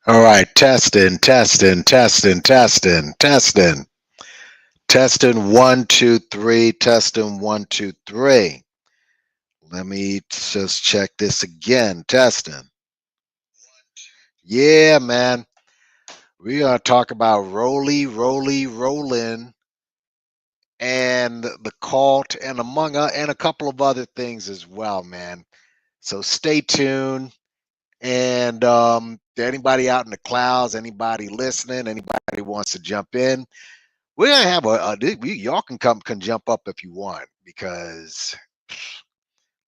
All right, testing, testing, testing, testing, testing, testing. 1, 2, 3. Testing 1, 2, 3. Let me just check this again. Testing. Yeah, man. We're gonna talk about Roland, and the cult, and and a couple of other things as well, man. So stay tuned. And anybody out in the clouds, anybody listening, anybody wants to jump in, we're gonna have y'all can jump up if you want, because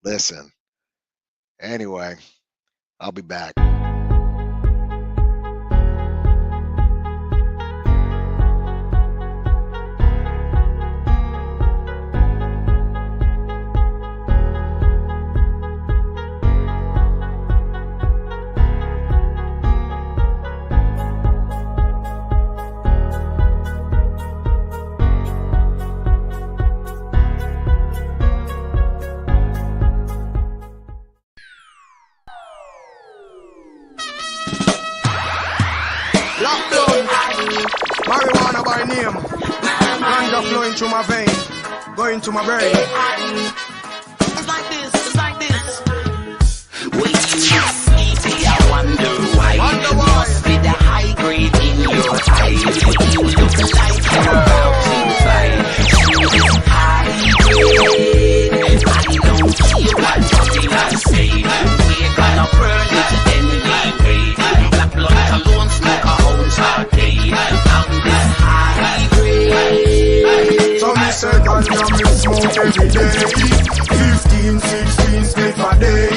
listen. Anyway, I'll be back. Marijuana by name, ganja flowing through my vein, going to my brain. It's like this, it's like this. When you sleepy, I wonder why. Must be the high grade in your eyes. You look like you're about to fight. You is high grade. I don't care what popular say. We're gonna burn it anyway. Black blood alone, smoke a whole party. So me say ganja me smoke every day. 15, 16 spliff a day.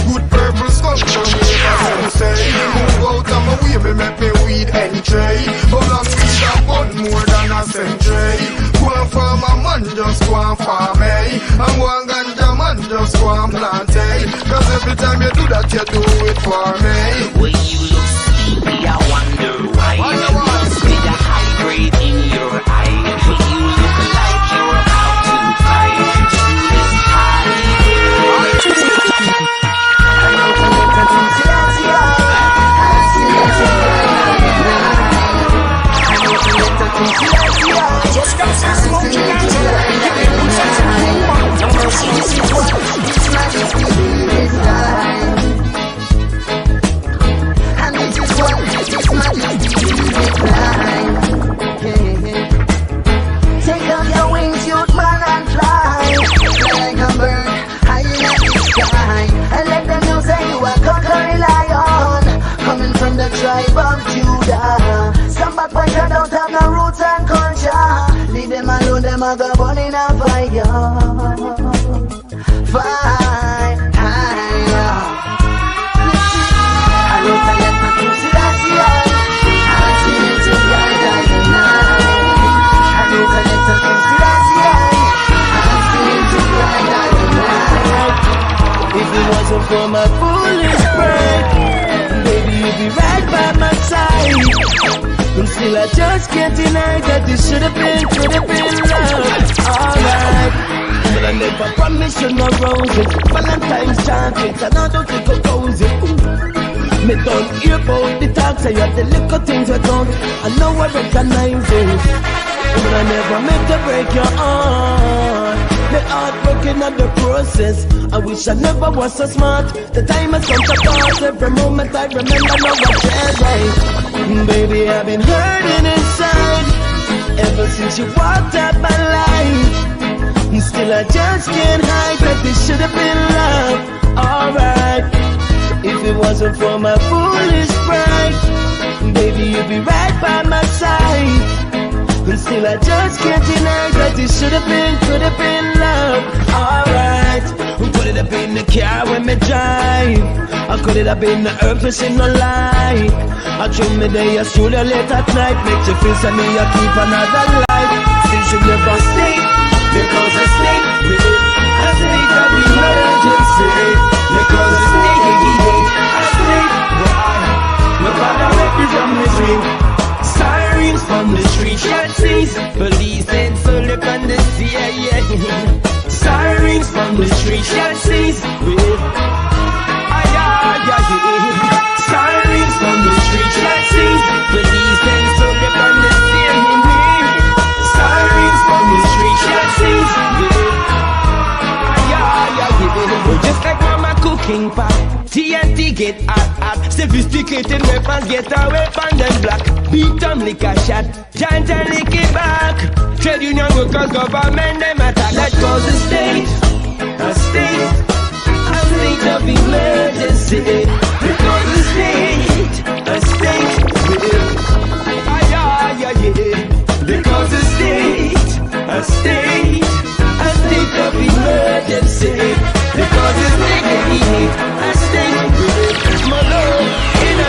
Good purpose come from me, as say. Move out of my way, me make me weed entry. But long weed a bun more than a century. Go and farm a man, just go and farm me. And one ganja man, just go and plant it. Cause every time you do that, you do it for me. When you look sleepy, I wonder why. Must be the high grade in your eye. When you look like you're about to fight. You is high just got some smoking ganja. You can put some time. No mercy, just keep one. It's majesty, it's time. And it is one, it's majesty, it's time. Take off your wings, youth man, and fly. Fly like a bird, high in the sky. And let them know say you are conquering lion. Coming from the tribe of Judah. Some bad boys that don't have no roots and culture. Leave them alone, them a go burn in a fire. Fire. I don't forget my truth, see that's the eye. I see it in the eye tonight. I don't forget my truth, see that's the eye. I see it in the eye tonight. If it wasn't for my foolish pride, baby, you'd be right by my side. And still I just can't deny that this should have been love. Alright, but I never promised you no roses. Valentine's chocolates, and I don't think I'll pose it. Me don't hear about the talk, say you have the little things I don't. I know I recognize it, but I never meant to break your heart. The heart broken at the process. I wish I never was so smart. The time has come to pass. Every moment I remember now I said right. Baby, I've been hurting inside ever since you walked out my life. And still I just can't hide that this should have been love. Alright, if it wasn't for my foolish pride, baby, you'd be right by my side. And still I just can't deny that it should have been, could have been love. Alright, could it have been the car when me drive? Or could it have been the herbs we see no light? I dream me day, I stroll you late at night. Make you feel say me, I keep another life. Still should never stay, because I stay with it. I stay of emergency, because I stay with it. I stay, why? Nobody make me from the dream. Sirens from the street, yard seas. Police and soldier on the CIA. Sirens from the street, yard seas. With sirens from the street, yard get hot. Sophisticated weapons get away from them black. Beat them like a shot, giant and lick it back. Trade union workers, government, them attack. That cause a state of emergency. Because the state, because the state of emergency. Because the state, my love, in a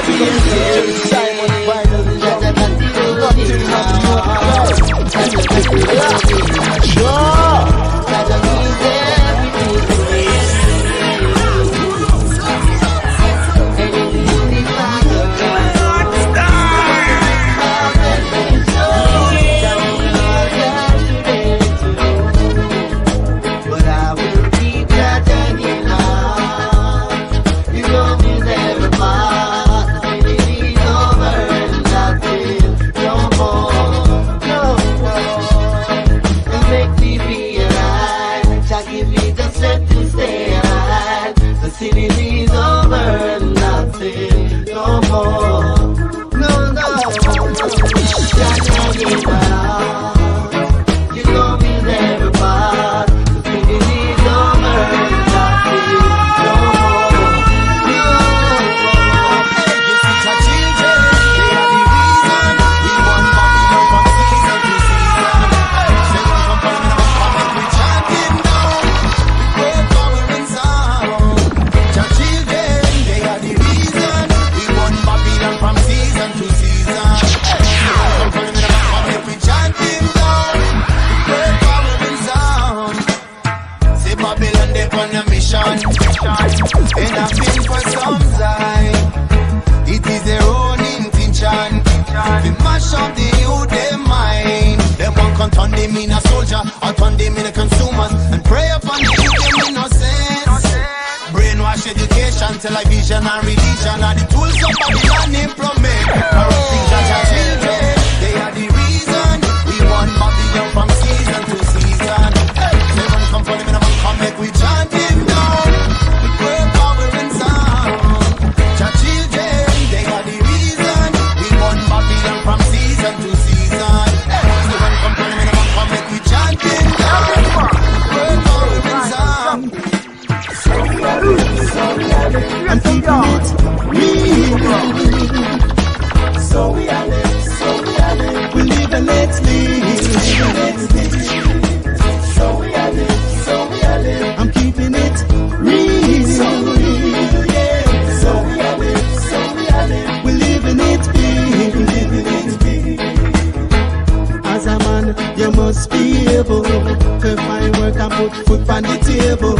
Television and religion are the tools of Babylon implement. Corrupting Jaja children, they are the reason we want Babylon from season to season. They run come for them and come make we chant him down. Great power and sound. Jaja children, they are the reason we want Babylon from season to season. They run come for them and come make we chant him down. Great power and sound. I'm keeping it real. So we are live. We live and let's live. So we are live. I'm keeping it real. So real, yeah. So we are live. We live and it's big. As a man, you must be able to find work and put food on the table.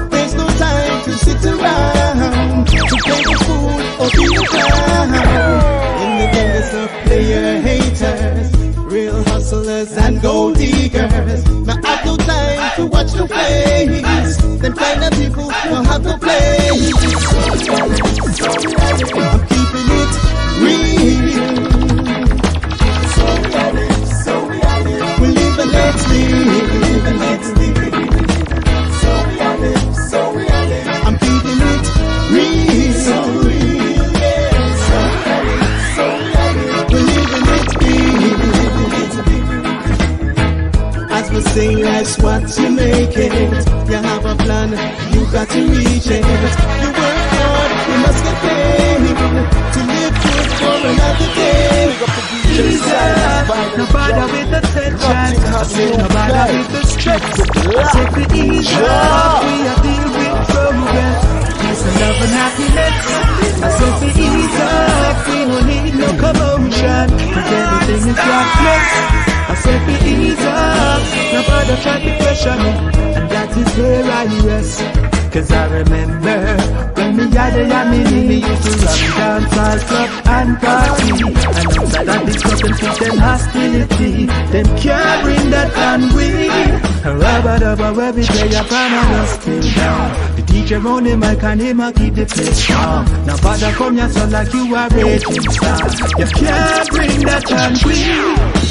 There's no time to sit around to play the fool or be the clown. In the game there's no player haters, real hustlers and gold diggers. Now I have no time to watch the face. Them kind of people don't have no place. I'm keeping it real. So we live and let's live. I'm keeping it real. So real, yeah. We live and let's live. As we say, life's what you make it. You have a plan, you got to reach it. You work hard, you must get paid to live good for another day. No bother with the tension, no bother with the stress. Take it easy, we are deal with progress. Peace and love and happiness. I said it easy, we don't need no commotion. Cause everything is darkness. I said it easy, no bother try to question me. And that is where I rest. Cause I remember when me had a yammy, me used to run dance all club and party. And outside of this club and people them hostility. Them can't bring that can we. Rubber dubber every day upon us still down. The teacher on the mic and him a keep the place calm. Now father come here so like you are raging star. You can't bring that can we.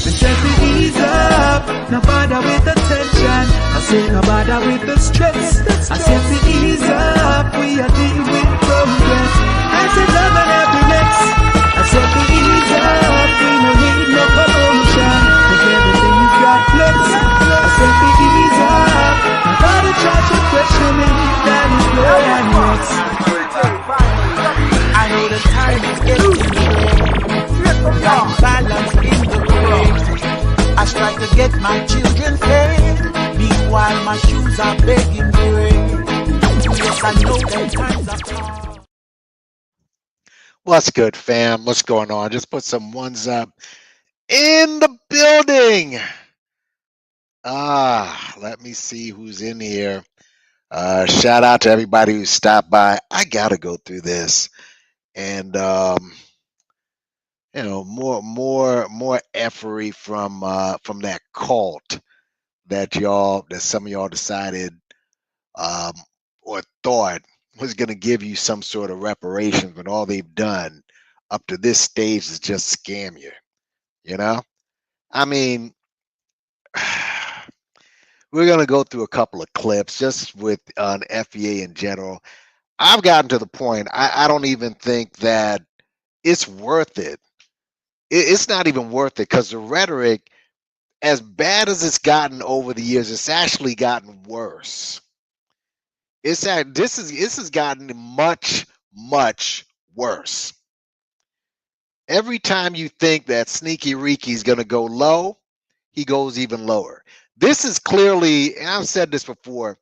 Me say to ease up, no bother with the tension. I say no bother with the stress. I say to ease up, we are dealing with progress. I say love and happiness. I say to ease up, we no need no commotion. Cause everything is got flex. I say to ease up, no bother try to question me. That is where I'm next. I know the time is getting late. Like balance in the race. I try to get my children fed. Meanwhile my shoes are begging bread. Yes, I know them times are hard. What's good, fam? What's going on? Just put some ones up in the building. Let me see who's in here. Shout out to everybody who stopped by. I gotta go through this, and more effery from that cult that some of y'all decided um, or thought was going to give you some sort of reparations, but all they've done up to this stage is just scam you. You know, I mean, we're going to go through a couple of clips just with an FBA in general. I've gotten to the point I don't even think that it's worth it. It's not even worth it because the rhetoric, as bad as it's gotten over the years, it's actually gotten worse. This has gotten much worse. Every time you think that Sneaky Riki's going to go low, he goes even lower. This is clearly, and I've said this before,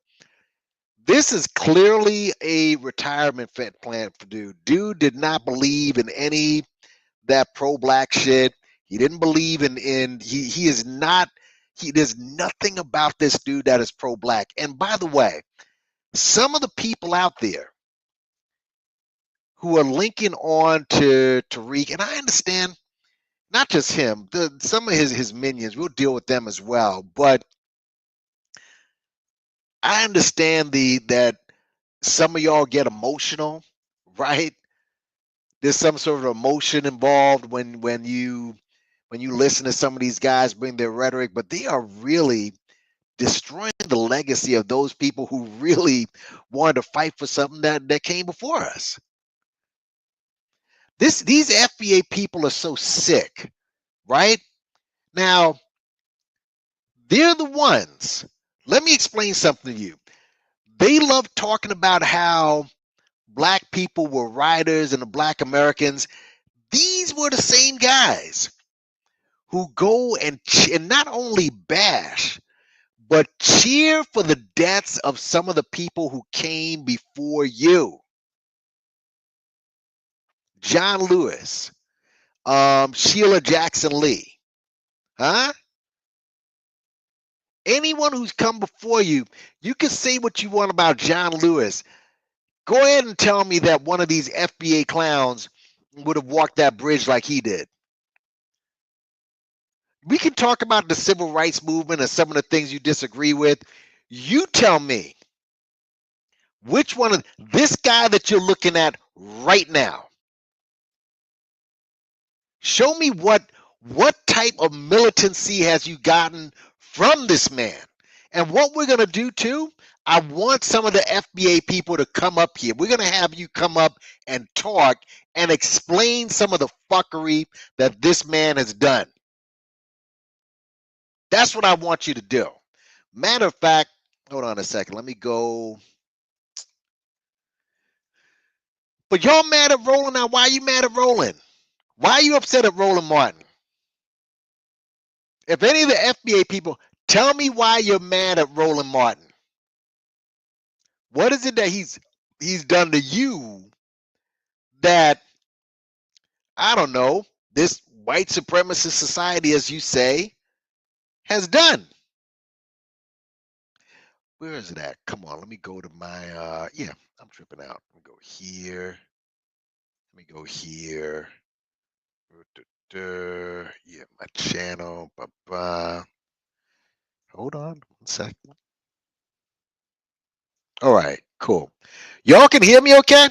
this is clearly a retirement plan for dude. Dude did not believe in any that pro-black shit. He didn't believe he is not, there's nothing about this dude that is pro-black. And by the way, some of the people out there who are linking on to Tariq, and I understand not just him, some of his minions, we'll deal with them as well. But I understand that some of y'all get emotional, right? There's some sort of emotion involved when you listen to some of these guys bring their rhetoric, but they are really destroying the legacy of those people who really wanted to fight for something that came before us. These FBA people are so sick, right? Now, they're the ones. Let me explain something to you. They love talking about how black people were rioters and the black Americans. These were the same guys who go and not only bash, but cheer for the deaths of some of the people who came before you. John Lewis, Sheila Jackson Lee, huh? Anyone who's come before you, you can say what you want about John Lewis. Go ahead and tell me that one of these FBA clowns would have walked that bridge like he did. We can talk about the civil rights movement and some of the things you disagree with. You tell me which one of this guy that you're looking at right now. Show me what type of militancy has you gotten from this man. And what we're going to do too, I want some of the FBA people to come up here. We're going to have you come up and talk and explain some of the fuckery that this man has done. That's what I want you to do. Matter of fact, hold on a second. Let me go. But y'all mad at Roland now. Why are you mad at Roland? Why are you upset at Roland Martin? If any of the FBA people, tell me why you're mad at Roland Martin. What is it that he's done to you that, I don't know, this white supremacist society, as you say, has done? Where is it at? Come on, let me go to my, yeah, I'm tripping out. Let me go here. Let me go here. Yeah, my channel. Bye-bye. Hold on 1 second. All right, cool. Y'all can hear me okay?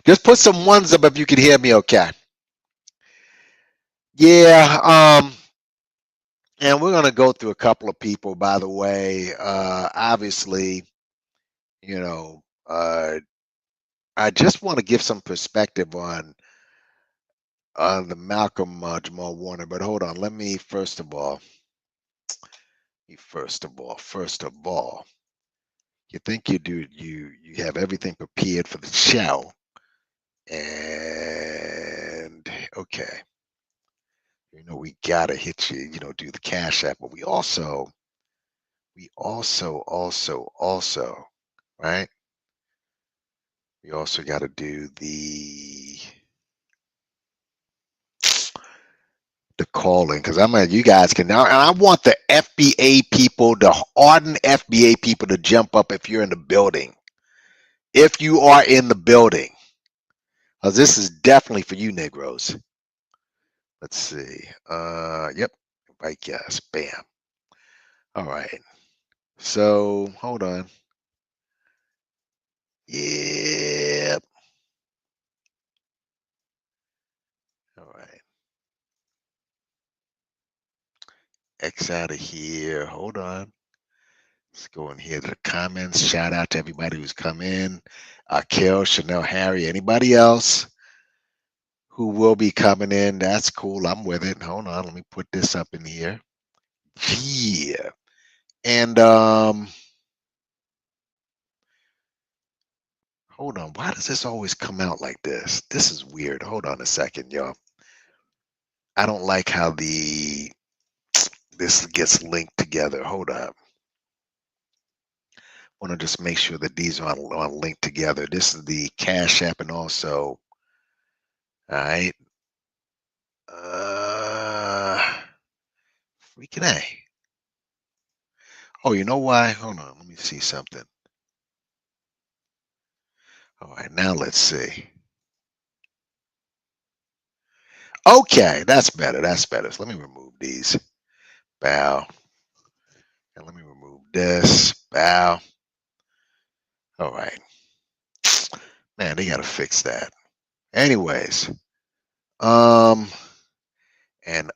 Just put some ones up if you can hear me okay. Yeah, and we're gonna go through a couple of people, by the way. Obviously, you know, I just want to give some perspective on the Malcolm Jamal Warner. But hold on, let me first of all, you think you have everything prepared for the show, and okay, we gotta hit do the cash app, but we also, right? We also got to do the calling because you guys can now, and I want the FBA people, the ardent FBA people, to jump up if you're in the building. If you are in the building, because this is definitely for you, Negroes. Let's see. Yep. Right, yes. Bam. All right. So hold on. Yep. All right. X out of here. Hold on. Let's go in here to the comments. Shout out to everybody who's come in. Kel, Chanel, Harry, anybody else who will be coming in. That's cool. I'm with it. Hold on. Let me put this up in here. Yeah. And hold on. Why does this always come out like this? This is weird. Hold on a second, y'all. I don't like how this gets linked together. Hold up. Want to just make sure that these are on linked together. This is the Cash App, and also, all right. Freaking A. Oh, you know why? Hold on. Let me see something. All right, now let's see. Okay, that's better. That's better. So let me remove these. Bow. And let me remove this. Bow. All right. Man, they gotta fix that. Anyways, and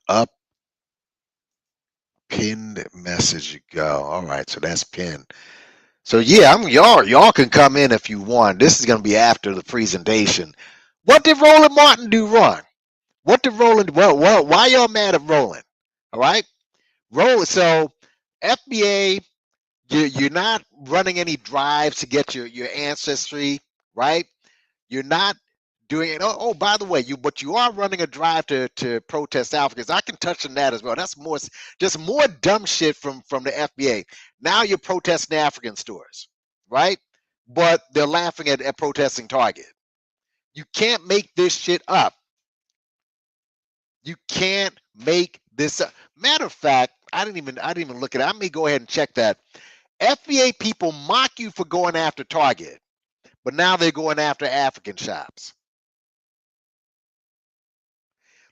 up pinned message you go. All right, so that's pinned. So yeah, y'all can come in if you want. This is gonna be after the presentation. What did Roland Martin do wrong? What did Roland? Well, why y'all mad at Roland? All right, Roland. So FBA, you're not running any drives to get your ancestry, right? You're not doing it. Oh, by the way, but you are running a drive to protest Africans. I can touch on that as well. That's just more dumb shit from the FBA. Now you're protesting African stores, right? But they're laughing at protesting Target. You can't make this shit up. You can't make this up. Matter of fact, I didn't even look at it. I may go ahead and check that. FBA people mock you for going after Target, but now they're going after African shops.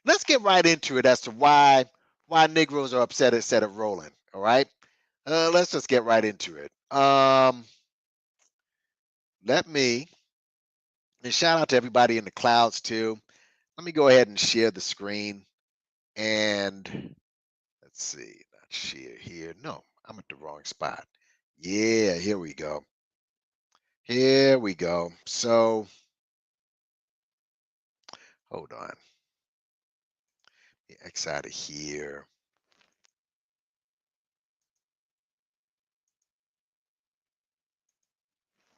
Let's get right into it as to why Negroes are upset at Roland. All right, let's just get right into it. Let me and shout out to everybody in the clouds too. Let me go ahead and share the screen, and let's see, not share here. No, I'm at the wrong spot. Yeah, here we go. Here we go. So hold on. X out of here.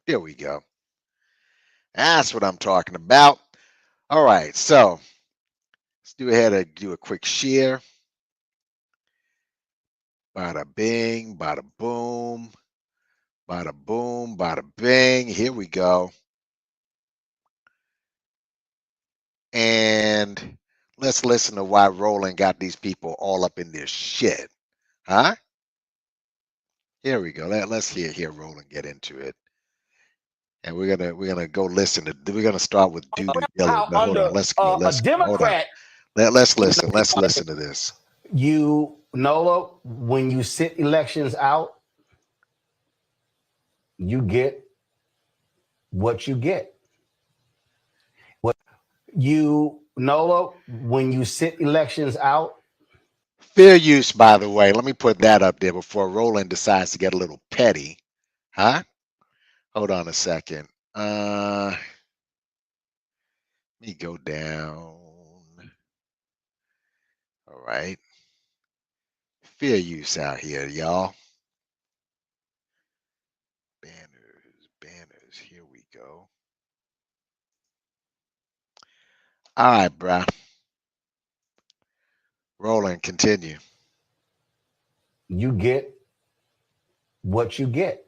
There we go. That's what I'm talking about. All right, so let's do ahead and do a quick share. Bada bing, bada boom, bada bing. Here we go. And let's listen to why Roland got these people all up in their shit. Huh? Here we go. Let's hear Roland get into it. And we're gonna go listen to. We're gonna start with due diligence. But hold on, let's go. a Hold on. Democrat Let's listen. Let's listen to this. Nola, when you sit elections out, you get what you get. Nola, when you sit elections out. Fair use, by the way. Let me put that up there before Roland decides to get a little petty. Huh? Hold on a second. Let me go down. All right. Fair use out here, y'all. Banners. Here we go. All right, bruh. Roland, continue. You get what you get.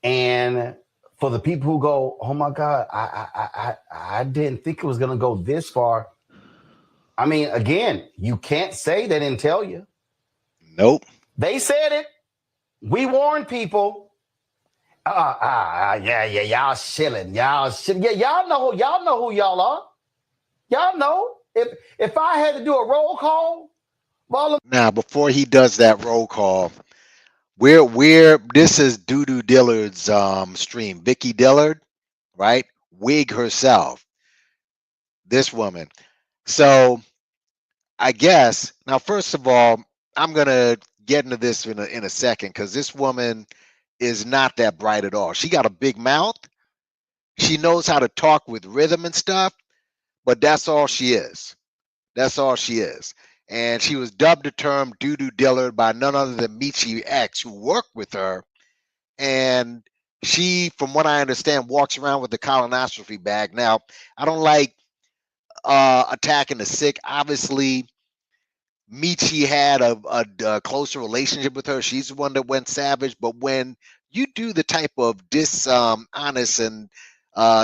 And for the people who go, oh my God, I didn't think it was going to go this far. I mean, again, you can't say they didn't tell you. Nope. They said it. We warned people. Yeah, y'all shilling. Yeah, y'all know who y'all are. Y'all know. If I had to do a roll call, now before he does that roll call, we're this is Doo Dillard's stream. Vicky Dillard, right? Wig herself. This woman. So I guess now, first of all, I'm gonna get into this in a second because this woman is not that bright at all. She got a big mouth. She knows how to talk with rhythm and stuff, but that's all she is. That's all she is. And she was dubbed the term Doo Dillard by none other than Michi X, who worked with her. And she, from what I understand, walks around with the colonoscopy bag. Now, I don't like attacking the sick. Obviously, Michi had a closer relationship with her. She's the one that went savage. But when you do the type of dishonest and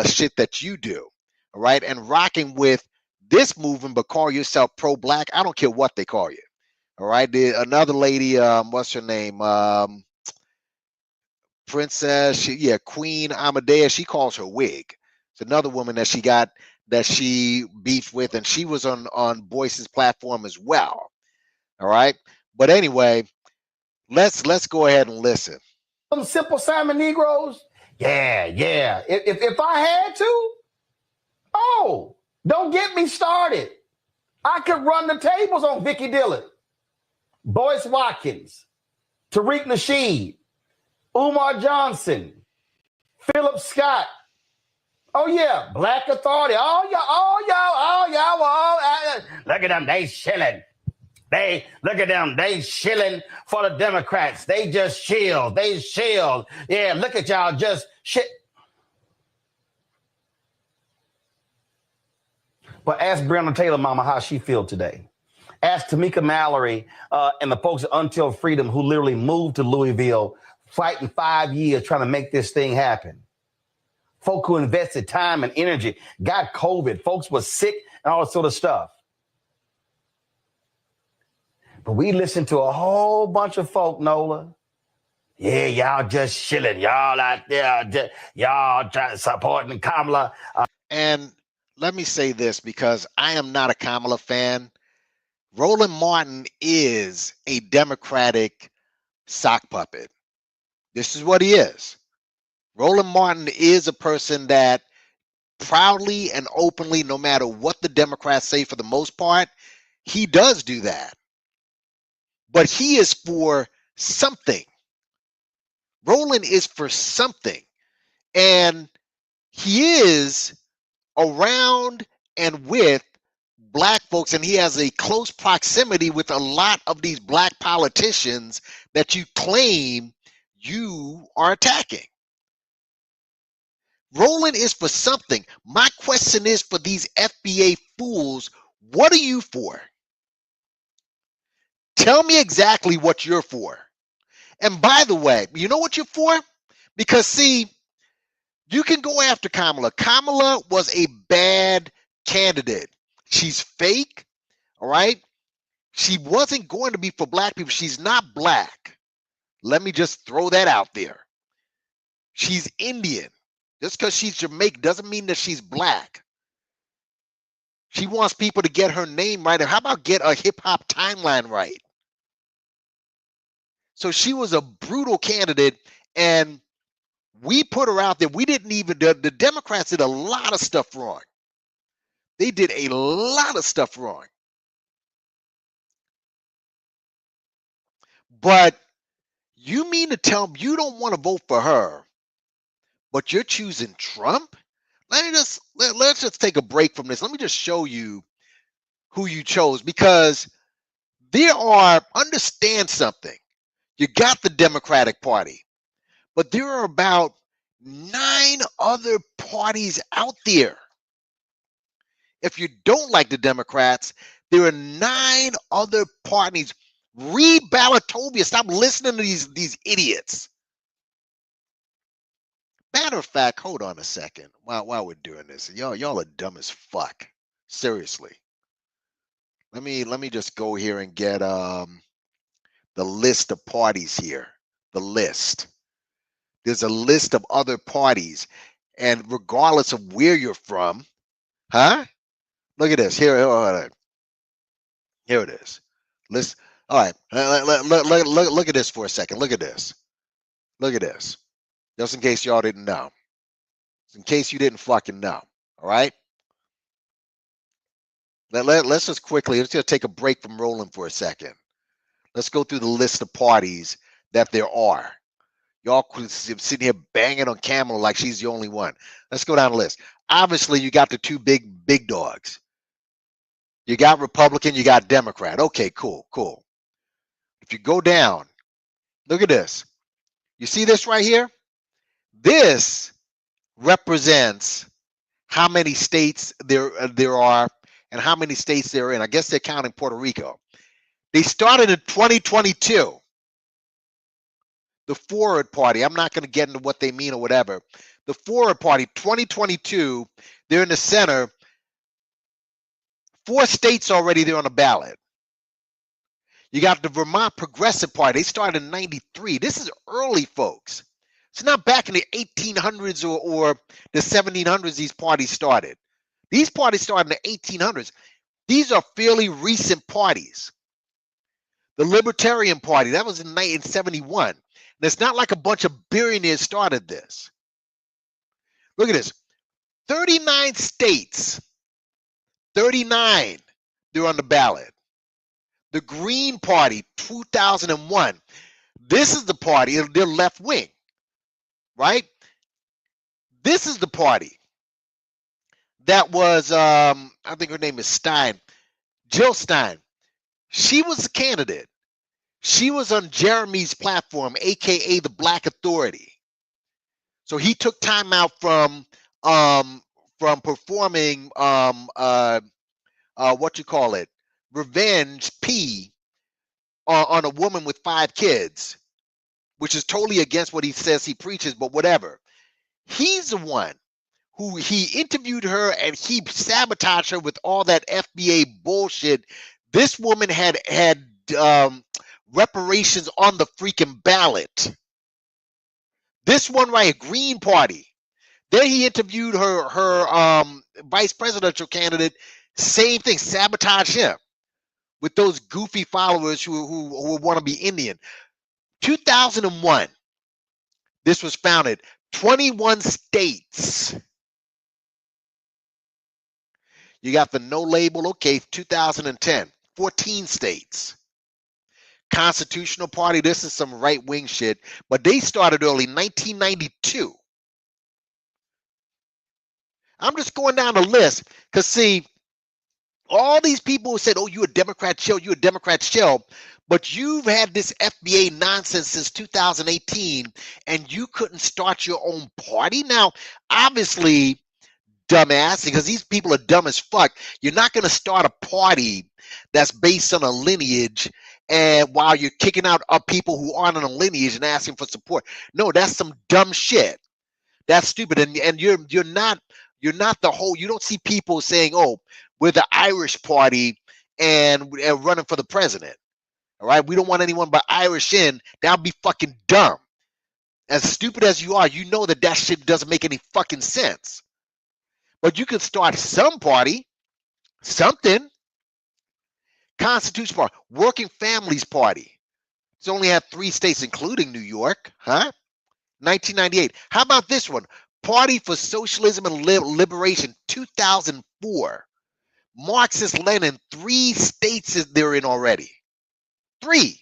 shit that you do, all right, and rocking with this movement, but call yourself pro-black, I don't care what they call you. All right, another lady, what's her name? Princess, Queen Amadeus. She calls her wig. It's another woman that she beefed with, and she was on Boyce's platform as well. All right. But anyway, let's go ahead and listen. Some Simple Simon Negroes. Yeah. If I had to, don't get me started. I could run the tables on Vicky Dillard, Boyce Watkins, Tariq Nasheed, Umar Johnson, Philip Scott. Oh yeah, Black Authority. All y'all. Look at them, they shilling. Look at them, they shilling for the Democrats. They just chill. Yeah, look at y'all just shit. But ask Breonna Taylor mama how she feel today. Ask Tamika Mallory and the folks at Until Freedom who literally moved to Louisville, fighting 5 years trying to make this thing happen. Folk who invested time and energy, got COVID, folks were sick and all that sort of stuff. But we listened to a whole bunch of folk, Nola. Yeah, y'all just chilling. Y'all out there, y'all supporting Kamala. And let me say this because I am not a Kamala fan. Roland Martin is a Democratic sock puppet. This is what he is. Roland Martin is a person that proudly and openly, no matter what the Democrats say for the most part, he does do that. But he is for something. Roland is for something. And he is around and with black folks, and he has a close proximity with a lot of these black politicians that you claim you are attacking. Roland is for something. My question is for these FBA fools, what are you for? Tell me exactly what you're for. And by the way, you know what you're for? Because see, you can go after Kamala. Kamala was a bad candidate. She's fake, all right? She wasn't going to be for black people. She's not black. Let me just throw that out there. She's Indian. Just because she's Jamaican doesn't mean that she's black. She wants people to get her name right. How about get a hip hop timeline right? So she was a brutal candidate, and we put her out there. We didn't even, the Democrats did a lot of stuff wrong. They did a lot of stuff wrong. But you mean to tell me you don't want to vote for her, but you're choosing Trump? Let's just take a break from this. Let me just show you who you chose, because understand something. You got the Democratic Party, but there are about 9 other parties out there. If you don't like the Democrats, there are 9 other parties. Read Ballotopia. Stop listening to these idiots. Matter of fact, hold on a second while we're doing this. Y'all are dumb as fuck. Seriously. Let me just go here and get the list of parties here. The list. There's a list of other parties, and regardless of where you're from, huh? Look at this. Here it is. List. All right. Look at this for a second. Look at this. Look at this. Just in case y'all didn't know. In case you didn't fucking know. All right. Let's just quickly, let's just take a break from Roland for a second. Let's go through the list of parties that there are. Y'all sitting here banging on camera like she's the only one. Let's go down the list. Obviously, you got the two big dogs. You got Republican, you got Democrat. Okay, cool. If you go down, look at this. You see this right here? This represents how many states there are and how many states they're in. I guess they're counting Puerto Rico. They started in 2022. The Forward Party, I'm not going to get into what they mean or whatever. The Forward Party, 2022, they're in the center. 4 states already there on the ballot. You got the Vermont Progressive Party. They started in 93. This is early, folks. It's not back in the 1800s or the 1700s these parties started. These parties started in the 1800s. These are fairly recent parties. The Libertarian Party, that was in 1971. And it's not like a bunch of billionaires started this. Look at this. 39 states. 39, they're on the ballot. The Green Party, 2001. This is the party, they're left wing, right? This is the party that was, I think her name is Stein, Jill Stein. She was a candidate. She was on Jeremy's platform, aka the Black Authority. So he took time out from performing Revenge P on a woman with 5 kids, which is totally against what he says he preaches, but whatever. He's the one who he interviewed her and he sabotaged her with all that FBA bullshit. This woman had reparations on the freaking ballot. This one right here, Green Party. Then he interviewed her vice presidential candidate. Same thing, sabotage him with those goofy followers who want to be Indian. 2001, this was founded. 21 states. You got the no label, okay, 2010, 14 states. Constitutional Party, this is some right-wing shit, but they started early, 1992. I'm just going down the list because, see, all these people who said, oh, you a Democrat chill, you a Democrat chill, but you've had this FBA nonsense since 2018 and you couldn't start your own party. Now, obviously, dumbass, because these people are dumb as fuck, you're not going to start a party that's based on a lineage and while you're kicking out people who aren't on a lineage and asking for support. No, that's some dumb shit. That's stupid. And you're not the whole, you don't see people saying, oh, we're the Irish party and running for the president. All right. We don't want anyone but Irish in. That would be fucking dumb. As stupid as you are, you know that shit doesn't make any fucking sense. But you could start some party. Something. Constitution Party, Working Families Party. It's only had 3 states, including New York, huh? 1998. How about this one? Party for Socialism and Liberation, 2004. Marxist Lenin, 3 states they're in already. 3.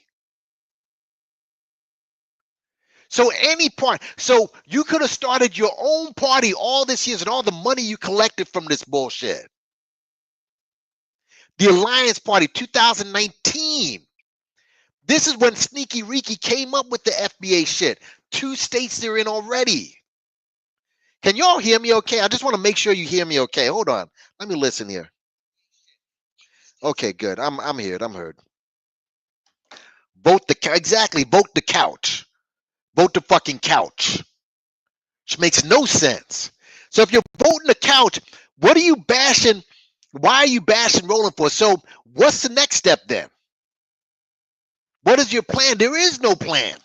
So any party, so you could have started your own party all this years and all the money you collected from this bullshit. The Alliance Party, 2019. This is when Sneaky Reeky came up with the FBA shit. 2 states they're in already. Can y'all hear me okay? I just want to make sure you hear me okay. Hold on. Let me listen here. Okay, good. I'm here. I'm heard. Vote the couch. Vote the fucking couch. Which makes no sense. So if you're voting the couch, what are you bashing? Why are you bashing Roland for? So what's the next step then? What is your plan? There is no plan.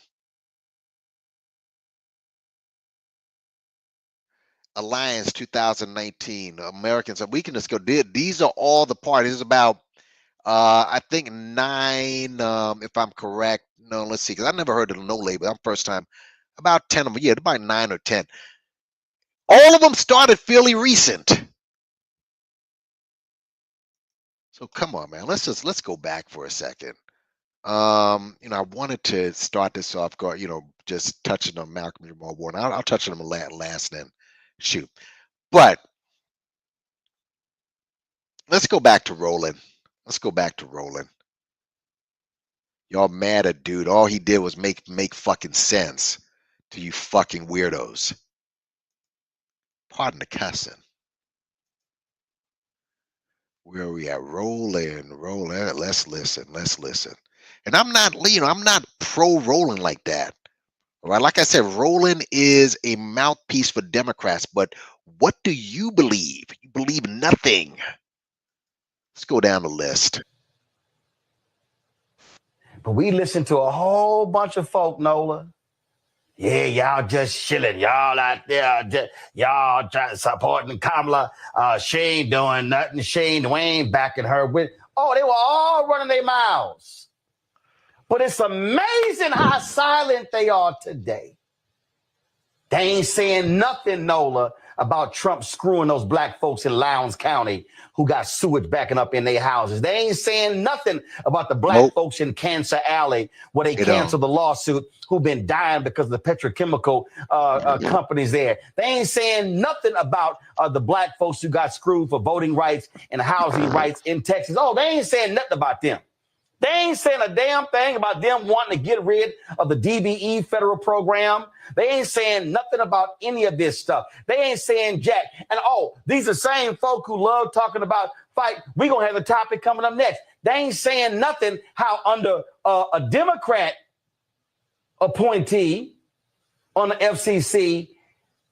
Alliance 2019, Americans. We can just go. These are all the parties. It's about, I think 9, if I'm correct. No, let's see, because I never heard of no label. I'm first time. About 10 of them. Yeah, about 9 or 10. All of them started fairly recent. So come on, man. Let's go back for a second. I wanted to start this off, just touching on Malcolm Jamal Warner. I'll touch on him last then. Shoot. But let's go back to Roland. Y'all mad at dude. All he did was make fucking sense to you fucking weirdos. Pardon the cussing. Where are we at? Roland. Let's listen. And I'm not pro Roland like that. All right. Like I said, Roland is a mouthpiece for Democrats. But what do you believe? You believe nothing. Let's go down the list. But we listen to a whole bunch of folk, Nola. Yeah, y'all just chilling. Y'all out there, y'all supporting Kamala. She ain't doing nothing. She ain't backing her with. Oh, they were all running their mouths. But it's amazing how silent they are today. They ain't saying nothing, Nola, about Trump screwing those black folks in Lowndes County who got sewage backing up in their houses. They ain't saying nothing about the black folks in Cancer Alley where they canceled the lawsuit who've been dying because of the petrochemical companies there. They ain't saying nothing about the black folks who got screwed for voting rights and housing rights in Texas. Oh, they ain't saying nothing about them. They ain't saying a damn thing about them wanting to get rid of the DBE federal program. They ain't saying nothing about any of this stuff. They ain't saying jack. And these are same folk who love talking about fight. We're going to have a topic coming up next. They ain't saying nothing how under a Democrat appointee on the FCC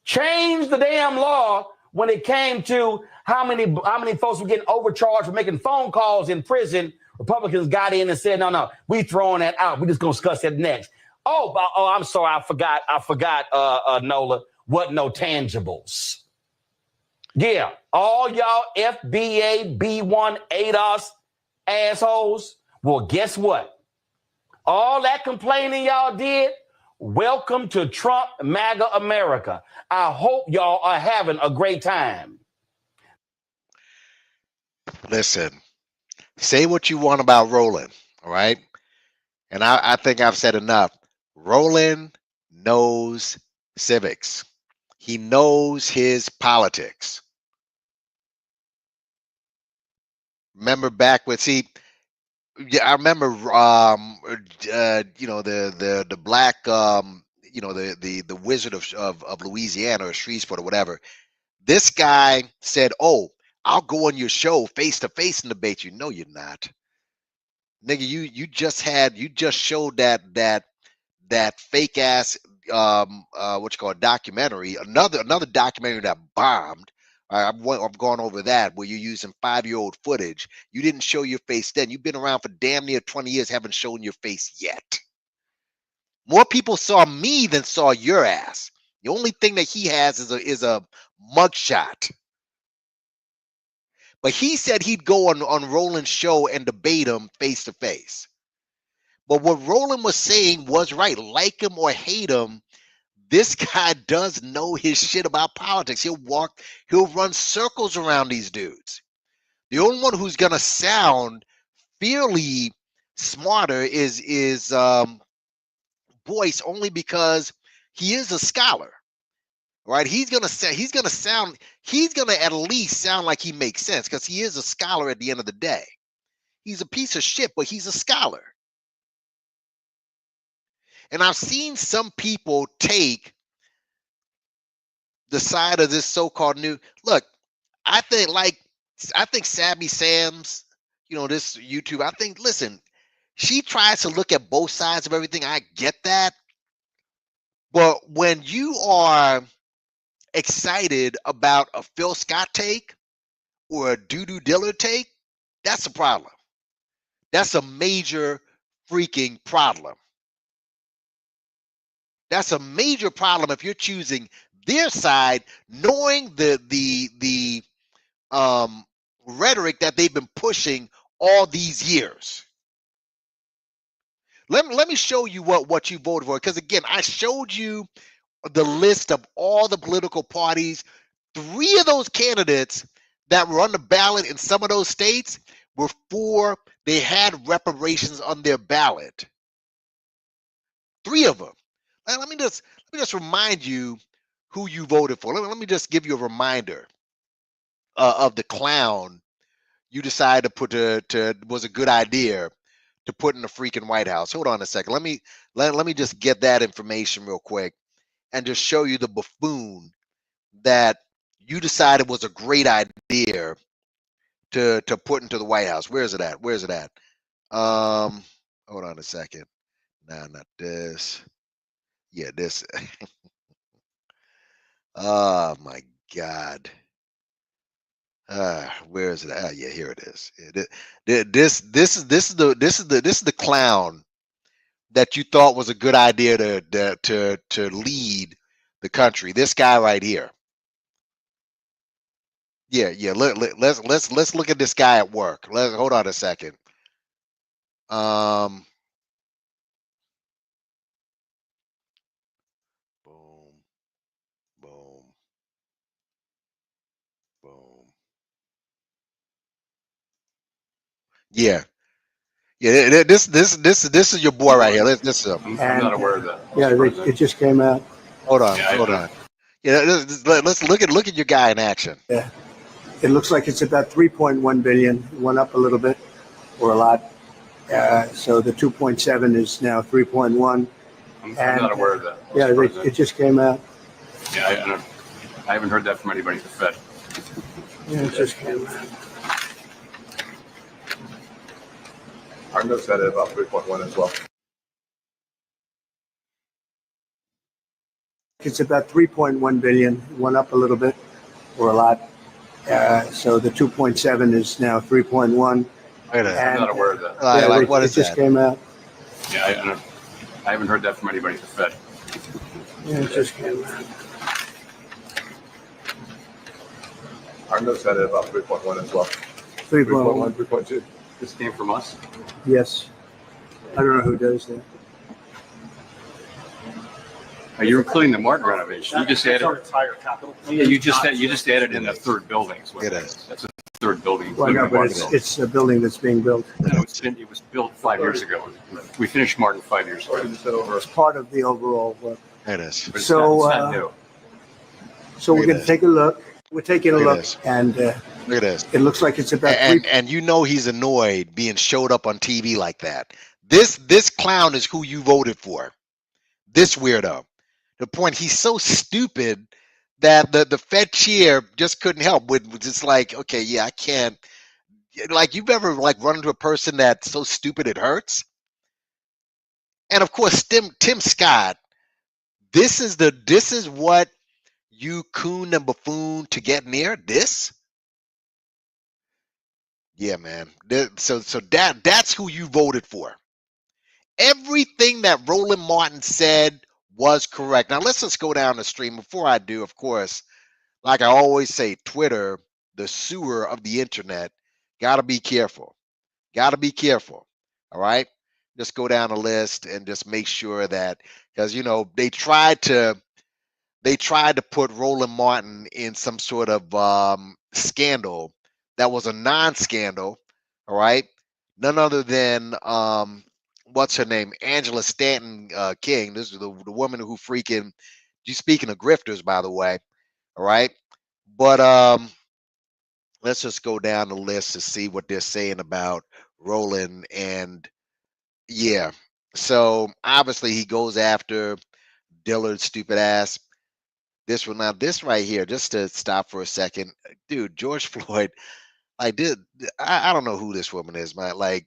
changed the damn law when it came to how many folks were getting overcharged for making phone calls in prison. Republicans got in and said, no, we throwing that out. We're just going to discuss that next. I'm sorry. I forgot, Nola, what no tangibles. Yeah, all y'all FBA, B1, ADOS assholes. Well, guess what? All that complaining y'all did, welcome to Trump MAGA America. I hope y'all are having a great time. Listen. Say what you want about Roland, all right? And I think I've said enough. Roland knows civics. He knows his politics. Remember back with I remember the black the Wizard of Louisiana or Shreveport or whatever. This guy said, "Oh, I'll go on your show face to face and debate you." No, you're not. Nigga, you just showed that fake ass documentary, another documentary that bombed. I've gone over that where you're using 5-year-old footage. You didn't show your face then. You've been around for damn near 20 years, haven't shown your face yet. More people saw me than saw your ass. The only thing that he has is a mugshot. But he said he'd go on Roland's show and debate him face to face. But what Roland was saying was right. Like him or hate him, this guy does know his shit about politics. He'll run circles around these dudes. The only one who's gonna sound fairly smarter is Boyce, only because he is a scholar, right? He's gonna at least sound like he makes sense because he is a scholar at the end of the day. He's a piece of shit, but he's a scholar. And I've seen some people take the side of this so-called new look. I think Sabby Sam's, this YouTube. Listen, she tries to look at both sides of everything. I get that. But when you are excited about a Phil Scott take or a Doodoo Diller take, that's a problem. That's a major freaking problem. That's a major problem if you're choosing their side, knowing the rhetoric that they've been pushing all these years. Let me show you what you voted for, because again, I showed you the list of all the political parties. 3 of those candidates that were on the ballot in some of those states before they had reparations on their ballot. 3 of them. Let me just remind you who you voted for. Let me just give you a reminder of the clown you decided to put was a good idea to put in the freaking White House. Hold on a second. Let me just get that information real quick and just show you the buffoon that you decided was a great idea to put into the White House. Where is it at? Hold on a second. No, not this. Yeah, this. Oh my God. Where is it? Yeah, here it is. This is the clown that you thought was a good idea to lead the country. This guy right here. Yeah. Let's look at this guy at work. Hold on a second. Boom. Boom. Boom. Yeah. Yeah, this is your boy right here. This is him. I'm not aware of that. Yeah, it just came out. Hold on. Yeah, let's look at your guy in action. Yeah, it looks like it's about 3.1 billion. Went up a little bit, or a lot. So the 2.7 is now 3.1. I'm not aware of that. Yeah, it just came out. Yeah, I haven't heard that from anybody at the Fed. Yeah, it just came out. Our notes had it about 3.1 as well. It's about 3.1 billion. Went up a little bit, or a lot. So the 2.7 is now 3.1. I'm not aware of that. What is it just that? came out. Yeah, I haven't heard that from anybody at the Fed. Yeah, it just came out. Our notes had it about 3.1 as well. 3.1. 3.2. This came from us. Yes. I don't know who does that. You're including the Martin renovation. You just added. Our entire capital. Yeah, you just added in the third building. It is. That's a third building. Well, no, but it's a building that's being built. No, it was built 5 years ago. We finished Martin 5 years ago. It's part of the overall work. It is. But it's So, not new. So we're Look going at to take a look. We're taking a Look at look, this. and Look at this. it looks like it's about And you know he's annoyed being showed up on TV like that. This clown is who you voted for. This weirdo. The point, he's so stupid that the Fed chair just couldn't help with just like, okay, yeah, I can't. Like, you've ever run into a person that's so stupid it hurts? And of course, Tim Scott. This is what you coon and buffoon to get near this. Yeah, man. So that's who you voted for. Everything that Roland Martin said was correct. Now let's just go down the stream. Before I do, of course, like I always say, Twitter the sewer of the internet. Gotta be careful. Gotta be careful. All right. Just go down the list and just make sure that, because they tried to put Roland Martin in some sort of scandal that was a non-scandal. All right. None other than what's her name, Angela Stanton King. This is the woman who freaking. You speaking of grifters, by the way. All right. But let's just go down the list to see what they're saying about Roland. And yeah, so obviously he goes after Dillard's stupid ass. This one now, this right here, just to stop for a second, dude. George Floyd, like, I don't know who this woman is, man. Like,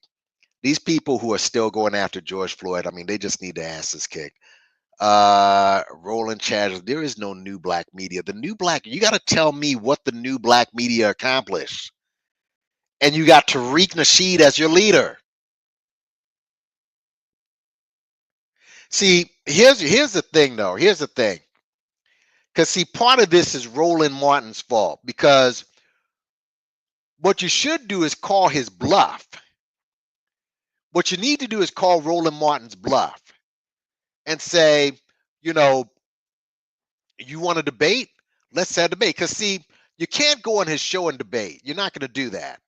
these people who are still going after George Floyd, I mean, they just need their asses kicked. Roland Chadwick, there is no new black media. The new black, you got to tell me what the new black media accomplished. And you got Tariq Nasheed as your leader. See, here's the thing, though. Here's the thing. Because, see, part of this is Roland Martin's fault. Because what you should do is call his bluff. What you need to do is call Roland Martin's bluff and say, you know, you want to debate? Let's have a debate. Because, see, you can't go on his show and debate. You're not going to do that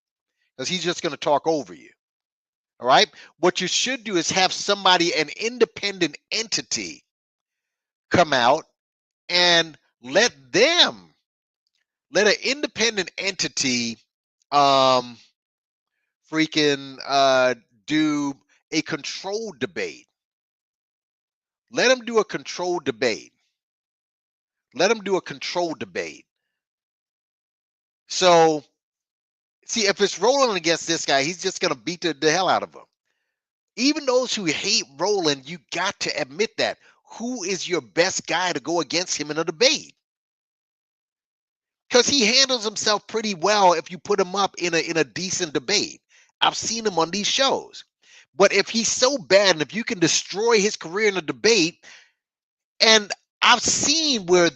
because he's just going to talk over you. All right. What you should do is have somebody, an independent entity, come out and let an independent entity do a controlled debate. Let them do a controlled debate. Let them do a controlled debate. So, see, if it's Roland against this guy, he's just going to beat the hell out of him. Even those who hate Roland, you got to admit that. Who is your best guy to go against him in a debate? Because he handles himself pretty well if you put him up in a decent debate. I've seen him on these shows. But if he's so bad, and if you can destroy his career in a debate, and I've seen where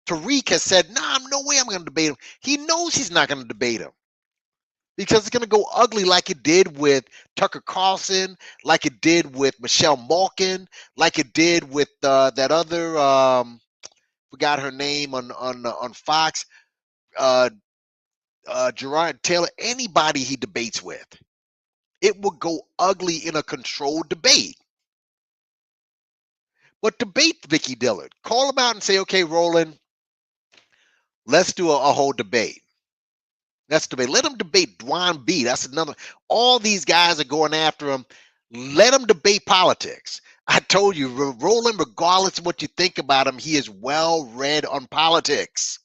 Tariq has said, "Nah, no way I'm going to debate him." He knows he's not going to debate him because it's going to go ugly, like it did with Tucker Carlson, like it did with Michelle Malkin, like it did with that other forgot her name on Fox, Gerard Taylor. Anybody he debates with, it will go ugly in a controlled debate. But debate Vicky Dillard. Call him out and say, "Okay, Roland, let's do a whole debate. Let's debate. Let him debate Dwan B. That's another. All these guys are going after him. Let him debate politics." I told you, Roland, regardless of what you think about him, he is well read on politics.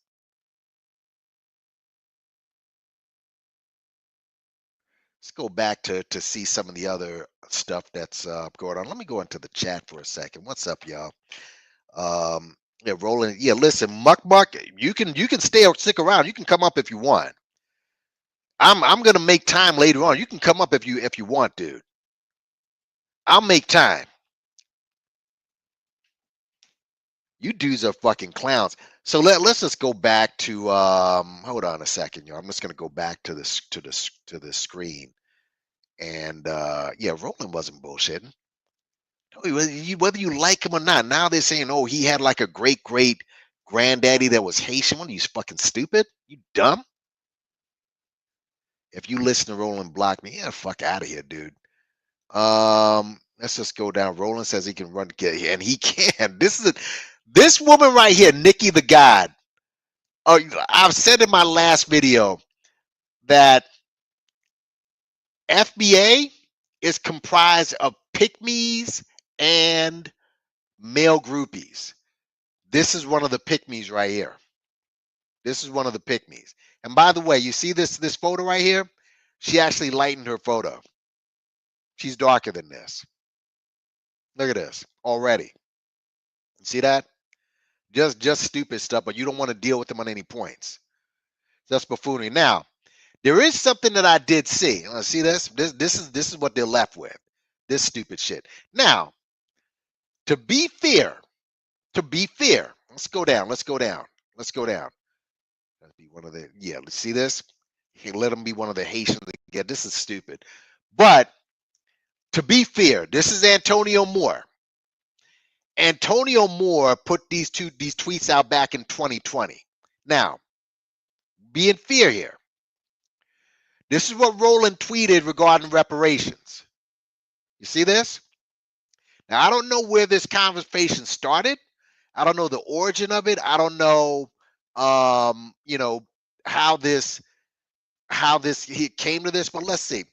Let's go back to see some of the other stuff that's going on. Let me go into the chat for a second. What's up, y'all? Yeah, Roland. Yeah, listen, Muck, you can stay or stick around. You can come up if you want. I'm gonna make time later on. You can come up if you want, dude. I'll make time. You dudes are fucking clowns. So let's just go back to hold on a second, y'all. I'm just gonna go back to the screen. And yeah, Roland wasn't bullshitting. Whether you like him or not, now they're saying, "Oh, he had like a great granddaddy that was Haitian." What are you, fucking stupid? You dumb? If you listen to Roland block me, yeah, fuck out of here, dude. Let's just go down. Roland says he can run, and he can. This woman right here, Nikki the God. I've said in my last video that FBA is comprised of pygmies and male groupies. This is one of the pygmies right here. This is one of the pygmies. And by the way, you see this photo right here? She actually lightened her photo. She's darker than this. Look at this already. You see that? Just stupid stuff, but you don't want to deal with them on any points. That's buffoonery. Now, there is something that I did see. See this? This is what they're left with. This stupid shit. Now, to be fair, let's go down. That'd be one of the yeah. See this? He let him be one of the Haitians again. This is stupid. But to be fair, this is Antonio Moore. Antonio Moore put these tweets out back in 2020. Now, be in fear here. This is what Roland tweeted regarding reparations. You see this? Now, I don't know where this conversation started. I don't know the origin of it. I don't know, how this he came to this. But let's see.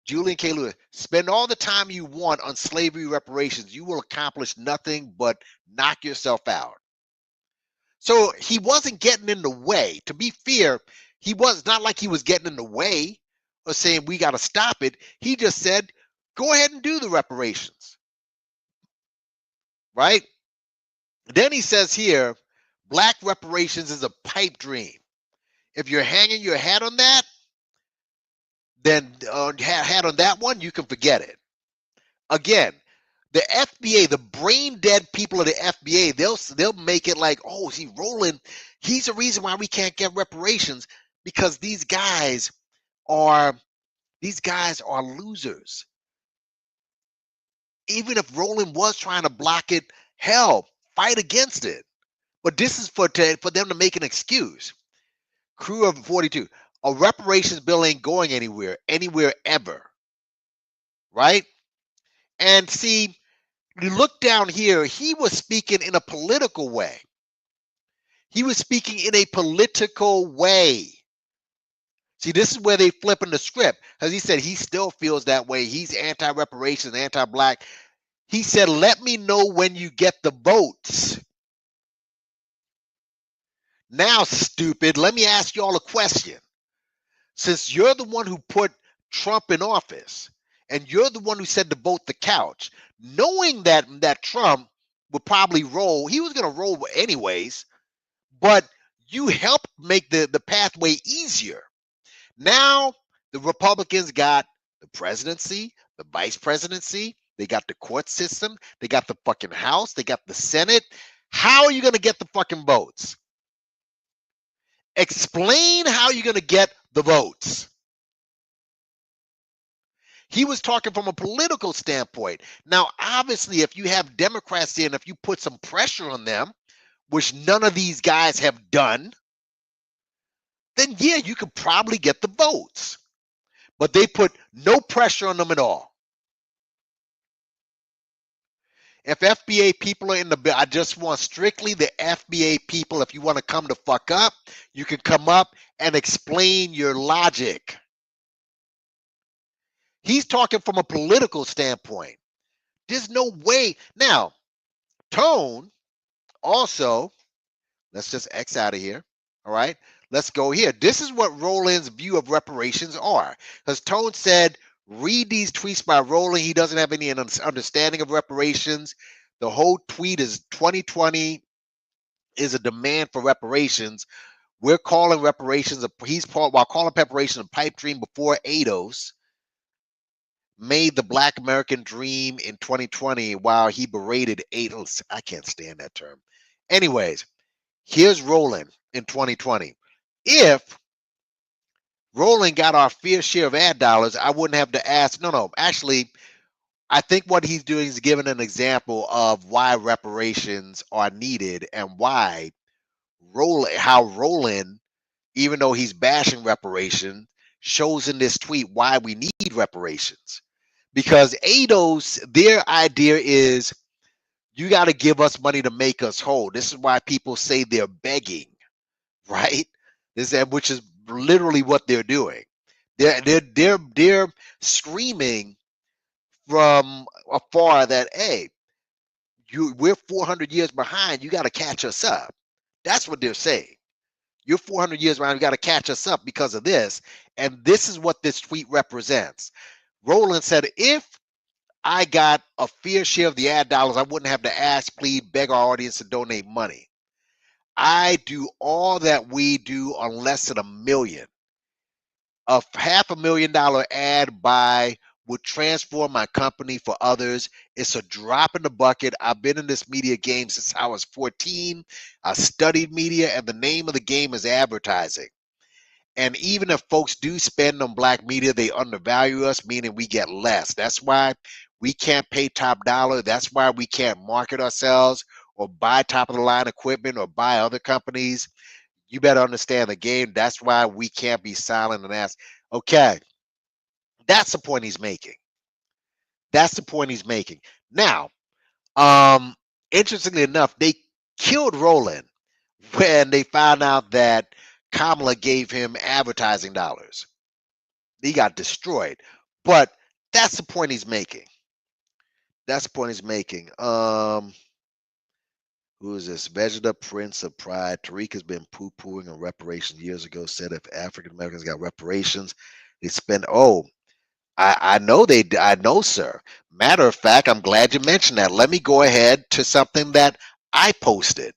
Julian K. Lewis, spend all the time you want on slavery reparations. You will accomplish nothing but knock yourself out. So he wasn't getting in the way. To be fair, he was not like he was getting in the way or saying we got to stop it. He just said, go ahead and do the reparations. Right? Then he says here, black reparations is a pipe dream. If you're hanging your hat on that, then hat on that one, you can forget it. Again, the FBA, the brain dead people of the FBA, they'll make it like, oh, see, Roland, he's the reason why we can't get reparations because these guys are losers. Even if Roland was trying to block it, hell, fight against it. But this is for them to make an excuse. Crew of 42, a reparations bill ain't going anywhere ever. Right? And see, you look down here, he was speaking in a political way. He was speaking in a political way. See, this is where they flip in the script. As he said, he still feels that way. He's anti-reparations, anti-black. He said, let me know when you get the votes. Now, stupid, let me ask y'all a question. Since you're the one who put Trump in office, and you're the one who said to vote the couch, knowing that Trump would probably roll, he was going to roll anyways, but you helped make the pathway easier. Now, the Republicans got the presidency, the vice presidency, they got the court system, they got the fucking House, they got the Senate. How are you going to get the fucking votes? Explain how you're going to get the votes. He was talking from a political standpoint. Now, obviously, if you have Democrats in, if you put some pressure on them, which none of these guys have done, then yeah, you could probably get the votes. But they put no pressure on them at all. If FBA people are in the bill, I just want strictly the FBA people. If you want to come to fuck up, you can come up and explain your logic. He's talking from a political standpoint. There's no way. Now, Tone also, let's just X out of here. All right, let's go here. This is what Roland's view of reparations are. Because Tone said, read these tweets by Roland. He doesn't have any understanding of reparations. The whole tweet is 2020 is a demand for reparations. We're calling reparations, while calling reparations a pipe dream before ADOS made the Black American dream in 2020 while he berated ADOS. I can't stand that term. Anyways, here's Roland in 2020. If Roland got our fair share of ad dollars, I wouldn't have to ask. No, actually, I think what he's doing is giving an example of why reparations are needed and why Roland, even though he's bashing reparations, shows in this tweet why we need reparations. Because ADOS, their idea is you got to give us money to make us whole. This is why people say they're begging, right? Which is literally what they're doing. They're screaming from afar that, hey, we're 400 years behind. You got to catch us up. That's what they're saying. You're 400 years behind. You got to catch us up because of this. And this is what this tweet represents. Roland said, if I got a fair share of the ad dollars, I wouldn't have to ask, plead, beg our audience to donate money. I do all that we do on less than $1 million. A $500,000 ad buy would transform my company for others. It's a drop in the bucket. I've been in this media game since I was 14. I studied media, and the name of the game is advertising. And even if folks do spend on black media, they undervalue us, meaning we get less. That's why we can't pay top dollar. That's why we can't market ourselves or buy top of the line equipment or buy other companies. You better understand the game. That's why we can't be silent and ask, okay, that's the point he's making. That's the point he's making. Now, interestingly enough, they killed Roland when they found out that Kamala gave him advertising dollars. He got destroyed. But that's the point he's making. That's the point he's making. Who is this? Vegeta Prince of Pride. Tariq has been poo-pooing on reparations years ago, said if African Americans got reparations, they spend I know I know, sir. Matter of fact, I'm glad you mentioned that. Let me go ahead to something that I posted.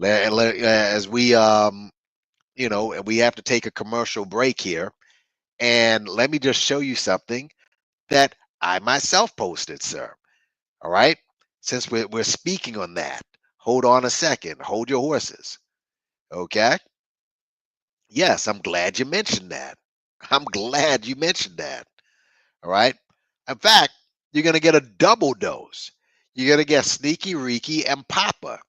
As we we have to take a commercial break here. And let me just show you something that I myself posted, sir. All right. Since we're speaking on that, hold on a second. Hold your horses. Okay. Yes, I'm glad you mentioned that. I'm glad you mentioned that. All right. In fact, you're going to get a double dose. You're going to get Sneaky Ricky and Papa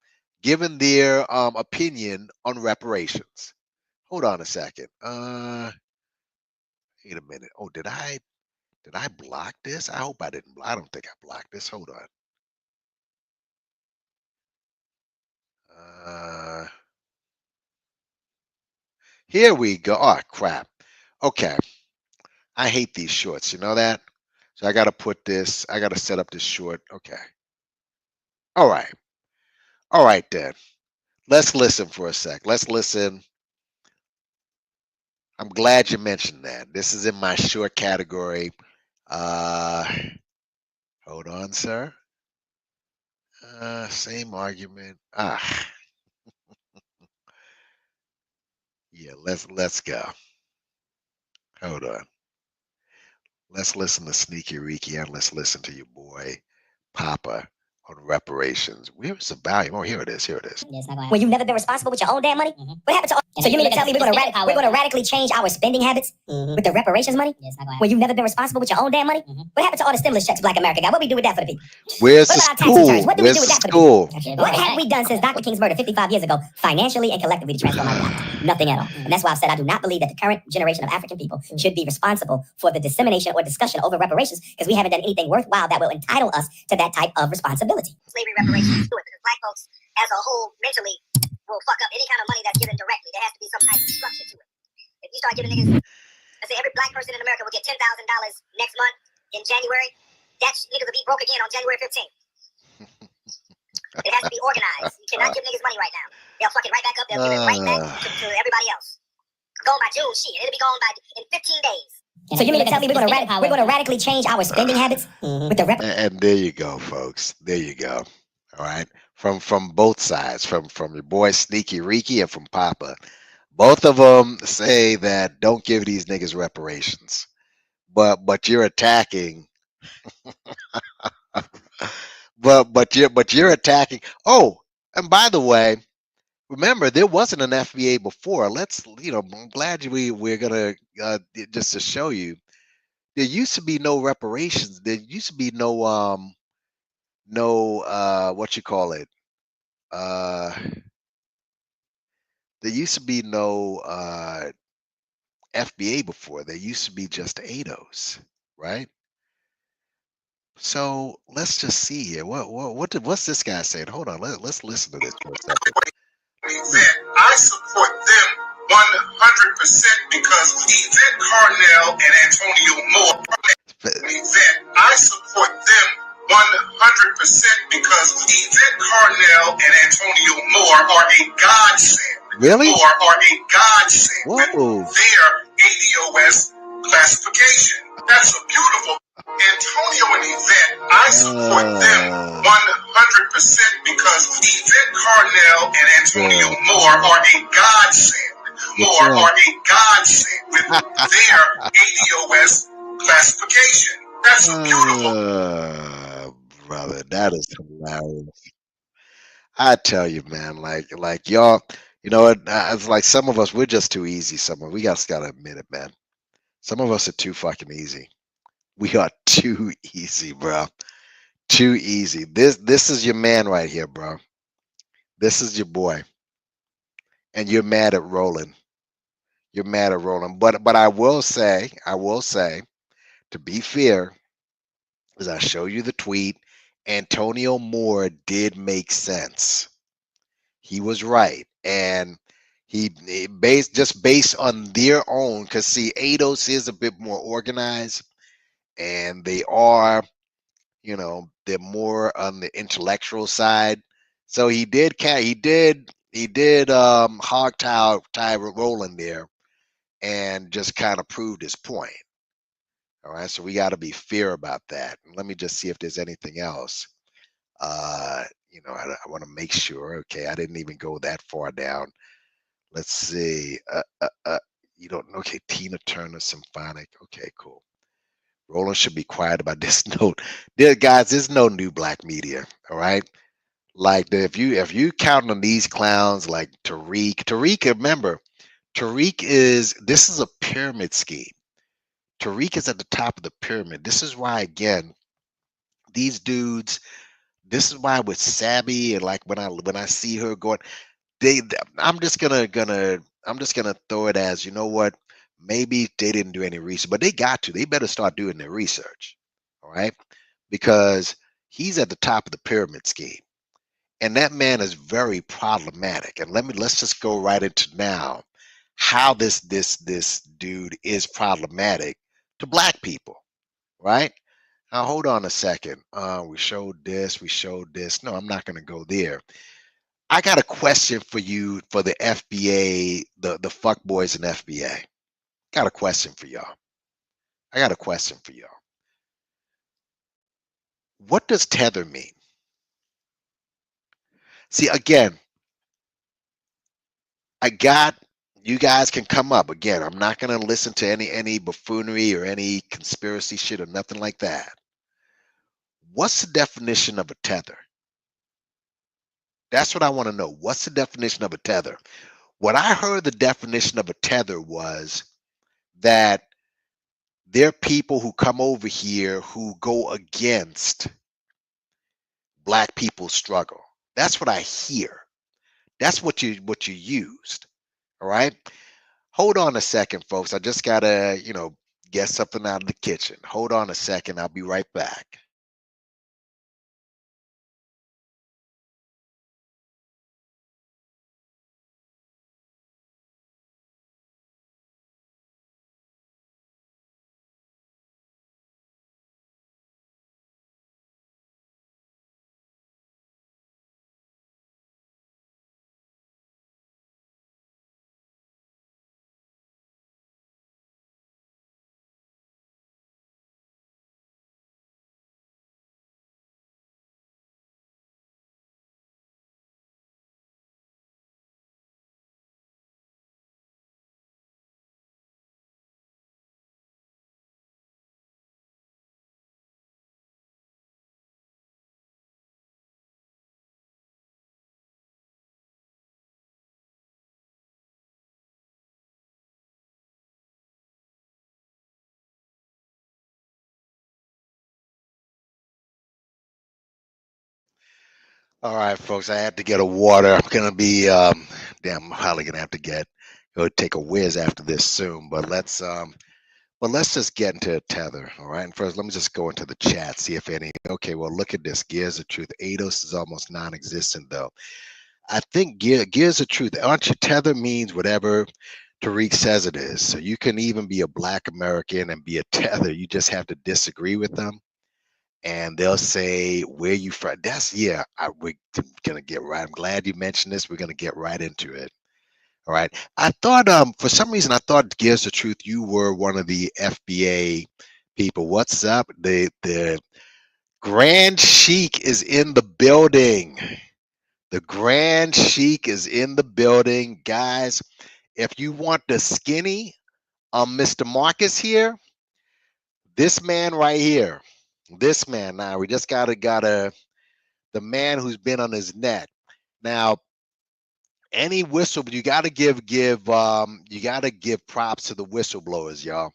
giving their opinion on reparations. Hold on a second. Wait a minute. Oh, did I block this? I hope I didn't. I don't think I blocked this. Hold on. Here we go. Oh, crap. Okay. I hate these shorts. You know that? So I got to put this, I got to set up this short. Okay. All right. All right, then. Let's listen for a sec. Let's listen. I'm glad you mentioned that. This is in my short category. Hold on, sir. Same argument. Yeah, let's go. Hold on. Let's listen to Sneaky Ricky and let's listen to your boy Papa on reparations. Where's the volume? Oh, here it is. Here it is. Well, you've never been responsible with your own damn money? What happened to all? So you mean to tell me we're going to radically change our spending habits with the reparations money? Well, you've never been responsible with your own damn money? What happened to all the stimulus checks Black America got? What we do with that for the people? Where's the What about our tax school? returns? What do we Where's do with the that for the people? school? What have we done since Dr. King's murder 55 years ago, financially and collectively, to transform our lives? Nothing at all. And that's why I've said I do not believe that the current generation of African people should be responsible for the dissemination or discussion over reparations, because we haven't done anything worthwhile that will entitle us to that type of responsibility. Slavery reparations do it, because Black folks as a whole mentally will fuck up any kind of money that's given directly. There has to be some type of structure to it. If you start giving niggas, let's say every Black person in America will get $10,000 next month in January, that niggas will be broke again on January 15th. It has to be organized. You cannot give niggas money right now. They'll fuck it right back up. They'll give it right back to everybody else. Going by June, shit. It'll be gone by in 15 days. So you mean to tell me we're going to radically change our spending habits with the And there you go, folks. There you go. All right. From both sides, from your boy Sneaky Ricky and from Papa. Both of them say that don't give these niggas reparations. But you're attacking but you're attacking. Oh, and by the way, remember there wasn't an FBA before. Let's I'm glad we're gonna just to show you. There used to be no reparations. There used to be no what you call it. There used to be no FBA before. There used to be just ADOS, right? So let's just see here. What's this guy saying? Hold on, let's listen to this for a second. I support them 100% because Yvette Carnell and Antonio Moore. I support them 100% because Yvette Carnell and Antonio Moore are a godsend. Really? Moore are a godsend Whoa. with their ADOS classification. That's a beautiful. Antonio and Yvette, I support them 100% because Yvette Carnell and Antonio Moore are a godsend. Moore are a godsend with their ADOS classification. That's a beautiful. Brother, that is hilarious. I tell you, man, like y'all, you know, it's like some of us we're just too easy. We just gotta admit it, man. Some of us are too fucking easy. We are too easy, bro. Too easy. This is your man right here, bro. This is your boy, and you're mad at Roland. You're mad at Roland. But I will say, to be fair, as I show you the tweet, Antonio Moore did make sense. He was right, and he based on their own. Because see, ADOS is a bit more organized, and they are, you know, they're more on the intellectual side. So he did hog tie Roland there, and just kind of proved his point. All right, so we got to be fair about that. And let me just see if there's anything else. I want to make sure. Okay, I didn't even go that far down. Let's see. You don't know? Okay, Tina Turner Symphonic. Okay, cool. Roland should be quiet about this note. There, guys, there's no new black media. All right. Like if you count on these clowns like Tariq, remember, this is a pyramid scheme. Tariq is at the top of the pyramid. This is why, again, these dudes. This is why with Sabby and like when I see her going, they. I'm just gonna throw it as, you know what? Maybe they didn't do any research, but they got to. They better start doing their research. All right, because he's at the top of the pyramid scheme, and that man is very problematic. And let's just go right into now how this dude is problematic to black people, right? Now hold on a second. We showed this. We showed this. No, I'm not going to go there. I got a question for you for the FBA, the fuck boys in FBA. Got a question for y'all. I got a question for y'all. What does tether mean? See, again, I got you guys can come up again. I'm not going to listen to any buffoonery or any conspiracy shit or nothing like that. What's the definition of a tether? That's what I want to know. What's the definition of a tether? What I heard the definition of a tether was that there are people who come over here who go against black people's struggle. That's what I hear. That's what you used. All right. Hold on a second, folks. I just gotta, get something out of the kitchen. Hold on a second. I'll be right back. All right, folks. I had to get a water. I'm gonna be damn. I'm probably gonna have to go take a whiz after this soon. But let's just get into a tether. All right. And first, let me just go into the chat, see if any. Okay. Well, look at this. Gears of Truth. ADOS is almost non-existent, though. I think Gears of Truth. Aren't you tether means whatever Tariq says it is. So you can even be a Black American and be a tether. You just have to disagree with them, and they'll say where you from. We're gonna get right. I'm glad you mentioned this. We're gonna get right into it. All right. I thought for some reason I thought Gears of Truth you were one of the FBA people. What's up? The Grand Sheik is in the building. The Grand Sheik is in the building, guys. If you want the skinny Mr. Marcus here, This man right here, this man. Now we just gotta the man who's been on his neck. Now, any whistle, you gotta you gotta give props to the whistleblowers, y'all.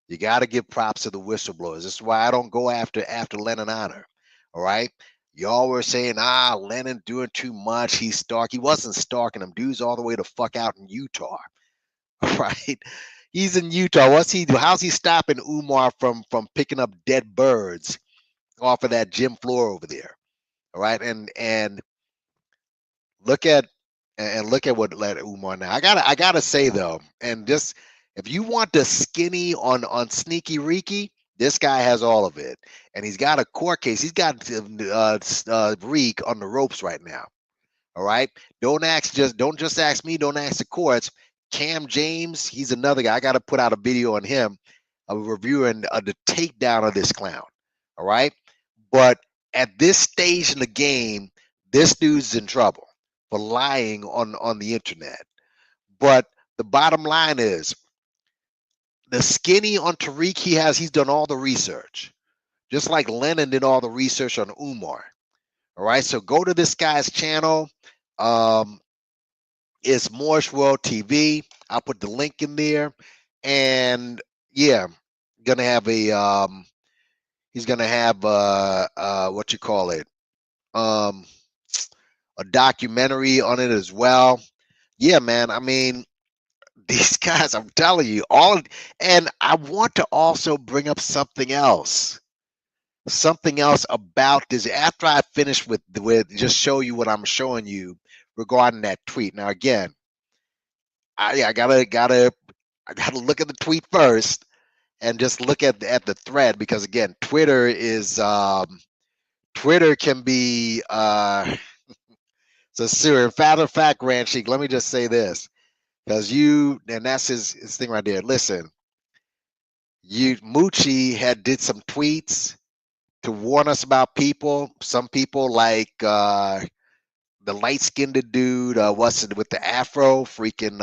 You gotta give props to the whistleblowers. This is why I don't go after Lennon Honor. All right. Y'all were saying, Lennon doing too much. He's stark. He wasn't stalking them dudes all the way the fuck out in Utah. Right? He's in Utah. How's he stopping Umar from picking up dead birds off of that gym floor over there? All right. And look at what led Umar now. I gotta say though, and just if you want the skinny on Sneaky Reeky, this guy has all of it, and he's got a court case. He's got Reek on the ropes right now. All right, don't just ask me. Don't ask the courts. Cam James, he's another guy. I got to put out a video on him, of reviewing the takedown of this clown. All right, but at this stage in the game, this dude's in trouble for lying on the internet. But the bottom line is, the skinny on Tariq, he's done all the research, just like Lennon did all the research on Umar. All right, so go to this guy's channel. It's Morris World TV. I'll put the link in there, and yeah, gonna have a he's gonna have what you call it, a documentary on it as well. Yeah, man. I mean, these guys, I'm telling you, and I want to also bring up something else about this after I finish with just show you what I'm showing you regarding that tweet. Now, again, I gotta look at the tweet first and just look at the thread, because again, Twitter can be so serious. In fact, Ranchik, let me just say this. Because and that's his thing right there. Listen, Moochie did some tweets to warn us about people. Some people like the light-skinned dude, what's it with the Afro, freaking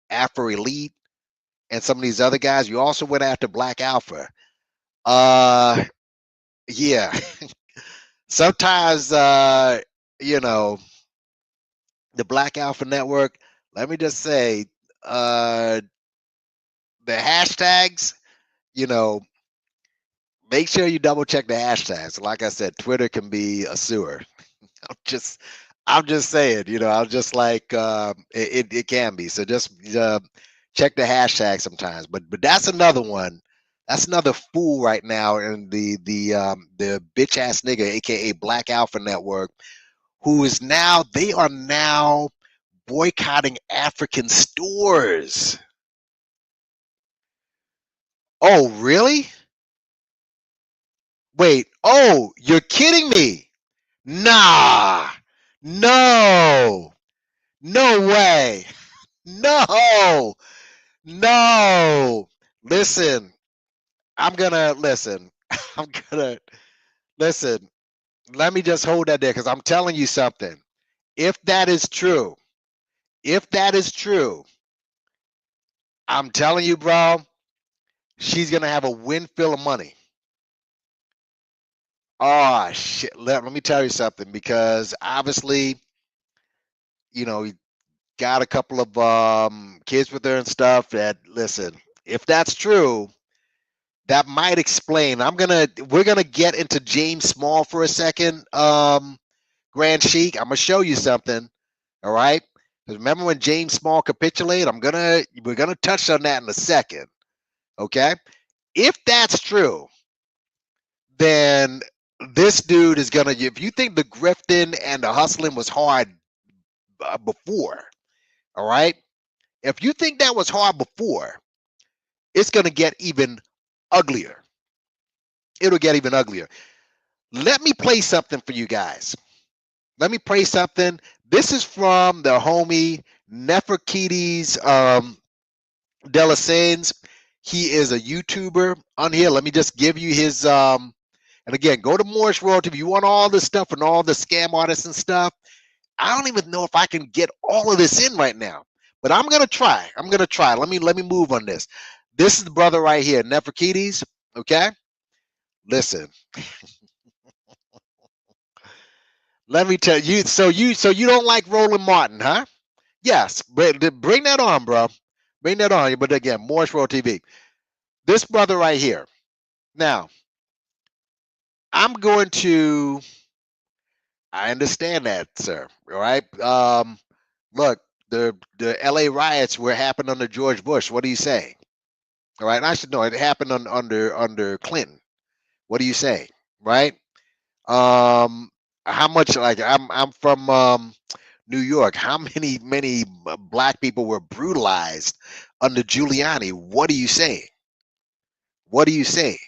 Afro Elite, and some of these other guys. You also went after Black Alpha. Yeah. Sometimes the Black Alpha Network, let me just say, the hashtags, make sure you double check the hashtags. Like I said, Twitter can be a sewer. I'm just saying, I'm just like, it can be. So just check the hashtag sometimes. But that's another one. That's another fool right now in the bitch ass nigga, aka Black Alpha Network, they are now boycotting African stores. Oh, really? Wait, oh, you're kidding me. Nah, no way. No. Listen, I'm gonna listen. Listen. Let me just hold that there, because I'm telling you something. If that is true, I'm telling you, bro, she's gonna have a windfall of money. Oh shit! Let me tell you something, because obviously, you got a couple of kids with her and stuff. That, listen, if that's true, that might explain. We're gonna get into James Small for a second, Grand Sheik. I'm gonna show you something. All right. Because remember when James Small capitulated? We're gonna touch on that in a second. Okay. If that's true, then this dude is gonna. If you think the grifting and the hustling was hard before, all right. If you think that was hard before, it's gonna get even uglier. It'll get even uglier. Let me play something for you guys. Let me play something. This is from the homie Nefertiti's Delasanes. He is a YouTuber on here. Let me just give you his and again, go to Morris World if you want all this stuff and all the scam artists and stuff. I don't even know if I can get all of this in right now, but I'm gonna try. Let me move on this. This is the brother right here, Nefertiti's. Okay? Listen. Let me tell you. So you don't like Roland Martin, huh? Yes. Bring that on, bro. Bring that on. But again, Morris World TV. This brother right here. Now, I'm going to. I understand that, sir. All right. Look, the LA riots were happened under George Bush. What are you saying? All right. I should know it happened under Clinton. What are you saying? Right? How much like I'm from New York. How many black people were brutalized under Giuliani? What are you saying? What are you saying?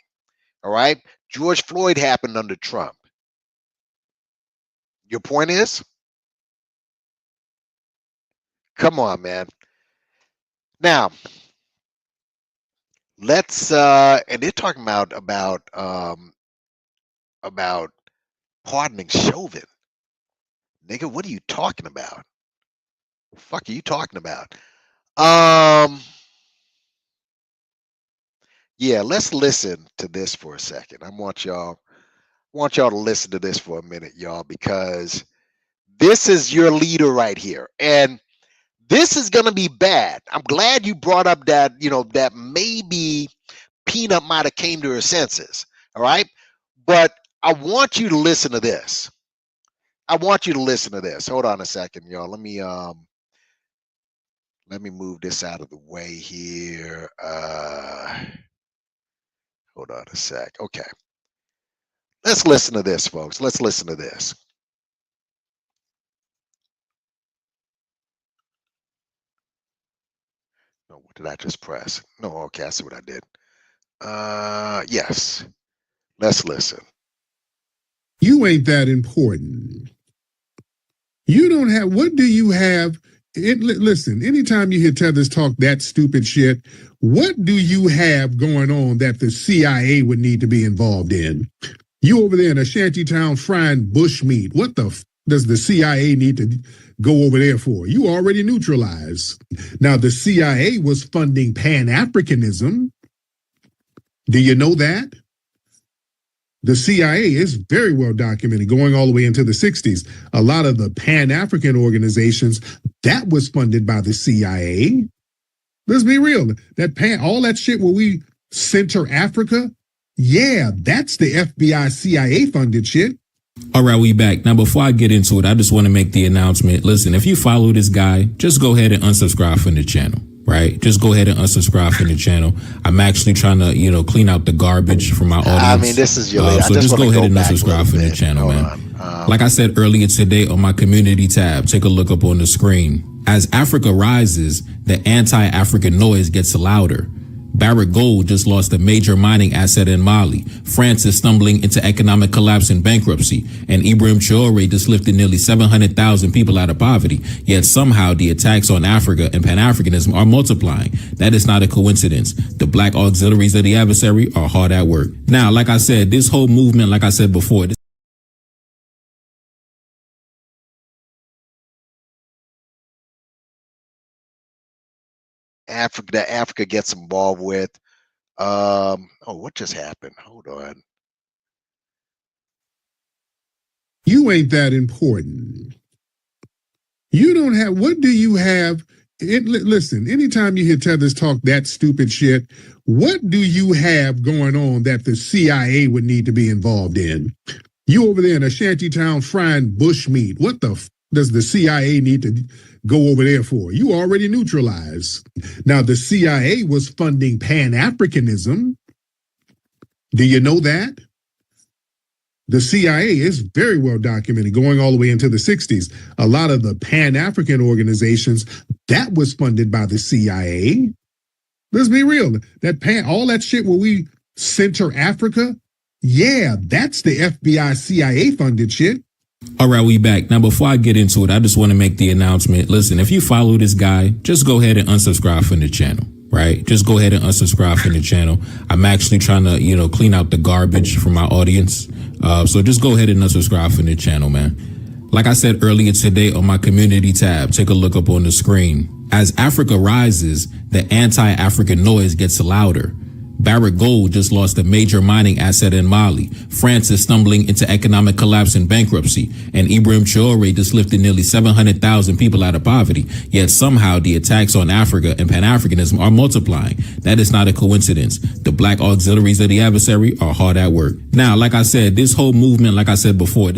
All right. George Floyd happened under Trump. Your point is? Come on, man. Now, let's and they're talking about pardoning Chauvin. Nigga, what are you talking about? The fuck are you talking about? Yeah, let's listen to this for a second. I want y'all to listen to this for a minute, y'all, because this is your leader right here. And this is gonna be bad. I'm glad you brought up that, that maybe Peanut might have came to her senses. All right. But I want you to listen to this. I want you to listen to this. Hold on a second, y'all. Let me move this out of the way here. Hold on a sec. Okay. Let's listen to this, folks. Let's listen to this. No, what did I just press? No, okay, I see what I did. Yes. Let's listen. You ain't that important. You don't have, what do you have? Listen, anytime you hear Tethers talk that stupid shit, what do you have going on that the CIA would need to be involved in? You over there in a shantytown frying bush meat. What the does the CIA need to go over there for? You already neutralized. Now, the CIA was funding Pan-Africanism. Do you know that? The CIA is very well documented going all the way into the 60s. A lot of the Pan-African organizations, that was funded by the CIA. Let's be real. All that shit where we center Africa, yeah, that's the FBI CIA funded shit. All right, we back. Now, before I get into it, I just want to make the announcement. Listen, if you follow this guy, just go ahead and unsubscribe from the channel. Right? Just go ahead and unsubscribe from the channel. I'm actually trying to, clean out the garbage from my audience. I mean, this is your so just go ahead and unsubscribe from the channel, man. Like I said earlier today on my community tab, take a look up on the screen. As Africa rises, the anti-African noise gets louder. Barrick Gold just lost a major mining asset in Mali. France is stumbling into economic collapse and bankruptcy. And Ibrahim Traore just lifted nearly 700,000 people out of poverty. Yet somehow the attacks on Africa and Pan-Africanism are multiplying. That is not a coincidence. The black auxiliaries of the adversary are hard at work. Now, like I said, this whole movement, like I said before, Africa gets involved with. What just happened? Hold on. You ain't that important. You don't have, what do you have? Listen, anytime you hear Tethers talk that stupid shit, what do you have going on that the CIA would need to be involved in? You over there in a shantytown frying bush meat. What the does the CIA need to go over there for? You already neutralized. Now, the CIA was funding Pan-Africanism. Do you know that? The CIA is very well documented going all the way into the 60s. A lot of the Pan-African organizations, that was funded by the CIA. Let's be real. All that shit where we center Africa, yeah, that's the FBI CIA funded shit. All right, we back. Now, before I get into it, I just want to make the announcement. Listen, if you follow this guy, just go ahead and unsubscribe from the channel. Right? Just go ahead and unsubscribe from the channel. I'm actually trying to, clean out the garbage from my audience. So just go ahead and unsubscribe from the channel, man. Like I said earlier today on my community tab, take a look up on the screen. As Africa rises, the anti-African noise gets louder. Barrick Gold just lost a major mining asset in Mali. France is stumbling into economic collapse and bankruptcy. And Ibrahim Traore just lifted nearly 700,000 people out of poverty. Yet somehow the attacks on Africa and Pan-Africanism are multiplying. That is not a coincidence. The black auxiliaries of the adversary are hard at work. Now, like I said, this whole movement, like I said before,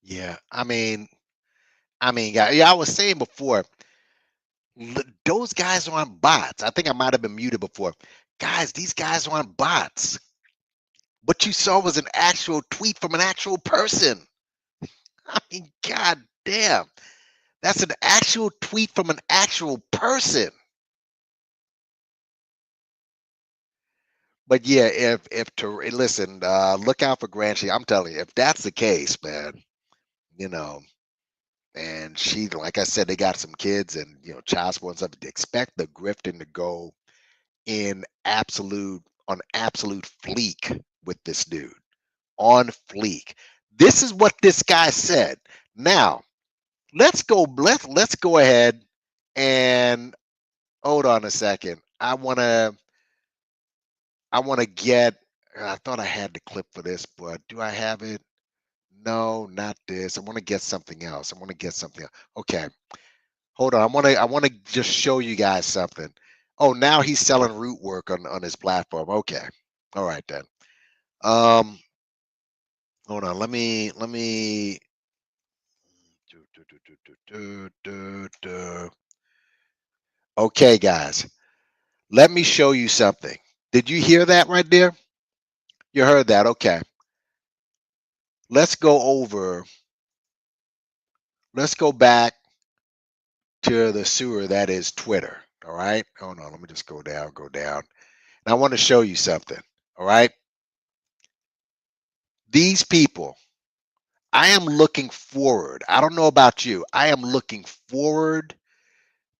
Yeah, yeah, I was saying before, those guys aren't bots. I think I might have been muted before. Guys, these guys aren't bots. What you saw was an actual tweet from an actual person. I mean, god damn. That's an actual tweet from an actual person. But yeah, if to listen, look out for Granchi. I'm telling you, if that's the case, man, you know, and she, like I said, they got some kids and child support and stuff. Expect the grifting to go in absolute fleek with this dude. On fleek. This is what this guy said. Now, let's go ahead and hold on a second. I wanna get. I thought I had the clip for this, but do I have it? No, not this. I want to get something else. I want to get something else. Okay, hold on. I want to just show you guys something. Oh, now he's selling root work on his platform. Okay, all right then. Um, hold on. Let me. Okay, guys. Let me show you something. Did you hear that right there? You heard that. Okay. Let's go over. Let's go back to the sewer that is Twitter. All right. Hold on. Let me just go down, go down. And I want to show you something. All right. These people, I am looking forward. I don't know about you. I am looking forward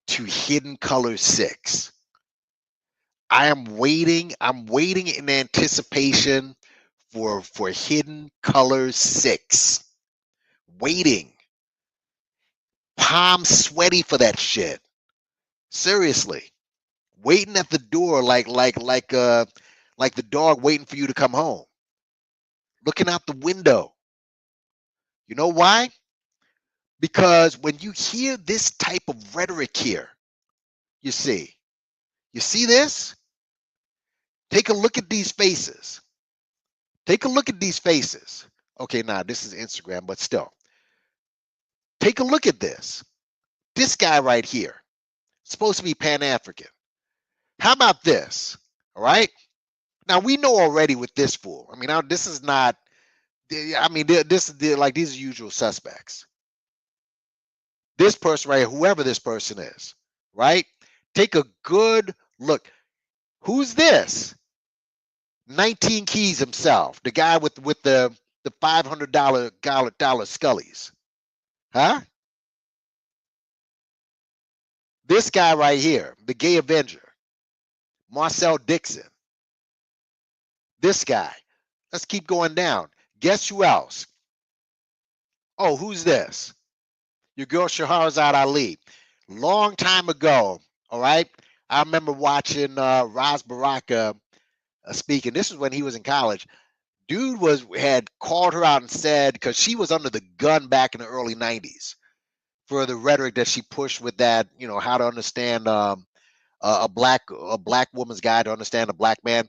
to Hidden Color 6. I am waiting. I'm waiting in anticipation for Hidden Color 6. Waiting. Palm sweaty for that shit. Seriously. Waiting at the door like the dog waiting for you to come home. Looking out the window. You know why? Because when you hear this type of rhetoric here, you see this? Take a look at these faces. Take a look at these faces. Okay, now this is Instagram, but still. Take a look at this. This guy right here, supposed to be Pan-African. How about this? All right. Now we know already with this fool. I mean, this is not. I mean, this is like these are usual suspects. This person right here, whoever this person is, right? Take a good look. Who's this? 19 Keys himself, the guy with the $500 scullies, huh? This guy right here, the gay Avenger, Marcel Dixon. This guy. Let's keep going down. Guess who else? Oh, who's this? Your girl Shahrazad Ali. Long time ago, all right? I remember watching Ras Baraka speaking. This is when he was in college. Dude had called her out and said, because she was under the gun back in the early 90s for the rhetoric that she pushed with that, how to understand a black woman's guide to understand a black man.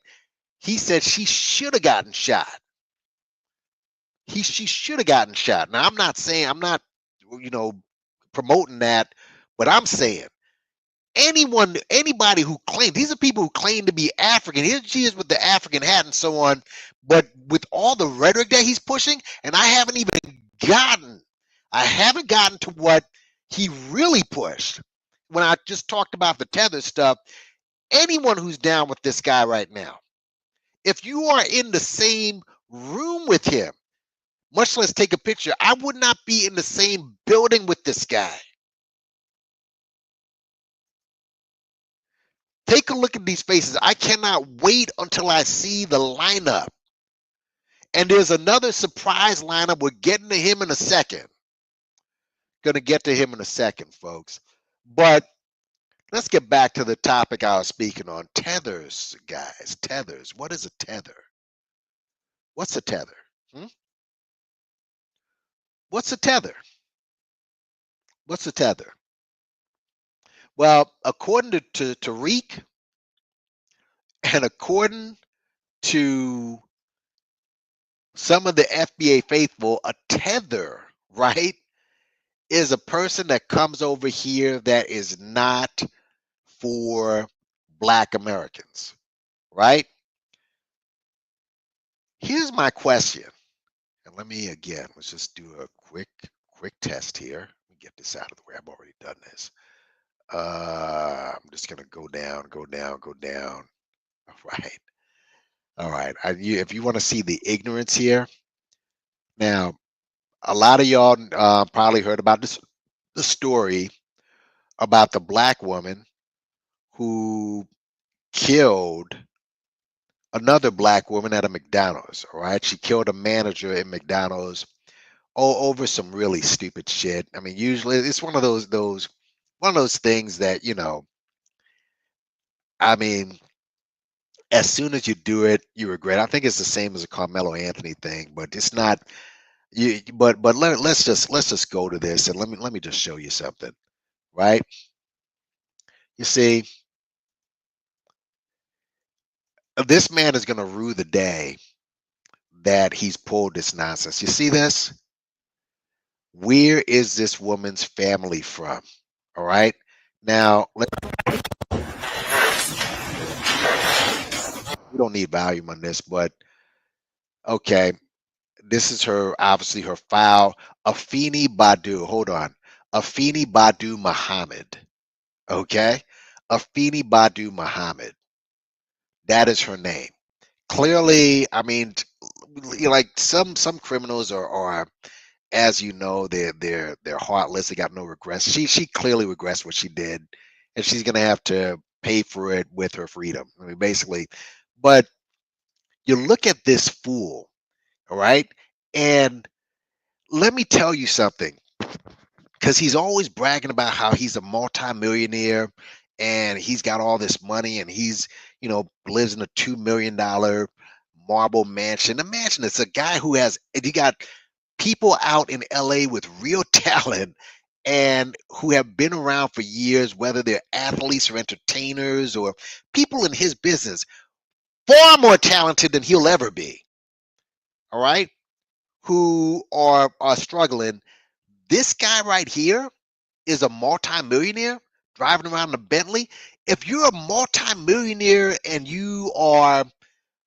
He said she should have gotten shot. She should have gotten shot. Now I'm not promoting that, but I'm saying anybody who claims, these are people who claim to be African. Here she is with the African hat and so on, but with all the rhetoric that he's pushing, and I haven't gotten to what he really pushed when I just talked about the tether stuff. Anyone who's down with this guy right now, if you are in the same room with him, much less take a picture, I would not be in the same building with this guy. Take a look at these faces. I cannot wait until I see the lineup. And there's another surprise lineup. We're getting to him in a second. Going to get to him in a second, folks. But let's get back to the topic I was speaking on. Tethers, guys. Tethers. What is a tether? What's a tether? What's a tether? What's a tether? Well, according to Tariq, and according to some of the FBA faithful, a tether, right, is a person that comes over here that is not for Black Americans, right? Here's my question. And let's just do a quick test here. Let me get this out of the way. I've already done this. I'm just going to go down. All right. If you want to see the ignorance here, now, a lot of y'all probably heard about the story about the black woman who killed another black woman at a McDonald's. All right, she killed a manager at McDonald's over some really stupid shit. I mean, usually it's one of those things that, I mean, as soon as you do it, you regret. I think it's the same as a Carmelo Anthony thing, but it's not. Let's just go to this, and let me just show you something, right? You see, this man is going to rue the day that he's pulled this nonsense. You see this? Where is this woman's family from? All right. Now, we don't need volume on this, but okay. This is obviously her file. Afeni Badu. Hold on. Afeni Badu Muhammad. Okay. Afeni Badu Muhammad. That is her name. Clearly, I mean, like some criminals are, as you know, they're heartless. They got no regrets. She clearly regrets what she did, and she's gonna have to pay for it with her freedom. I mean, basically. But you look at this fool, all right, and let me tell you something, because he's always bragging about how he's a multimillionaire and he's got all this money, and he's, lives in a $2 million marble mansion. Imagine it's a guy he got people out in LA with real talent and who have been around for years, whether they're athletes or entertainers or people in his business, far more talented than he'll ever be. All right, who are struggling. This guy right here is a multimillionaire driving around in a Bentley. If you're a multimillionaire and you are,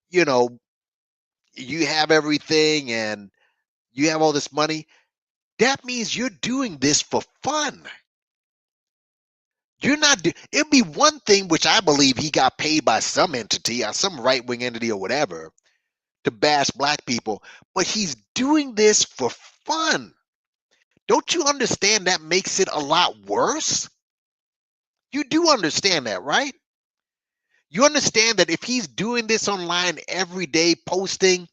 you have everything and you have all this money, that means you're doing this for fun. You're not. It'd be one thing, which I believe he got paid by some entity, or some right-wing entity or whatever, to bash black people, but he's doing this for fun. Don't you understand that makes it a lot worse? You do understand that, right? You understand that if he's doing this online every day, posting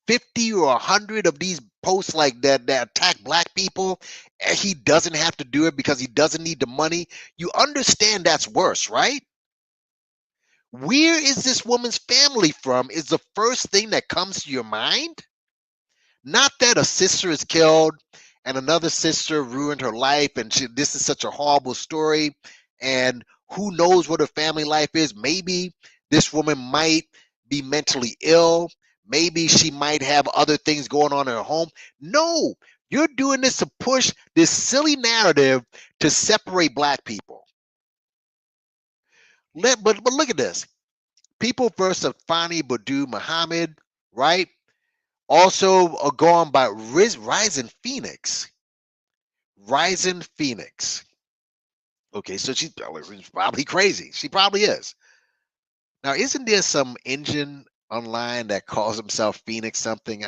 50 or 100 of these posts like that attack black people, and he doesn't have to do it because he doesn't need the money, you understand that's worse, right? Where is this woman's family from is the first thing that comes to your mind. Not that a sister is killed and another sister ruined her life and this is such a horrible story and Who knows what her family life is? Maybe this woman might be mentally ill. Maybe she might have other things going on in her home. No, you're doing this to push this silly narrative to separate black people. But look at this. People versus Fani Badu Muhammad, right? Also are going by Rising Phoenix. Rising Phoenix. Okay, so she's probably crazy. She probably is. Now, isn't there some engine online that calls himself Phoenix something?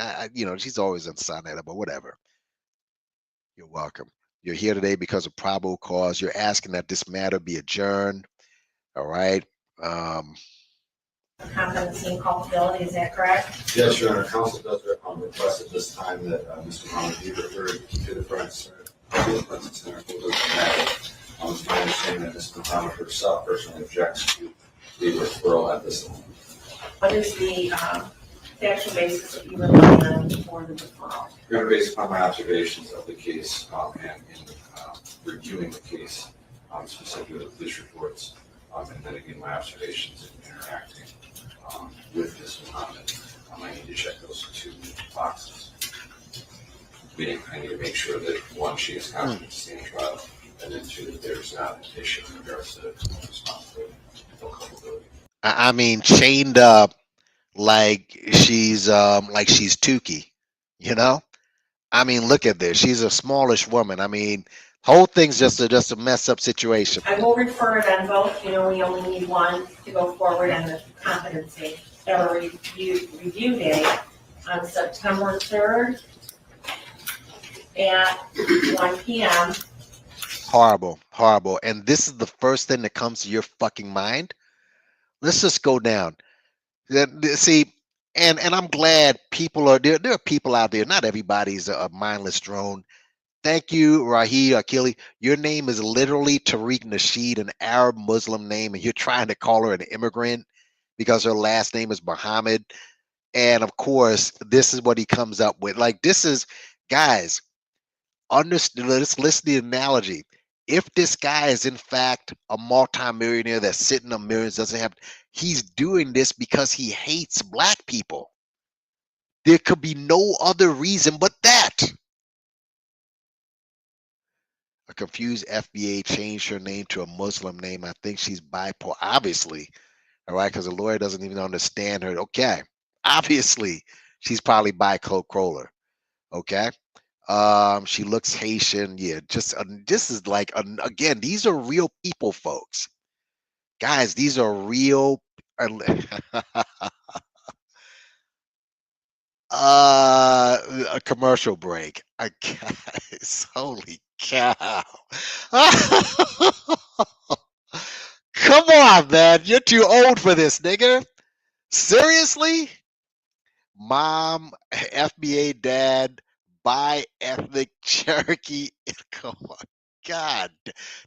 She's always on Sonetta, but whatever. You're welcome. You're here today because of probable cause. You're asking that this matter be adjourned. All right. Competency and culpability, is that correct? Yes, Your Honor. Counsel does request at this time that Mr. Muhammad be referred to the forensic center for the matter. It's my understanding that Ms. Muhammad herself personally objects to the referral at this moment. What is the factual basis that you rely on for the referral? Your Honor, based upon my observations of the case and in reviewing the case, specifically the police reports, and then again my observations in interacting with Ms. Muhammad, I need to check those two boxes. Meaning, I need to make sure that one, she is competent to stand trial, and then two, that there's not an issue in regards to responsibility or culpability. I mean, chained up like she's Tukey, you know? I mean, look at this. She's a smallish woman. I mean, whole thing's just a mess up situation. I will refer it on both. We only need one to go forward on the competency. Our review day on September 3rd at 1 p.m. Horrible. And this is the first thing that comes to your fucking mind. Let's just go down. See, and I'm glad people are there. There are people out there. Not everybody's a mindless drone. Thank you, Rahi Akili. Your name is literally Tariq Nasheed, an Arab Muslim name, and you're trying to call her an immigrant because her last name is Muhammad. And of course, this is what he comes up with. Like, this is, guys, understand. Let's listen to the analogy. If this guy is in fact a multimillionaire that's sitting on millions, he's doing this because he hates black people. There could be no other reason but that. A confused FBA changed her name to a Muslim name. I think she's bipolar, obviously. All right, because the lawyer doesn't even understand her. Okay, obviously she's probably bipolar. Okay. She looks Haitian. Yeah, this is like again, these are real people, folks. Guys, these are real. A commercial break. Guys, holy cow! Come on, man, you're too old for this, nigga. Seriously, mom, FBA dad. Bi-ethnic Cherokee. Come on, God,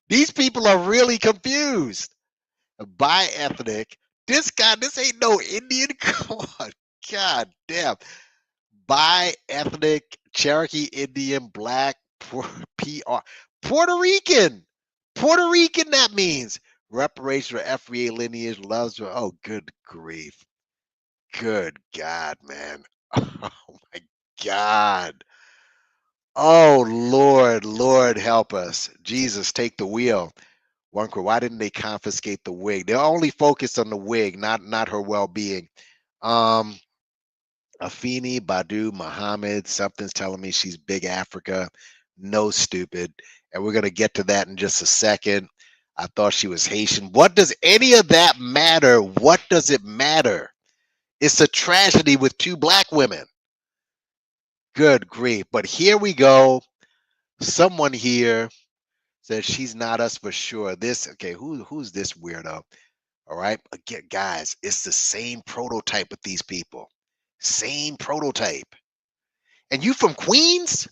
these people are really confused. Bi-ethnic. This ain't no Indian. Come on, God damn. Bi-ethnic Cherokee Indian Black PR Puerto Rican. Puerto Rican. That means reparation for FBA lineage loves. Oh, good grief. Good God, man. Oh my God. Oh, Lord, help us. Jesus, take the wheel. Why didn't they confiscate the wig? They're only focused on the wig, not her well-being. Afeni Badu Muhammad, something's telling me she's big Africa. No, stupid. And we're going to get to that in just a second. I thought she was Haitian. What does any of that matter? What does it matter? It's a tragedy with two black women. Good grief. But here we go. Someone here says she's not us for sure. Who's this weirdo? All right. Again, guys, it's the same prototype with these people. Same prototype. And you from Queens?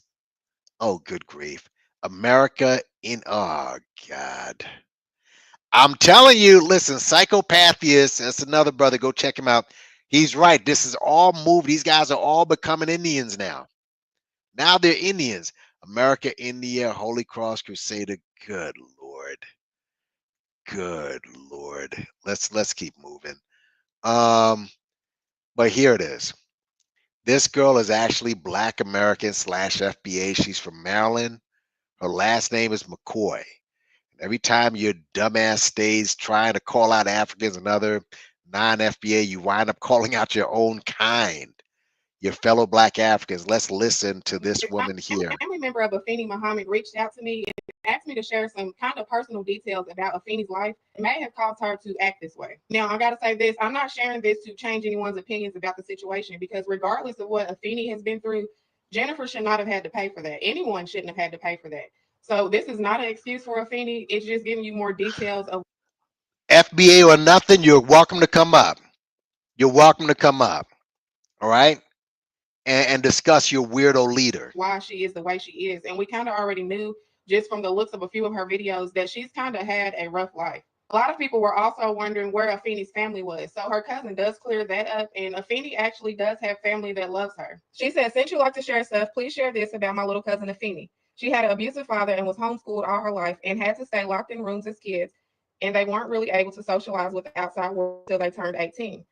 Oh, good grief. America oh God. I'm telling you, listen, Psychopathius, that's another brother. Go check him out. He's right. This is all moved. These guys are all becoming Indians now. Now they're Indians. America, India, Holy Cross Crusader. Good Lord. Good Lord. Let's keep moving. But here it is. This girl is actually Black American / FBA. She's from Maryland. Her last name is McCoy. Every time your dumbass stays trying to call out Africans and other non-FBA, you wind up calling out your own kind, your fellow Black Africans. Let's listen to this woman here. A family member of Afeni Muhammad reached out to me and asked me to share some kind of personal details about Afeni's life. It may have caused her to act this way. Now, I got to say this. I'm not sharing this to change anyone's opinions about the situation, because regardless of what Afeni has been through, Jennifer should not have had to pay for that. Anyone shouldn't have had to pay for that. So this is not an excuse for Afeni. It's just giving you more details of FBA or nothing, you're welcome to come up. You're welcome to come up. All right? And discuss your weirdo leader. Why she is the way she is. And we kind of already knew just from the looks of a few of her videos that she's kind of had a rough life. A lot of people were also wondering where Afeni's family was. So her cousin does clear that up, and Afeni actually does have family that loves her. She said, since you like to share stuff, please share this about my little cousin Afeni. She had an abusive father and was homeschooled all her life and had to stay locked in rooms as kids, and they weren't really able to socialize with the outside world until they turned 18.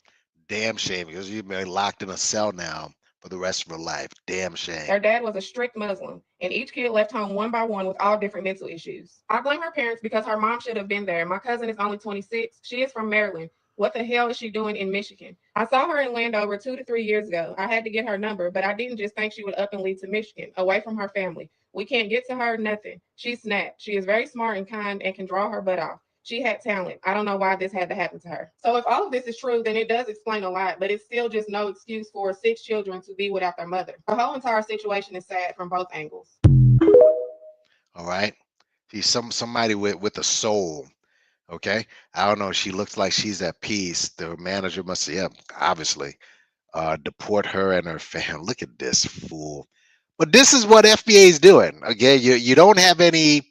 Damn shame, because you've been locked in a cell now for the rest of her life. Damn shame. Her dad was a strict Muslim, and each kid left home one by one with all different mental issues. I blame her parents because her mom should have been there. My cousin is only 26. She is from Maryland. What the hell is she doing in Michigan? I saw her in Landover 2 to 3 years ago. I had to get her number, but I didn't just think she would up and leave to Michigan, away from her family. We can't get to her, nothing. She snapped. She is very smart and kind and can draw her butt off. She had talent. I don't know why this had to happen to her. So if all of this is true, then it does explain a lot, but it's still just no excuse for 6 children to be without their mother. The whole entire situation is sad from both angles. All right. She's somebody with a soul. Okay. I don't know. She looks like she's at peace. The manager must, yeah, obviously, deport her and her family. Look at this fool. But this is what FBA is doing. Okay. You don't have any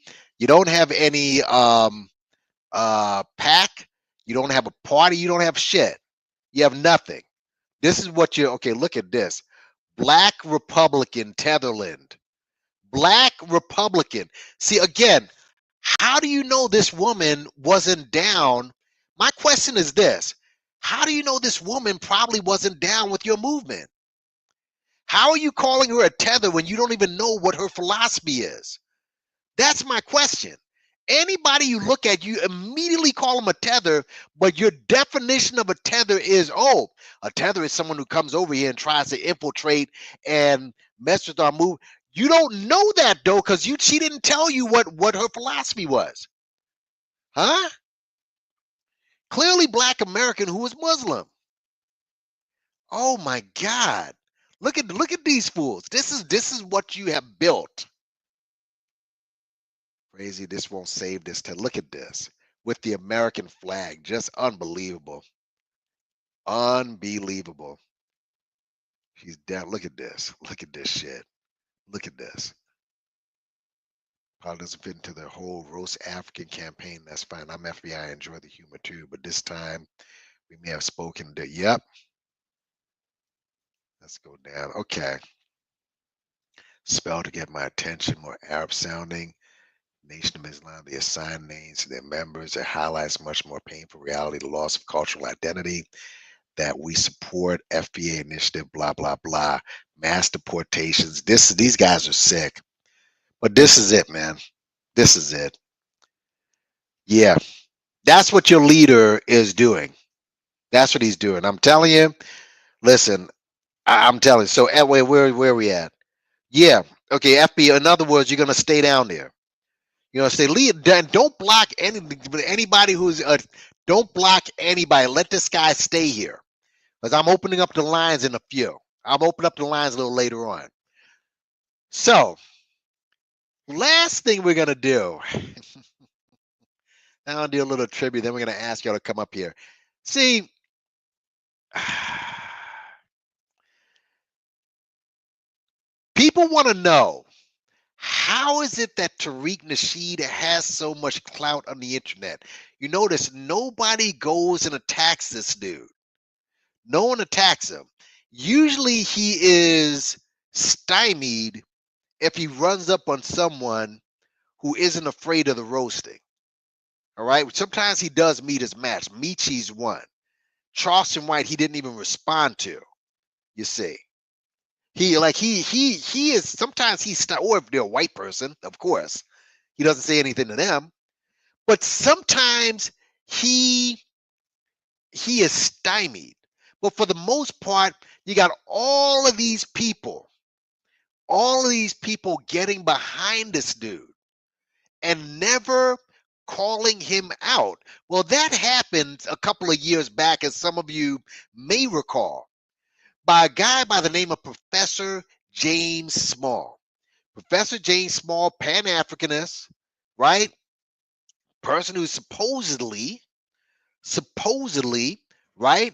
pack, you don't have a party, you don't have shit, you have nothing. This is what you're okay. Look at this. Black Republican Tetherland. Black Republican. See, again, how do you know this woman wasn't down? My question is this: how do you know this woman probably wasn't down with your movement? How are you calling her a tether when you don't even know what her philosophy is? That's my question. Anybody you look at, you immediately call them a tether, but your definition of a tether is, oh, a tether is someone who comes over here and tries to infiltrate and mess with our move. You don't know that, though, because she didn't tell you what her philosophy was. Huh? Clearly Black American who was Muslim. Oh, my God. Look at these fools. This is what you have built. Crazy, this won't save this. Look at this with the American flag. Just unbelievable. Unbelievable. She's down. Look at this. Look at this shit. Look at this. Probably doesn't fit into their whole roast African campaign. That's fine. I'm FBI. I enjoy the humor too. But this time we may have spoken to, yep. Let's go down. Okay. Spell to get my attention, more Arab sounding. Nation of Islam, they assign names to their members. It highlights much more painful reality, the loss of cultural identity that we support. FBA initiative, blah, blah, blah. Mass deportations. These guys are sick. But this is it, man. This is it. Yeah. That's what your leader is doing. That's what he's doing. I'm telling you. Listen, I'm telling you. So, where are we at? Yeah. Okay, FBA. In other words, you're going to stay down there. You know, say, don't block anybody who's, don't block anybody. Let this guy stay here. Because I'm opening up the lines in a few. I'll open up the lines a little later on. So, last thing we're going to do. I'll do a little tribute. Then we're going to ask y'all to come up here. See, people want to know, how is it that Tariq Nasheed has so much clout on the internet? You notice nobody goes and attacks this dude. No one attacks him. Usually he is stymied if he runs up on someone who isn't afraid of the roasting. All right. Sometimes he does meet his match. Michi's one. Charleston White, he didn't even respond to. You see. He is sometimes or if they're a white person, of course, he doesn't say anything to them. But sometimes he is stymied. But for the most part, you got all of these people getting behind this dude and never calling him out. Well, that happened a couple of years back, as some of you may recall, by a guy by the name of Professor James Small. Professor James Small, Pan-Africanist, right? Person who supposedly, right,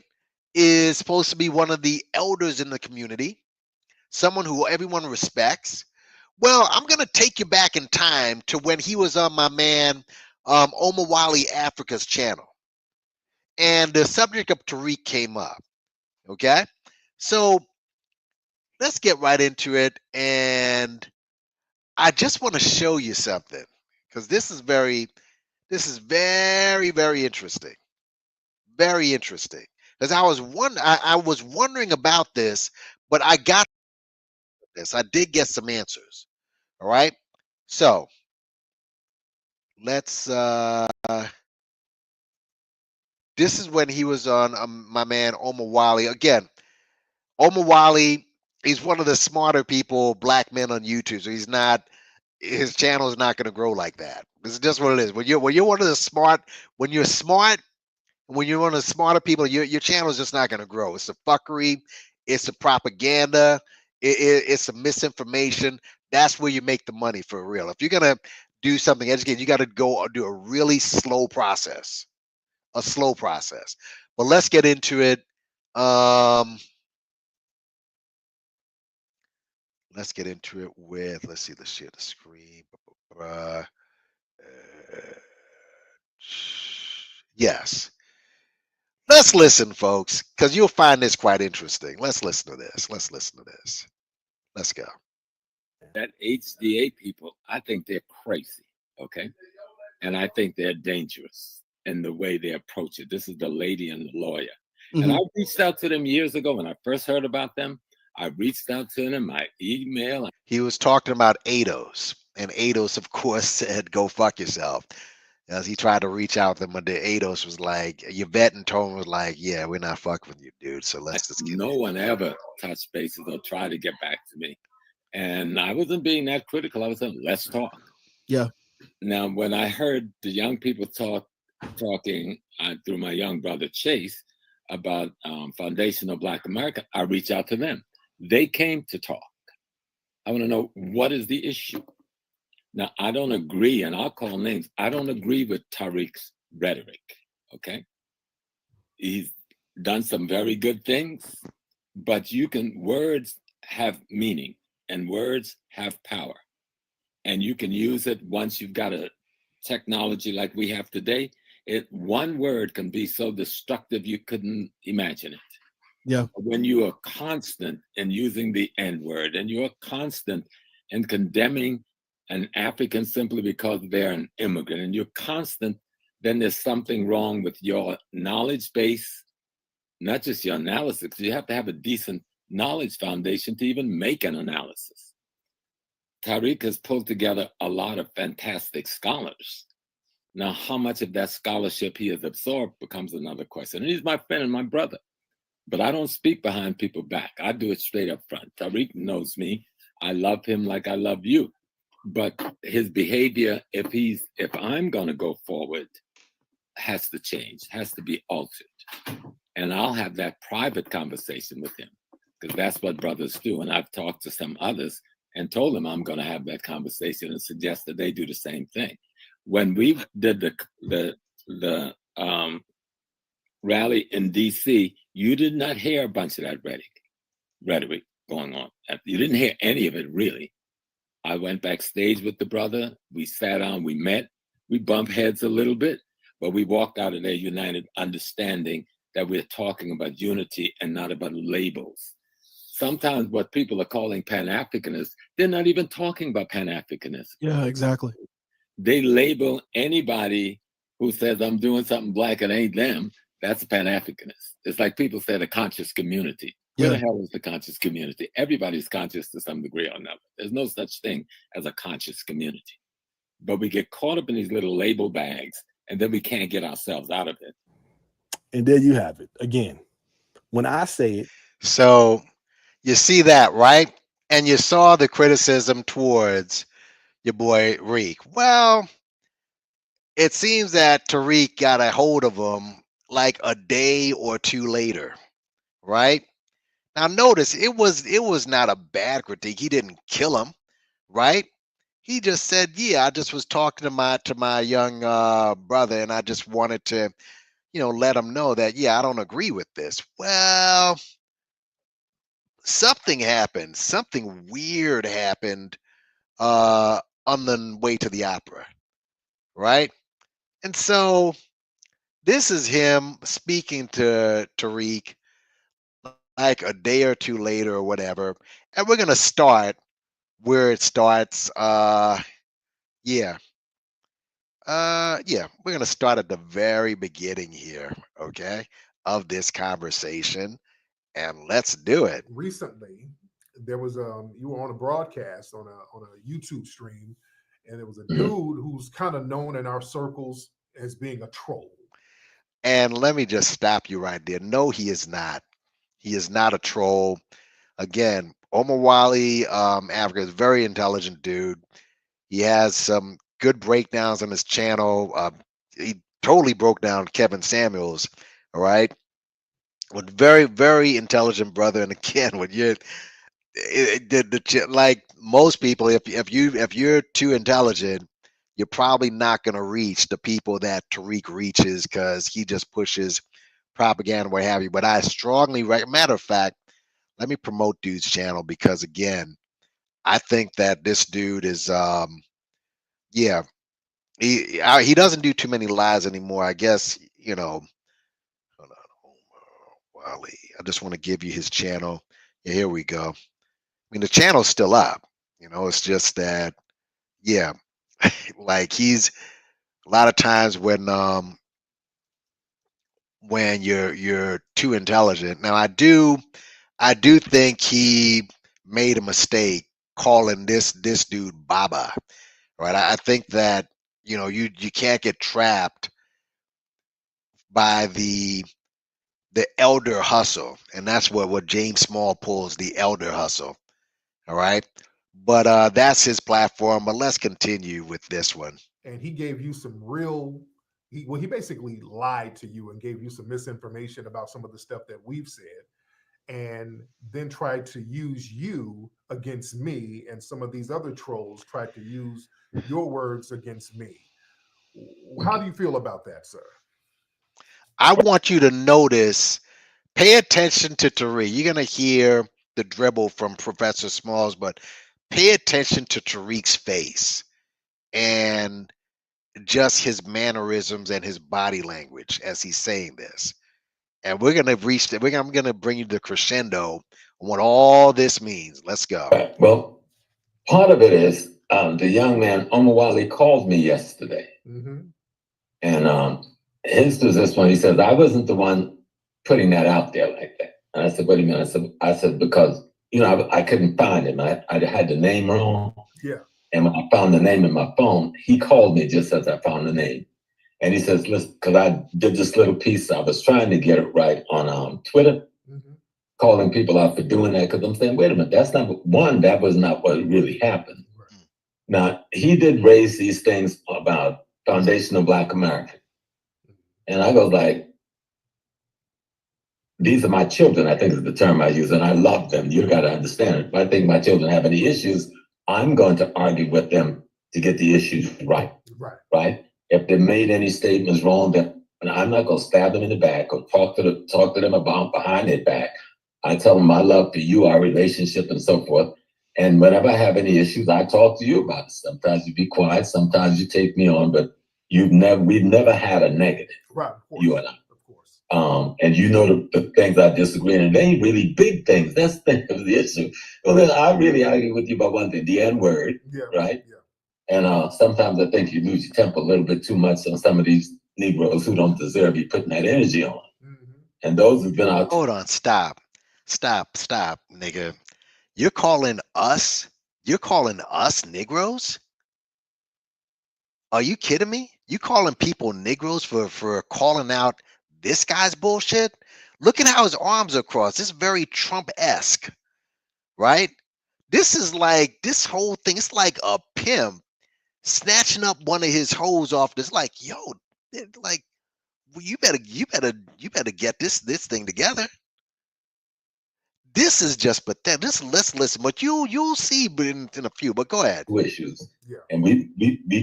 is supposed to be one of the elders in the community, someone who everyone respects. Well, I'm going to take you back in time to when he was on my man Omawali Africa's channel. And the subject of Tariq came up. Okay? So let's get right into it. And I just want to show you something, because this is very, very interesting. Very interesting. Because I was wondering about this, but I got this. I did get some answers. All right. So let's this is when he was on my man Omawali. Again, Omawali, he's one of the smarter people, black men on YouTube. So his channel is not going to grow like that. This is just what it is. When you're one of the smart, when you're one of the smarter people, your channel is just not going to grow. It's a fuckery. It's a propaganda. It's a misinformation. That's where you make the money for real. If you're going to do something educated, you got to go do a really slow process. But let's get into it. Let's get into it with, let's see, let's share the screen. Yes. Let's listen, folks, because you'll find this quite interesting. Let's listen to this. Let's go. That HDA people, I think they're crazy, okay? And I think they're dangerous in the way they approach it. This is the lady and the lawyer. Mm-hmm. And I reached out to them years ago when I first heard about them. I reached out to them, my email. He was talking about ADOS, and ADOS, of course, said, go fuck yourself. As he tried to reach out to them, but the ADOS was like, Yvette and Tone was like, yeah, we're not fucking with you, dude. So let's just get No one ever touched bases or tried to get back to me. And I wasn't being that critical. I was saying, let's talk. Yeah. Now, when I heard the young people talking through my young brother Chase about Foundation of Black America, I reached out to them. They came to talk. I want to know, what is the issue? Now, I don't agree, and I'll call names. I don't agree with Tariq's rhetoric, okay? He's done some very good things, but words have meaning, and words have power. And you can use it once you've got a technology like we have today. One word can be so destructive you couldn't imagine it. Yeah. When you are constant in using the N-word, and you're constant in condemning an African simply because they're an immigrant, and you're constant, then there's something wrong with your knowledge base, not just your analysis. You have to have a decent knowledge foundation to even make an analysis. Tariq has pulled together a lot of fantastic scholars. Now, how much of that scholarship he has absorbed becomes another question. And he's my friend and my brother. But I don't speak behind people's back. I do it straight up front. Tariq knows me. I love him like I love you. But his behavior, if I'm going to go forward, has to change, has to be altered. And I'll have that private conversation with him, because that's what brothers do. And I've talked to some others and told them I'm going to have that conversation and suggest that they do the same thing. When we did the rally in DC, you did not hear a bunch of that rhetoric going on. You didn't hear any of it, really. I went backstage with the brother. We sat down, we met, we bumped heads a little bit, but we walked out of there united, understanding that we're talking about unity and not about labels. Sometimes what people are calling Pan-Africanists, they're not even talking about Pan-Africanists. Yeah, exactly. They label anybody who says I'm doing something black and ain't them, that's a Pan-Africanist. It's like people say the conscious community. Where the hell is the conscious community? Everybody's conscious to some degree or another. There's no such thing as a conscious community. But we get caught up in these little label bags, and then we can't get ourselves out of it. And there you have it. Again, when I say it. So you see that, right? And you saw the criticism towards your boy Reek. Well, it seems that Tariq got a hold of him like a day or two later, right? Now notice it was not a bad critique. He didn't kill him, right? He just said, "Yeah, I just was talking to my young brother, and I just wanted to, let him know that, yeah, I don't agree with this." Well, something happened. Something weird happened on the way to the opera, right? And so this is him speaking to Tariq like a day or two later or whatever. And we're going to start where it starts. Yeah. Yeah, we're going to start at the very beginning here, okay, of this conversation. And let's do it. Recently, there was you were on a broadcast on a YouTube stream, and there was a dude who's kind of known in our circles as being a troll. And let me just stop you right there. No, he is not. He is not a troll. Again, Omar Wali, Africa, is a very intelligent dude. He has some good breakdowns on his channel. He totally broke down Kevin Samuels. All right. But very, very intelligent brother. And again, when you're like most people, if you're too intelligent, you're probably not going to reach the people that Tariq reaches because he just pushes propaganda, what have you. But I strongly matter of fact, let me promote dude's channel because again, I think that this dude is yeah, he doesn't do too many lies anymore. I guess, hold on, Omar Wali. I just want to give you his channel. Yeah, here we go. I mean, the channel's still up. It's just that, yeah, like he's a lot of times when you're too intelligent. Now I do think he made a mistake calling this dude Baba, right? I think that you can't get trapped by the elder hustle, and that's what James Small pulls, the elder hustle. All right, but that's his platform. But let's continue with this one. And he gave you some real. He basically lied to you and gave you some misinformation about some of the stuff that we've said, and then tried to use you against me, and some of these other trolls tried to use your words against me. How do you feel about that, sir? I want you to notice, pay attention to Tariq. You're going to hear the dribble from Professor Smalls, but pay attention to Tariq's face and just his mannerisms and his body language as he's saying this. And we're going to reach I'm going to bring you the crescendo on what all this means. Let's go. Well, part of it is the young man, Omar Wali, called me yesterday. And his was this one. He says, I wasn't the one putting that out there like that. And I said, what do you mean? I said because, I couldn't find him. I had the name wrong. Yeah. And when I found the name in my phone, he called me just as I found the name. And he says, listen, because I did this little piece, I was trying to get it right on Twitter, calling people out for doing that. Because I'm saying, wait a minute, that was not what really happened. Right. Now, he did raise these things about foundational Black America. And I go like, these are my children, I think is the term I use, and I love them. You got to understand it. If I think my children have any issues, I'm going to argue with them to get the issues right. Right? If they made any statements wrong, then I'm not going to stab them in the back or talk to them about behind their back. I tell them my love for you, our relationship, and so forth. And whenever I have any issues, I talk to you about it. Sometimes you be quiet, sometimes you take me on, but we've never had a negative. Right. You and I. And the things I disagree in, and they ain't really big things. That's the issue. Well, then I really argue with you about one thing, the N-word, right? Yeah. And sometimes I think you lose your temper a little bit too much on some of these Negroes who don't deserve you putting that energy on. And those who've been out. Hold on, stop, nigga. You're calling us Negroes? Are you kidding me? You calling people Negroes for calling out this guy's bullshit? Look at how his arms are crossed. This is very Trump-esque, right? This is like this whole thing. It's like a pimp snatching up one of his hoes off. This like, yo, like, well, you better get this thing together. This is just pathetic. Let's listen, but you'll see in a few. But go ahead. Issues, and we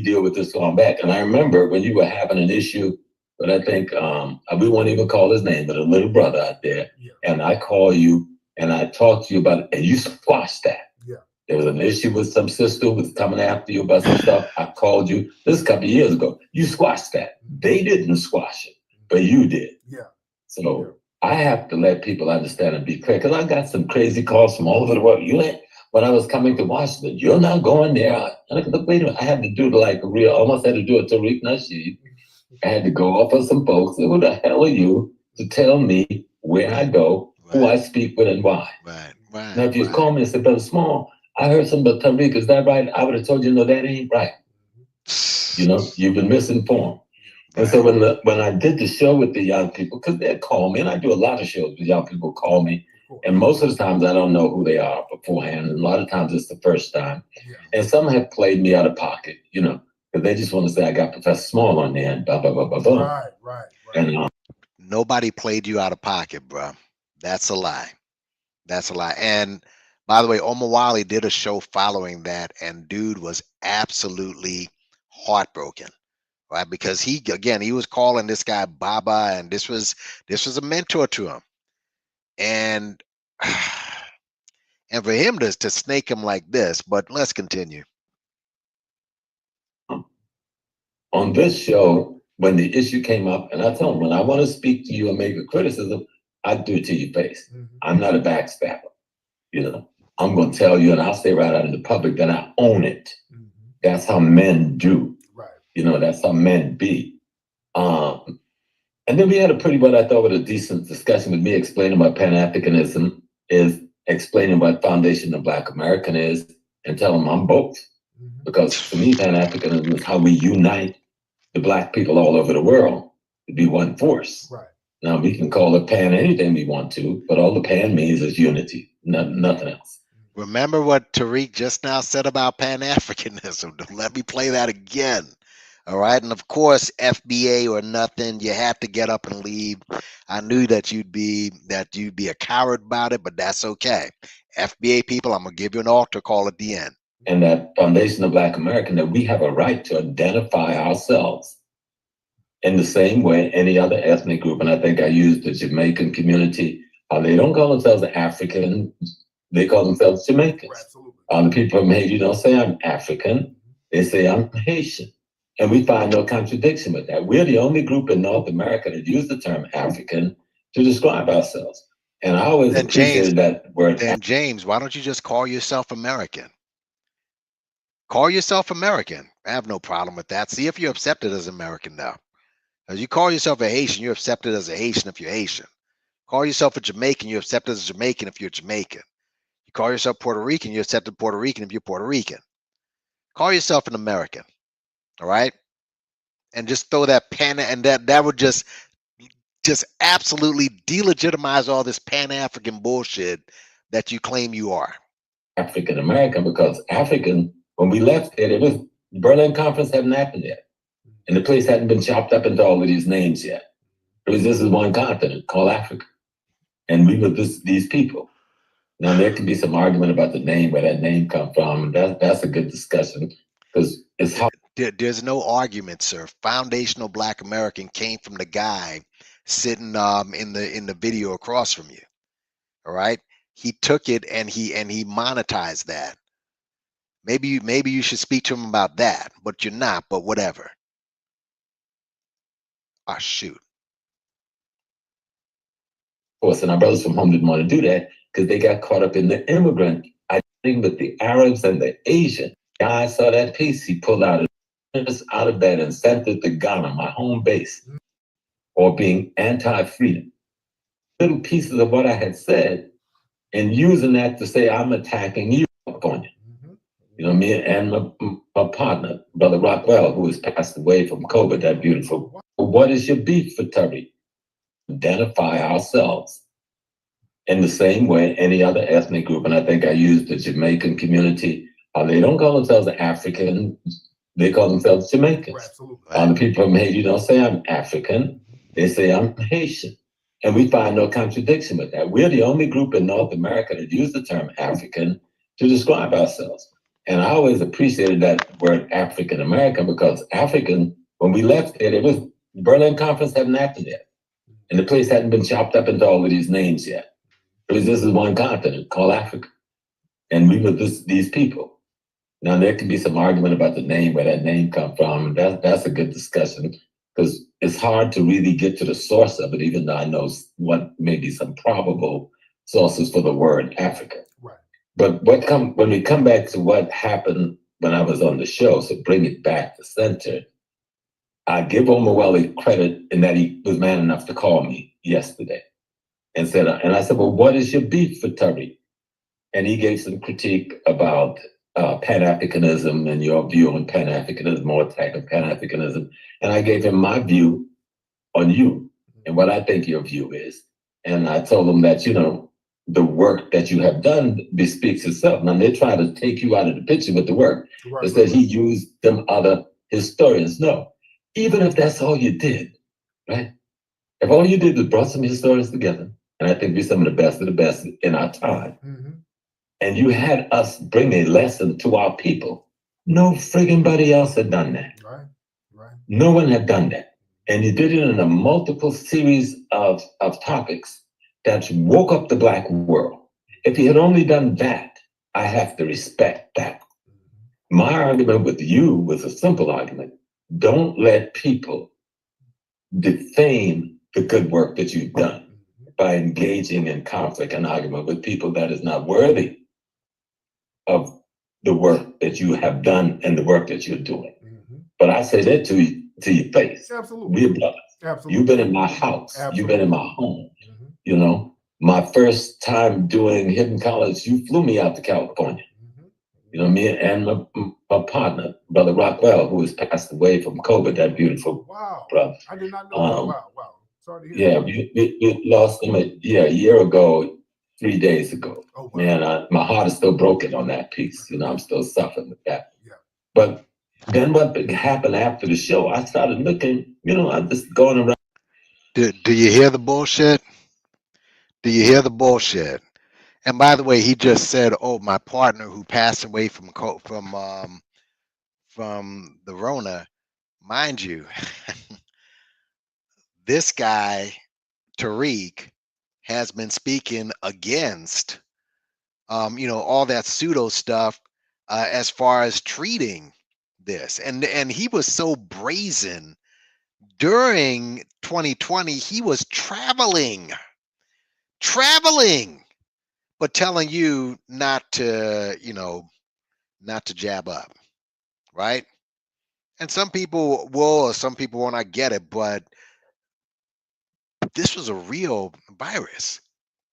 deal with this going back. And I remember when you were having an issue, but I think we won't even call his name, but a little brother out there, and I call you and I talked to you about it, and you squashed that. There was an issue with some sister who was coming after you about some stuff. I called you this a couple of years ago. You squashed that. They didn't squash it, but you did. So I have to let people understand and be clear, because I got some crazy calls from all over the world. When I was coming to Washington, you're not going there. And I said, look, wait a minute. I had to do almost had to do it to Tariq Nasheed. I had to go off of some folks. Who the hell are you to tell me where I go, who I speak with, and why? Now, if you call me and say, Brother Small, I heard something about Tariq, is that right? I would have told you, no, that ain't right. You've been misinformed. And so when I did the show with the young people, because they'd call me, and I do a lot of shows with young people who call me, and most of the times I don't know who they are beforehand, and a lot of times it's the first time. And some have played me out of pocket, because they just want to say I got Professor Small on there and blah, blah, blah, blah, blah. Right. And nobody played you out of pocket, bro. That's a lie. And by the way, Omar Wally did a show following that, and dude was absolutely heartbroken, right? Because he was calling this guy Baba, and this was a mentor to him, and for him to snake him like this. But let's continue. On this show, when the issue came up, and I told him, when I want to speak to you and make a criticism, I do it to your face. I'm not a backstabber. I'm going to tell you, and I'll say right out in the public that I own it. That's how men do. That's how men be. And then we had a pretty, what I thought was a decent discussion with me explaining what Pan-Africanism is, explaining what Foundation of Black American is, and telling them I'm both. Because for me, Pan-Africanism is how we unite the Black people all over the world to be one force. Now, we can call it Pan anything we want to, but all the Pan means is unity, nothing else. Remember what Tariq just now said about Pan-Africanism. Let me play that again. All right. And of course, FBA or nothing, you had to get up and leave. I knew that you'd be a coward about it, but that's okay. FBA people, I'm going to give you an altar call at the end. And that Foundation of Black American, that we have a right to identify ourselves in the same way any other ethnic group. And I think I used the Jamaican community. They don't call themselves African. They call themselves Jamaicans. The people from Haiti don't say I'm African. They say I'm Haitian. And we find no contradiction with that. We're the only group in North America that use the term African to describe ourselves. And I always appreciated that word. Then James, why don't you just call yourself American? Call yourself American. I have no problem with that. See if you're accepted as American now. As you call yourself a Haitian, you're accepted as a Haitian if you're Haitian. Call yourself a Jamaican, you're accepted as a Jamaican if you're Jamaican. You call yourself Puerto Rican, you're accepted Puerto Rican if you're Puerto Rican. Call yourself an American. All right? And just throw that pan, and that would just absolutely delegitimize all this Pan-African bullshit that you claim you are. African American, because African, when we left it was the Berlin Conference hadn't happened yet. And the place hadn't been chopped up into all of these names yet. It was this is one continent called Africa. And we were these people. Now there can be some argument about the name, where that name come from. That's a good discussion, because it's how there's no argument, sir. Foundational Black American came from the guy sitting in the video across from you. All right. He took it and he monetized that. Maybe you should speak to him about that, but you're not, but whatever. Oh, shoot. Of course, and our brothers from home didn't want to do that because they got caught up in the immigrant. I think with the Arabs and the Asian. I saw that piece he pulled out. out of bed and sent it to Ghana, my home base, or being anti-freedom. Little pieces of what I had said and using that to say I'm attacking you, California. You know, me and my partner, Brother Rockwell, who has passed away from COVID, that beautiful. What is your beef for Tubby? Identify ourselves in the same way any other ethnic group. And I think I used the Jamaican community. They don't call themselves African, they call themselves Jamaicans. The people from Haiti don't say I'm African, they say I'm Haitian. And we find no contradiction with that. We're the only group in North America that use the term African to describe ourselves. And I always appreciated that word African American because African, when we left there was Berlin Conference hadn't happened yet. And the place hadn't been chopped up into all of these names yet. It was just one continent called Africa. And we were these people. Now there can be some argument about the name, where that name come from. That's a good discussion because it's hard to really get to the source of it, even though I know what may be some probable sources for the word Africa. Right. But when we come back to what happened when I was on the show, so bring it back to center, I give Omawale credit in that he was man enough to call me yesterday and I said, well, what is your beef for Tubby? And he gave some critique about Pan-Africanism and your view on Pan-Africanism or attack of Pan-Africanism. And I gave him my view on you and what I think your view is. And I told him that, you know, the work that you have done bespeaks itself. Now, they try to take you out of the picture with the work. Right, it says he used them other historians. No, even if that's all you did, right? If all you did was brought some historians together, and I think we're some of the best in our time, and you had us bring a lesson to our people, no friggin' body else had done that. Right, right. No one had done that. And you did it in a multiple series of topics that woke up the Black world. If he had only done that, I have to respect that. My argument with you was a simple argument. Don't let people defame the good work that you've done by engaging in conflict and argument with people that is not worthy of the work that you have done and the work that you're doing. But I say that to your face. Absolutely. We're brothers. Absolutely. You've been in my house. Absolutely. You've been in my home. You know, my first time doing Hidden College, you flew me out to California. You know, me and my partner, Brother Rockwell, who has passed away from COVID, that beautiful brother. I did not know that. Wow. Sorry to hear that. We lost him a year ago, 3 days ago. Oh, wow. Man, my heart is still broken on that piece. You know, I'm still suffering with that. Yeah. But then what happened after the show, I started looking, you know, I'm just going around. Do you hear the bullshit? Do you hear the bullshit? And by the way, he just said, "Oh, my partner who passed away from the Rona." Mind you, this guy Tariq has been speaking against, you know, all that pseudo stuff as far as treating this, and he was so brazen during 2020. He was traveling, but telling you not to, you know, not to jab up, right? And some people will, or some people will not get it, but this was a real virus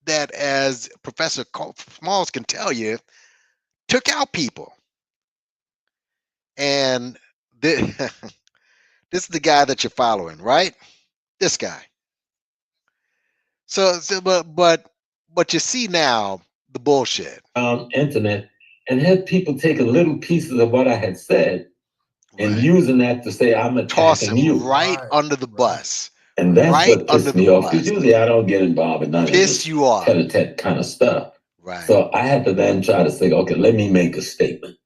that, as Professor Smalls can tell you, took out people. And this is the guy that you're following, right? This guy. So but you see now the bullshit. Internet and had people taking little pieces of what I had said and using that to say I'm attacking you. Right under the bus. And that's what pissed me off. Because usually I don't get involved in none of this tete-a-tete kind of stuff. Right. So I had to then try to say, okay, let me make a statement.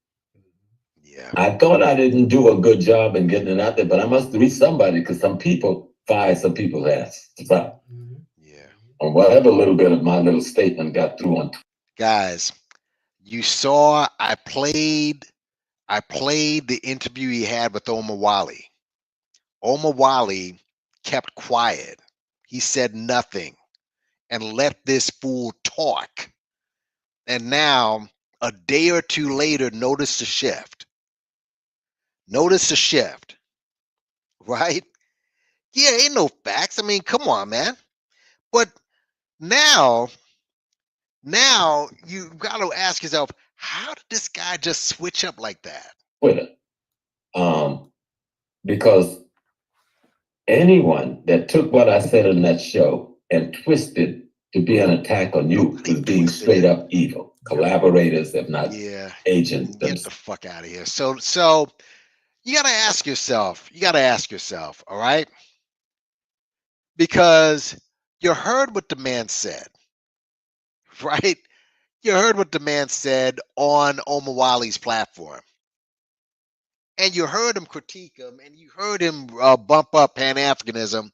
Yeah. I thought I didn't do a good job in getting it out there, but I must reach somebody because some people fired some people's ass. So, yeah. Or whatever little bit of my little statement got through on. Guys, you saw I played the interview he had with Omawale. Omawale kept quiet. He said nothing and let this fool talk. And now, a day or two later, notice the shift. Notice the shift, right? Yeah, ain't no facts. I mean, come on, man. But now you got to ask yourself, how did this guy just switch up like that? Twitter. Because anyone that took what I said in that show and twisted to be an attack on you is being straight up evil. Collaborators, if not agents. Get the fuck out of here. So you got to ask yourself. All right, because you heard what the man said, right? You heard what the man said on Omawali's platform. And you heard him critique him, and you heard him bump up Pan-Africanism.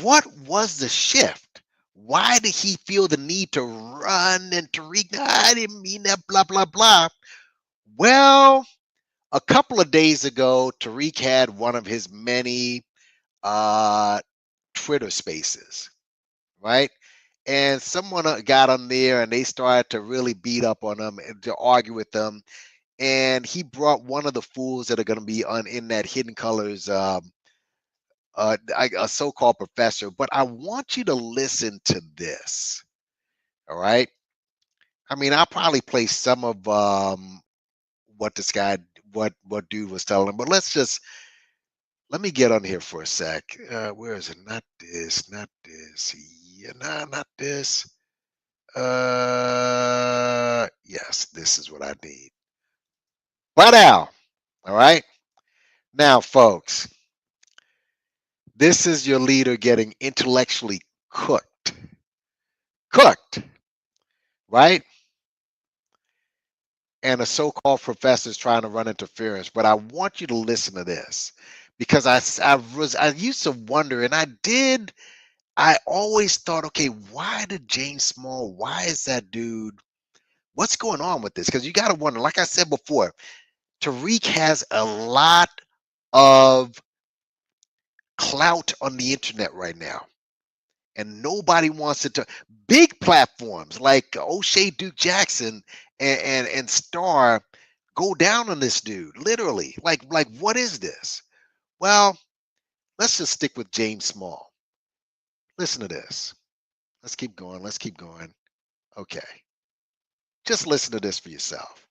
What was the shift? Why did he feel the need to run and Tariq? I didn't mean that, blah, blah, blah. Well, a couple of days ago, Tariq had one of his many Twitter spaces, right? And someone got on there and they started to really beat up on him and to argue with them. And he brought one of the fools that are going to be in that Hidden Colors, a so-called professor. But I want you to listen to this. All right. I mean, I'll probably play some of what this guy, what dude was telling him. But let me get on here for a sec. Where is it? Not this. Yeah, nah, not this. Yes, this is what I need. Right now. All right. Now, folks, this is your leader getting intellectually cooked. Right? And a so-called professor is trying to run interference. But I want you to listen to this because I used to wonder, and I always thought, okay, why did James Small? Why is that dude? What's going on with this? Because you got to wonder. Like I said before, Tariq has a lot of clout on the internet right now. And nobody wants it to big platforms like O'Shea Duke Jackson and Star go down on this dude, literally. Like what is this? Well, let's just stick with James Small. Listen to this. Let's keep going. Okay. Just listen to this for yourself.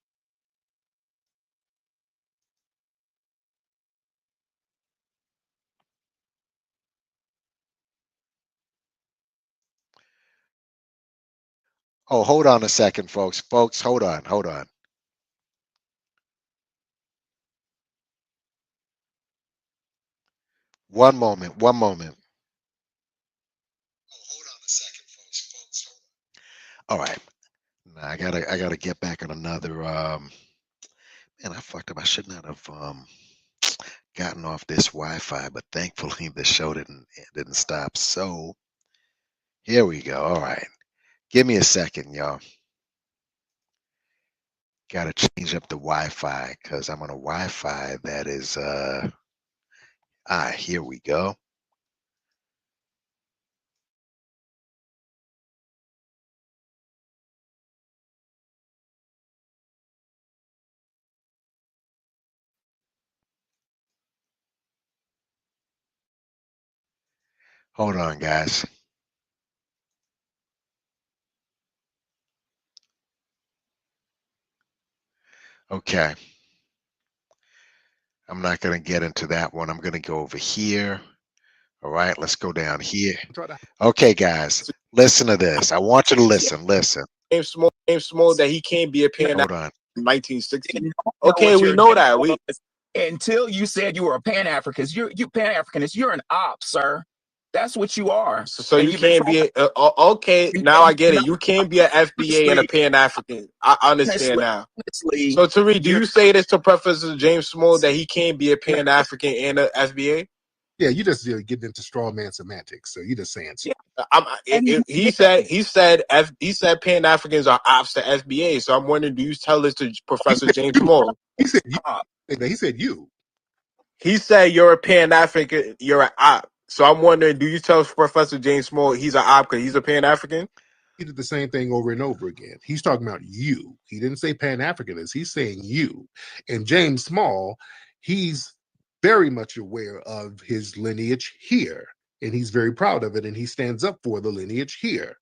Oh, hold on a second, folks. Folks, hold on. One moment. Oh, hold on a second, folks. All right. Now I gotta get back on another man, I fucked up. I should not have gotten off this Wi-Fi, but thankfully the show didn't stop. So here we go. All right. Give me a second, y'all. Gotta change up the Wi-Fi because I'm on a Wi-Fi that is here we go. Hold on, guys. Okay. I'm not going to get into that one. I'm going to go over here. All right, let's go down here. Okay, guys, listen to this. I want you to listen. James Small that he can't be a Pan Hold on. 1960. Okay, we know that. Until you said you were a Pan-Africanist, you Pan-Africanist, you're an op, sir. That's what you are. So you can't be okay. Now I get it. You can't be an FBA and a Pan African. I understand now. So Tariq, do you say this to Professor James Small that he can't be a Pan African and a FBA? Yeah, you just getting into straw man semantics. So you just saying. He said Pan Africans are ops to FBA. So I'm wondering, do you tell this to Professor James Small? He said you. He said you. He said you're a Pan African. You're an op. So I'm wondering, do you tell Professor James Small he's an op because he's a Pan African? did the same thing over and over again. He's talking about you. He didn't say Pan-Africanist. He's saying you. And James Small, he's very much aware of his lineage here, and he's very proud of it, and he stands up for the lineage here.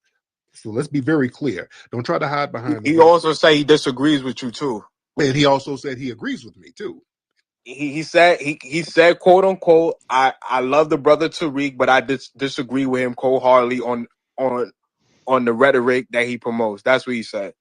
So let's be very clear. Don't try to hide behind the He also said he disagrees with you too. And he also said he agrees with me too. He said quote unquote, I love the brother Tariq, but I disagree with him wholeheartedly on the rhetoric that he promotes. That's what he said.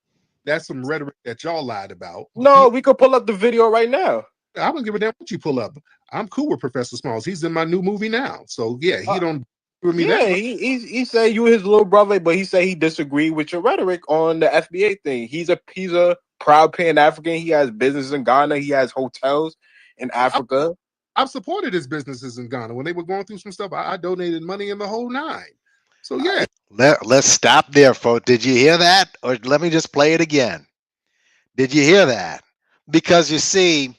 That's some rhetoric that y'all lied about. No, we could pull up the video right now. I don't give a damn what you pull up. I'm cool with Professor Smalls. He's in my new movie now. So yeah, he don't with me. Yeah, he said you his little brother, but he said he disagreed with your rhetoric on the FBA thing. He's a proud Pan-African. He has business in Ghana. He has hotels in Africa. I've supported his businesses in Ghana when they were going through some stuff. I donated money in the whole nine. So yeah. Let's stop there, folks. Did you hear that? Or let me just play it again. Did you hear that? Because you see,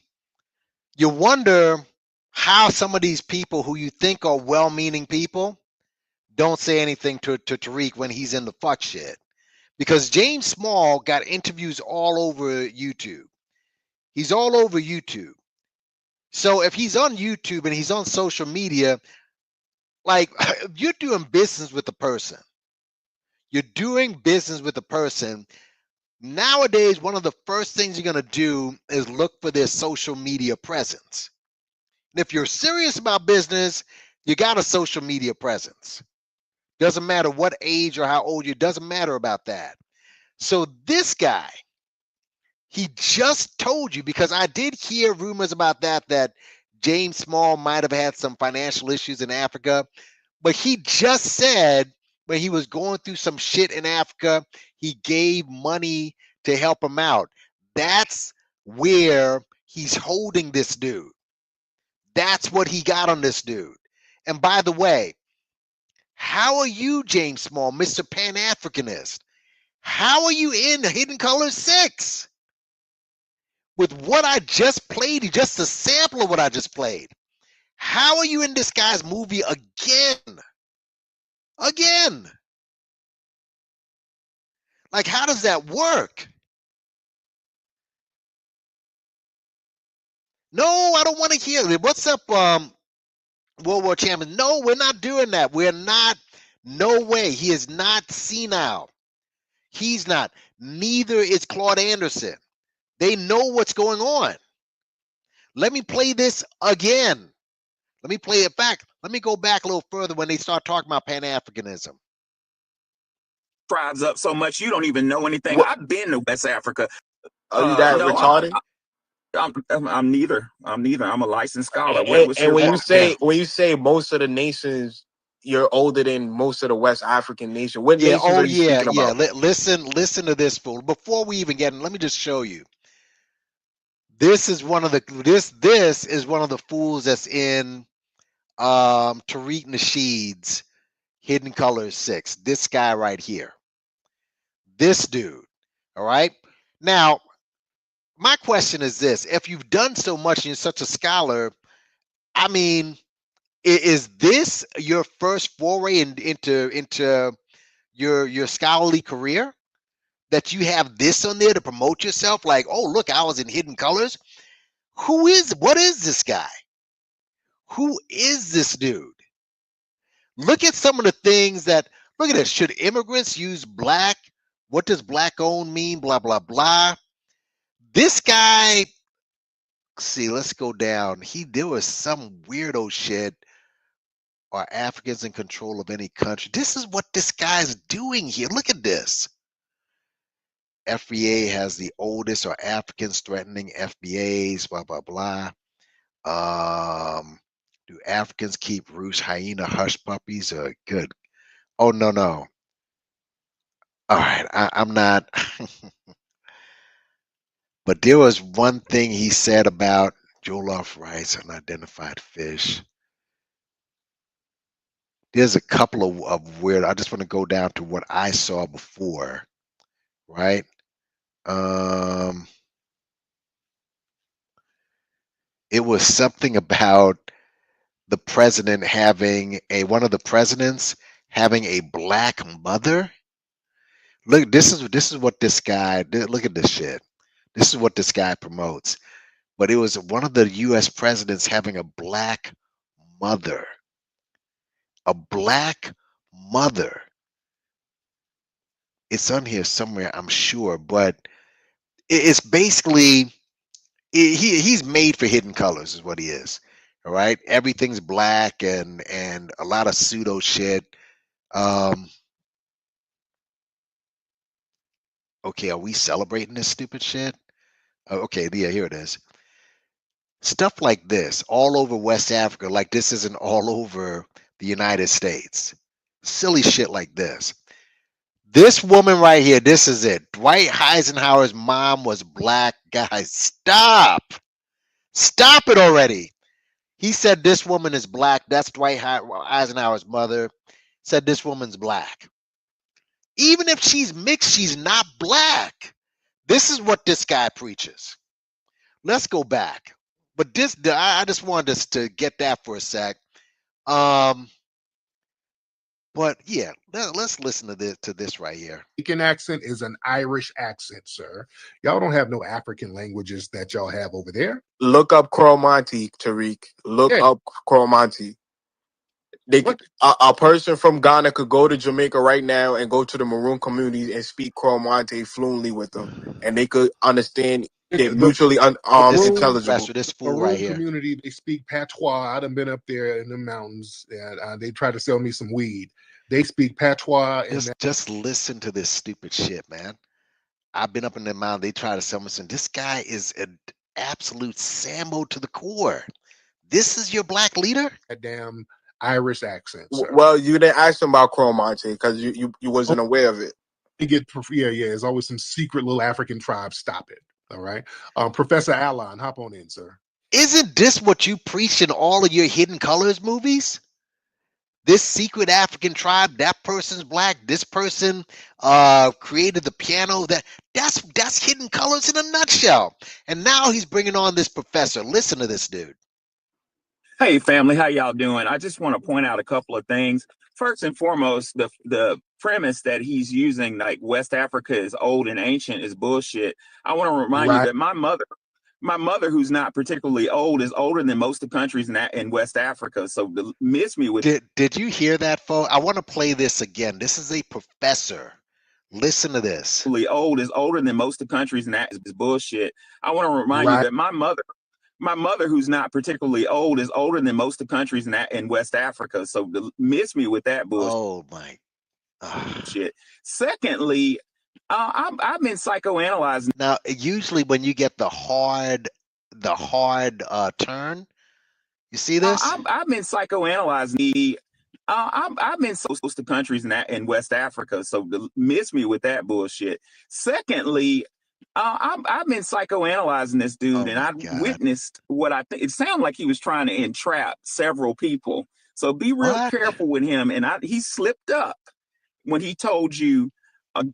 you wonder how some of these people who you think are well-meaning people don't say anything to Tariq when he's in the fuck shit. Because James Small got interviews all over YouTube. He's all over YouTube. So if he's on YouTube and he's on social media, like you're doing business with the person. You're doing business with the person. Nowadays, one of the first things you're going to do is look for their social media presence. And if you're serious about business, you got a social media presence. Doesn't matter what age or how old you, doesn't matter about that. So this guy, he just told you, because I did hear rumors about that James Small might have had some financial issues in Africa, but he just said when he was going through some shit in Africa, he gave money to help him out. That's where he's holding this dude. That's what he got on this dude. And by the way, how are you, James Small, Mr. Pan-Africanist? How are you in Hidden Colors 6? With what I just played, just a sample of what I just played. How are you in this guy's movie again? Again. Like, how does that work? No, I don't want to hear it. What's up, World War Champion? No, we're not doing that. We're not. No way. He is not senile. He's not. Neither is Claude Anderson. They know what's going on. Let me play this again. Let me play it back. Let me go back a little further when they start talking about Pan-Africanism. Tribes up so much you don't even know anything. I've been to West Africa. Are you that retarded? I'm neither. I'm a licensed scholar. And when you say most of the nations, you're older than most of the West African nation. What nations are you speaking about? Listen to this, fool. Before we even get in, let me just show you. This is one of the this is one of the fools that's in Tariq Nasheed's Hidden Colors 6. This guy right here. This dude. All right. Now, my question is this: if you've done so much and you're such a scholar, I mean, is this your first foray into your scholarly career? That you have this on there to promote yourself? Like, oh, look, I was in Hidden Colors. What is this guy? Who is this dude? Look at some of the things that, look at this. Should immigrants use black? What does black owned mean? Blah, blah, blah. This guy, see, let's go down. There was some weirdo shit. Are Africans in control of any country? This is what this guy's doing here. Look at this. FBA has the oldest, or Africans threatening FBAs, blah, blah, blah. Do Africans keep roost hyena hush puppies? Good. Oh, no. All right, I'm not. But there was one thing he said about jollof rice, unidentified fish. There's a couple of weird. I just want to go down to what I saw before, right? It was something about the president having one of the presidents having a black mother. Look, this is what this guy. Look at this shit. This is what this guy promotes. But it was one of the U.S. presidents having a black mother. A black mother. It's on here somewhere, I'm sure, but it's basically he's made for hidden colors, is what he is. All right, everything's black and a lot of pseudo shit. Okay, are we celebrating this stupid shit? Okay, yeah, here it is. Stuff like this all over West Africa, like this isn't all over the United States. Silly shit like this. This woman right here, this is it. Dwight Eisenhower's mom was black. Guys, stop. Stop it already. He said this woman is black. That's Dwight Eisenhower's mother. Said this woman's black. Even if she's mixed, she's not black. This is what this guy preaches. Let's go back. But this, I just wanted us to get that for a sec. But yeah, let's listen to this right here. Jamaican accent is an Irish accent, sir. Y'all don't have no African languages that y'all have over there. Look up Cromartie, Tariq. Look up Cromartie. A person from Ghana could go to Jamaica right now and go to the Maroon community and speak Cromartie fluently with them, and they could understand. They're mutually intelligible. This fool right here. Community, they speak patois. I done been up there in the mountains, and they try to sell me some weed. They speak patois. Just listen to this stupid shit, man. I've been up in the mountain. They try to sell me some. This guy is an absolute Sambo to the core. This is your black leader? A damn Irish accent. Sir. Well, you didn't ask him about Cromartie because you wasn't aware of it. Yeah. There's always some secret little African tribe. Stop it. All right. Professor Alon, hop on in, sir. Isn't this what you preach in all of your Hidden Colors movies? This secret African tribe, that person's black, this person created the piano. That's Hidden Colors in a nutshell. And now he's bringing on this professor. Listen to this dude. Hey, family, how y'all doing? I just want to point out a couple of things. First and foremost, the premise that he's using, like West Africa is old and ancient, is bullshit. I want to remind you that my mother, who's not particularly old, is older than most of the countries in West Africa. So miss me with. Did you hear that, folks? I want to play this again. This is a professor. Listen to this. Old is older than most of the countries, and that is bullshit. I want to remind you that my mother, who's not particularly old, is older than most of the countries in West Africa. So miss me with that bullshit. Oh my shit. Secondly, I've been psychoanalyzing. Now, usually when you get the hard turn, you see this? I've been psychoanalyzing I've been so close to countries in West Africa. So miss me with that bullshit. Secondly, I've been psychoanalyzing this dude, and I witnessed what I think it sounded like he was trying to entrap several people. So be real careful with him. And he slipped up when he told you,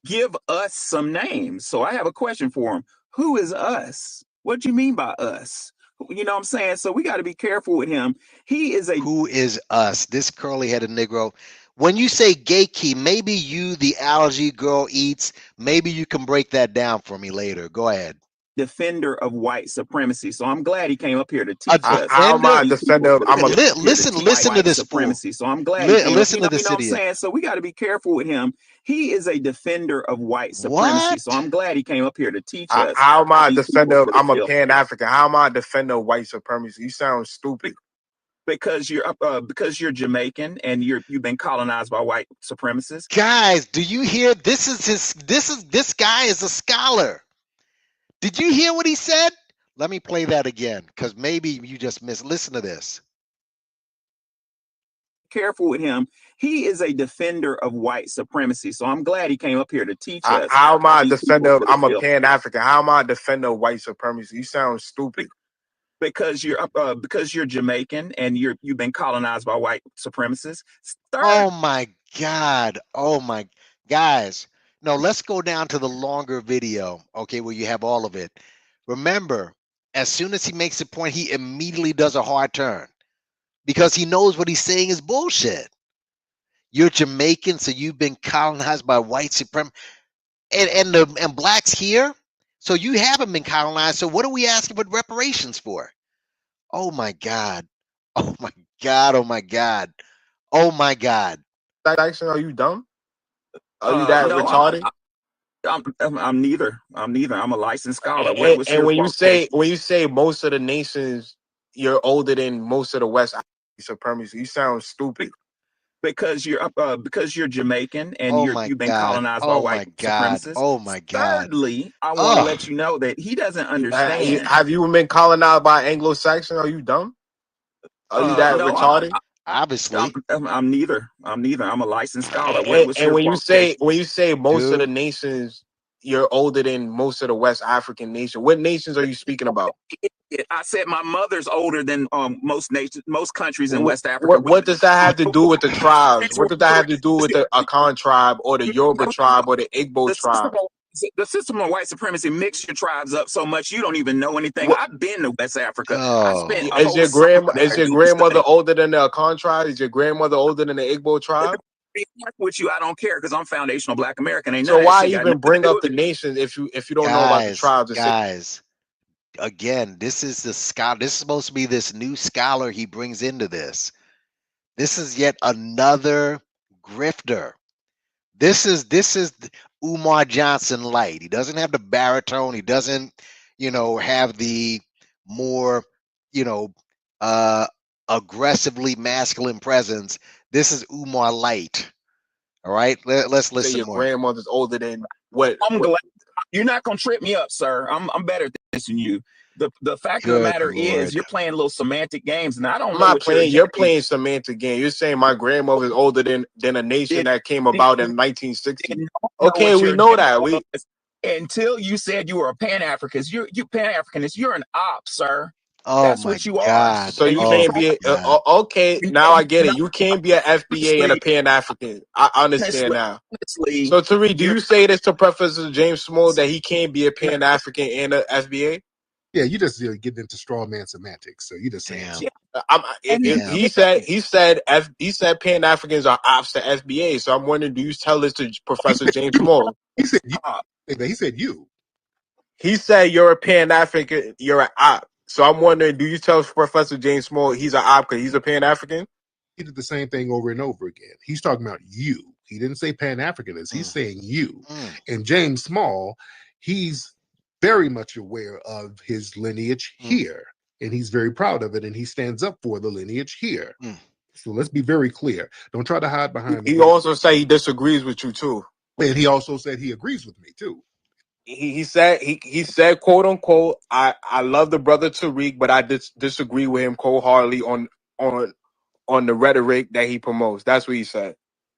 give us some names. So I have a question for him. Who is us? What do you mean by us? You know what I'm saying? So we got to be careful with him. Who is us? This curly-headed Negro. When you say gatekeep, maybe you, the allergy girl, eats. Maybe you can break that down for me later. Go ahead. Defender of white supremacy. So I'm glad he came up here to teach us. How am I a defender? Listen to this supremacy. So I'm glad. Listen to this idiot. You know what I'm saying? So we got to be careful with him. He is a defender of white supremacy. So I'm glad he came up here to teach us. How am I a defender? I'm a Pan-African. How am I a defender of white supremacy? You sound stupid. Because you're Jamaican and you've been colonized by white supremacists. Guys, do you hear? This guy is a scholar. Did you hear what he said? Let me play that again, because maybe you just missed. Listen to this. Careful with him. He is a defender of white supremacy. So I'm glad he came up here to teach us. How am I a defender? I'm a Pan-African. How am I a defender of white supremacy? You sound stupid. Because you're Jamaican and you've been colonized by white supremacists. Oh my God. Oh my guys. No, let's go down to the longer video, okay, where you have all of it. Remember, as soon as he makes a point, he immediately does a hard turn because he knows what he's saying is bullshit. You're Jamaican, so you've been colonized by white supremacists. and blacks here. So you haven't been colonized. So what are we asking for reparations for? Oh my God. Oh my God. Oh my God. Oh my God. Action, are you dumb? Are you that No, retarded? I'm neither. I'm neither. I'm a licensed scholar. What's And your qualification? when you say most of the nations, you're older than most of the West supremacy, you sound stupid. Because you're Jamaican and Oh my you've been God. colonized by Oh white my God. supremacists. Oh my God. Thirdly, I want to Oh, let you know that he doesn't understand. Have you been colonized by Anglo-Saxon? Are you dumb? Are you that No, retarded? obviously. I'm neither. I'm neither. I'm a licensed scholar. What's And your qualification? when you say most of the Dude. nations, you're older than most of the West African nations. What nations are you speaking about? I said my mother's older than most nations, most countries in West Africa. What does that have to do with the tribes? What does that have to do with the Akan tribe or the Yoruba tribe or the Igbo The system, tribe? the system of white supremacy mixed your tribes up so much you don't even know anything. What, I've been to West Africa. I spent a is whole summer there is your doing grandmother study. older than the Akan tribe? Is your grandmother older than the Igbo tribe? With you, I don't care because I'm foundational Black American. Ain't none So of that why shit got even nothing to bring do up with the it. nations if you don't know about the tribes? Guys. Again, this is the scholar. This is supposed to be this new scholar he brings into this. This is yet another grifter. This is Umar Johnson light. He doesn't have the baritone. He doesn't, have the more, you know, uh, aggressively masculine presence. This is Umar light. All right, let's Say listen your more. grandmother's older than what? I'm glad you're not gonna trip me up, sir. I'm better at this than you. The fact of the Good matter is Lord. you're playing little semantic games, and I don't I'm know not what your playing. agenda You're playing semantic game. You're saying my grandmother is older than a nation did. that came Did about you in 1960. know Okay, what we your know agenda that. was until you said you were a Pan Africanist. You Pan Africanist. You're an op, sir. Oh That's my what you are, God. So and you you've been Oh can't my be God. okay. Now I get it. You can't be an FBA and a honestly, Pan African. I understand now. honestly, So Tariq, do you're you say this to Professor James Small that he can't be a Pan African and a FBA? Yeah, you just getting into straw man semantics. So you just saying Damn. shit. Damn. He said Pan Africans are ops to FBA. So I'm wondering, do you tell this to Professor James Small? He said you. uh, He said you. He said you're a Pan African, you're an op. So I'm wondering, do you tell Professor James Small he's an op because he's a Pan African? He did the same thing over and over again. He's talking about you. He didn't say Pan Africanist. He's saying you. And James Small, he's very much aware of his lineage here, and he's very proud of it, and he stands up for the lineage here. So let's be very clear. Don't try to hide behind. He also said he disagrees with you too. And he also said he agrees with me too. He said quote unquote I love the brother Tariq, but I disagree with him wholeheartedly on the rhetoric that he promotes. That's what he said.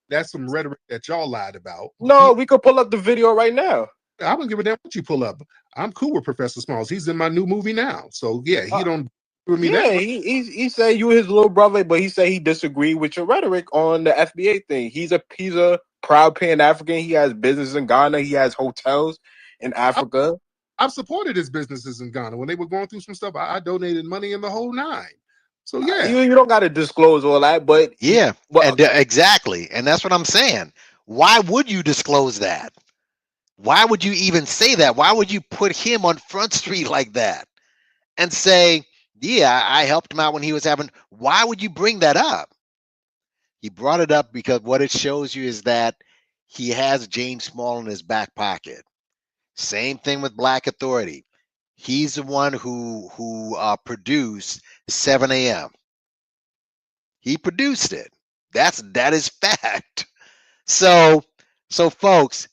That's some rhetoric that y'all lied about. No, we could pull up the video right now. I don't give a damn what you pull up. I'm cool with Professor Smalls. He's in my new movie now. So yeah, he don't with me Yeah, that. he said you his little brother, but he said he disagreed with your rhetoric on the FBA thing. He's a proud Pan African. He has business in Ghana. He has hotels in Africa. I've supported his businesses in Ghana when they were going through some stuff. I donated money in the whole nine. So yeah, You don't got to disclose all that, but Yeah. And exactly. And that's what I'm saying. Why would you disclose that? Why would you even say that? Why would you put him on Front Street like that and say, yeah, I helped him out when he was having. Why would you bring that up? He brought it up because what it shows you is that he has James Small in his back pocket. Same thing with Black Authority. He's the one who produced 7 a.m. He produced it. That is fact. So folks,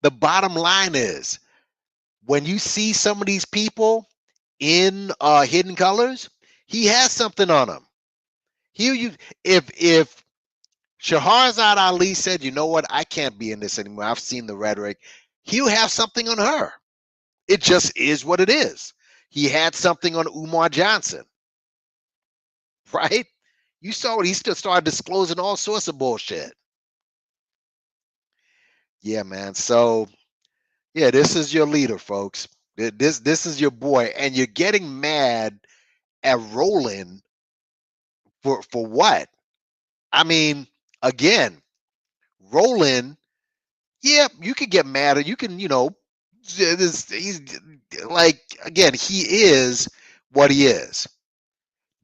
the bottom line is when you see some of these people in Hidden Colors, he has something on him. If Shahrazad Ali said, you know what, I can't be in this anymore. I've seen the rhetoric. He'll have something on her. It just is what it is. He had something on Umar Johnson, right? You saw it. He still started disclosing all sorts of bullshit. Yeah, man. So yeah, this is your leader, folks. This is your boy, and you're getting mad at Roland for what? I mean, again, Roland Yeah, you can get mad, or you can, he's like, again, he is what he is.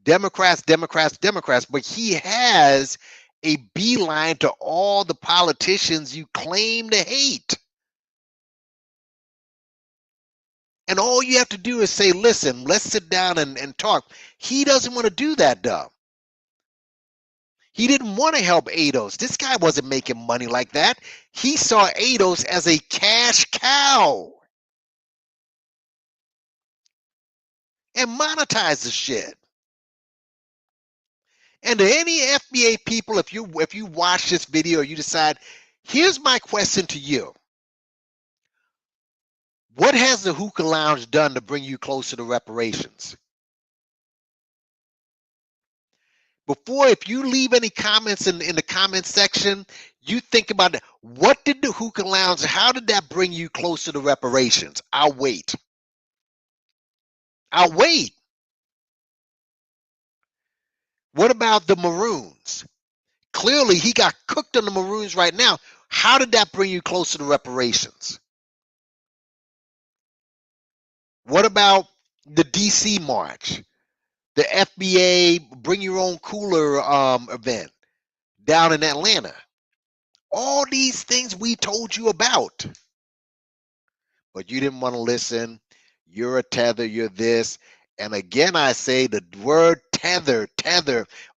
Democrats, but he has a beeline to all the politicians you claim to hate. And all you have to do is say, listen, let's sit down and talk. He doesn't want to do that, though. He didn't want to help ADOS. This guy wasn't making money like that. He saw ADOS as a cash cow and monetize the shit. And to any FBA people, if you watch this video, you decide, here's my question to you. What has the Hookah Lounge done to bring you closer to reparations? Before, if you leave any comments in the comment section, you think about it. What did the Hookah Lounge, how did that bring you closer to reparations? I'll wait. I'll wait. What about the Maroons? Clearly, he got cooked on the Maroons right now. How did that bring you closer to reparations? What about the DC March? The FBA Bring Your Own Cooler event down in Atlanta? All these things we told you about. But you didn't want to listen. You're a tether, you're this. And again, I say the word tether.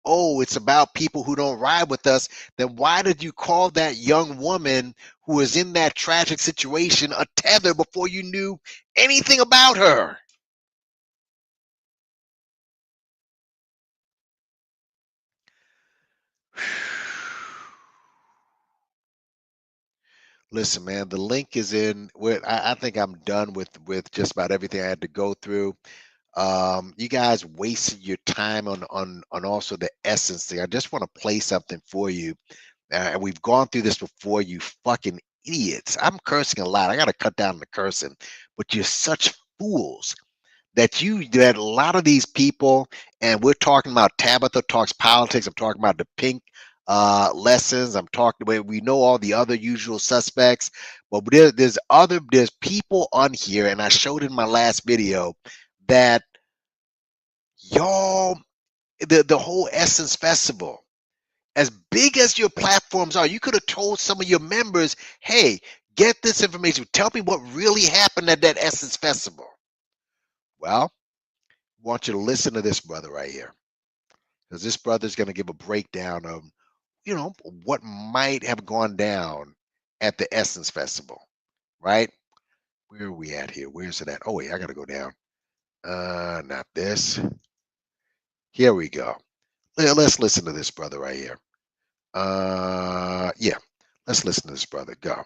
Oh, it's about people who don't ride with us. Then why did you call that young woman who was in that tragic situation a tether before you knew anything about her? Listen, man, the link is in. I think I'm done with just about everything I had to go through. You guys wasted your time on also the essence thing. I just want to play something for you. And we've gone through this before, you fucking idiots. I'm cursing a lot. I got to cut down the cursing. But you're such fools that a lot of these people, and we're talking about Tabitha Talks Politics. I'm talking about the pink lessons. I'm talking about, we know all the other usual suspects, but there's people on here, and I showed in my last video that y'all, the whole Essence Festival, as big as your platforms are, you could have told some of your members, hey, get this information. Tell me what really happened at that Essence Festival. Well, I want you to listen to this brother right here, because this brother's going to give a breakdown of, what might have gone down at the Essence Festival, right? Where are we at here? Where's it at? Oh, wait, I got to go down. Not this. Here we go. Let's listen to this brother right here. Yeah, let's listen to this brother. Go.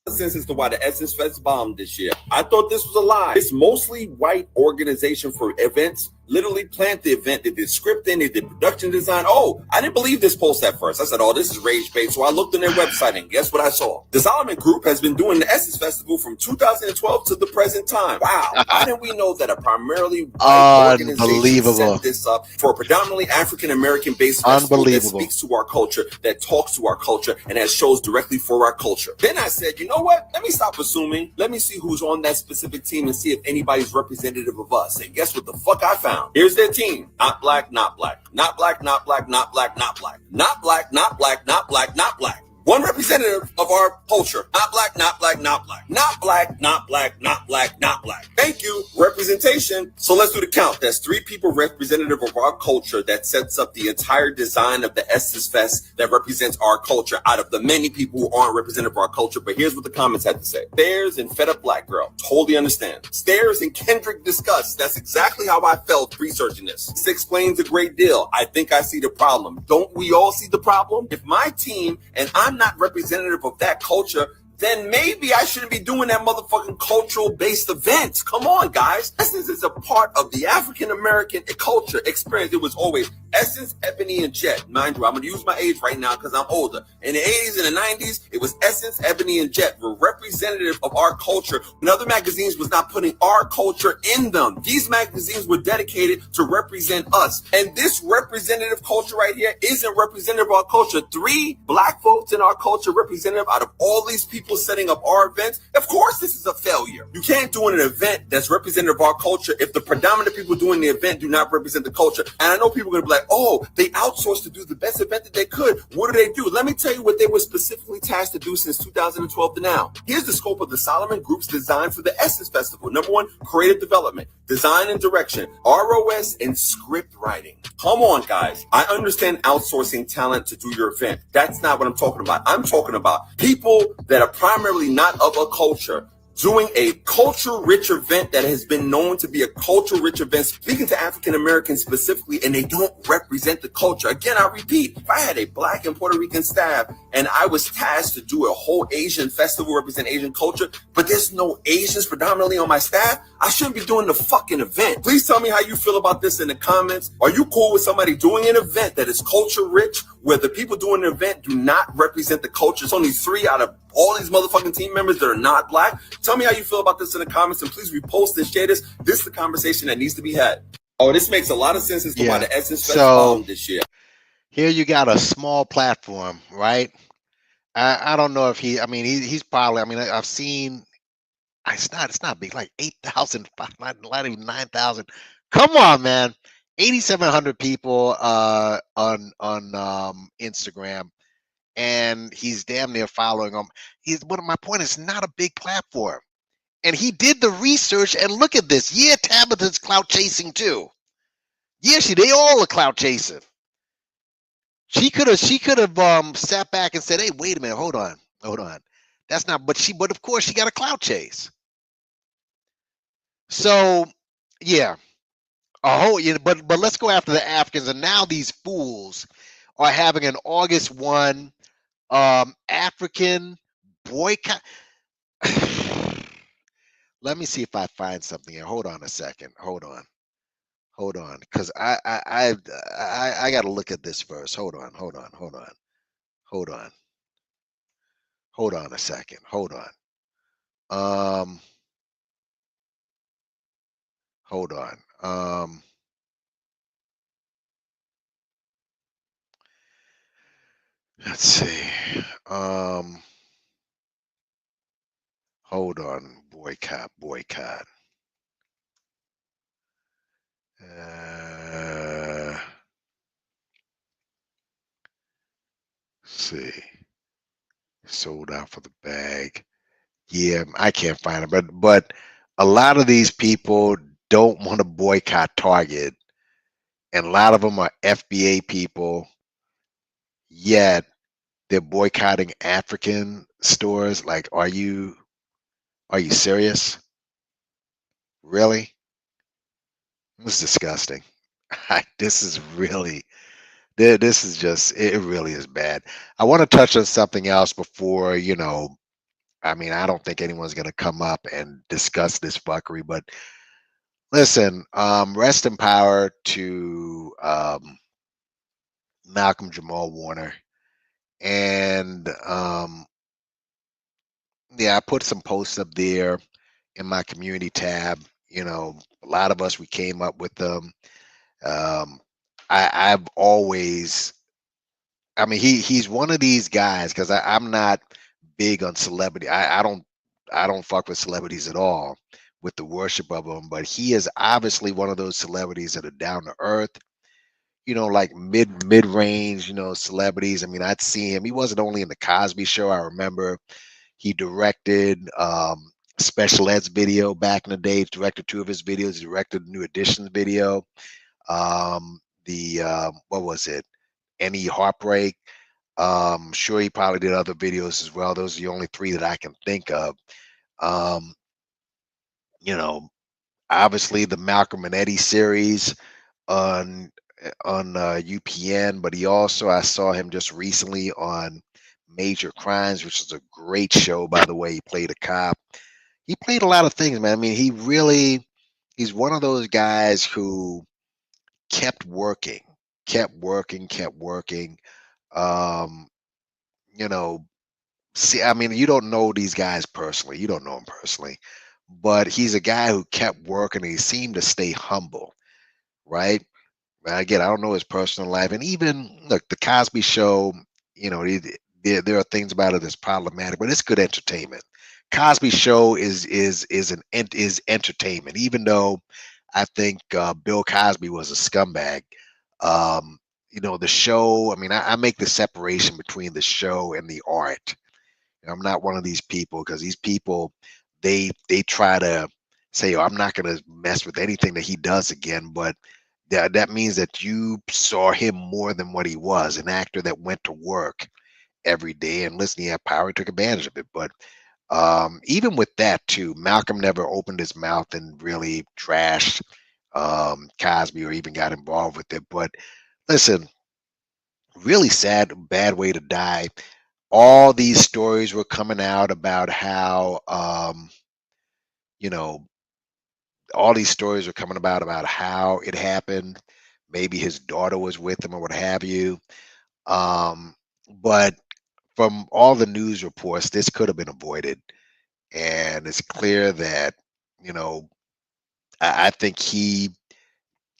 Sense as to why the Essence Fest bombed this year. I thought this was a lie. This mostly white organization for events literally planned the event. They did scripting, they did production design. Oh, I didn't believe this post at first. I said, oh, this is rage bait. So I looked on their website, and guess what I saw? The Solomon Group has been doing the Essence Festival from 2012 to the present time. Wow. How did we know that a primarily white organization set this up for a predominantly African-American based festival that speaks to our culture, that talks to our culture, and has shows directly for our culture? Then I said, you know what? Let me stop assuming. Let me see who's on that specific team and see if anybody's representative of us. And guess what the fuck I found? Here's their team. Not black, not black. Not black, not black, not black, not black. Not black, not black, not black, not black. One representative of our culture. Not black, not black, not black. Not black, not black, not black, not black. Thank you. Representation. So let's do the count. That's 3 people representative of our culture that sets up the entire design of the Essence Fest that represents our culture out of the many people who aren't representative of our culture. But here's what the comments had to say. Stairs and Fed Up Black Girl. Totally understand. Stairs and Kendrick discuss. That's exactly how I felt researching this. This explains a great deal. I think I see the problem. Don't we all see the problem? If my team and I'm not representative of that culture, then maybe I shouldn't be doing that motherfucking cultural-based event. Come on, guys. Essence is a part of the African-American culture experience. It was always Essence, Ebony, and Jet. Mind you, I'm going to use my age right now because I'm older. In the 80s and the 90s, it was Essence, Ebony, and Jet were representative of our culture. And other magazines was not putting our culture in them. These magazines were dedicated to represent us. And this representative culture right here isn't representative of our culture. 3 black folks in our culture representative out of all these people setting up our events. Of course, this is a failure. You can't do an event that's representative of our culture if the predominant people doing the event do not represent the culture. And I know people are going to be like, oh, they outsourced to do the best event that they could. What do they do? Let me tell you what they were specifically tasked to do since 2012 to now. Here's the scope of the Solomon Group's design for the Essence Festival. Number 1, creative development, design and direction, ROS, and script writing. Come on, guys. I understand outsourcing talent to do your event. That's not what I'm talking about. I'm talking about people that are primarily not of a culture doing a culture-rich event that has been known to be a culture-rich event, speaking to African Americans specifically, and they don't represent the culture. Again, I repeat, if I had a Black and Puerto Rican staff and I was tasked to do a whole Asian festival represent Asian culture, but there's no Asians predominantly on my staff, I shouldn't be doing the fucking event. Please tell me how you feel about this in the comments. Are you cool with somebody doing an event that is culture-rich, where the people doing the event do not represent the culture? It's only 3 out of all these motherfucking team members that are not Black. Tell me how you feel about this in the comments, and please repost and share this. This is the conversation that needs to be had. Oh, this makes a lot of sense as to why the Essence Fest bombed this year. Here you got a small platform, right? I don't know if he's probably, I've seen, it's not big, like 8,000, not even 9,000. Come on, man. 8,700 people on Instagram, and he's damn near following them. My point is, not a big platform. And he did the research, and look at this. Yeah, Tabitha's clout chasing too. Yeah, they all are clout chasing. She could have sat back and said, hey, wait a minute, hold on. That's not, but of course she got a clout chase. So yeah. But let's go after the Africans. And now these fools are having an August 1 African boycott. Let me see if I find something here. Hold on a second. Hold on, because I got to look at this first. Hold on a second. Hold on. Let's see. Hold on. Boycott. See. Sold out for the bag. Yeah, I can't find it, but a lot of these people don't want to boycott Target, and a lot of them are FBA people. Yet they're boycotting African stores. Like, are you serious? Really? This is disgusting. This is really, this is just, it really is bad. I want to touch on something else before, I don't think anyone's going to come up and discuss this fuckery, but listen, rest in power to Malcolm Jamal Warner. And I put some posts up there in my community tab. A lot of us, we came up with them. I've always, he's one of these guys, because I'm not big on celebrity. I don't fuck with celebrities at all, with the worship of them, but he is obviously one of those celebrities that are down to earth, like mid-range, celebrities. I'd see him. He wasn't only in the Cosby Show. I remember he directed Special Ed's video back in the day. He directed 2 of his videos. He directed New Edition's video. What was it? Any Heartbreak. Sure, he probably did other videos as well. Those are the only 3 that I can think of. Obviously the Malcolm and Eddie series on UPN, but he also, I saw him just recently on Major Crimes, which is a great show, by the way. He played a cop. He played a lot of things, man. He's one of those guys who kept working. kept working, kept working. Um, you know, see, I mean, you don't know these guys personally. You don't know him personally, but he's a guy who kept working and he seemed to stay humble, right? Again, I don't know his personal life, and even look, the Cosby Show. You know, there are things about it that's problematic, but it's good entertainment. Cosby Show is entertainment, even though I think Bill Cosby was a scumbag. Um, you know, the show. I mean, I make the separation between the show and the art. I'm not one of these people because these people they try to say, "Oh, I'm not going to mess with anything that he does again," but that means that you saw him more than what he was, an actor that went to work every day and listen, he had power, he took advantage of it. But even with that too, Malcolm never opened his mouth and really trashed Cosby or even got involved with it. But listen, really sad, bad way to die. All these stories were coming out about how you know, all these stories are coming about how it happened. Maybe his daughter was with him or what have you. Um, but from all the news reports, this could have been avoided. And it's clear that, you know, I think he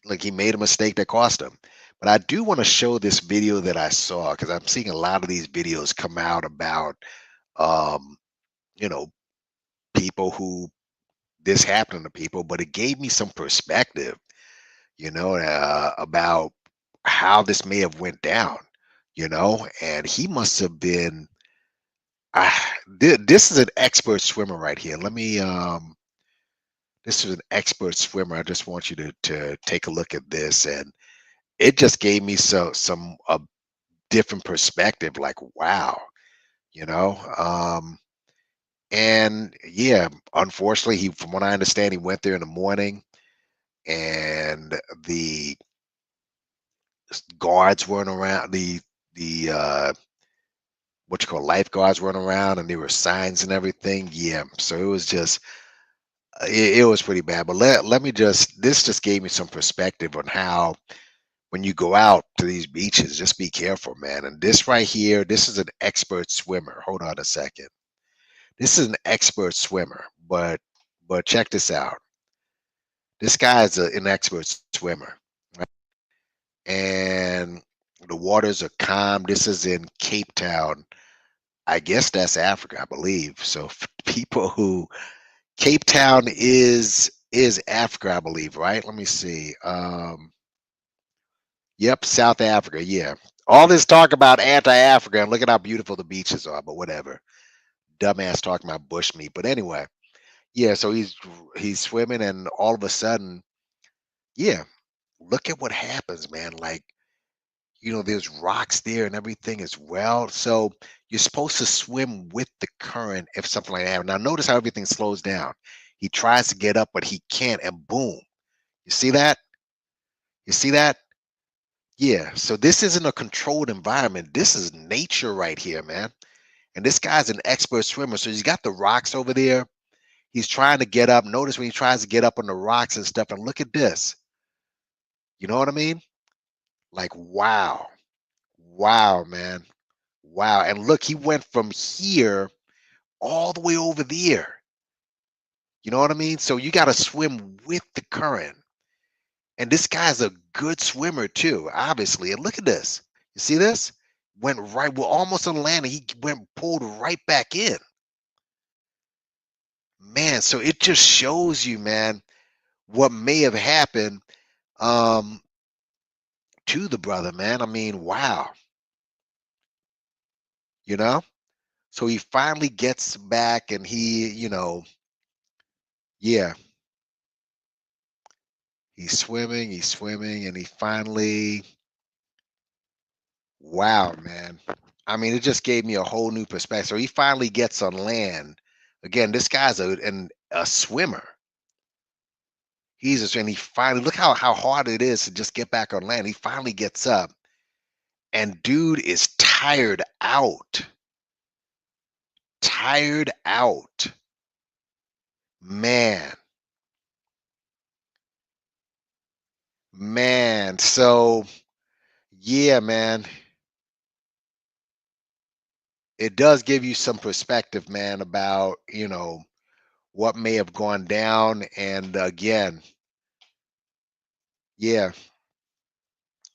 made a mistake that cost him. But I do want to show this video that I saw because I'm seeing a lot of these videos come out about um, you know, people who this happened to people, but it gave me some perspective, about how this may have went down, and he must have been. This is an expert swimmer right here. This is an expert swimmer. I just want you to take a look at this, and it just gave me some a different perspective. Like, wow, you know. And yeah, unfortunately, from what I understand, he went there in the morning, and the guards weren't around. The what you call lifeguards weren't around, and there were signs and everything. Yeah, so it was just it was pretty bad. But let me just this just gave me some perspective on how when you go out to these beaches, just be careful, man. And this right here, this is an expert swimmer. Hold on a second. This is an expert swimmer, but check this out. This guy is an expert swimmer, right? And the waters are calm. This is in Cape Town. I guess that's Africa, I believe. So people who Cape Town is Africa, I believe, right? Let me see. Yep, South Africa. Yeah. All this talk about anti-Africa and look at how beautiful the beaches are, but whatever. Dumbass talking about bushmeat. But anyway, yeah, so he's swimming and all of a sudden, yeah, look at what happens, man. Like, there's rocks there and everything as well. So you're supposed to swim with the current if something like that. Now notice how everything slows down. He tries to get up, but he can't, and boom. You see that? You see that? Yeah. So this isn't a controlled environment. This is nature right here, man. And this guy's an expert swimmer. So he's got the rocks over there. He's trying to get up. Notice when he tries to get up on the rocks and stuff. And look at this. You know what I mean? Like, wow. Wow, man. Wow. And look, he went from here all the way over there. You know what I mean? So you got to swim with the current. And this guy's a good swimmer too, obviously. And look at this. You see this? Went right, we're almost on land, and he went pulled right back in. Man, so it just shows you, man, what may have happened um to the brother, man. I mean, wow, you know? So he finally gets back and yeah, he's swimming, and he finally, wow, man. I mean, it just gave me a whole new perspective. So he finally gets on land. Again, this guy's a swimmer. And he finally look how hard it is to just get back on land. He finally gets up, and dude is tired out. Tired out. Man. Man. So yeah, man, it does give you some perspective, man, about, what may have gone down. And again, yeah,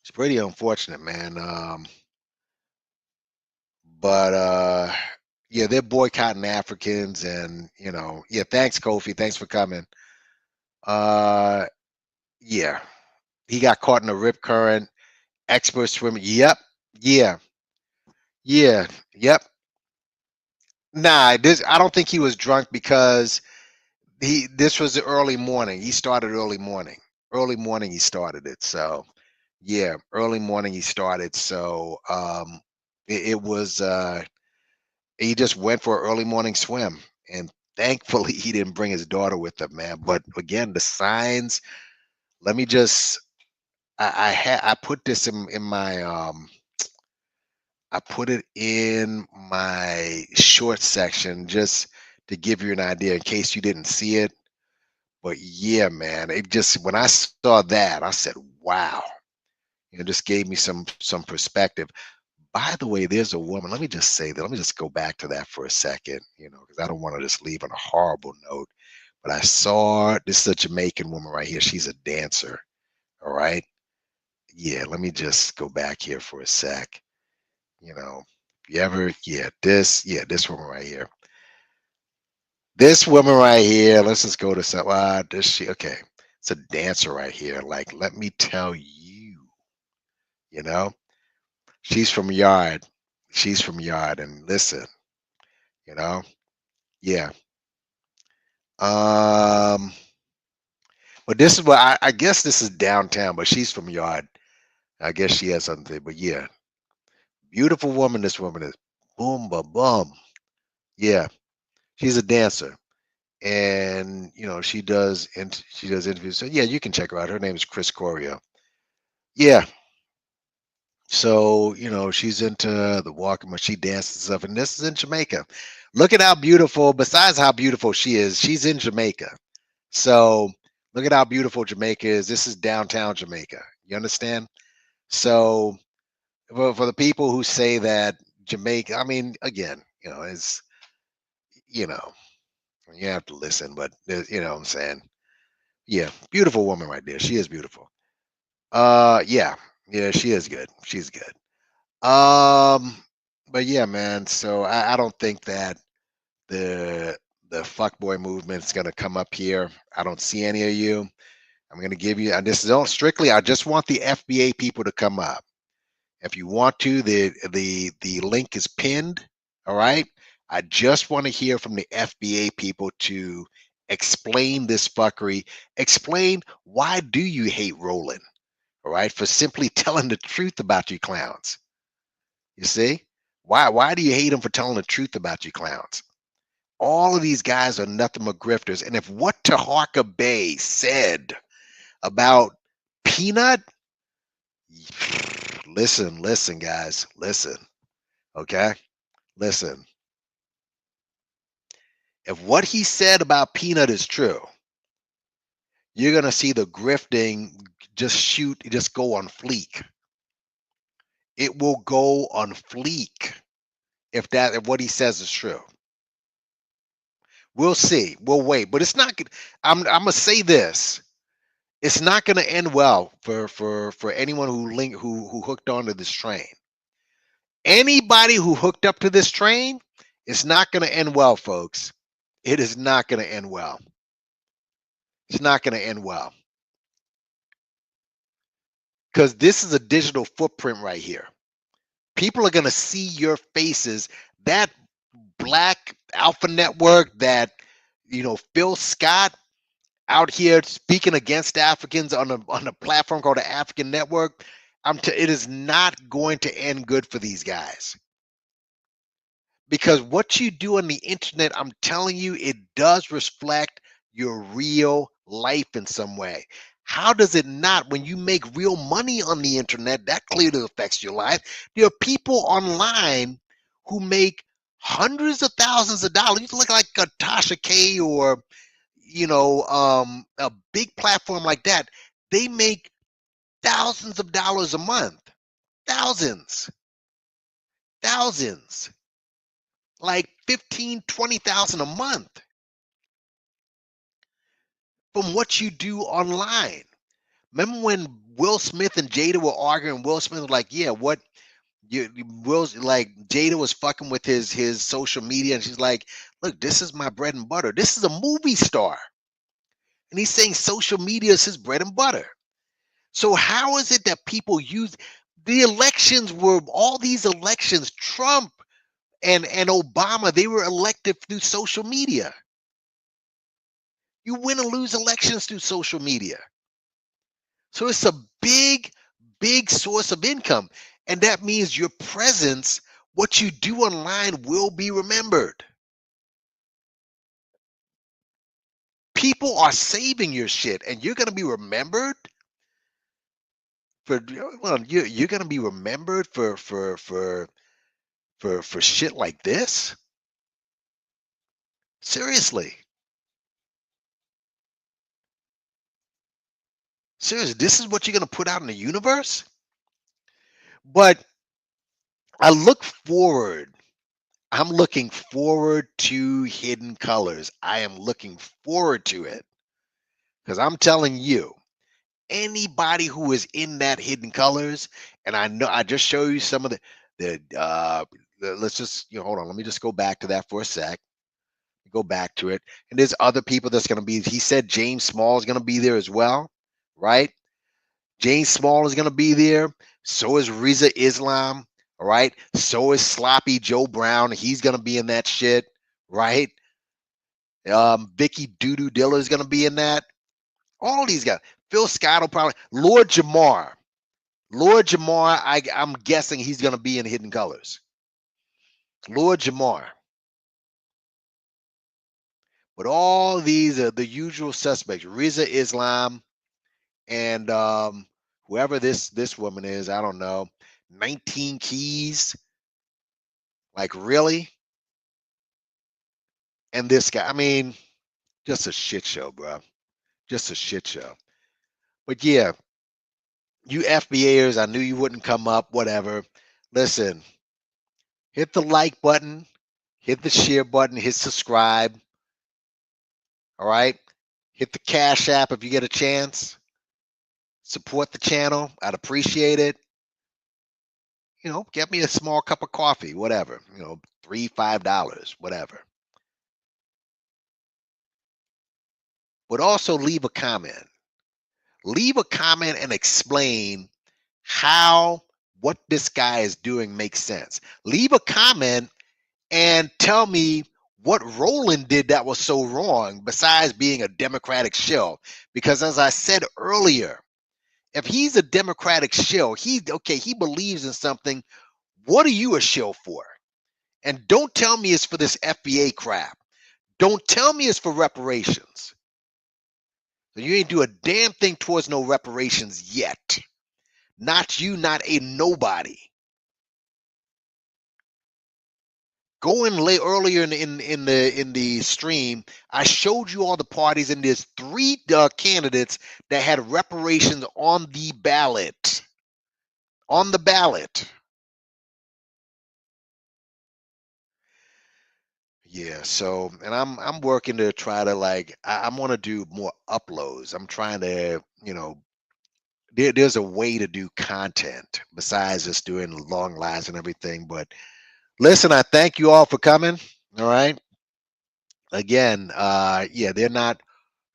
it's pretty unfortunate, man. But yeah, they're boycotting Africans, and yeah. Thanks, Kofi. Thanks for coming. Uh, yeah, he got caught in a rip current. Expert swimmer. Yep. Yeah. Yeah. Yep. Nah, this I don't think he was drunk because this was the early morning. He started early morning. Early morning he started it. So yeah, early morning he started. So it was he just went for an early morning swim, and thankfully he didn't bring his daughter with him, man. But again, the signs, let me just I put this in my I put it in my short section just to give you an idea in case you didn't see it. But yeah, man, it just when I saw that, I said, "Wow!" It just gave me some perspective. By the way, there's a woman. Let me just say that. Let me just go back to that for a second, because I don't want to just leave on a horrible note. But I saw this is a Jamaican woman right here. She's a dancer. All right. Yeah. Let me just go back here for a sec. If you ever, this woman right here. This woman right here, let's just go to some. Okay. It's a dancer right here. Like, let me tell you, you know, she's from Yard. She's from Yard. And listen, you know, yeah. Um, but this is what I guess this is downtown, but she's from Yard. I guess she has something, but yeah, beautiful woman. This woman is boom, ba bum. Yeah, she's a dancer. And she does interviews. So yeah, you can check her out. Her name is Chris Corio. Yeah. So she's into the walking, but she dances and stuff. And this is in Jamaica. Look at how beautiful. Besides how beautiful she is, she's in Jamaica. So look at how beautiful Jamaica is. This is downtown Jamaica. You understand? So for the people who say that Jamaica, I mean, again, it's you know you have to listen, but what I'm saying. Yeah, beautiful woman right there. She is beautiful. Yeah, yeah, she is good. She's good. But yeah, man. So I don't think that the fuckboy movement is gonna come up here. I don't see any of you. I'm gonna give you, and this is all strictly. I just want the FBA people to come up. If you want to, the link is pinned. All right. I just want to hear from the FBA people to explain this fuckery. Explain why do you hate Roland? All right, for simply telling the truth about you clowns. You see? Why do you hate him for telling the truth about you clowns? All of these guys are nothing but grifters. And if what Taharka Bay said about Peanut, listen, guys, listen. Okay? Listen. If what he said about Peanut is true, you're gonna see the grifting just go on fleek. It will go on fleek if what he says is true. We'll see. We'll wait, but it's not. I'm gonna say this. It's not gonna end well for anyone who hooked onto this train. Anybody who hooked up to this train, it's not gonna end well, folks. It is not gonna end well. It's not gonna end well because this is a digital footprint right here. People are gonna see your faces. That Black Alpha Network, that Phil Scott out here speaking against Africans on a platform called the African Network. It is not going to end good for these guys. Because what you do on the internet, I'm telling you, it does reflect your real life in some way. How does it not? When you make real money on the internet, that clearly affects your life. There are people online who make hundreds of thousands of dollars. You look like a Tasha K or a big platform like that. They make thousands of dollars a month. thousands, like 15, 20,000 a month from what you do online. Remember when Will Smith and Jada were arguing? Will Smith was like, "Yeah, what Will's like Jada was fucking with his social media," and she's like, "Look, this is my bread and butter. This is a movie star." And he's saying social media is his bread and butter. So how is it that people use the elections were all these elections, Trump and Obama, they were elected through social media. You win and lose elections through social media. So it's a big, big source of income. And that means your presence, what you do online will be remembered. People are saving your shit and you're going to be remembered for, well, you're going to be remembered for shit like this. Seriously. Seriously, this is what you're going to put out in the universe? But I look forward. I'm looking forward to Hidden Colors. I am looking forward to it. Because I'm telling you, anybody who is in that Hidden Colors, and I know I just show you some of let's just, hold on. Let me just go back to that for a sec. Go back to it. And there's other people that's going to be, he said James Small is going to be there as well, right? James Small is going to be there. So is Riza Islam. All right. So is Sloppy Joe Brown. He's going to be in that shit. Right. Vicky Doodoo Diller is going to be in that. All these guys. Phil Scott will probably. Lord Jamar. I'm guessing he's going to be in Hidden Colors. Lord Jamar. But all these are the usual suspects. Riza Islam and whoever this woman is, I don't know. 19 Keys. Like, really? And this guy, I mean, just a shit show, bro. Just a shit show. But yeah, you FBAers, I knew you wouldn't come up, whatever. Listen, hit the like button, hit the share button, hit subscribe. All right? Hit the Cash App if you get a chance. Support the channel. I'd appreciate it. Get me a small cup of coffee, whatever. $3, $5, whatever. But also leave a comment. Leave a comment and explain how what this guy is doing makes sense. Leave a comment and tell me what Roland did that was so wrong besides being a Democratic shill. Because as I said earlier, if he's a Democratic shill, he believes in something. What are you a shill for? And don't tell me it's for this FBA crap. Don't tell me it's for reparations. So you ain't do a damn thing towards no reparations yet. Not you, not a nobody. Go and lay earlier in the stream. I showed you all the parties, and there's 3 candidates that had reparations on the ballot. On the ballot. Yeah, so and I'm working to try to I want to do more uploads. I'm trying to, there's a way to do content besides just doing long lives and everything. But listen, I thank you all for coming. All right. Again, yeah, they're not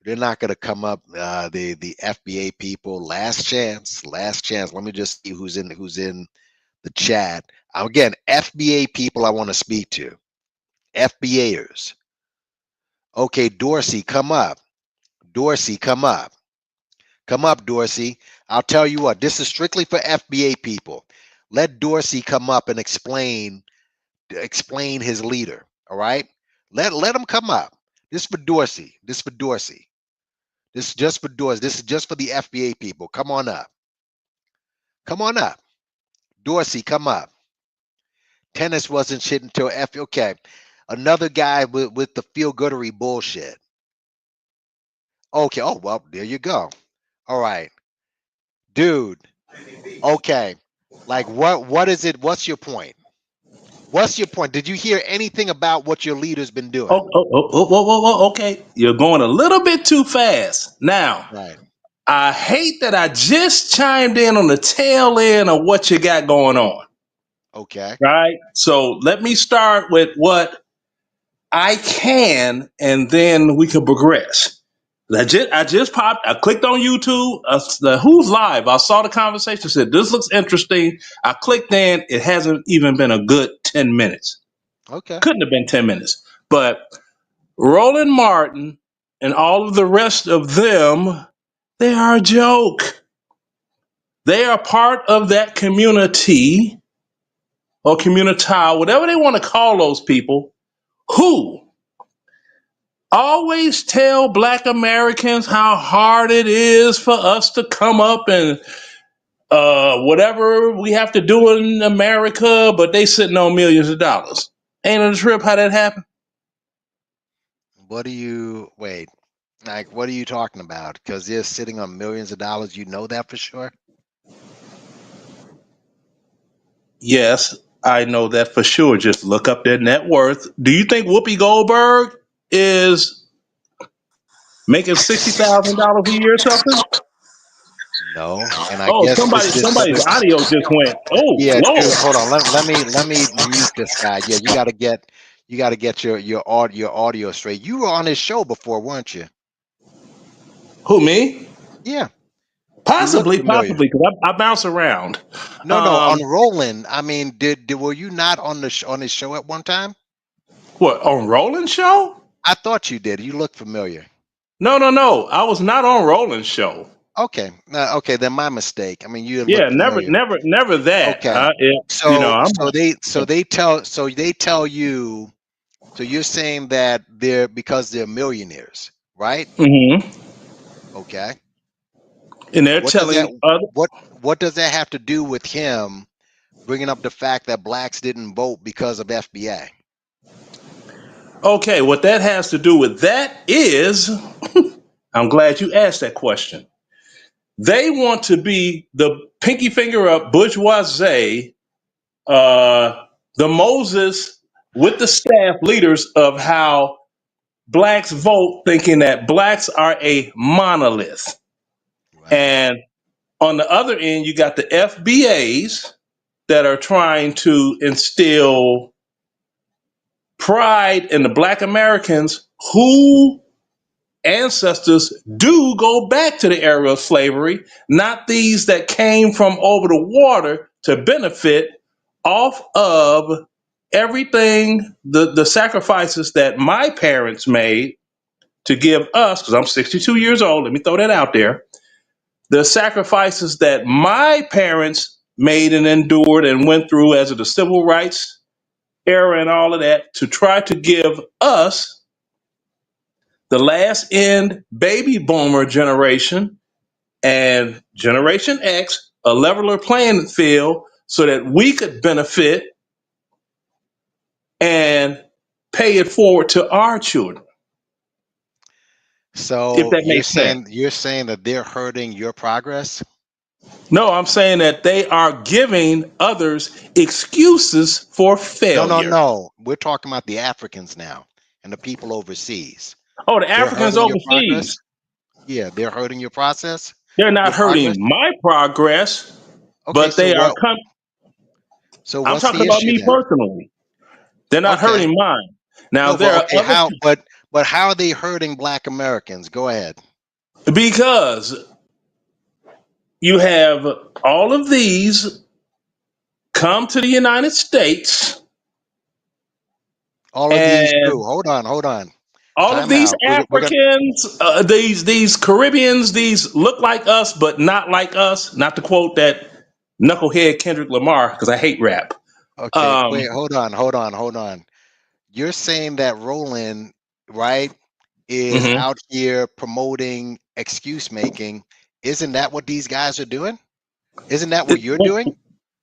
going to come up. The FBA people, last chance. Let me just see who's in the chat. Again, FBA people I want to speak to. FBAers. Okay, Dorsey, come up. Dorsey, come up. Come up, Dorsey. I'll tell you what, this is strictly for FBA people. Let Dorsey come up and explain his leader. All right? Let him come up. This is for Dorsey. This is for Dorsey. This is just for Dorsey. This is just for the FBA people. Come on up. Come on up. Dorsey, come up. Tennis wasn't shit until okay. Another guy with the feel-goodery bullshit. Okay. Oh, well, there you go. All right. Dude. Okay. Like what is it? What's your point? What's your point? Did you hear anything about what your leader's been doing? Okay. You're going a little bit too fast. Now, Right. I hate that I just chimed in on the tail end of what you got going on. Okay. Right. So let me start with what I can, and then we can progress. I just popped. I clicked on YouTube. Who's live? I saw the conversation. Said this looks interesting. I clicked in. It hasn't even been a good 10 minutes. Okay. Couldn't have been 10 minutes. But Roland Martin and all of the rest of them, they are a joke. They are part of that community or communitile, whatever they want to call those people, who always tell Black Americans how hard it is for us to come up and whatever we have to do in America, but they sitting on millions of dollars. Ain't it a trip how that happened? What do you wait? Like, what are you talking about? Because they're sitting on millions of dollars. You know that for sure. Yes, I know that for sure. Just look up their net worth. Do you think Whoopi Goldberg is making $60,000 a year or something? No, and I Oh, guess this is somebody's audio just went. Oh yeah, Lord. dude. Hold on. Let me mute this guy. Yeah, you got to get your audio straight. You were on his show before, weren't you? Who, me? Yeah, you look Possibly, familiar. because I bounce around. No, on Roland. I mean, did were you not on on his show at one time? What, on Roland's show? I thought you did. You look familiar. No. I was not on Roland's show. Okay, okay, then my mistake. I mean, you Yeah, look familiar. never that. Okay, I'm. they tell you. So you're saying that they're because they're millionaires, right? Mm-hmm. Okay. And they're What does that telling other. what does that have to do with him bringing up the fact that blacks didn't vote because of FBA? Okay, what that has to do with that is, I'm glad you asked that question. They want to be the pinky finger up bourgeoisie, the Moses with the staff leaders of how blacks vote, thinking that blacks are a monolith. Right. And on the other end, you got the FBAs that are trying to instill pride in the Black Americans who ancestors do go back to the era of slavery, not these that came from over the water to benefit off of everything, the sacrifices that my parents made to give us, because I'm 62 years old, let me throw that out there. The sacrifices that my parents made and endured and went through as of the civil rights era and all of that to try to give us, the last end baby boomer generation and Generation X, a leveler playing field so that we could benefit and pay it forward to our children. If So that makes sense. you're saying that they're hurting your progress? No, I'm saying that they are giving others excuses for failure. No. We're talking about the Africans now and the people overseas. Oh, the They're Africans hurting your progress? overseas. Yeah, they're hurting your process? They're not Your hurting progress? my progress, Okay, but so they are what coming. I'm what's talking the about issue me then? personally. They're not Okay. hurting mine. Now No, but there are okay, other but how are they hurting Black Americans? Go ahead. because you have all of these come to the United States All of these and too. Hold on. all of Time these out. We're gonna Africans, these Caribbeans, these look like us but not like us. Not to quote that knucklehead Kendrick Lamar because I hate rap. okay, wait, hold on. You're saying that Roland, right, is Mhm. out here promoting excuse making. Isn't that what these guys are doing? Isn't that what you're doing?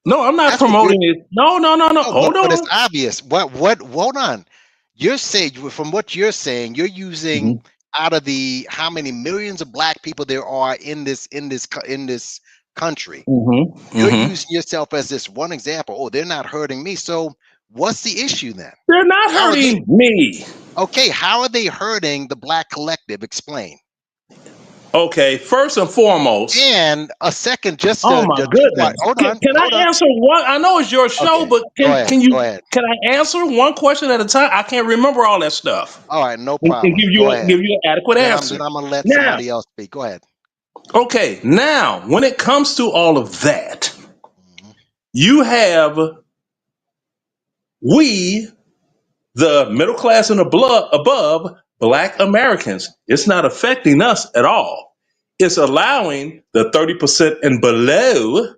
No, I'm not That's what you're promoting it. No. no, Hold but it's on. obvious. What hold on. You're saying from what you're saying, you're using Mhm. out of the how many millions of black people there are in this country. Mm-hmm. You're Mm-hmm. using yourself as this one example. Oh, they're not hurting me. So what's the issue then? They're not hurting me. Okay, how are they hurting the Black collective? Explain. Okay, first and foremost. And a second, just Oh to my two-part. goodness. Hold on. Can I answer one? I know it's your show, Okay, but go ahead. can Go ahead. I answer one question at a time? I can't remember all that stuff. All right, no And problem. give Go ahead. you an adequate Then answer. I'm gonna let Now, somebody else speak. Go ahead. okay, now when it comes to all of that, you have we, the middle class and above, Black Americans. It's not affecting us at all. It's allowing the 30% and below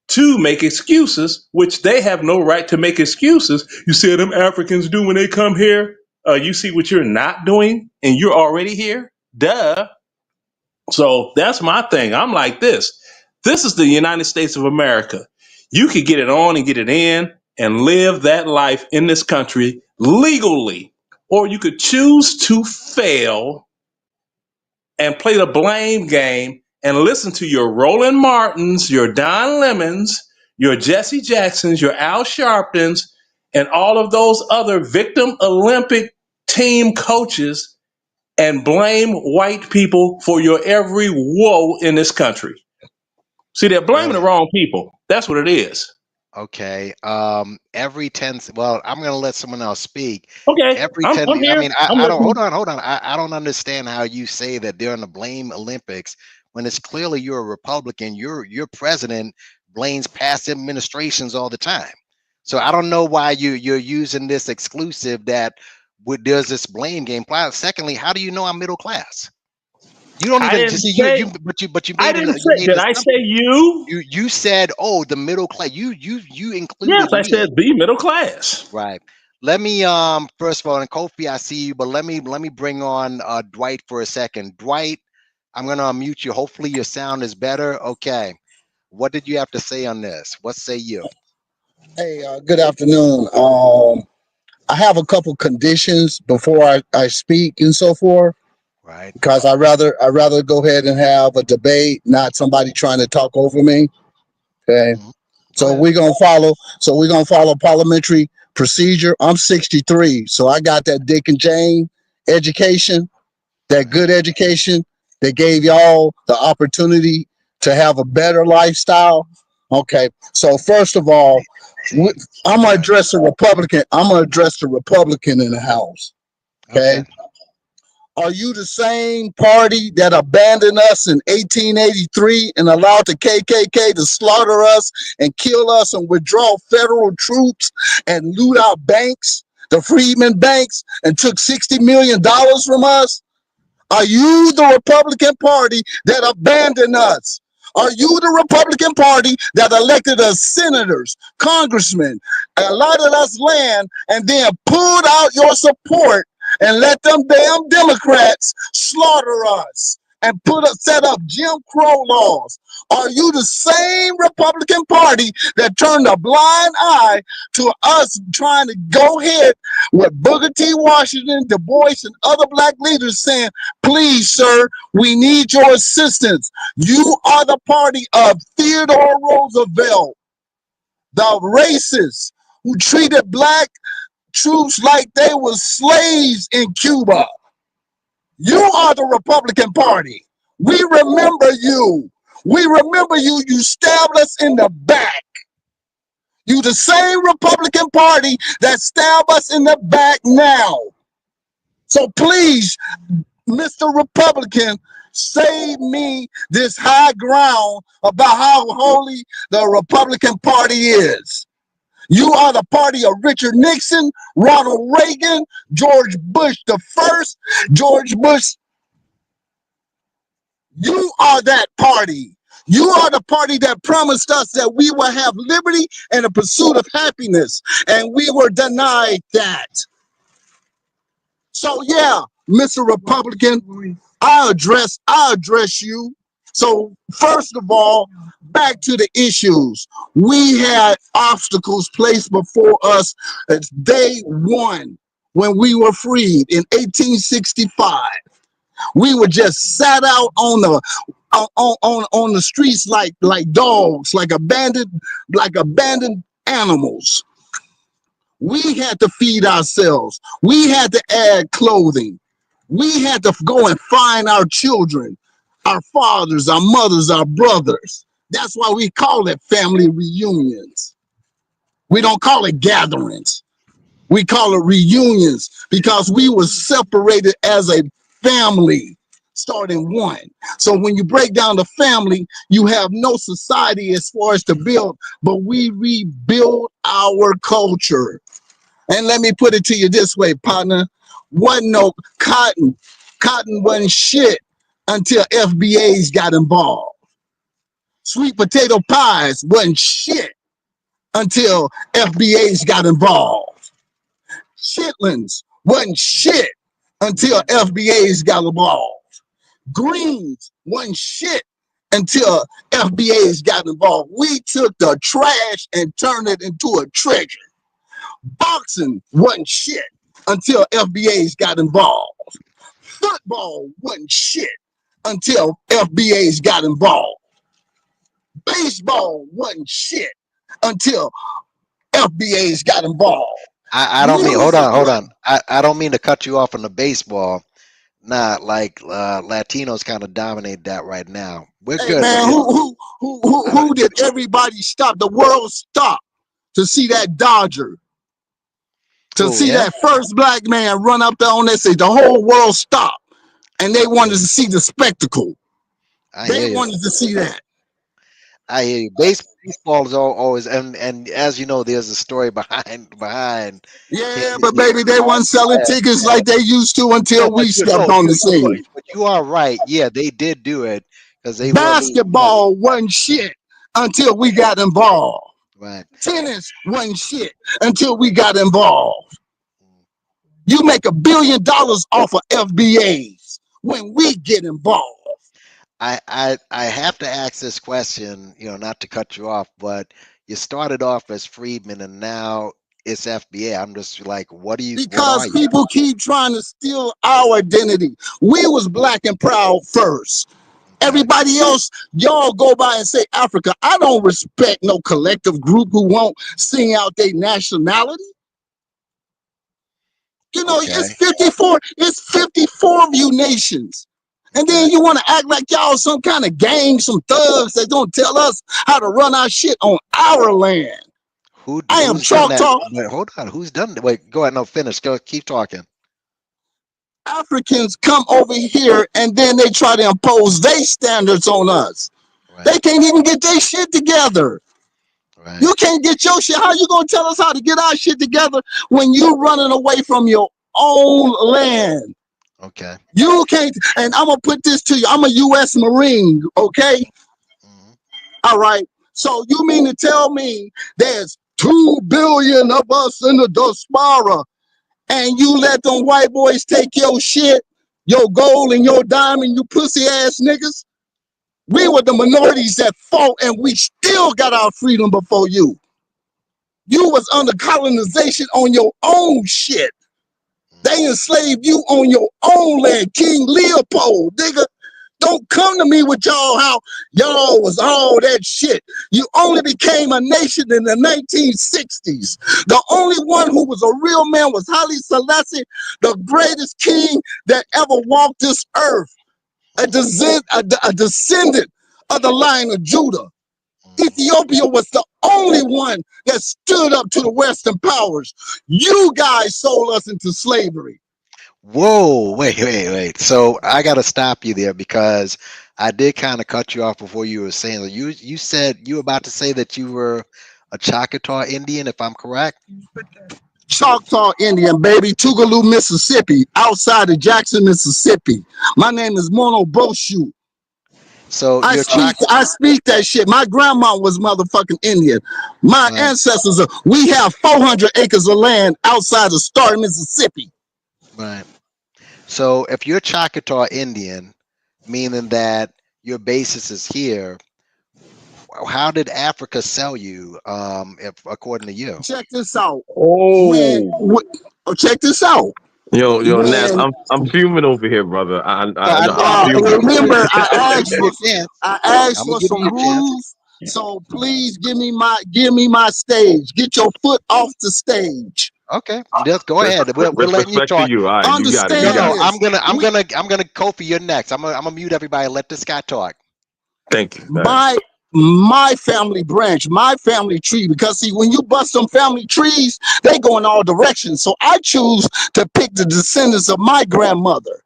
to make excuses, which they have no right to make excuses. You see what them Africans do when they come here? You see what you're not doing, and you're already here? Duh. So that's my thing. I'm like this. This is the United States of America. You could get it on and get it in and live that life in this country legally, or you could choose to fail and play the blame game and listen to your Roland Martins, your Don Lemons, your Jesse Jacksons, your Al Sharptons, and all of those other victim Olympic team coaches and blame white people for your every woe in this country. See, they're blaming the wrong people. That's what it is. Okay. Every 10, well, I'm gonna let someone else speak. Okay. Every I'm 10, I here. mean, I don't hold on. I don't understand how you say that they're in the blame Olympics when it's clearly you're a Republican, your president blames past administrations all the time. So I don't know why you're using this exclusive that does this blame game. Secondly, how do you know I'm middle class? You don't I even didn't see say. but you I made didn't you say. made Did an I say assumption. you? You said, oh, the middle class. You Yes, included I me. said the middle class. Right. Let me first of all, and Kofi, I see you, but let me bring on Dwight for a second. Dwight, I'm gonna unmute you. Hopefully your sound is better. Okay. What did you have to say on this? What say you? Hey, good afternoon. I have a couple conditions before I speak and so forth. Right. Because I rather go ahead and have a debate, not somebody trying to talk over me. Okay. So we're gonna follow parliamentary procedure. I'm 63, so I got that Dick and Jane education, that good education that gave y'all the opportunity to have a better lifestyle. Okay. So first of all, I'm gonna address the Republican. I'm gonna address the Republican in the House. Okay. Are you the same party that abandoned us in 1883 and allowed the KKK to slaughter us and kill us and withdraw federal troops and loot our banks, the Freedmen banks, and took $60 million from us? Are you the Republican Party that abandoned us? Are you the Republican Party that elected us senators, congressmen, allotted us land, and then pulled out your support and let them damn Democrats slaughter us and set up Jim Crow laws? Are you the same Republican Party that turned a blind eye to us trying to go ahead with Booker T. Washington, Du Bois, and other black leaders saying, please, sir, we need your assistance? You are the party of Theodore Roosevelt, the racist who treated black troops like they were slaves in Cuba. You are the Republican Party. We remember you. We remember you. You stabbed us in the back. You the same Republican Party that stabbed us in the back now. So please, Mr. Republican, save me this high ground about how holy the Republican Party is. You are the party of Richard Nixon, Ronald Reagan, George Bush the first, George Bush. You are that party. You are the party that promised us that we will have liberty and a pursuit of happiness, and we were denied that. So yeah, Mr. Republican, I address you. So first of all, back to the issues. We had obstacles placed before us as day one when we were freed in 1865. We were just sat out on the on the streets like dogs, like abandoned animals. We had to feed ourselves. We had to add clothing. We had to go and find our children, our fathers, our mothers, our brothers. That's why we call it family reunions. We don't call it gatherings. We call it reunions because we were separated as a family, starting one. So when you break down the family, you have no society as far as to build, but we rebuild our culture. And let me put it to you this way, partner. Wasn't no cotton. Cotton wasn't shit until FBAs got involved. Sweet potato pies wasn't shit until FBAs got involved. Chitlins wasn't shit until FBAs got involved. Greens wasn't shit until FBAs got involved. We took the trash and turned it into a treasure. Boxing wasn't shit until FBAs got involved. Football wasn't shit until FBAs got involved. Baseball wasn't shit until FBAs got involved. I don't mean, hold on. I don't mean to cut you off on the baseball. Nah, like Latinos kind of dominate that right now. We're Hey good. man, who did everybody stop? The world stop to see that Dodger. To see that first black man run up there on that stage, the whole world stopped, and they wanted to see the spectacle. They wanted to see that. I hear you. Baseball is always, and as you know, there's a story behind. Yeah, but baby, they weren't selling tickets like they used to until we stepped on the scene. But you are right. Yeah, they did do it because they Basketball wasn't shit until we got involved. Right. Tennis wasn't shit until we got involved. You make $1 billion off of FBAs when we get involved. I have to ask this question, not to cut you off, but you started off as Freedman and now it's FBA. I'm just like, what are you? Because people keep trying to steal our identity. We was black and proud first. Everybody else, y'all go by and say Africa. I don't respect no collective group who won't sing out their nationality. It's 54. It's 54 of you nations. And then you want to act like y'all some kind of gang, some thugs that don't tell us how to run our shit on our land. I am Choctaw. Wait, hold on. Who's done that? Wait, go ahead. No, finish. Go, keep talking. Africans come over here and then they try to impose their standards on us. Right. They can't even get their shit together. Right. You can't get your shit. How you gonna tell us how to get our shit together when you running away from your own land? Okay. You can't, and I'm gonna put this to you. I'm a U.S. Marine, okay? Mm-hmm. All right. So you mean to tell me there's 2 billion of us in the diaspora, and you let them white boys take your shit, your gold and your diamond, you pussy ass niggas? We were the minorities that fought, and we still got our freedom before you. You was under colonization on your own shit. They enslaved you on your own land, King Leopold, nigga. Don't come to me with y'all how y'all was all that shit. You only became a nation in the 1960s. The only one who was a real man was Haile Selassie, the greatest king that ever walked this earth, a descendant of the line of Judah. Ethiopia was the only one that stood up to the Western powers. You guys sold us into slavery. Whoa, wait. So I got to stop you there because I did kind of cut you off before you were saying that you said you were about to say that you were a Choctaw Indian, if I'm correct. Choctaw Indian, baby, Tougaloo, Mississippi, outside of Jackson, Mississippi. My name is Mono Boshu. So I speak that shit. My grandma was motherfucking Indian. My ancestors we have 400 acres of land outside of Star, Mississippi. Right. So if you're Choctaw Indian, meaning that your basis is here, how did Africa sell you, if according to you? Check this out. Check this out. Yo, Ness, Man, I'm fuming over here, brother. I'm fuming. remember, I asked I'm gonna for give some you a chance. rules, so please give me my stage. Get your foot off the stage. Okay, just go ahead. We're letting you Respect to talk. you. All right, you got it. You Understand got No, it. this. I'm gonna Kofi, you're next. I'm gonna mute everybody and let this guy talk. Thank you. My family branch, my family tree, because see, when you bust some family trees, they go in all directions. So I choose to pick the descendants of my grandmother,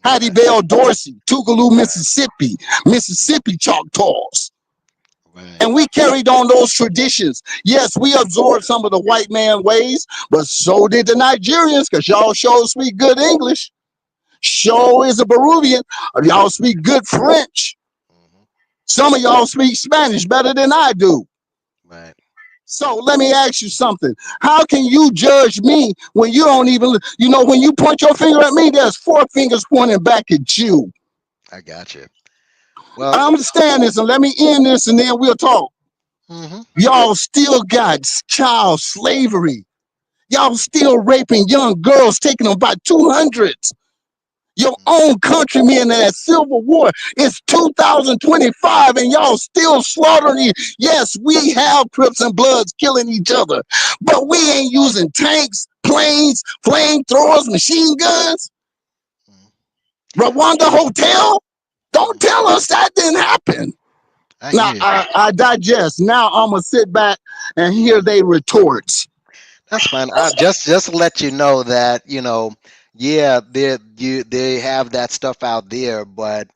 Hattie Bell Dorsey, Tougaloo, Mississippi Choctaws. And we carried on those traditions. Yes, we absorbed some of the white man ways, but so did the Nigerians, because y'all sure speak good English. Sure is a Peruvian. Y'all speak good French. Some of y'all speak Spanish better than I do. Right. So let me ask you something. How can you judge me when you don't even, when you point your finger at me, there's 4 fingers pointing back at you. I got you. Well, I understand this, and let me end this, and then we'll talk. Y'all still got child slavery. Y'all still raping young girls, taking them by 200s. Your own countrymen in that Civil War. It's 2025 and y'all still slaughtering. Yes, we have Crips and Bloods killing each other, but we ain't using tanks, planes, flamethrowers, machine guns. Rwanda Hotel? Don't tell us that didn't happen. Now, I digest. Now I'm going to sit back and hear they retorts. That's fine. Just to let you know that yeah, they have that stuff out there, but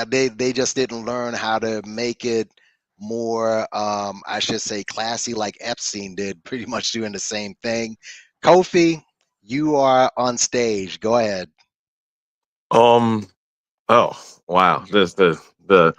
they just didn't learn how to make it more, I should say, classy, like Epstein did, pretty much doing the same thing. Kofi, you are on stage. Go ahead. Oh wow. The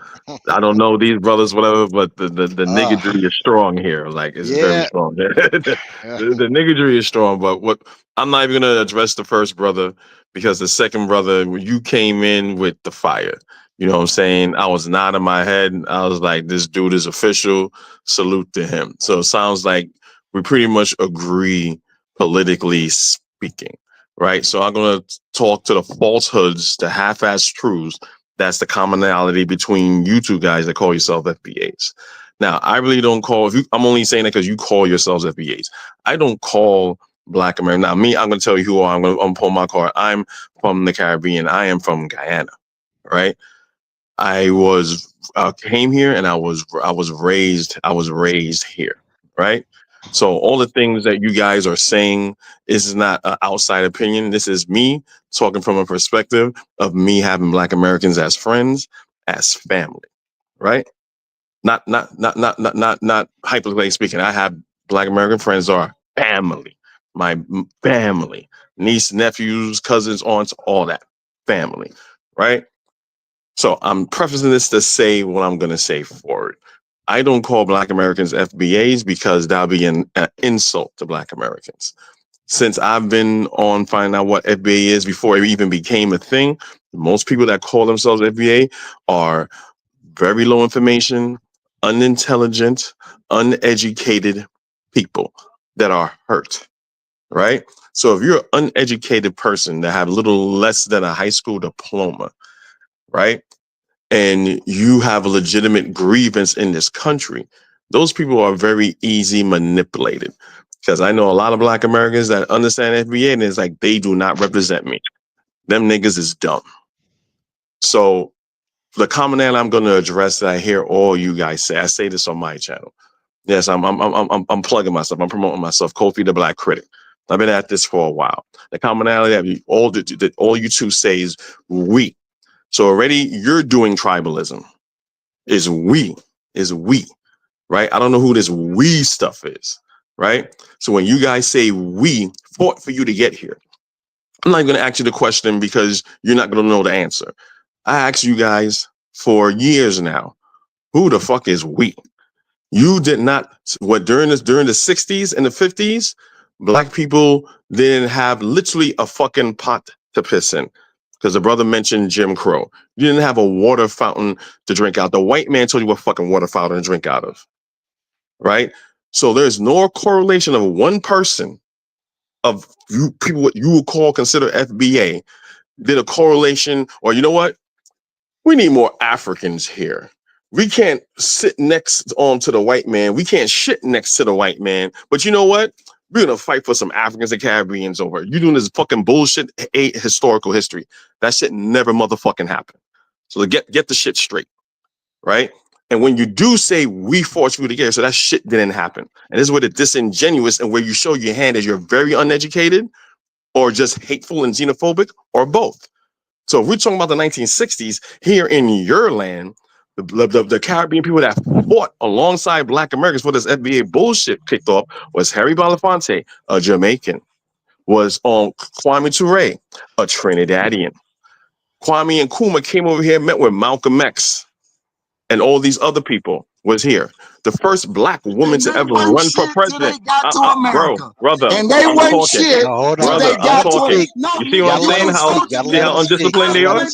I don't know these brothers, whatever, but the niggardry is strong here. Like it's very Yeah. strong. the niggardry is strong, but what I'm not even gonna address the first brother because the second brother, when you came in with the fire, you know what I'm saying? I was nodding my head. I was like, this dude is official. Salute to him. So it sounds like we pretty much agree politically speaking. Right. So I'm going to talk to the falsehoods, the half-ass truths. That's the commonality between you two guys that call yourself FBAs. Now, I really don't call, I'm only saying that because you call yourselves FBAs. I don't call Black American. Now, me, I'm going to tell you who I am. I'm going to pull my card. I'm from the Caribbean. I am from Guyana. Right. I came here and I was raised here. Right. So all the things that you guys are saying is not an outside opinion. This is me talking from a perspective of me having Black Americans as friends, as family, right? Not hypothetically speaking. I have Black American friends that are family, my family, niece, nephews, cousins, aunts, all that family, right? So I'm prefacing this to say what I'm going to say forward. I don't call Black Americans FBAs because that'll be an insult to Black Americans. Since I've been on finding out what FBA is before it even became a thing, most people that call themselves FBA are very low information, unintelligent, uneducated people that are hurt, right? So if you're an uneducated person that have little less than a high school diploma, right? And you have a legitimate grievance in this country, those people are very easy manipulated. Because I know a lot of Black Americans that understand FBA and it's like, they do not represent me. Them niggas is dumb. So the commonality I'm going to address that I hear all you guys say, I say this on my channel. Yes, I'm plugging myself. I'm promoting myself. Kofi the Black Critic. I've been at this for a while. The commonality that all you two say is we. So already you're doing tribalism. Is we, right? I don't know who this we stuff is, right? So when you guys say we fought for you to get here, I'm not going to ask you the question because you're not going to know the answer. I asked you guys for years now, who the fuck is we? You did not, during the 60s and the 50s, Black people didn't have literally a fucking pot to piss in. Because the brother mentioned Jim Crow. You didn't have a water fountain to drink out. The white man told you what fucking water fountain to drink out of. Right? So there's no correlation of one person of you people, what you would consider FBA, did a correlation, or you know what? We need more Africans here. We can't sit next to the white man. We can't shit next to the white man. But you know what? We're going to fight for some Africans and Caribbeans over. You doing this fucking bullshit historical history. That shit never motherfucking happened. So get the shit straight, right? And when you do say we forced you together, so that shit didn't happen. And this is where the disingenuous and where you show your hand is you're very uneducated or just hateful and xenophobic or both. So if we're talking about the 1960s here in your land, the Caribbean people that fought alongside Black Americans for this FBA bullshit kicked off was Harry Belafonte, a Jamaican, was Kwame Ture, a Trinidadian. Kwame and Nkrumah came over here, met with Malcolm X, and all these other people was here. The first Black woman to ever run for president. Brother, and they I'm weren't talking. shit till they got to America. You see what I'm saying? How undisciplined they are?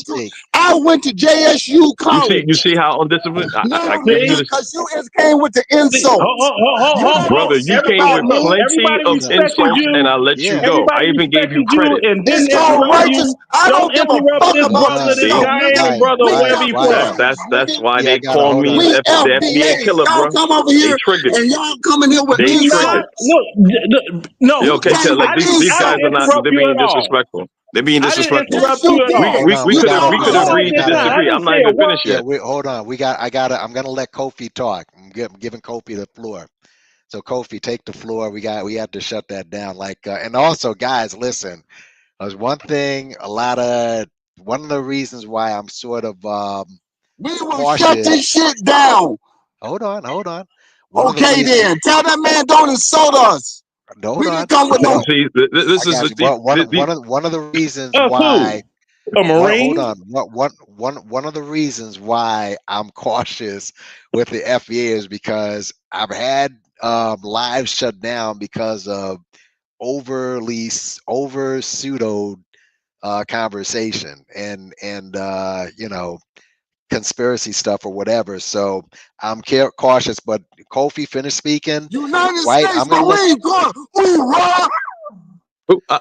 I went to JSU college. You see how undisciplined? I give you this. Because you came with the insults. Brother, you came with plenty of insults, and I let you go. I even gave you credit. It's called righteous. I don't give a fuck about this stuff. That's why they call me the FBA killer, bro. Come over here and y'all coming here with insults. No. Okay, like these guys are not. They're being disrespectful. They're being disrespectful. We could agree to disagree. I'm not even finished yet. Hold on. I'm gonna let Kofi talk. I'm giving Kofi the floor. So Kofi, take the floor. We have to shut that down. And also, guys, listen. There's one thing. One of the reasons why I'm sort of we will shut this shit down. Hold on. Okay, then tell that man don't insult us. Hold on. Come with no. See, this is one of the reasons why. A Marine. Hold on. One of the reasons why I'm cautious with the FBA is because I've had lives shut down because of over pseudo conversation and conspiracy stuff or whatever. So I'm cautious. But Kofi, finish speaking. United States Marine Corps. Hoorah!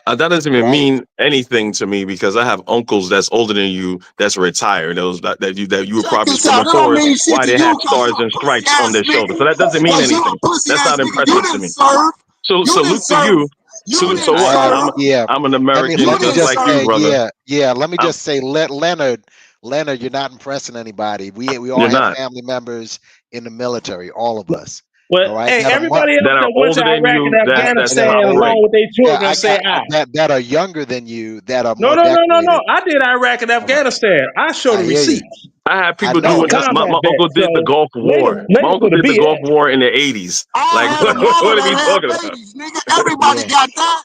That doesn't even mean anything to me because I have uncles that's older than you that's retired. Those that you were probably swimming forward why they have stars and stripes on their shoulders. So that doesn't mean anything. That's not impressive to me. So salute to you. So what? I'm an American just like you, brother. Yeah. Let me just say, Leonard, you're not impressing anybody. We all have family members in the military, all of us. Well, right? Hey, everybody else that went to Iraq and Afghanistan along with their children say that are younger than you, that are no. I did Iraq and Afghanistan. I showed the receipts. I had people doing this. My uncle did the Gulf War. My uncle did the Gulf War in the 80s. Like, what are we talking about? Everybody got that.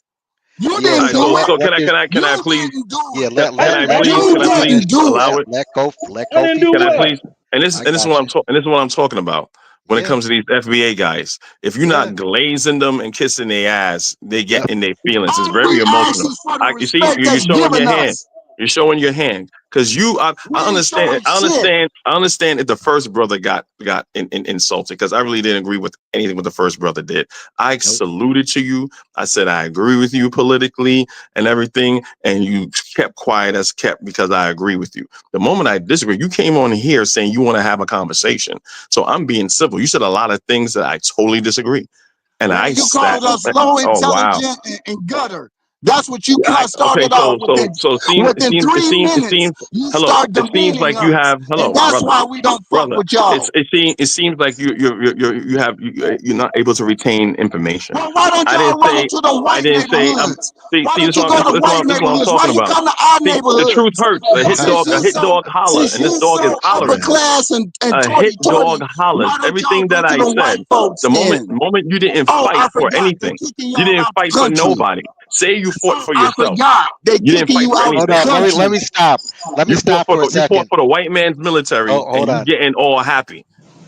You didn't do it. So can I please? Yeah, can I please allow it? Let Kofi. Can I please? And this is what I'm talking about. When it comes to these FBA guys, if you're not glazing them and kissing their ass, they get in their feelings. It's very emotional. You see, you're showing your hand. You're showing your hand because I understand. I understand if the first brother got insulted because I really didn't agree with anything what the first brother did. I saluted to you. I said I agree with you politically and everything, and you kept quiet as kept because I agree with you. The moment I disagree, you came on here saying you want to have a conversation. So I'm being civil. You said a lot of things that I totally disagree, and you called us low intelligent and gutter. That's what you started off with. It seems like you have. Hello, that's why we don't fuck with y'all. It seems like you're not able to retain information. Well, why don't y'all run to the white neighborhoods? Why don't you go to white neighborhoods? Why you come to our neighborhoods? The truth hurts. A hit dog hollers, and this dog is hollering. A hit dog hollers. Everything that I said. The moment you didn't fight for anything, you didn't fight for nobody. Say you fought for yourself. You didn't fight for anything. Let me stop. Let me stop for a second. You fought for the white man's military, and you getting all happy.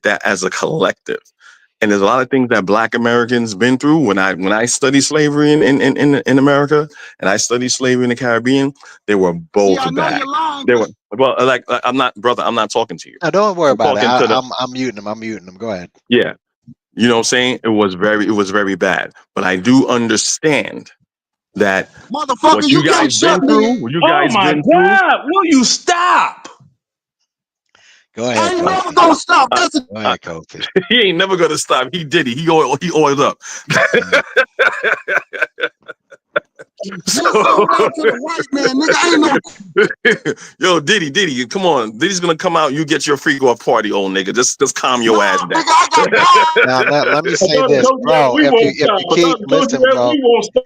at that as a collective. And there's a lot of things that Black Americans been through. When I studied slavery in America, and I studied slavery in the Caribbean, they were both bad. They were like I'm not, brother. I'm not talking to you. No, don't worry I'm about it. talking to the I'm muting him. I'm muting him. Go ahead. yeah. You know what I'm saying? It was very bad. But I do understand that Motherfucker, what you you can't guys shut been me. through, what you Oh guys my been through. God! Will you stop? Go ahead, I ain't never Kofi. gonna stop. Listen, Go ahead, Kofi. He ain't never gonna stop. He did it. He oiled up. just hold on to the white man, nigga. I ain't no. Yo, Diddy, come on. Diddy's gonna come out. You get your freak off party, old nigga. Just calm your ass down. Now let me I say thought I this, told you that bro. we If won't you stop. I keep thought I told you listen, that bro. we won't stop.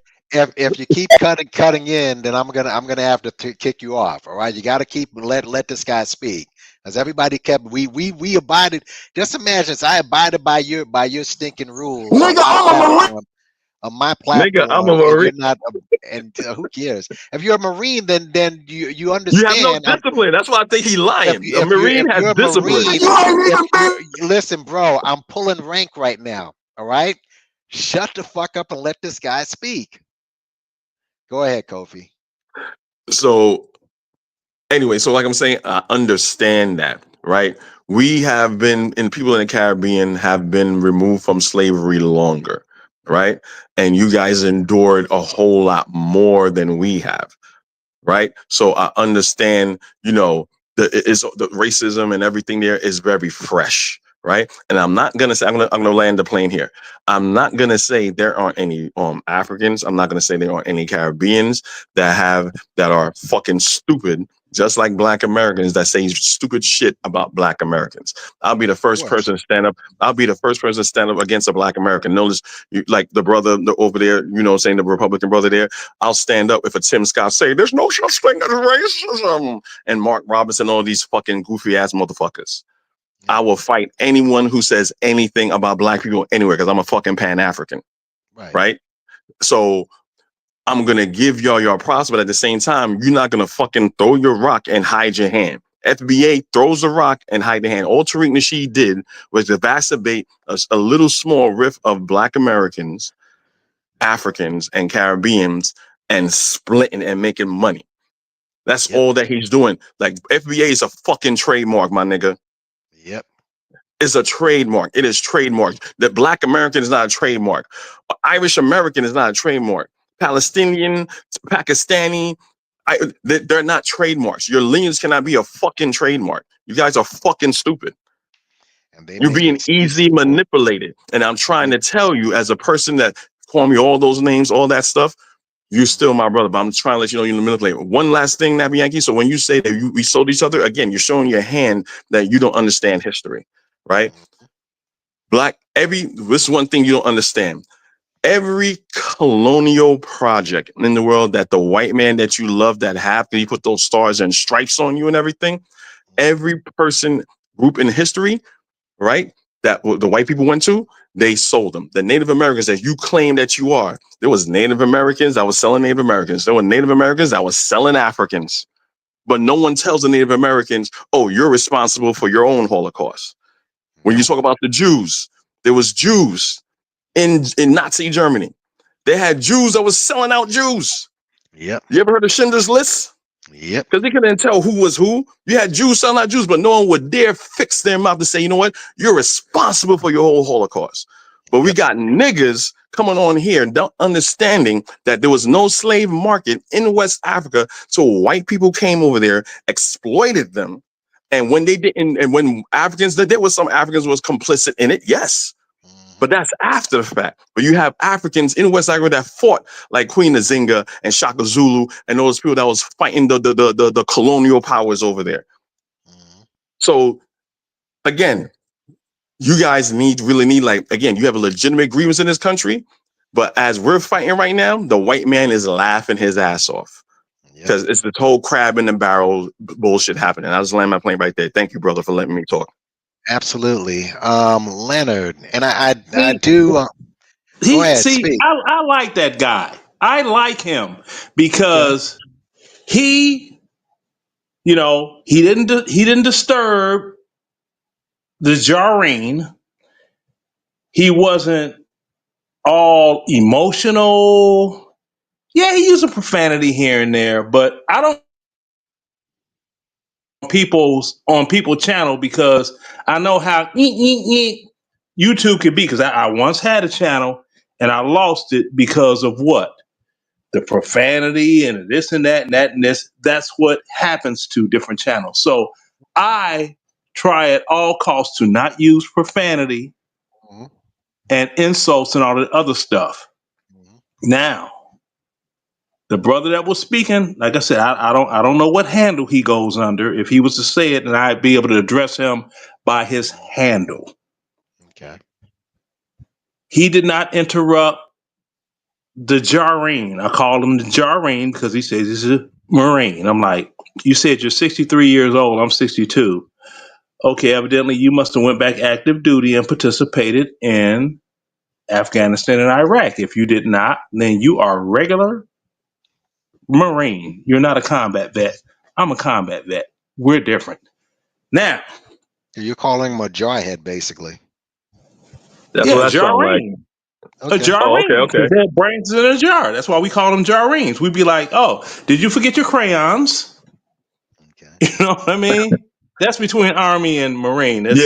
If you keep cutting in, then I'm gonna have to kick you off. All right, you got to keep let this guy speak, as everybody kept. We abided. Just imagine, I abided by your stinking rules Nigga, on my Nigga, I'm a platform, and Marine. you're not. And who cares? If you're a Marine, then you You have no understand. discipline. That's why I think he lying. A If Marine has you're a discipline. Marine, listen, bro, I'm pulling rank right now. All right, shut the fuck up and let this guy speak. Go ahead, Kofi. So anyway, so like I'm saying, I understand that, right? We have been, and people in the Caribbean have been removed from slavery longer, right? And you guys endured a whole lot more than we have, right? So I understand, the racism and everything there is very fresh, right? And I'm not gonna say I'm gonna land the plane here. I'm not gonna say there aren't any Africans. I'm not gonna say there aren't any Caribbeans that are fucking stupid, just like Black Americans that say stupid shit about Black Americans. I'll be the first person to stand up. I'll be the first person to stand up against a Black American. Notice, like the brother over there, saying the Republican brother there. I'll stand up if a Tim Scott say there's no such thing as racism, and Mark Robinson, all these fucking goofy ass motherfuckers. I will fight anyone who says anything about Black people anywhere because I'm a fucking Pan-African, right? So I'm gonna give y'all your props, but at the same time, you're not gonna fucking throw your rock and hide your hand. FBA throws a rock and hide the hand. All Tariq Nasheed did was exacerbate a little small rift of Black Americans, Africans, and Caribbeans, and splitting and making money. That's all that he's doing. Like, FBA is a fucking trademark, my nigga. Yep. It's a trademark. It is trademarked. The Black American is not a trademark. Irish American is not a trademark. Palestinian, Pakistani, they're not trademarks. Your lineage cannot be a fucking trademark. You guys are fucking stupid. You're being easily manipulated. And I'm trying to tell you, as a person that call me all those names, all that stuff, you're still my brother, but I'm trying to let you know you're manipulated. One last thing, Nappy Yankee. So when you say that we sold each other, again, you're showing your hand that you don't understand history, right? This is one thing you don't understand. Every colonial project in the world that the white man that you love that have, he put those stars and stripes on you and everything, every person group in history, right, that the white people went to, they sold them. The Native Americans that you claim that you are, there was Native Americans that was selling Native Americans. There were Native Americans that was selling Africans. But no one tells the Native Americans, oh, you're responsible for your own Holocaust. When you talk about the Jews, there was Jews in Nazi Germany. They had Jews that was selling out Jews. Yep. You ever heard of Schindler's List? Yep. Because they couldn't tell who was who. You had Jews selling out Jews, but no one would dare fix their mouth to say, you know what? You're responsible for your whole Holocaust. But we got niggas coming on here not understanding that there was no slave market in West Africa. So white people came over there, exploited them. And when they didn't, and when Africans, there was some Africans was complicit in it, yes. But that's after the fact. But you have Africans in West Africa that fought, like Queen Nzinga and Shaka Zulu and those people that was fighting the colonial powers over there. So again, you guys really need, like, again, you have a legitimate grievance in this country, but as we're fighting right now, the white man is laughing his ass off. Because it's this whole crab in the barrel bullshit happening. I just land my plane right there. Thank you, brother, for letting me talk. Absolutely. Leonard, and I do. Go ahead, speak. I like that guy. I like him because he didn't disturb the Jareen. he wasn't all emotional. Yeah, he used a profanity here and there, but I don't on people's channel because I know how YouTube could be. Because I once had a channel and I lost it because of what? The profanity and this and that and that and this. That's what happens to different channels. So I try at all costs to not use profanity and insults and all that other stuff. Now, the brother that was speaking, like I said, I don't know what handle he goes under. If he was to say it, then I'd be able to address him by his handle. Okay. He did not interrupt the Jareen. I call him the Jareen because he says he's a Marine. I'm like, you said you're 63 years old. I'm 62. Okay, evidently you must have went back active duty and participated in Afghanistan and Iraq. If you did not, then you are a regular Marine. You're not a combat vet. I'm a combat vet. We're different. Now, you're calling him a jarhead, basically. That's yeah, what that sounds like. Jareen. Okay. A jareen. Oh, okay. They have brains in a jar. That's why we call them jareens. We'd be like, oh, did you forget your crayons? Okay. You know what I mean? That's between Army and Marine. It's,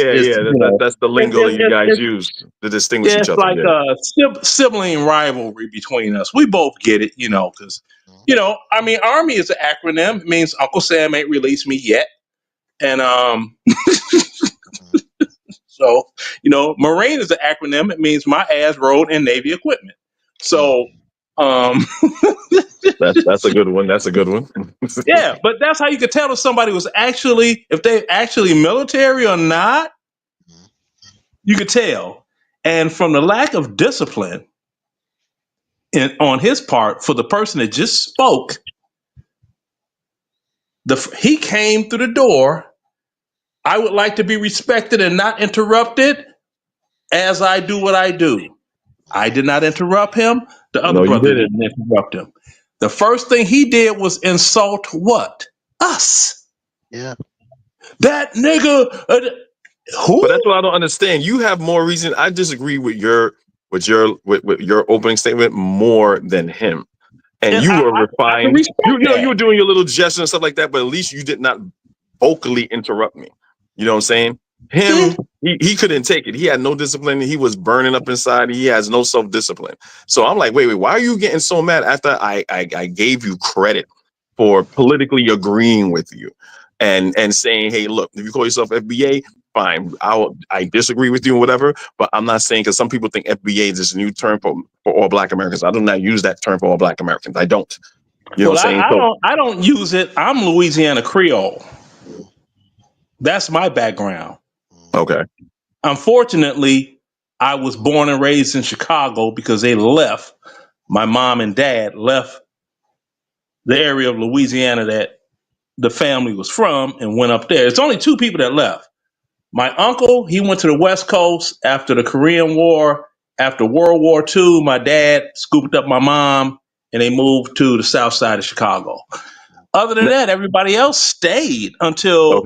That's the lingo that you guys use to distinguish each it's other. like a sibling rivalry between us. We both get it, because, I mean, Army is an acronym. It means Uncle Sam ain't released me yet. And so, Marine is an acronym. It means my ass rode in Navy equipment. So, that's a good one. That's a good one. yeah, but that's how you could tell if somebody was if they actually military or not. You could tell. And from the lack of discipline on his part for the person that just spoke, he came through the door. I would like to be respected and not interrupted as I do what I do. I did not interrupt him. The other brother didn't interrupt him. The first thing he did was insult what? Us. Yeah. That nigga. Who? But that's what I don't understand. You have more reason. I disagree with your opening statement more than him. And you were refined. You were doing your little gesture and stuff like that, but at least you did not vocally interrupt me. You know what I'm saying? Him, he couldn't take it. He had no discipline. He was burning up inside. He has no self-discipline. So I'm like, wait, why are you getting so mad after I gave you credit for politically agreeing with you and saying, hey, look, if you call yourself FBA, fine. I disagree with you and whatever, but I'm not saying, because some people think FBA is this new term for all Black Americans. I do not use that term for all Black Americans. I don't. You know what I'm saying? I don't use it. I'm Louisiana Creole. That's my background. Okay. Unfortunately, I was born and raised in Chicago because they left. My mom and dad left the area of Louisiana that the family was from and went up there. It's only two people that left. My uncle, he went to the West Coast after the Korean War. After World War II, my dad scooped up my mom and they moved to the south side of Chicago. Other than that, everybody else stayed until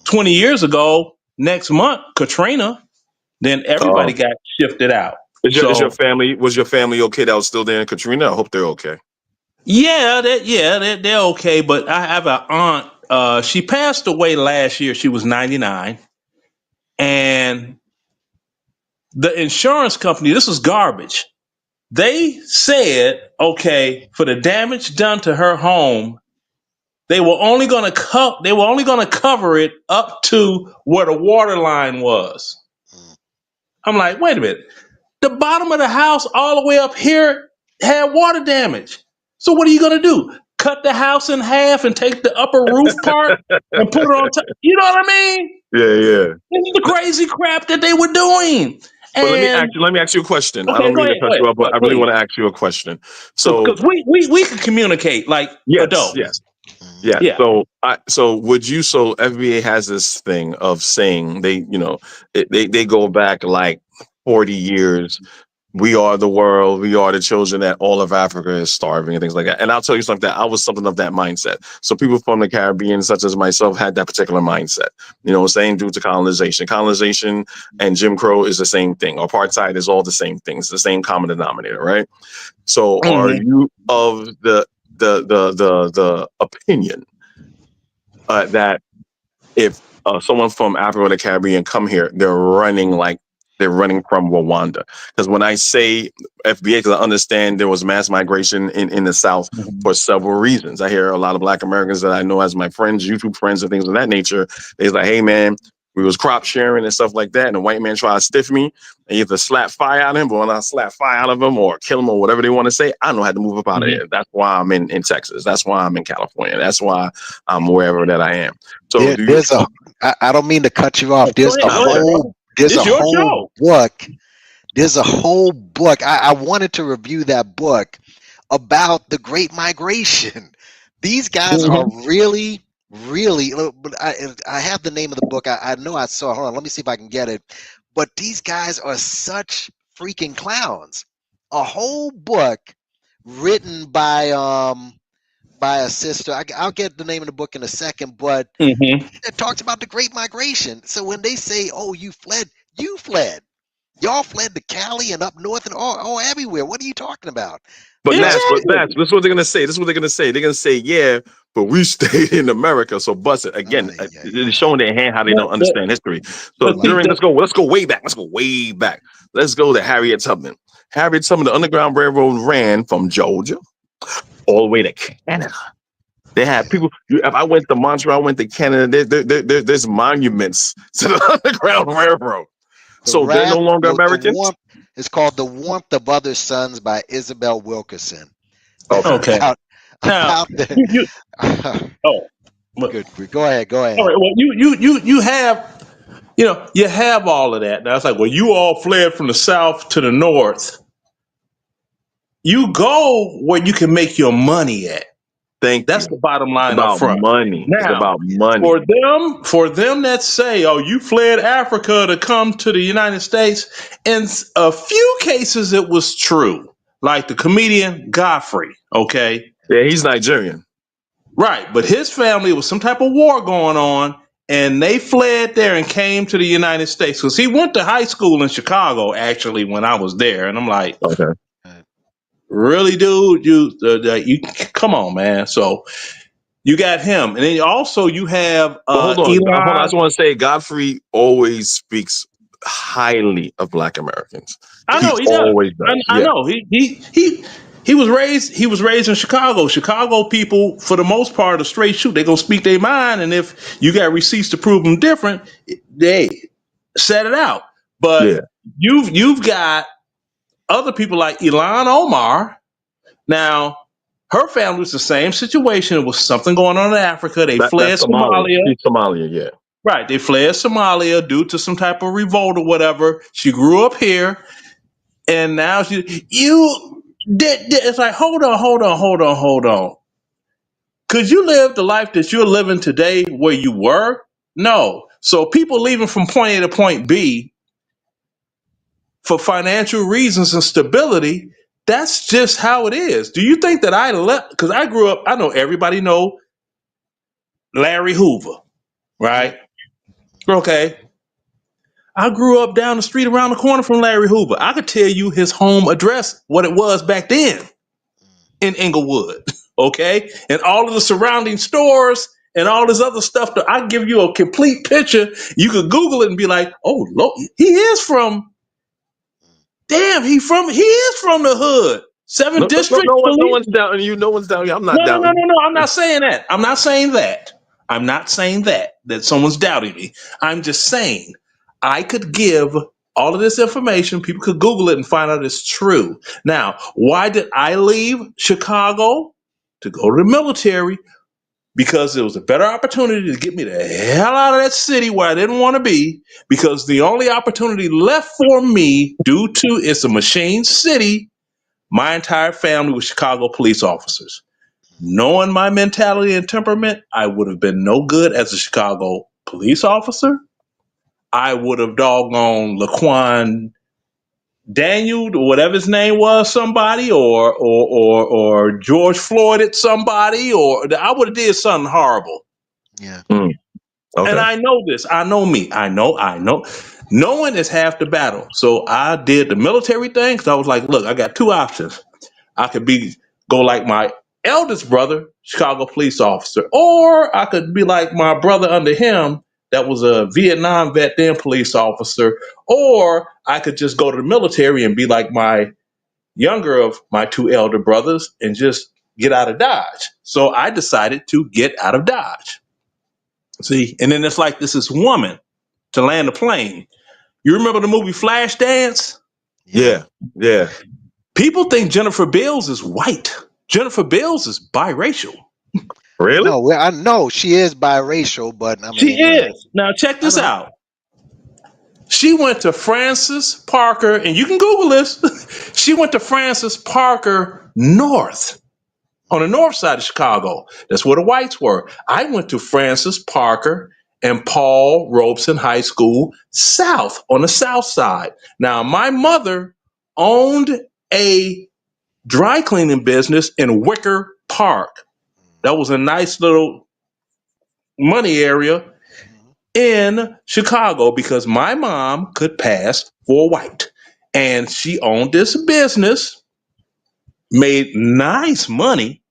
20 years ago. Next month, Katrina, then everybody got shifted out. Was your family okay that was still there in Katrina? I hope they're okay. Yeah, they're okay. But I have an aunt. She passed away last year. She was 99. And the insurance company, this was garbage. They said, okay, for the damage done to her home, they were only going to cover it up to where the water line was. I'm like, wait a minute. The bottom of the house all the way up here had water damage. So what are you going to do? Cut the house in half and take the upper roof part and put it on top? You know what I mean? Yeah. This is the crazy crap that they were doing. But let me ask you a question. Okay, I don't mean to cut you off, but I really want to ask you a question. So, because we can communicate like adults. Yeah. So FBA has this thing of saying they go back like 40 years we are the world, we are the children, that all of Africa is starving and things like that. And I'll tell you something, I was something of that mindset. So people from the Caribbean, such as myself, had that particular mindset, you know what I'm saying, due to colonization. Colonization and Jim Crow is the same thing. Apartheid is all the same thing. It's the same common denominator, right? So are you of the opinion that if someone from Africa or the Caribbean come here, they're running from Rwanda? Because when I say FBA, because I understand there was mass migration in the South for several reasons. I hear a lot of Black Americans that I know as my friends, YouTube friends and things of that nature. They're like, hey man, we was crop sharing and stuff like that, and a white man tried to stiff me, and you have to slap fire out of him, but when I slap fire out of him or kill him or whatever they want to say, I know how to move up out of there. That's why I'm in Texas. That's why I'm in California. That's why I'm wherever that I am. So I don't mean to cut you off. There's a whole book. There's a whole book. I wanted to review that book about the Great Migration. These guys are really, really. I have the name of the book. I know I saw. Hold on, let me see if I can get it. But these guys are such freaking clowns. A whole book written by a sister. I'll get the name of the book in a second, but it talks about the Great Migration. So when they say, "Oh, you fled," you fled. Y'all fled to Cali and up north and all everywhere. What are you talking about? But Nats, this is what they're gonna say. This is what they're gonna say. They're gonna say, yeah, but we stayed in America. So bust it again. They're showing their hand how they don't understand history. So let's go way back. Let's go way back. Let's go to Harriet Tubman. Harriet Tubman, the Underground Railroad ran from Georgia all the way to Canada. They had people. If I went to Montreal, I went to Canada. There's monuments to the Underground Railroad. So they're no longer Americans. It's called The Warmth of Other Suns by Isabel Wilkerson. Okay. Good. Go ahead. All right. Well, you have all of that. Now it's like, well, you all fled from the South to the North. You go where you can make your money at. That's the bottom line up front. Money. Now, it's about money. For them that say, "Oh, you fled Africa to come to the United States," in a few cases it was true. Like the comedian Godfrey. Okay. Yeah, he's Nigerian. Right, but his family was some type of war going on, and they fled there and came to the United States because he went to high school in Chicago. Actually, when I was there, and I'm like, okay. Really, dude? You come on, man. So you got him, and then also you have hold on. Elon. I just want to say Godfrey always speaks highly of Black Americans. I know he does. I know he was raised in Chicago. Chicago people, for the most part, are straight shoot. They're gonna speak their mind, and if you got receipts to prove them different, they set it out. But you've got other people like Ilhan Omar. Now, her family was the same situation. It was something going on in Africa. They fled Somalia. Somalia, yeah. Right. They fled Somalia due to some type of revolt or whatever. She grew up here, and now it's like, hold on. Could you live the life that you're living today where you were? No. So people leaving from point A to point B for financial reasons and stability, that's just how it is. Do you think that I left? Because I grew up, I know everybody know Larry Hoover, right? Okay. I grew up down the street around the corner from Larry Hoover. I could tell you his home address, what it was back then in Inglewood, okay? And all of the surrounding stores and all this other stuff. I give you a complete picture. You could Google it and be like, oh, Lord, he is from the hood. 7th District. No one's doubting you. No one's doubting you. I'm not doubting you. No. I'm not saying that. I'm not saying that someone's doubting me. I'm just saying I could give all of this information. People could Google it and find out it's true. Now, why did I leave Chicago to go to the military? Because it was a better opportunity to get me the hell out of that city where I didn't want to be. Because the only opportunity left for me, due to it's a machine city, my entire family was Chicago police officers. Knowing my mentality and temperament, I would have been no good as a Chicago police officer. I would have doggone Laquan Daniel, whatever his name was, somebody, or George Floyd at somebody, or I would have did something horrible. Yeah. Okay. And I know this. I know me. I know. Knowing is half the battle. So I did the military thing because I was like, look, I got two options. I could go like my eldest brother, Chicago police officer, or I could be like my brother under him that was a Vietnam vet, then police officer, or I could just go to the military and be like my younger of my two elder brothers and just get out of Dodge. So I decided to get out of Dodge. See, and then it's like this woman to land a plane. You remember the movie Flashdance? Yeah. Yeah. People think Jennifer Beals is white. Jennifer Beals is biracial. Really? No, I know she is biracial, but I She mean, you know, is. Now check I this know. out. She went to Francis Parker, and you can Google this. She went to Francis Parker North, on the north side of Chicago. That's where the whites were. I went to Francis Parker and Paul Robeson High School South, on the south side. Now, my mother owned a dry cleaning business in Wicker Park. That was a nice little money area in Chicago because my mom could pass for white. And she owned this business, made nice money.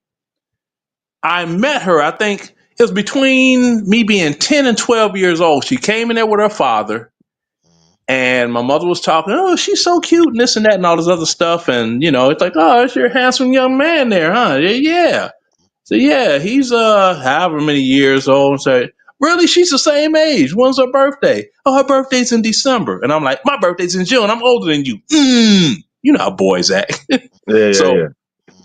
I met her, I think it was between me being 10 and 12 years old. She came in there with her father, and my mother was talking, oh, she's so cute, and this and that, and all this other stuff. And, it's like, oh, it's your handsome young man there, huh? Yeah. So, yeah, he's however many years old. And say, really? She's the same age. When's her birthday? Oh, her birthday's in December. And I'm like, my birthday's in June. I'm older than you. You know how boys act. So,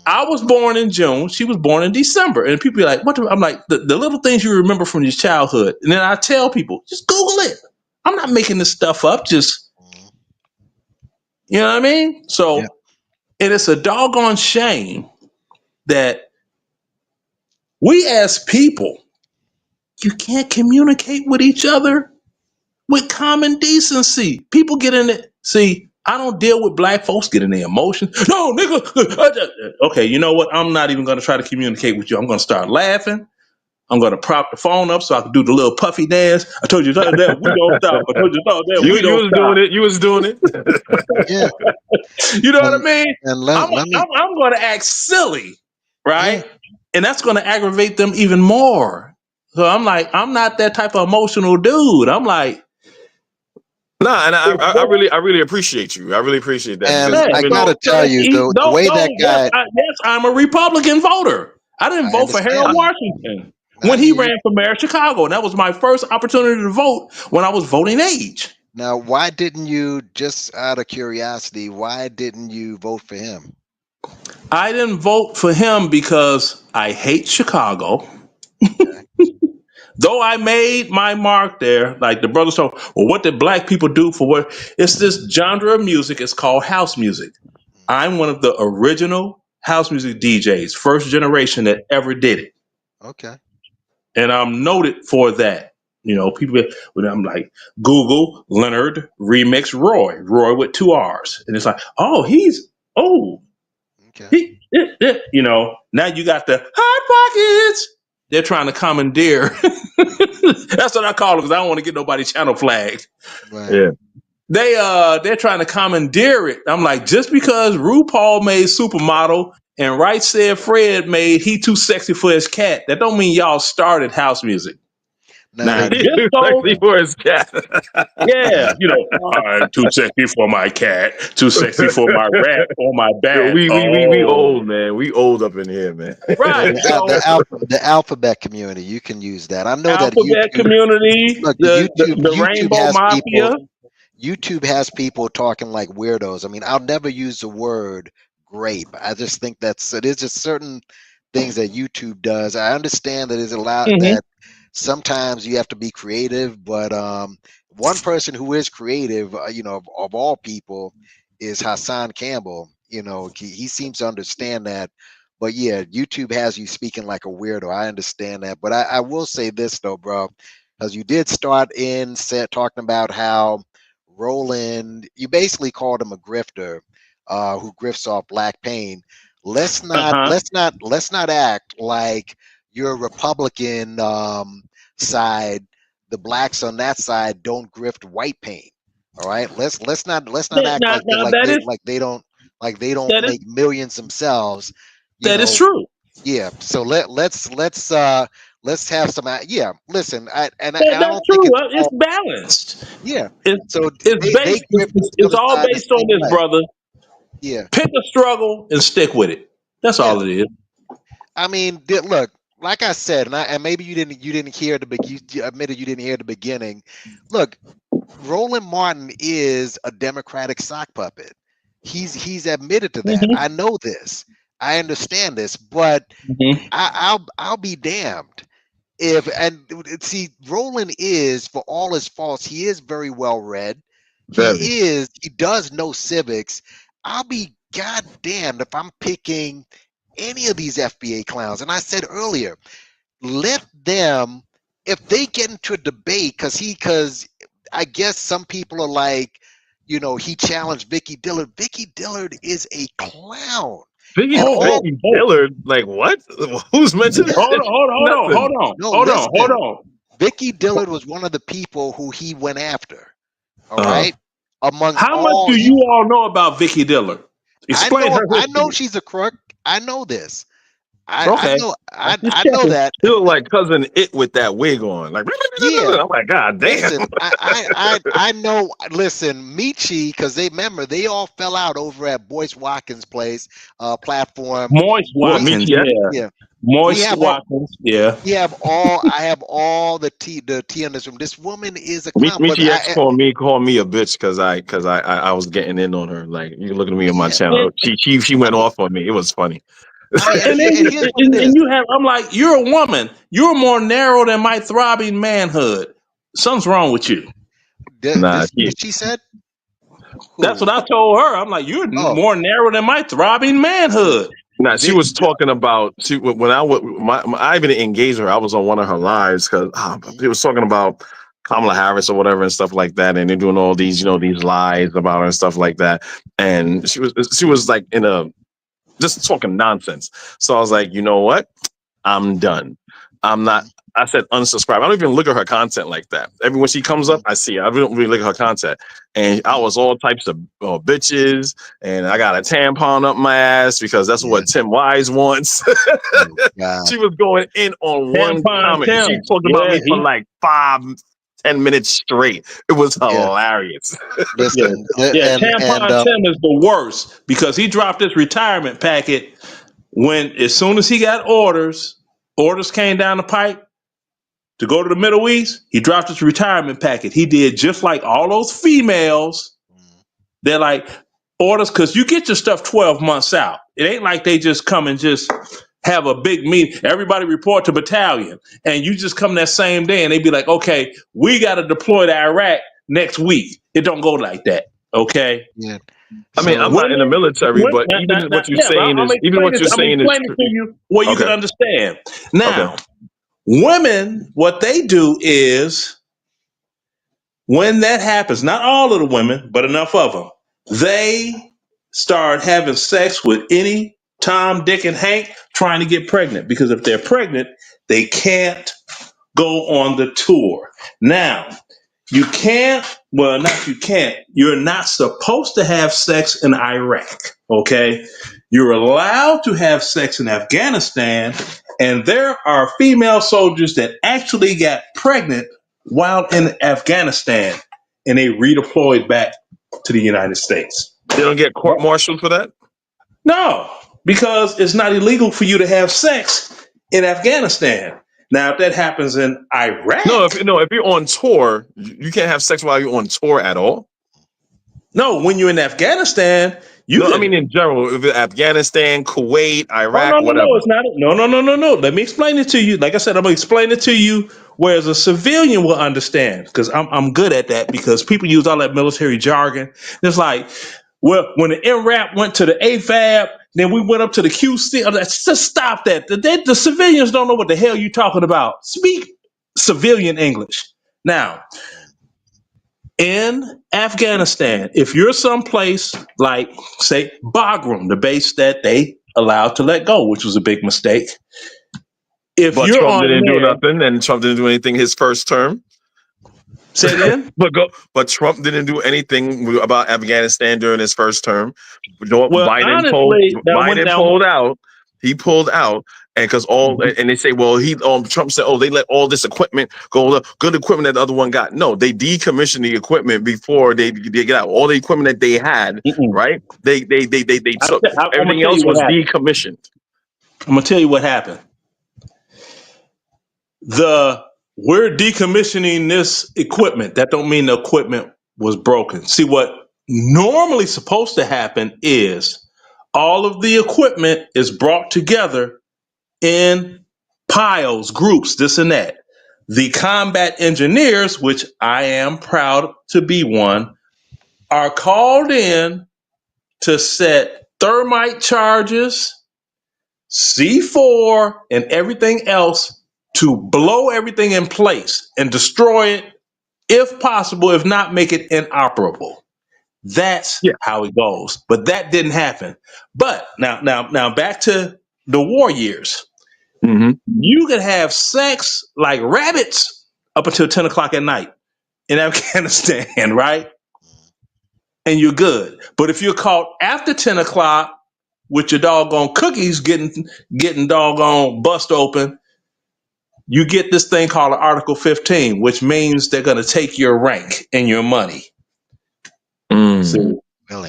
I was born in June. She was born in December. And people be like, what? I'm like, the little things you remember from your childhood. And then I tell people, just Google it. I'm not making this stuff up. Just, you know what I mean? So, and it's a doggone shame that we as people, you can't communicate with each other with common decency. People get in it. See, I don't deal with black folks getting their emotions. No, nigga. Okay, you know what? I'm not even going to try to communicate with you. I'm going to start laughing. I'm going to prop the phone up so I can do the little puffy dance. I told you that we don't stop. I told you that we don't was stop. doing it. You was doing it. Yeah. You know what I mean? And I'm going to act silly, right? And that's going to aggravate them even more. So I'm like, I'm not that type of emotional dude. I'm like, nah, and I really appreciate you. I really appreciate that And because I gotta tell you, the way that guy, yes, I'm a Republican voter. I didn't vote for Harold Washington when he ran for mayor of Chicago. And that was my first opportunity to vote when I was voting age. Now, why didn't you, just out of curiosity, why didn't you vote for him? I didn't vote for him because I hate Chicago. Though I made my mark there, like the brothers told, well, what did black people do for what? It's this genre of music. It's called house music. I'm one of the original house music DJs, first generation that ever did it. Okay. And I'm noted for that. People, when I'm like, Google Leonard remix Roy with 2 R's. And it's like, now you got the hot pockets. They're trying to commandeer. That's what I call it because I don't want to get nobody channel flagged. Right. Yeah. They're trying to commandeer it. I'm like, just because RuPaul made Supermodel and Right Said Fred made He Too Sexy for His Cat, that don't mean y'all started house music. Now, sexy for his cat. Yeah, I'm too sexy for my cat, too sexy for my rat or my bat. We old, man. We old up in here, man. Right. The alphabet community, you can use that. I know alphabet that community, look, the YouTube Rainbow has Mafia. YouTube has people talking like weirdos. I mean, I'll never use the word grape. I just think it is just certain things that YouTube does. I understand that it's allowed that sometimes you have to be creative, but one person who is creative, of all people, is Hassan Campbell. He seems to understand that. But yeah, YouTube has you speaking like a weirdo. I understand that. But I will say this though, bro, because you did start talking about how Roland, you basically called him a grifter, who grifts off Black Pain. Let's not act like your Republican side, the blacks on that side don't grift white Pain. All right, let's not act like they don't make millions themselves. That is true. Yeah. So let's have some. Yeah. Listen, I don't true. think It's balanced. Yeah. It's all side based on same this, way. brother. Yeah. Pick a struggle and stick with it. That's all it is. I mean, look, like I said, and maybe you didn't hear you admitted you didn't hear the beginning. Look, Roland Martin is a Democratic sock puppet. He's admitted to that. I know this. I understand this, but I'll be damned if see, Roland is, for all his faults, he is very well read. He does know civics. I'll be goddamned if I'm picking any of these FBA clowns. And I said earlier, let them, if they get into a debate, because I guess some people are like, he challenged Vicky Dillard. Vicky Dillard is a clown. Vicky Dillard, like what? Who's mentioned? Hold on. Vicky Dillard was one of the people who he went after. All right. Amongst how much do you all know about Vicky Dillard? Explain her history. I know she's a crook. I know this. I know that. She looked like Cousin It with that wig on. Like, yeah. I'm like, God damn. Listen, I know. Listen, Michi, because they all fell out over at Boyce Watkins' place platform. Moist Watkins, yeah. Moist Watkins, yeah. I have all the tea in this room. This woman is a clown. Michi X called me a bitch because I was getting in on her. Like, you look at me on my channel. She went off on me. It was funny. And you have, I'm like, you're a woman. You're more narrow than my throbbing manhood. Something's wrong with you. She said? That's what I told her. I'm like, you're more narrow than my throbbing manhood. Nah, she was talking about when I even engaged her. I was on one of her lives because she was talking about Kamala Harris or whatever and stuff like that, and they're doing all these these lies about her and stuff like that. And she was like just talking nonsense. So I was like, you know what? I'm done. I'm not. I said unsubscribe. I don't even look at her content like that. Every when she comes up, I see it. I don't really look at her content. And I was all types of bitches, and I got a tampon up my ass because that's what Tim Wise wants. She was going in on one comment. She talked about me for like 5-10 minutes straight. It was hilarious. Listen, Tampon Tim is the worst because he dropped his retirement packet as soon as he got orders came down the pipe to go to the Middle East. He dropped his retirement packet. He did just like all those females. They're like orders because you get your stuff 12 months out. It ain't like they just come and just have a big meeting. Everybody report to battalion, and you just come that same day, and they be like, "Okay, we got to deploy to Iraq next week." It don't go like that. Okay. Yeah. I mean, I'm not in the military, but even what you're saying is to you where you can understand. Now, women, what they do is when that happens, not all of the women, but enough of them, they start having sex with any Tom, Dick, and Hank trying to get pregnant, because if they're pregnant, they can't go on the tour. Now, you're not supposed to have sex in Iraq, okay? You're allowed to have sex in Afghanistan, and there are female soldiers that actually got pregnant while in Afghanistan, and they redeployed back to the United States. They don't get court-martialed for that? No, because it's not illegal for you to have sex in Afghanistan. Now, if that happens in Iraq... No, if you're on tour, you can't have sex while you're on tour at all? No, when you're in Afghanistan... I mean in general, if Afghanistan, Kuwait, Iraq, whatever. No, it's not. No. Let me explain it to you. Like I said, I'm going to explain it to you whereas a civilian will understand, because I'm good at that, because people use all that military jargon. It's like, well, when the MRAP went to the AFAB, then we went up to the QC. Just stop that. The civilians don't know what the hell you're talking about. Speak civilian English. Now, In Afghanistan, if you're someplace like, say, Bagram, the base that they allowed to let go, which was a big mistake. If But you're Trump on didn't do there, nothing, and Trump didn't do anything his first term. say it again. But Trump didn't do anything about Afghanistan during his first term. Well, honestly, Biden pulled out. He pulled out, and because and they say, well, Trump said, oh, they let all this equipment go, good equipment that the other one got. No, they decommissioned the equipment before they get out. All the equipment that they had, right? They took everything else was decommissioned. I'm gonna tell you what happened. We're decommissioning this equipment. That don't mean the equipment was broken. See, what normally supposed to happen is all of the equipment is brought together in piles, groups, this and that. The combat engineers, which I am proud to be one, are called in to set thermite charges, C4, and everything else to blow everything in place and destroy it, if possible, if not, make it inoperable. That's how it goes. But that didn't happen. But now back to the war years. Mm-hmm. You could have sex like rabbits up until 10 o'clock at night in Afghanistan, right? And you're good. But if you're caught after 10 o'clock with your doggone cookies getting doggone bust open, you get this thing called an Article 15, which means they're going to take your rank and your money. So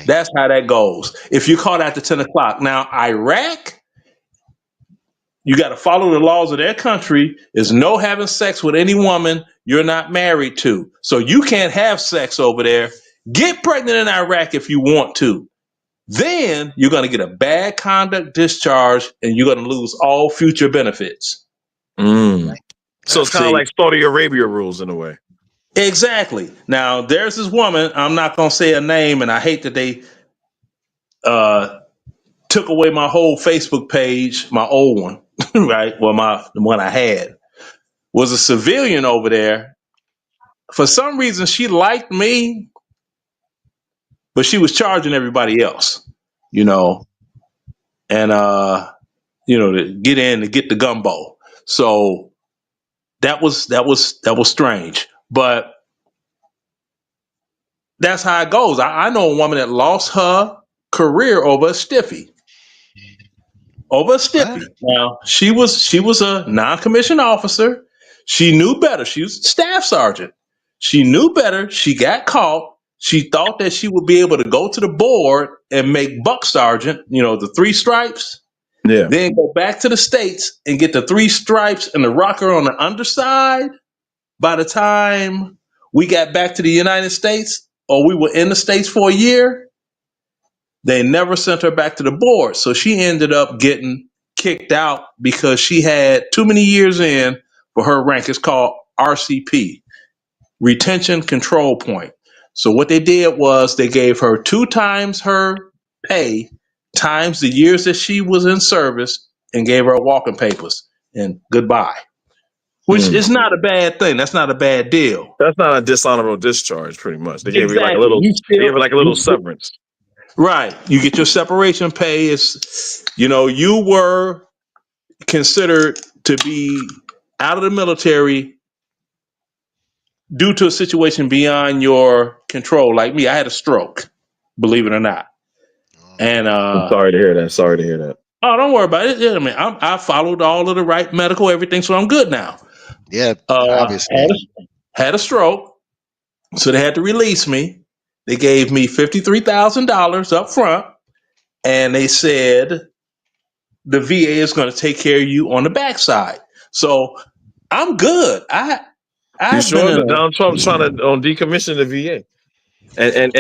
that's how that goes. If you're caught after 10 o'clock. Now, Iraq, you got to follow the laws of their country. There's no having sex with any woman you're not married to. So you can't have sex over there. Get pregnant in Iraq if you want to. Then you're going to get a bad conduct discharge and you're going to lose all future benefits. So it's kind of like Saudi Arabia rules in a way. Exactly. Now, there's this woman, I'm not going to say her name, and I hate that they took away my whole Facebook page, my old one, right? Well, the one I had was a civilian over there. For some reason, she liked me, but she was charging everybody else, and, to get in to get the gumbo. So that was strange, but that's how it goes. I know a woman that lost her career over a stiffy. Now, she was a non-commissioned officer. She knew better. She was a staff sergeant. She knew better. She got caught. She thought that she would be able to go to the board and make buck sergeant, the 3 stripes. Yeah. Then go back to the States and get the 3 stripes and the rocker on the underside. By the time we got back to the United States, or we were in the States for a year, they never sent her back to the board. So she ended up getting kicked out because she had too many years in for her rank. It's called RCP, Retention Control Point. So what they did was they gave her 2 times her pay times the years that she was in service and gave her walking papers and goodbye. Which is not a bad thing. That's not a bad deal. That's not a dishonorable discharge, pretty much. They gave you like a little, severance. Right. You get your separation pay. It's, you were considered to be out of the military due to a situation beyond your control. Like me, I had a stroke, believe it or not. And I'm sorry to hear that. Oh, don't worry about it. I mean, I followed all of the right medical, everything, so I'm good now. Yeah, obviously. Had a stroke, so they had to release me. They gave me $53,000 up front, and they said the VA is going to take care of you on the backside. So I'm good. You sure that Donald Trump's trying to decommission the VA? And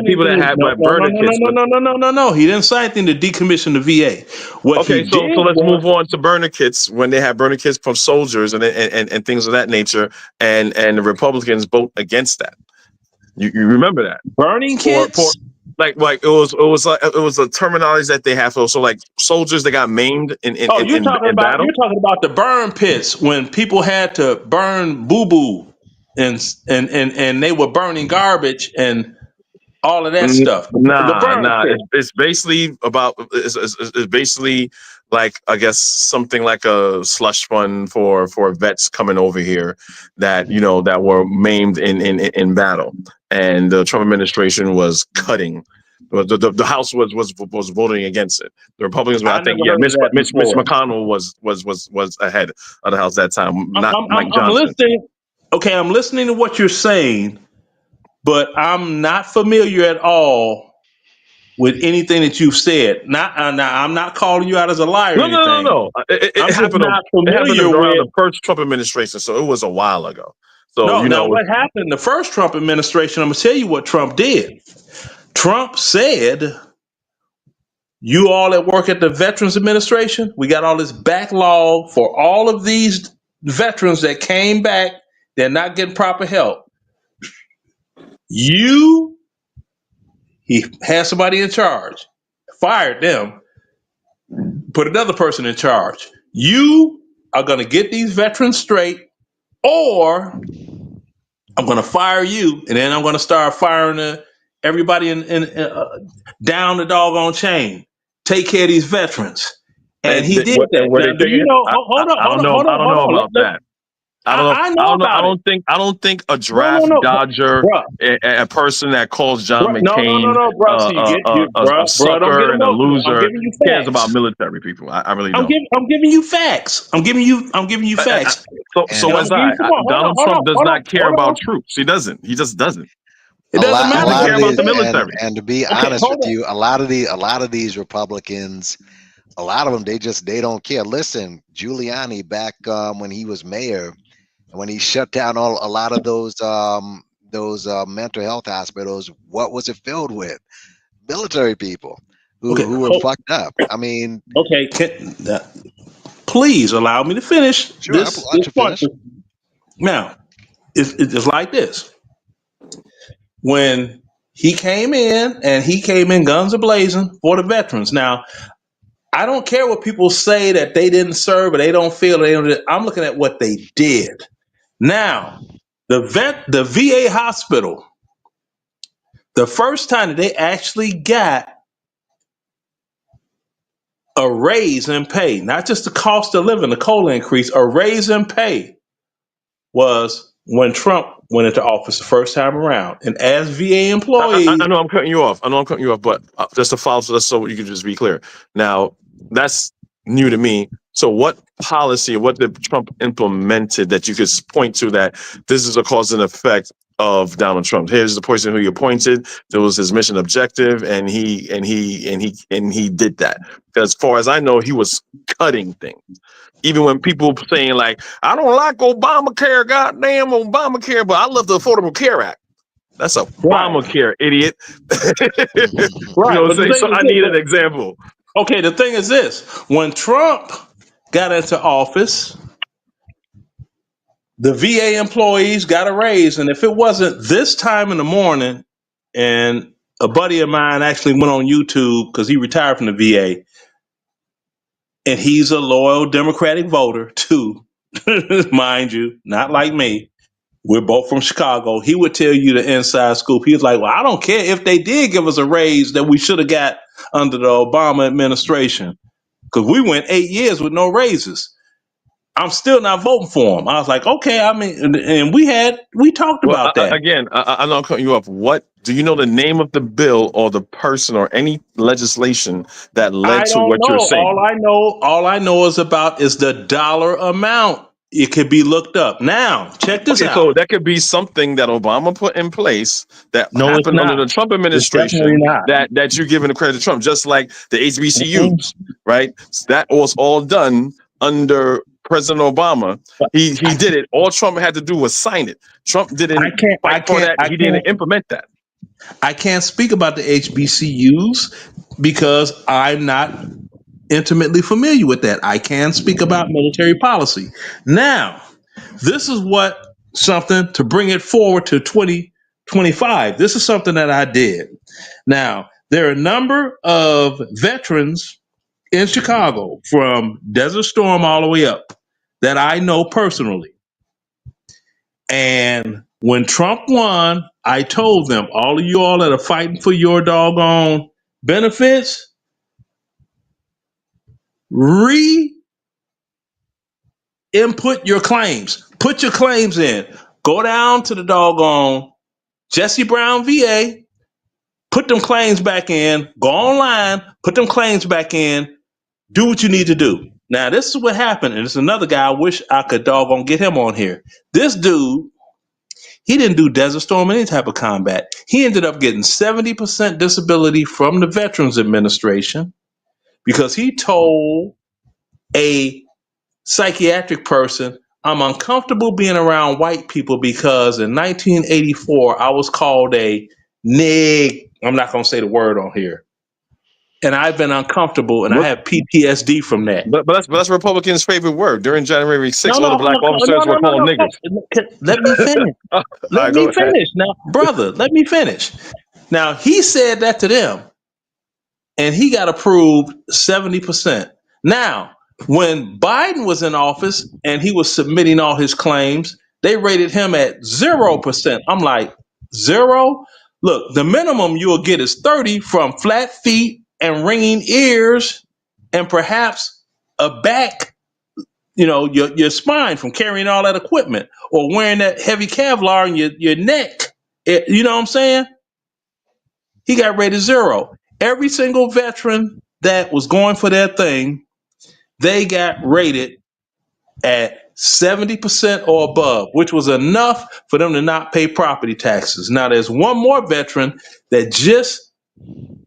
people that have burner kits. No. He didn't sign anything to decommission the VA. So let's move on to burner kits. When they have burner kits from soldiers and things of that nature, and the Republicans vote against that. You remember that burning kits? Like it was a terminology that they have. So like soldiers that got maimed in battle. You're talking about the burn pits when people had to burn boo boo. and they were burning garbage and all of that stuff. The burn Nah. pit. It's basically about. It's basically like, I guess, something like a slush fund for vets coming over here that that were maimed in battle, and the Trump administration was cutting. The House was voting against it. The Republicans, I think, never heard of that Mitch before. McConnell was ahead of the House that time, not Mike I'm Johnson. listening. Okay, I'm listening to what you're saying, but I'm not familiar at all with anything that you've said. Now, I'm not calling you out as a liar or anything. No. It I'm just happened. not It happened familiar around with. the first Trump administration, so it was a while ago. So No, now what happened in the first Trump administration? I'm gonna tell you what Trump did. Trump said, "You all that work at the Veterans Administration, we got all this backlog for all of these veterans that came back. They're not getting proper help. He had somebody in charge, fired them, put another person in charge. You are going to get these veterans straight, or I'm going to fire you, and then I'm going to start firing everybody down the doggone chain. Take care of these veterans." And he did that. were Now, they do you taking? know? I don't know. I don't know about that. I don't know. I know about it. I don't think a No, draft no, dodger, bruh. a person that calls John No, McCain bro. See, a bro, don't get sucker and a emotional. I'm loser giving you cares facts. about military people. I really don't. I'm giving you facts. I'm giving you facts. So And was I'm giving I. you, come on, Donald Trump does not care hold on. about troops. He doesn't. He just doesn't. It doesn't matter. A lot care of about these, the military. and to be Okay, honest hold with on. you, a lot of these Republicans, a lot of them, they don't care. Listen, Giuliani back when he was mayor, when he shut down a lot of those mental health hospitals, what was it filled with? Military people who were fucked up. I mean, okay, please allow me to finish sure, I'll this let you point. finish. Now, it's like this. When he came in guns a-blazing for the veterans. Now, I don't care what people say that they didn't serve or they don't feel. I'm looking at what they did. Now, the VA hospital, the first time that they actually got a raise in pay, not just the cost of living, the COLA increase, a raise in pay was when Trump went into office the first time around. And as VA employees, I know I'm cutting you off. But just to follow, so you can just be clear. Now, that's new to me. So what policy, what did Trump implemented that you could point to that this is a cause and effect of Donald Trump? Here's the person who he appointed. There was his mission objective, and he did that. Because as far as I know, he was cutting things. Even when people saying like, I don't like Obamacare, goddamn Obamacare, but I love the Affordable Care Act. That's Obamacare, idiot. Right. You know what I'm saying? So I need an example. Okay, the thing is this. When Trump got into office, the VA employees got a raise. And if it wasn't this time in the morning, and a buddy of mine actually went on YouTube because he retired from the VA, and he's a loyal Democratic voter too, mind you, not like me. We're both from Chicago. He would tell you the inside scoop. He was like, well, I don't care if they did give us a raise that we should have got under the Obama administration, because we went 8 years with no raises. I'm still not voting for him. I was like, okay, I mean, and we talked about that. Again, I'm not cutting you off. What do you know the name of the bill or the person or any legislation that led to what you're saying? All I know is the dollar amount. It could be looked up. Now, check this out. So that could be something that Obama put in place that happened under the Trump administration that you're giving the credit to Trump, just like the HBCUs, right? That was all done under President Obama. He did it. All Trump had to do was sign it. Trump didn't fight for that. He didn't implement that. I can't speak about the HBCUs because I'm not intimately familiar with that. I can speak about military policy. Now, this is something to bring it forward to 2025. This is something that I did. Now, there are a number of veterans in Chicago from Desert Storm all the way up that I know personally. And when Trump won, I told them, all of you all that are fighting for your doggone benefits, input your claims. Put your claims in. Go down to the doggone Jesse Brown VA, put them claims back in, go online, put them claims back in, do what you need to do. Now, this is what happened, and it's another guy, I wish I could doggone get him on here. This dude, he didn't do Desert Storm or any type of combat. He ended up getting 70% disability from the Veterans Administration because he told a psychiatric person, I'm uncomfortable being around white people because in 1984, I was called a nig. I'm not going to say the word on here. And I've been uncomfortable and I have PTSD from that. But that's Republicans' favorite word. During January 6th, all the black officers were called niggers. Let me finish. Let me finish. Now, brother, let me finish. Now, he said that to them and he got approved 70%. Now, when Biden was in office and he was submitting all his claims, they rated him at 0%. I'm like, 0? Look, the minimum you'll get is 30 from flat feet and ringing ears and perhaps a back, your spine from carrying all that equipment or wearing that heavy Kevlar in your neck. You know what I'm saying? He got rated 0. Every single veteran that was going for that thing, they got rated at 70% or above, which was enough for them to not pay property taxes. Now, there's one more veteran that just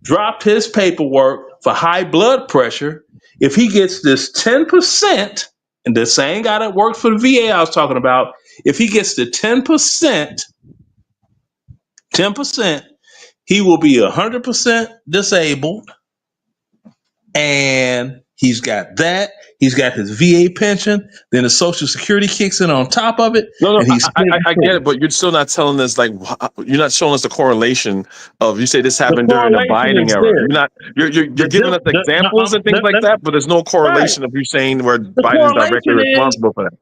dropped his paperwork for high blood pressure. If he gets this 10%, and the same guy that works for the VA I was talking about, if he gets the 10%, he will be 100% disabled. And he's got that. He's got his VA pension. Then the Social Security kicks in on top of it. No, and he's I get it, but you're still not telling us you're not showing us the correlation of you say this happened during the Biden era. You're giving us examples and things like that, but there's no correlation of you saying where Biden's directly responsible for that.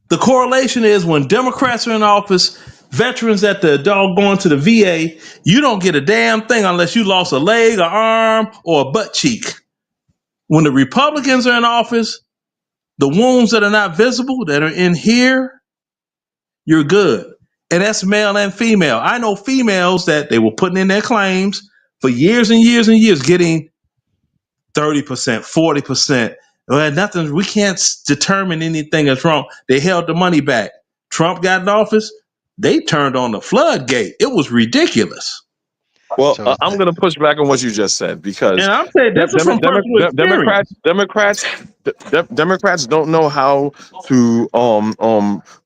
The correlation is when Democrats are in office, veterans at the dog going to the VA, you don't get a damn thing unless you lost a leg, an arm, or a butt cheek. When the Republicans are in office, the wounds that are not visible, that are in here, you're good. And that's male and female. I know females that they were putting in their claims for years and years and years, getting 30%, 40%. Well, nothing. We can't determine anything that's wrong. They held the money back. Trump got in office. They turned on the floodgate. It was ridiculous. Well, I'm going to push back on what you just said because and I'm saying this is from personal experience. Democrats don't know how to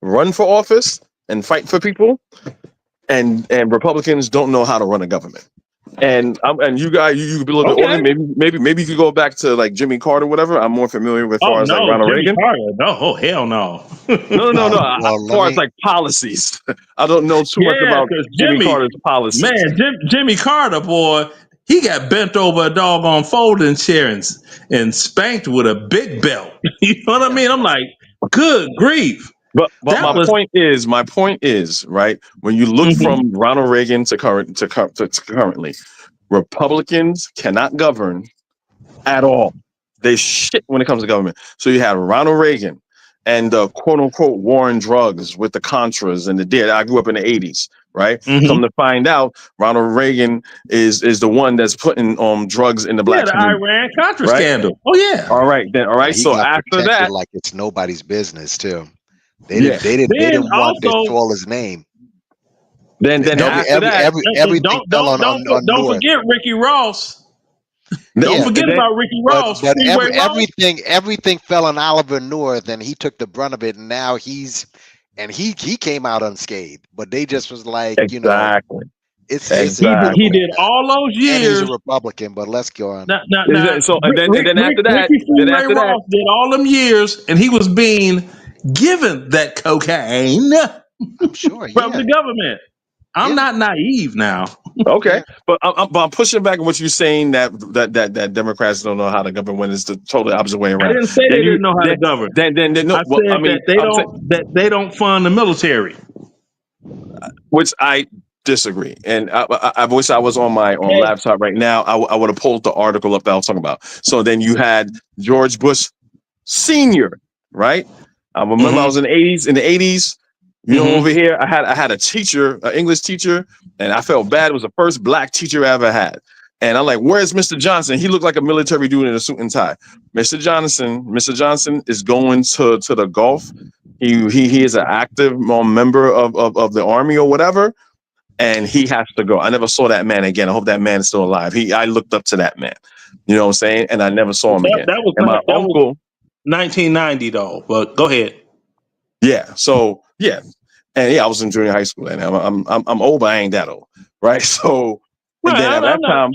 run for office and fight for people, and Republicans don't know how to run a government. And you guys, you could be a little bit older. Maybe you could go back to like Jimmy Carter, whatever. I'm more familiar with as far as like Ronald Reagan. Carter. No, oh hell no. No. As far as like policies, I don't know too much about Jimmy Carter's policies. Man, Jimmy Carter, boy, he got bent over a doggone folding chair and spanked with a big belt. You know what I mean? I'm like, good grief. But my point is, right? When you look from Ronald Reagan to currently, Republicans cannot govern at all. They shit when it comes to government. So you had Ronald Reagan and the quote unquote war on drugs with the Contras and the deal. I grew up in the 80s, right? Come to find out, Ronald Reagan is the one that's putting drugs in the black community. The Iran Contra scandal. Oh yeah. All right. So after that, like it's nobody's business too. They didn't want to spoil his name. Then after that, everything fell on Don't forget Ricky Ross. Don't forget about Ricky Ross. But everything fell on Oliver North, and he took the brunt of it. And now he came out unscathed. But they just was like, he did all those years. And he's a Republican, but let's go on. Then after that, Ross did all them years, and he was being given that cocaine. I'm sure from the government. I'm not naive now. Okay, but I'm pushing back on what you're saying that Democrats don't know how to govern when it's the totally opposite way around. I didn't say they didn't know how to govern. Then no. I said that they don't fund the military. which I disagree. And I wish I was on my laptop right now. I would have pulled the article up that I was talking about. So then you had George Bush Senior, right? I remember I was in the 80s. In the 80s, you know, over here, I had a teacher, an English teacher, and I felt bad. It was the first black teacher I ever had. And I'm like, where's Mr. Johnson? He looked like a military dude in a suit and tie. Mr. Johnson is going to the Gulf. He is an active member of the army or whatever, and he has to go. I never saw that man again. I hope that man is still alive. I looked up to that man. You know what I'm saying? And I never saw him again. That was and my uncle, 1990 though. But go ahead. Yeah. So yeah, and yeah, I was in junior high school, and I'm old, but I ain't that old, right? So. And Right, then at that time,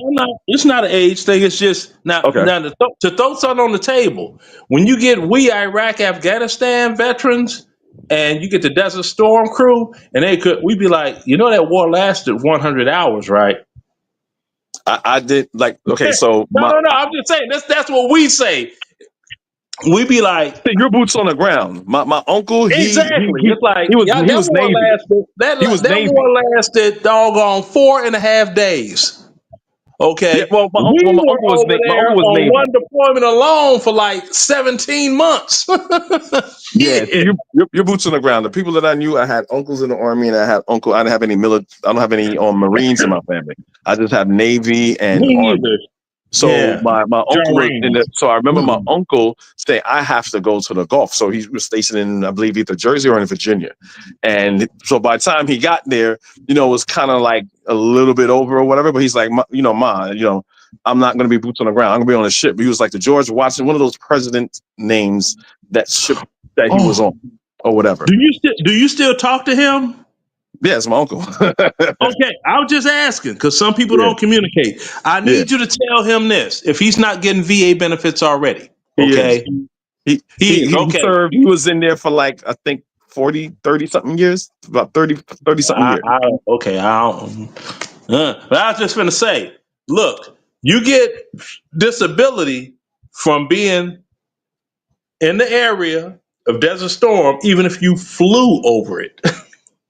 it's not an age thing. It's just now to throw something on the table. When you get Iraq, Afghanistan veterans, and you get the Desert Storm crew, and we'd be like, you know, that war lasted 100 hours, right? I did like okay, so no, I'm just saying that's what we say. We be like, your boots on the ground. My uncle, exactly. It's like he was war Navy. lasted. That war lasted doggone 4.5 days. Okay. Yeah, well, my uncle was on one deployment alone for like 17 months. Yeah, your boots on the ground. The people that I knew, I had uncles in the army, and I didn't have any I don't have any Marines in my family. I just have Navy and Army. So my uncle was in the, so I remember my uncle saying I have to go to the Gulf. So he was stationed in, I believe, either Jersey or in Virginia. And so by the time he got there, you know, it was kind of like a little bit over or whatever. But he's like, Ma, I'm not going to be boots on the ground. I'm going to be on a ship. But he was like the George Washington, one of those president names that ship that he was on or whatever. Do you still talk to him? Yeah, it's my uncle. Okay, I was just asking because some people don't communicate. I need you to tell him this if he's not getting VA benefits already. Okay, he served. He was in there for like I think 30 something years, about 30 something years. But I was just gonna say, look, you get disability from being in the area of Desert Storm, even if you flew over it.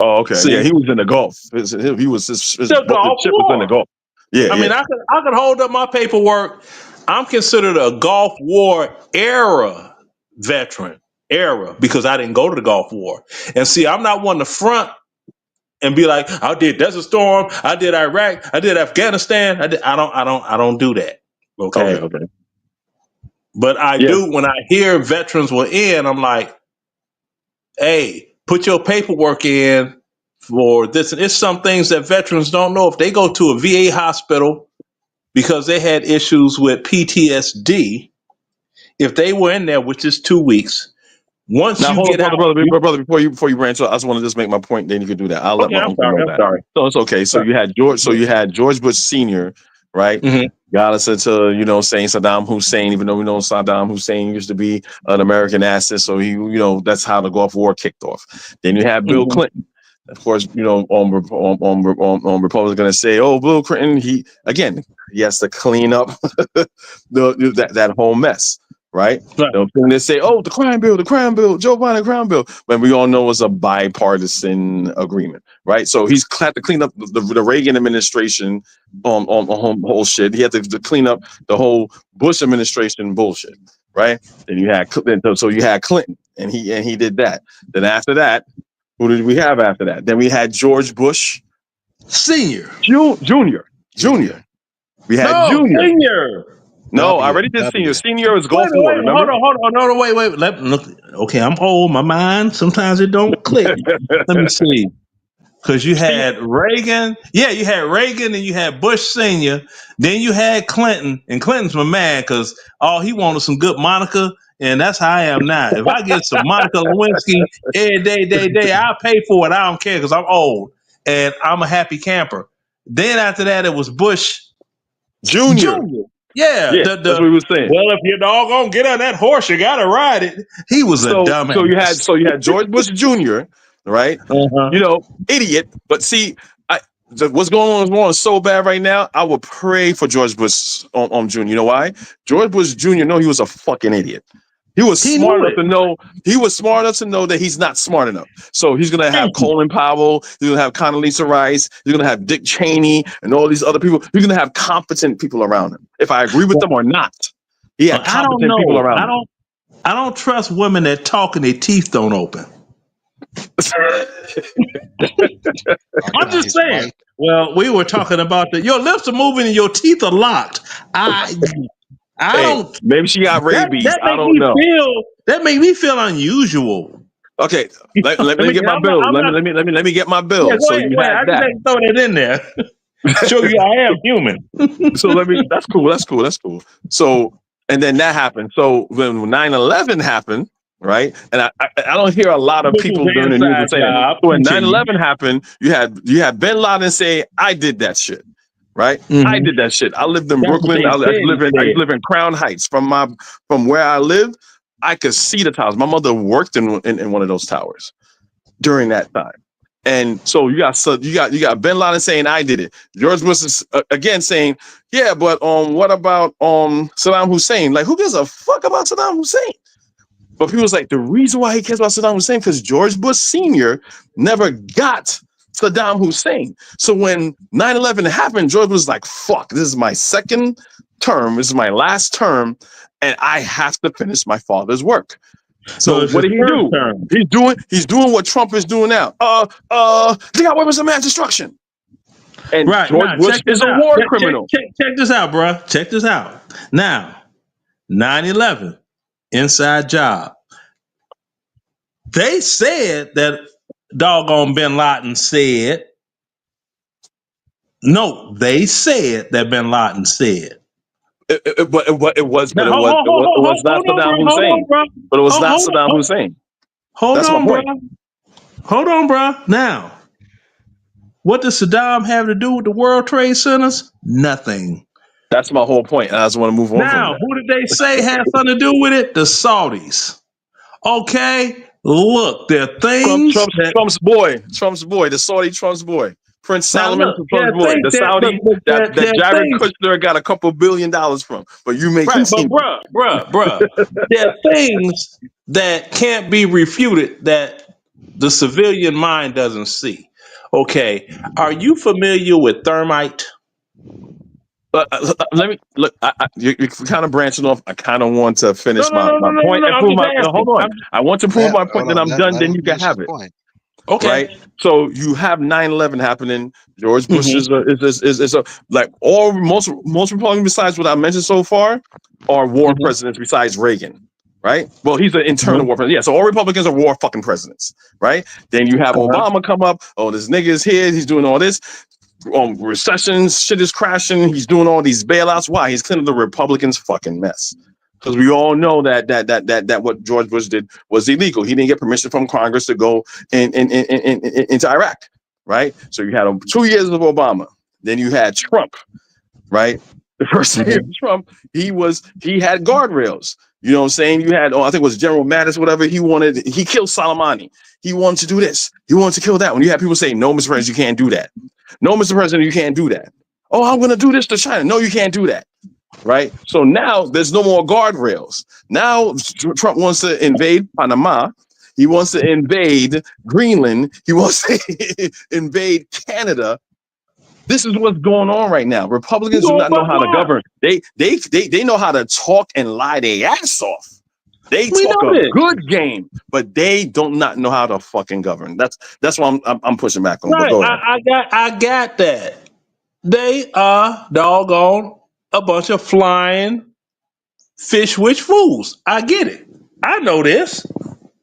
Oh, okay. Yeah, he was in the Gulf. His ship was in the Gulf. Yeah, I mean, I could hold up my paperwork. I'm considered a Gulf War era veteran because I didn't go to the Gulf War. And see, I'm not one to front and be like, I did Desert Storm, I did Iraq, I did Afghanistan. I don't do that. Okay. But I do when I hear veterans were in, I'm like, hey, put your paperwork in for this. And it's some things that veterans don't know. If they go to a VA hospital because they had issues with PTSD, if they were in there, which is 2 weeks, once now, you hold get on, out, brother, before you branch out, I just want to just make my point. Then you can do that. I'll let my uncle know that. Sorry. So it's okay. So you had George Bush Senior, right? Got us into saying Saddam Hussein, even though we know Saddam Hussein used to be an American asset. So that's how the Gulf War kicked off. Then you had Bill Clinton. Of course, on Republicans going to say, "Oh, Bill Clinton, he has to clean up that whole mess." Right? They say, "Oh, the crime bill, Joe Biden crime bill," but we all know it's a bipartisan agreement, right? So he's had to clean up the Reagan administration on whole shit. He had to clean up the whole Bush administration bullshit, right? Then you had Clinton, and he did that. Then after that, who did we have after that? Then we had George Bush Senior, Junior. We had Junior. Senior. No, I already did Senior. Senior is Gulf War. Remember? Hold on. No, wait. Look, okay, I'm old. My mind sometimes it don't click. Let me see. Because you had Reagan. Yeah, you had Reagan and you had Bush Senior. Then you had Clinton. And Clinton's my man because all he wanted some good Monica. And that's how I am now. If I get some Monica Lewinsky every day, I'll pay for it. I don't care because I'm old. And I'm a happy camper. Then after that, it was Bush Junior. Yeah, that's what we were saying. Well, if you're doggone get on that horse, you gotta ride it. He was a dumbass. So you had George Bush Jr., right? Idiot. But see, what's going on is so bad right now. I would pray for George Bush Jr. You know why? George Bush Jr. No, he was a fucking idiot. He was smart enough to know. He was smart enough to know that he's not smart enough. So he's gonna have Colin Powell. He's gonna have Condoleezza Rice. He's gonna have Dick Cheney and all these other people. He's gonna have competent people around him. If I agree with them or not, he had competent people around him. I don't trust women that talk and their teeth don't open. I'm just saying. Well, we were talking about your lips are moving and your teeth are locked. I don't. Maybe she got rabies. I don't know. That made me feel unusual. Okay, let me get my bill. Let me get my bill. Yeah, so you I have that. Just throw that in there. Show you I am human. So that's cool. So, and then that happened. So when 9/11 happened, right? And I don't hear a lot of people during the news saying that. So when 9/11 happened, you had Bin Laden say, "I did that shit." Right? Mm-hmm. I did that shit. I lived in Brooklyn. I live in Crown Heights. From where I lived, I could see the towers. My mother worked in one of those towers during that time. And so you got Bin Laden saying I did it. George Bush is again saying, yeah, but what about Saddam Hussein? Like, who gives a fuck about Saddam Hussein? But people's like, the reason why he cares about Saddam Hussein because George Bush Sr. never got Saddam Hussein. So when 9/11 happened, George was like, fuck, this is my second term. This is my last term. And I have to finish my father's work. So what did he do? He's doing what Trump is doing now. They got weapons of mass destruction. And George Bush is a war criminal. Check this out, bro. Check this out. Now, 9/11, inside job. They said that doggone Bin Laden said. No, they said that Bin Laden said. It was not Saddam Hussein. But it was not Saddam Hussein. Hold on, bro. Now, what does Saddam have to do with the World Trade Centers? Nothing. That's my whole point. I just want to move on. Now, who did they say had something to do with it? The Saudis. Okay, look, there are things Trump's boy, the Saudi Trump's boy. Prince Solomon, Trump's boy, the Saudi that Jared Kushner got a couple $1 billion from. But you make it seem, bruh. There are things that can't be refuted that the civilian mind doesn't see. Okay, are you familiar with thermite? Let me look. You're kind of branching off. I kind of want to finish my point. Hold on. I want to prove my point. Then I'm done. Then you can have it. Okay. Right. So you have 9/11 happening. George Bush is like most Republicans besides what I mentioned so far are war presidents besides Reagan. Right. Well, he's an internal war president. Yeah. So all Republicans are war fucking presidents. Right. Then you have Obama come up. Oh, this nigga is here. He's doing all this. Recessions, shit is crashing. He's doing all these bailouts. Why? He's cleaning the Republicans' fucking mess. Because we all know that what George Bush did was illegal. He didn't get permission from Congress to go into Iraq, right? So you had 2 years of Obama. Then you had Trump, right? The first year of Trump, he had guardrails. You know what I'm saying? You had, I think it was General Mattis, whatever. He killed Soleimani. He wanted to do this. He wanted to kill that. When you had people saying, no, Mr. President, you can't do that. No, Mr. President, you can't do that. Oh, I'm going to do this to China. No, you can't do that. Right? So now there's no more guardrails. Now Trump wants to invade Panama. He wants to invade Greenland. He wants to invade Canada. This is what's going on right now. Republicans do not know how to govern. They know how to talk and lie their ass off. They talk a good game, but they don't not know how to fucking govern. That's why I'm pushing back on. Right. I got that. They are doggone a bunch of flying fish witch fools. I get it. I know this.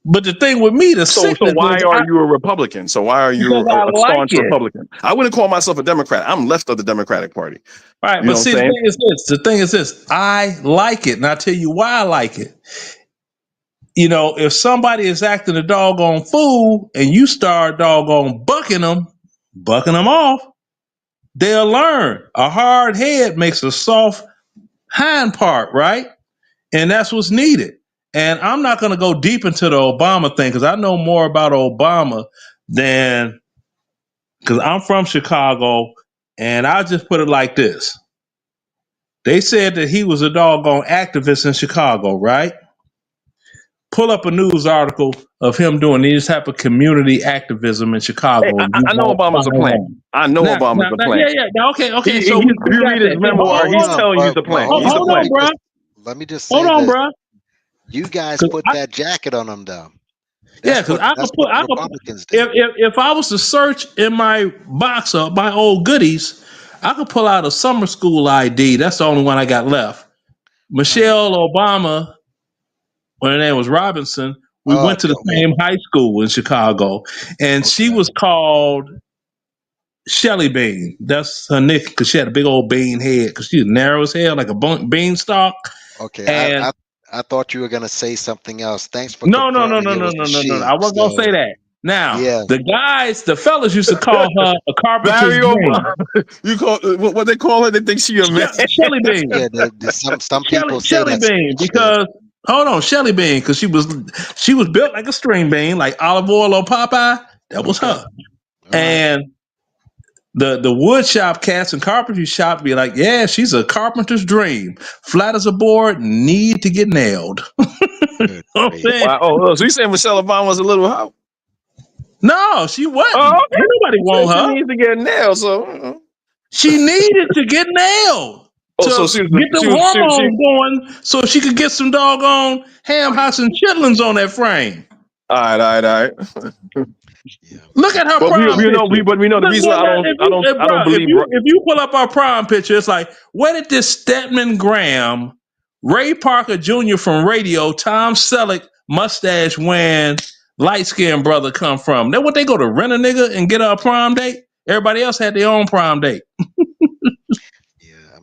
But the thing with me, so why are you a Republican? So why are you a staunch Republican? I wouldn't call myself a Democrat. I'm left of the Democratic Party. Right, but see, the thing is this. I like it, and I'll tell you why I like it. You know, if somebody is acting a doggone fool and you start doggone bucking them off, they'll learn. A hard head makes a soft hind part, right? And that's what's needed. And I'm not going to go deep into the Obama thing because I know more about Obama than, because I'm from Chicago, and I'll just put it like this. They said that he was a doggone activist in Chicago, right? pull up a news article of him doing this type of community activism in Hey, Chicago. And you I know won't Obama's find a plant. one. I know Obama's a plant. Yeah. Okay. He, So if we you got read that. his Then memoir, hold he's on. telling you he's a plant. He's a Hold on, plant. bro. Let me just Hold say on, this. bro. You guys put that jacket on them, though. Yeah, because I That's could what put. the I could. Republicans did. If I was to search in my box of my old goodies, I could pull out a summer school ID. That's the only one I got left. Michelle Obama, when her name was Robinson, we went to the same high school in Chicago, and she was called Shelly Bean. That's her nick because she had a big old bean head because she was narrow as hell, like a beanstalk. Okay, And I thought you were gonna say something else. Thanks for no. confirming it was the I sheep. wasn't gonna say So that. Now, yeah, the fellas used to call her a carpenter's Barry dream. Obama. You call what they call her? They think she a man. Shelly Bean. yeah. Some people say Shelly that's Bean, shit. because hold on, Shelly Bean, because she was built like a string bean, like Olive Oil or Popeye. That was her. And the wood shop cats and carpentry shop be like, yeah, she's a carpenter's dream. Flat as a board, need to get nailed. You know what I'm saying? Wow. Oh, so you saying Michelle Obama was a little hoe? No, she wasn't. Oh, Ain't okay. nobody want She her. needs to get nailed. So. She needed to get nailed Oh, so to get them hormones going so she could get some doggone ham hocks and chitlins on that frame. All right. Look at her But prom we know, picture. but we know the Look, reason I don't believe. if you pull up our prom picture, it's like, where did this Stedman Graham, Ray Parker Jr. from Radio, Tom Selleck, mustache wearing, light skinned brother come from? Then what, they go to rent a nigga and get a prom date? Everybody else had their own prom date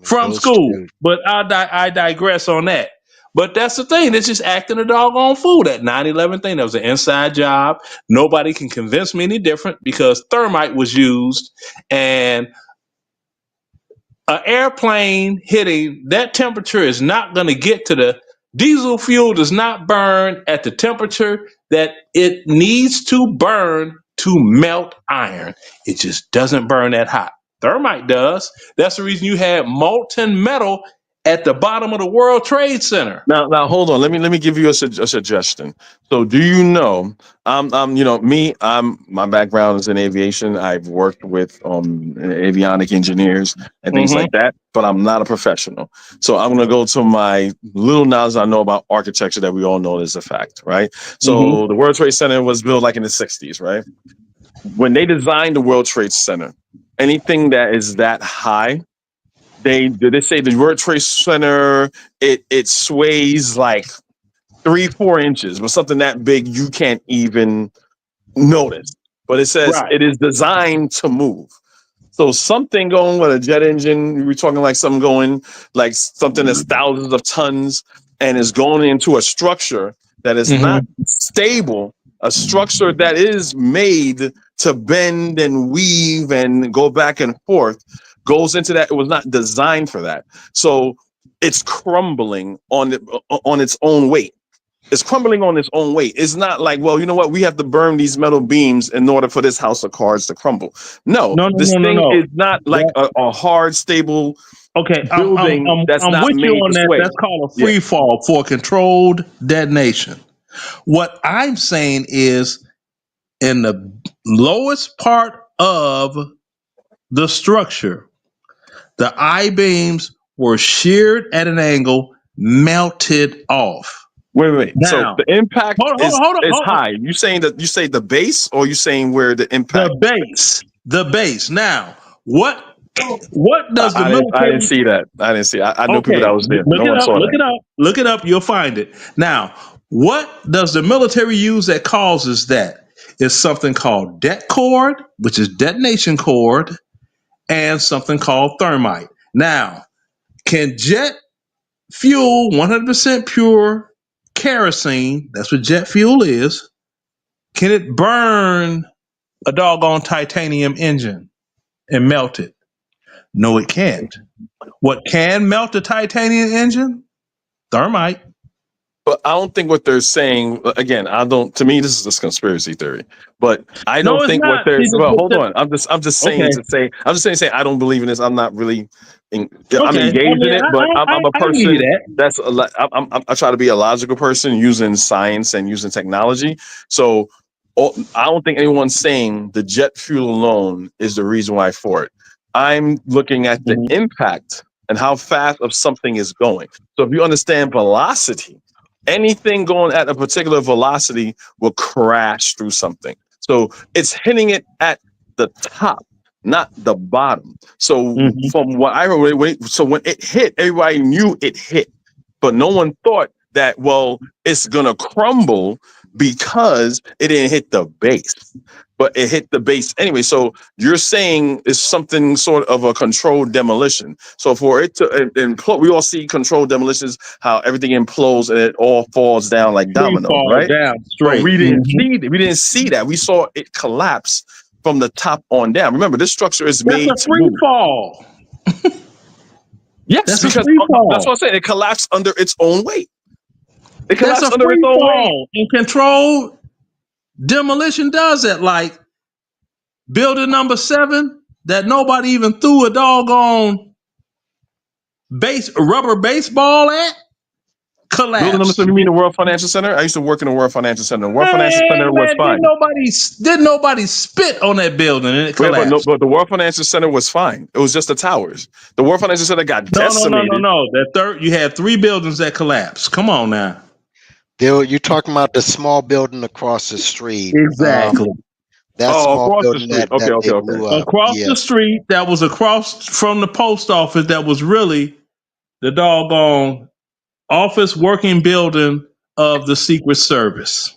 from school. But I digress on that. But that's the thing. It's just acting a doggone fool. That 9/11 thing, that was an inside job. Nobody can convince me any different because thermite was used, and an airplane hitting that temperature is not going to get to the diesel fuel. Does not burn at the temperature that it needs to burn to melt iron. It just doesn't burn that hot. Thermite does. That's the reason you had molten metal at the bottom of the World Trade Center. Now, hold on. Let me give you a suggestion. So, do you know? My background is in aviation. I've worked with avionic engineers and things like that, but I'm not a professional. So, I'm going to go to my little knowledge I know about architecture that we all know is a fact, right? So, the World Trade Center was built like in the 60s, right? When they designed the World Trade Center, anything that is that high, they say the World Trade Center, it sways like 3-4 inches, but something that big you can't even notice. But it says it is designed to move. So something going with a jet engine, we're talking like something going like something that's thousands of tons and is going into a structure that is not stable, a structure that is made to bend and weave and go back and forth, goes into that. It was not designed for that. So it's crumbling on its own weight. It's crumbling on its own weight. It's not like, well, you know what? We have to burn these metal beams in order for this house of cards to crumble. No. This thing is not like a hard, stable building that's I'm not with you made on to that. sway. That's called a free fall for controlled detonation. What I'm saying is, in the lowest part of the structure, the I-beams were sheared at an angle, melted off. Wait. Now, So the impact hold is on. high. You saying the base, or you saying where the impact? The base. Now, what does the I military? didn't see that. I didn't see. I know people Okay, that was there. look No it one up. saw Look that. it up. Look it up. You'll find it. Now, what does the military use that causes that? It's something called det cord, which is detonation cord, and something called thermite. Now, can jet fuel, 100% pure kerosene, that's what jet fuel is, can it burn a doggone titanium engine and melt it? No, it can't. What can melt a titanium engine? Thermite. But I don't think what they're saying, again, I don't, to me, this is just conspiracy theory, but I No, don't it's think what not. they're, See, well, hold on. I'm just saying okay. to say, I'm just saying, I'm don't believe in this. I'm not really, I'm Okay. I engaged in mean, it, but I'm a I give you person that. that's, I try to be a logical person using science and using technology. So I don't think anyone's saying the jet fuel alone is the reason why for it. I'm looking at the impact and how fast of something is going. So if you understand velocity, anything going at a particular velocity will crash through something. So it's hitting it at the top, not the bottom. So from what I heard, so when it hit, everybody knew it hit, but no one thought that, well, it's gonna crumble because it didn't hit the base, but it hit the base anyway. So you're saying it's something sort of a controlled demolition. So for it to implode, we all see controlled demolitions, how everything implodes and it all falls down like Free dominoes, fall right? down But straight. we didn't see that. We saw it collapse from the top on down. Remember, this structure is That's made a to free move. fall. Yes, That's a because free fall. that's what I'm saying. It collapsed under its own weight. It That's a collapsed under its free own weight. fall. And controlled demolition does that. Like building number 7, that nobody even threw a doggone rubber baseball at, Building number collapsed. 7, you mean the World Financial Center? I used to work in the World Financial Center. The World Financial Center was Man, fine. didn't nobody spit on that building and it Yeah, collapsed? but the World Financial Center was fine. It was just the towers. The World Financial Center got decimated. No. You had 3 buildings that collapsed. Come on now. You're talking about the small building across the street. Exactly. That small across the building street. that they Okay. blew up. Across Yeah. the street, that was across from the post office, that was really the doggone office working building of the Secret Service.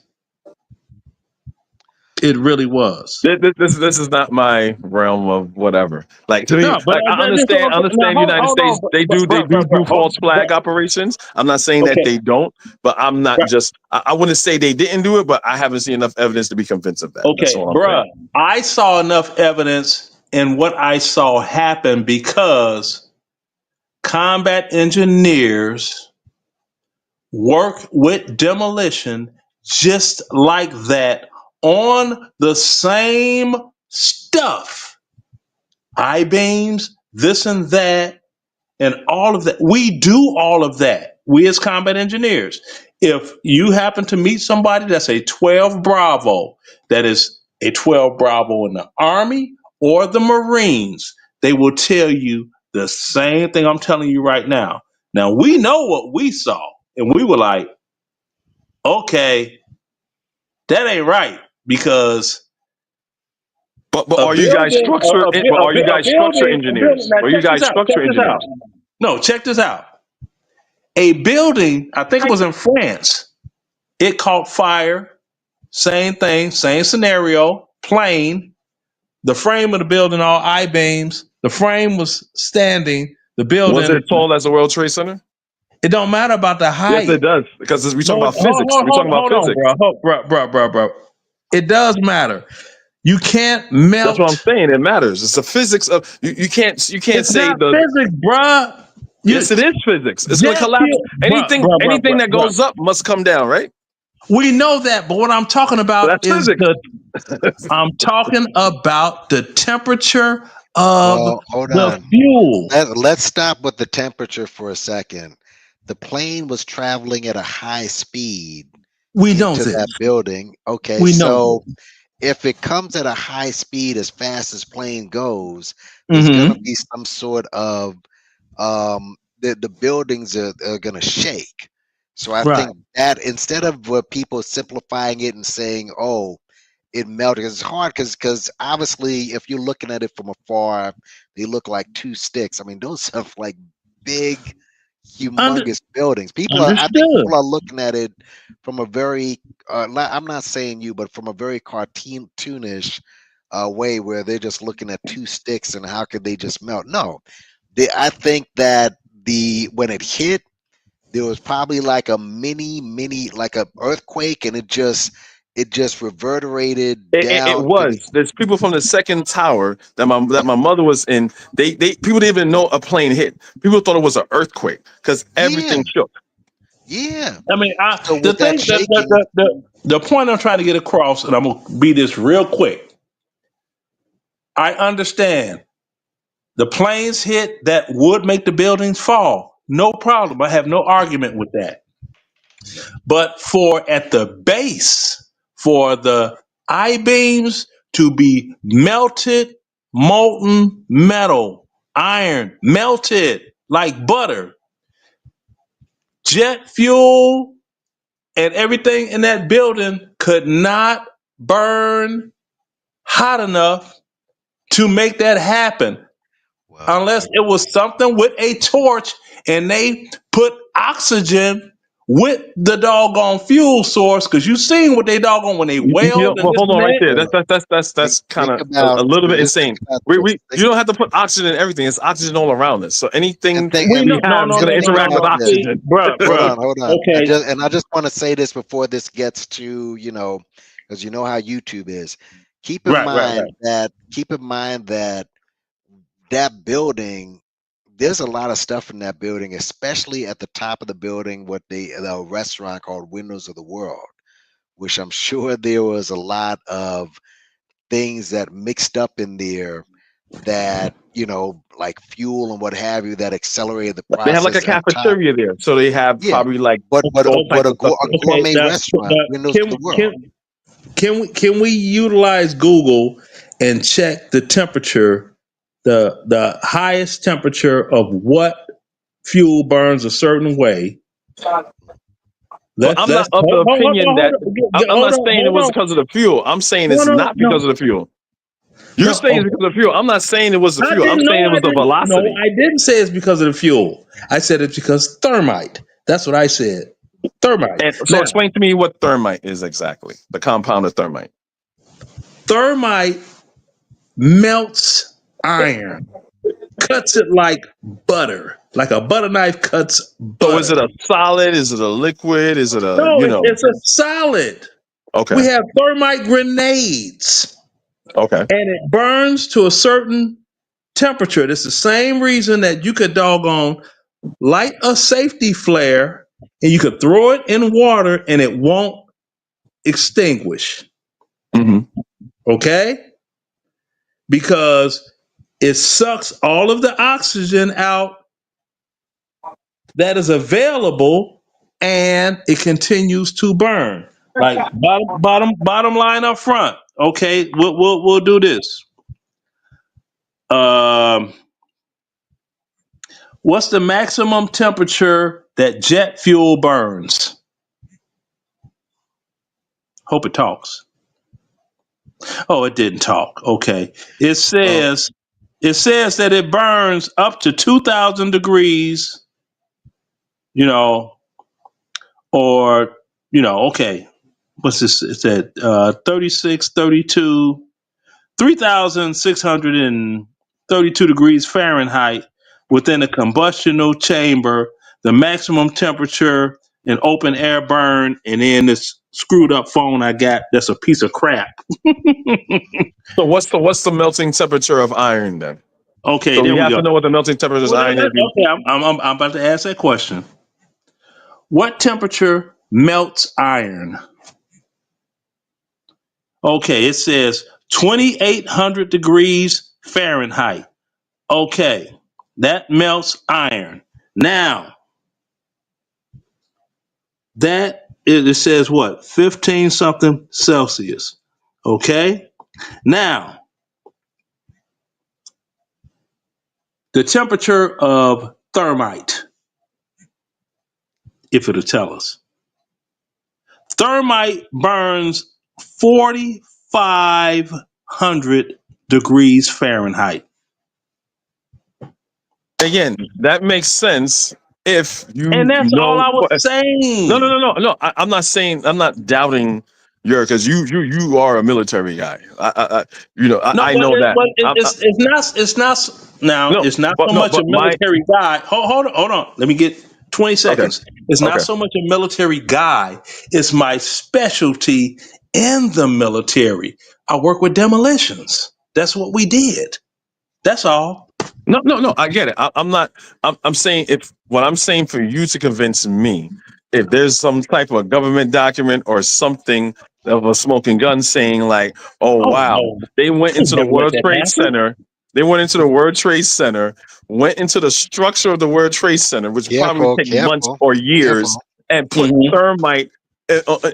It really was. This is not my realm of whatever. Like to me, No, but like I that's what I'm saying. Now, understand United hold States. on, They do false flag operations. I'm not saying that Okay. they don't, but I'm not just. I wouldn't say they didn't do it, but I haven't seen enough evidence to be convinced of that. That's Okay, all I'm bruh. saying. I saw enough evidence in what I saw happen because combat engineers work with demolition just like that on the same stuff. I-beams, this and that, and all of that. We do all of that. We as combat engineers. If you happen to meet somebody that's a 12 Bravo, that is a 12 Bravo in the Army or the Marines, they will tell you the same thing I'm telling you right now. Now, we know what we saw, and we were like, okay, that ain't right, because But are you guys structure? But are you guys structure engineers? Are you guys structure engineers? No, check this out. A building, I think it was in France, it caught fire. Same thing, same scenario, plane. The frame of the building, all I-beams. The frame was standing. The building. Was it tall as the World Trade Center? It don't matter about the height. Yes, it does, because we talking about physics. We're talking about Hold on, physics. bro. It does matter. You can't melt. That's what I'm saying. It matters. It's the physics of you can't say physics, bruh. Yes, it is physics. It's going to collapse. Anything that goes up must come down, right? We know that, but what I'm talking about is I'm talking about the temperature of the fuel. Let's stop with the temperature for a second. The plane was traveling at a high speed into that building. Okay, so if it comes at a high speed as fast as plane goes, there's going to be some sort of the buildings are going to shake. So I think that instead of people simplifying it and saying, "Oh, it melted," it's hard because obviously, if you're looking at it from afar, they look like 2 sticks. I mean, those are like big, humongous buildings. I think people are looking at it from a very, I'm not saying you, but from a very cartoonish way, where they're just looking at 2 sticks and how could they just melt? No, I think that when it hit, there was probably like a mini like a earthquake, and it just reverberated down. It was. There's people from the second tower that my mother was in. They people didn't even know a plane hit. People thought it was an earthquake because everything shook. Yeah. I mean, So the with that thing shaking, the point I'm trying to get across, and I'm gonna be this real quick. I understand the planes hit that would make the buildings fall. No problem. I have no argument with that. But for at the base, for the I beams to be melted, molten metal, iron, melted like butter, jet fuel, and everything in that building could not burn hot enough to make that happen. Unless it was something with a torch and they put oxygen with the doggone fuel source, because you seen what they doggone when they weld and Well, this hold and on right there. that. That's kind think of a about little bit just think insane. about We this. you don't have to put oxygen in everything. It's oxygen all around us. So anything We we know, have is going to think interact with about this. oxygen. bruh. Hold on. Okay, I just want to say this before this gets to, because you know how YouTube is. right. Keep in mind that that building, there's a lot of stuff in that building, especially at the top of the building, what the restaurant called Windows of the World, which I'm sure there was a lot of things that mixed up in there that, like fuel and what have you, that accelerated the They have like a process at top. cafeteria there, so they have Yeah. probably like But all types of stuff a there. Okay, gourmet now, restaurant, Windows of the World. can we utilize Google and check the temperature, the highest temperature of what fuel burns a certain way? But Let's I'm not let's of the hold on, opinion that I'm hold not on, saying it hold was on. because of the fuel. I'm saying it's No, not because of the fuel. You're no. saying it's Okay. because of the fuel. I'm not saying it was the I fuel. I'm didn't know. saying it I was the didn't. No, velocity. I didn't say it's because of the fuel. I said it's because thermite. That's what I said. Thermite. And so Now, explain to me what thermite is exactly. The compound of thermite. thermite melts iron, cuts it like butter, like a butter knife cuts So is butter. it a solid? Is it a liquid? Is it a, No, it's a solid. Okay. We have thermite grenades, Okay. and it burns to a certain temperature. That's the same reason that you could doggone light a safety flare and you could throw it in water and it won't extinguish. Mm-hmm. Okay? Because it sucks all of the oxygen out that is available and it continues to burn. Like bottom line up front. Okay, we'll do this. What's the maximum temperature that jet fuel burns? Hope it talks. Oh, it didn't talk. Okay. It says that it burns up to 2,000 degrees, you know, or okay. What's this? It's at 36, 32, 3,632 degrees Fahrenheit within a combustional chamber. The maximum temperature in open air burn, and then this screwed up phone I got that's a piece of crap. So what's the melting temperature of iron then? Okay, So we there we have go. to know what the melting temperature of Well, iron is. okay, I'm about to ask that question. What temperature melts iron? Okay, it says 2,800 degrees Fahrenheit. Okay, that melts iron. Now, it says what? 15 something Celsius. Okay, now the temperature of thermite, if it'll tell us. Thermite burns 4,500 degrees Fahrenheit. Again, that makes sense if you And that's all know. I was saying. No. I'm not saying. I'm not doubting your, because you are a military guy. I No, I know that. it's not now. No, It's not so much a but my military guy. Hold on. Let me get 20 okay. seconds. It's not Okay. so much a military guy. It's my specialty in the military. I work with demolitions. That's what we did. That's all. No. I get it. I'm not. I'm saying, if what I'm saying for you to convince me if there's some type of government document or something of a smoking gun saying like, oh wow, no. they went into the Never let World that Trade happen. Center. They went into the World Trade Center, went into the structure of the World Trade Center, which probably would take months or years, and put thermite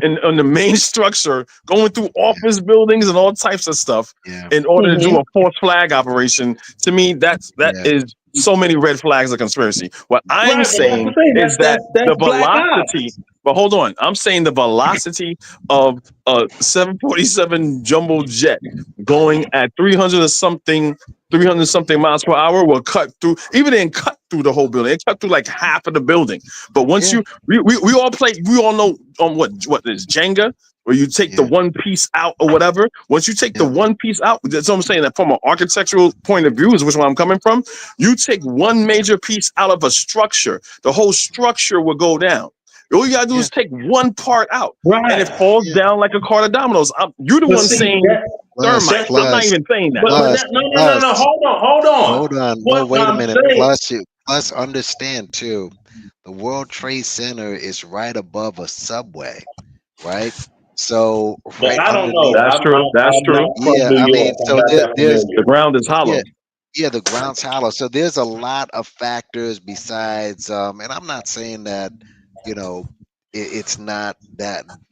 in the main structure, going through office buildings and all types of stuff in order to do a false flag operation. To me, that is so many red flags of conspiracy. What I'm Right, but that's the saying thing. is that That's the black velocity. ops. But hold on, I'm saying the velocity of a 747 jumbo jet going at 300 something miles per hour will cut through. Even it didn't cut through the whole building. It cut through like half of the building. But once we all know on what is Jenga, where you take the one piece out or whatever. Once you take the one piece out, that's what I'm saying. That from an architectural point of view is which one I'm coming from. You take one major piece out of a structure, the whole structure will go down. All you gotta do is take one part out, and it falls down like a cart of dominoes. You're the But one see, saying thermite. I'm not even saying that. But no. Hold on. No, What wait a I'm minute. saying. Plus understand too, the World Trade Center is right above a subway, right? So right I don't know. underneath. That's true. That's I'm true. not from Yeah, New I mean, York. I'm so not that there's The familiar. ground is hollow. the ground's hollow. So there's a lot of factors besides, and I'm not saying that, you know, it's not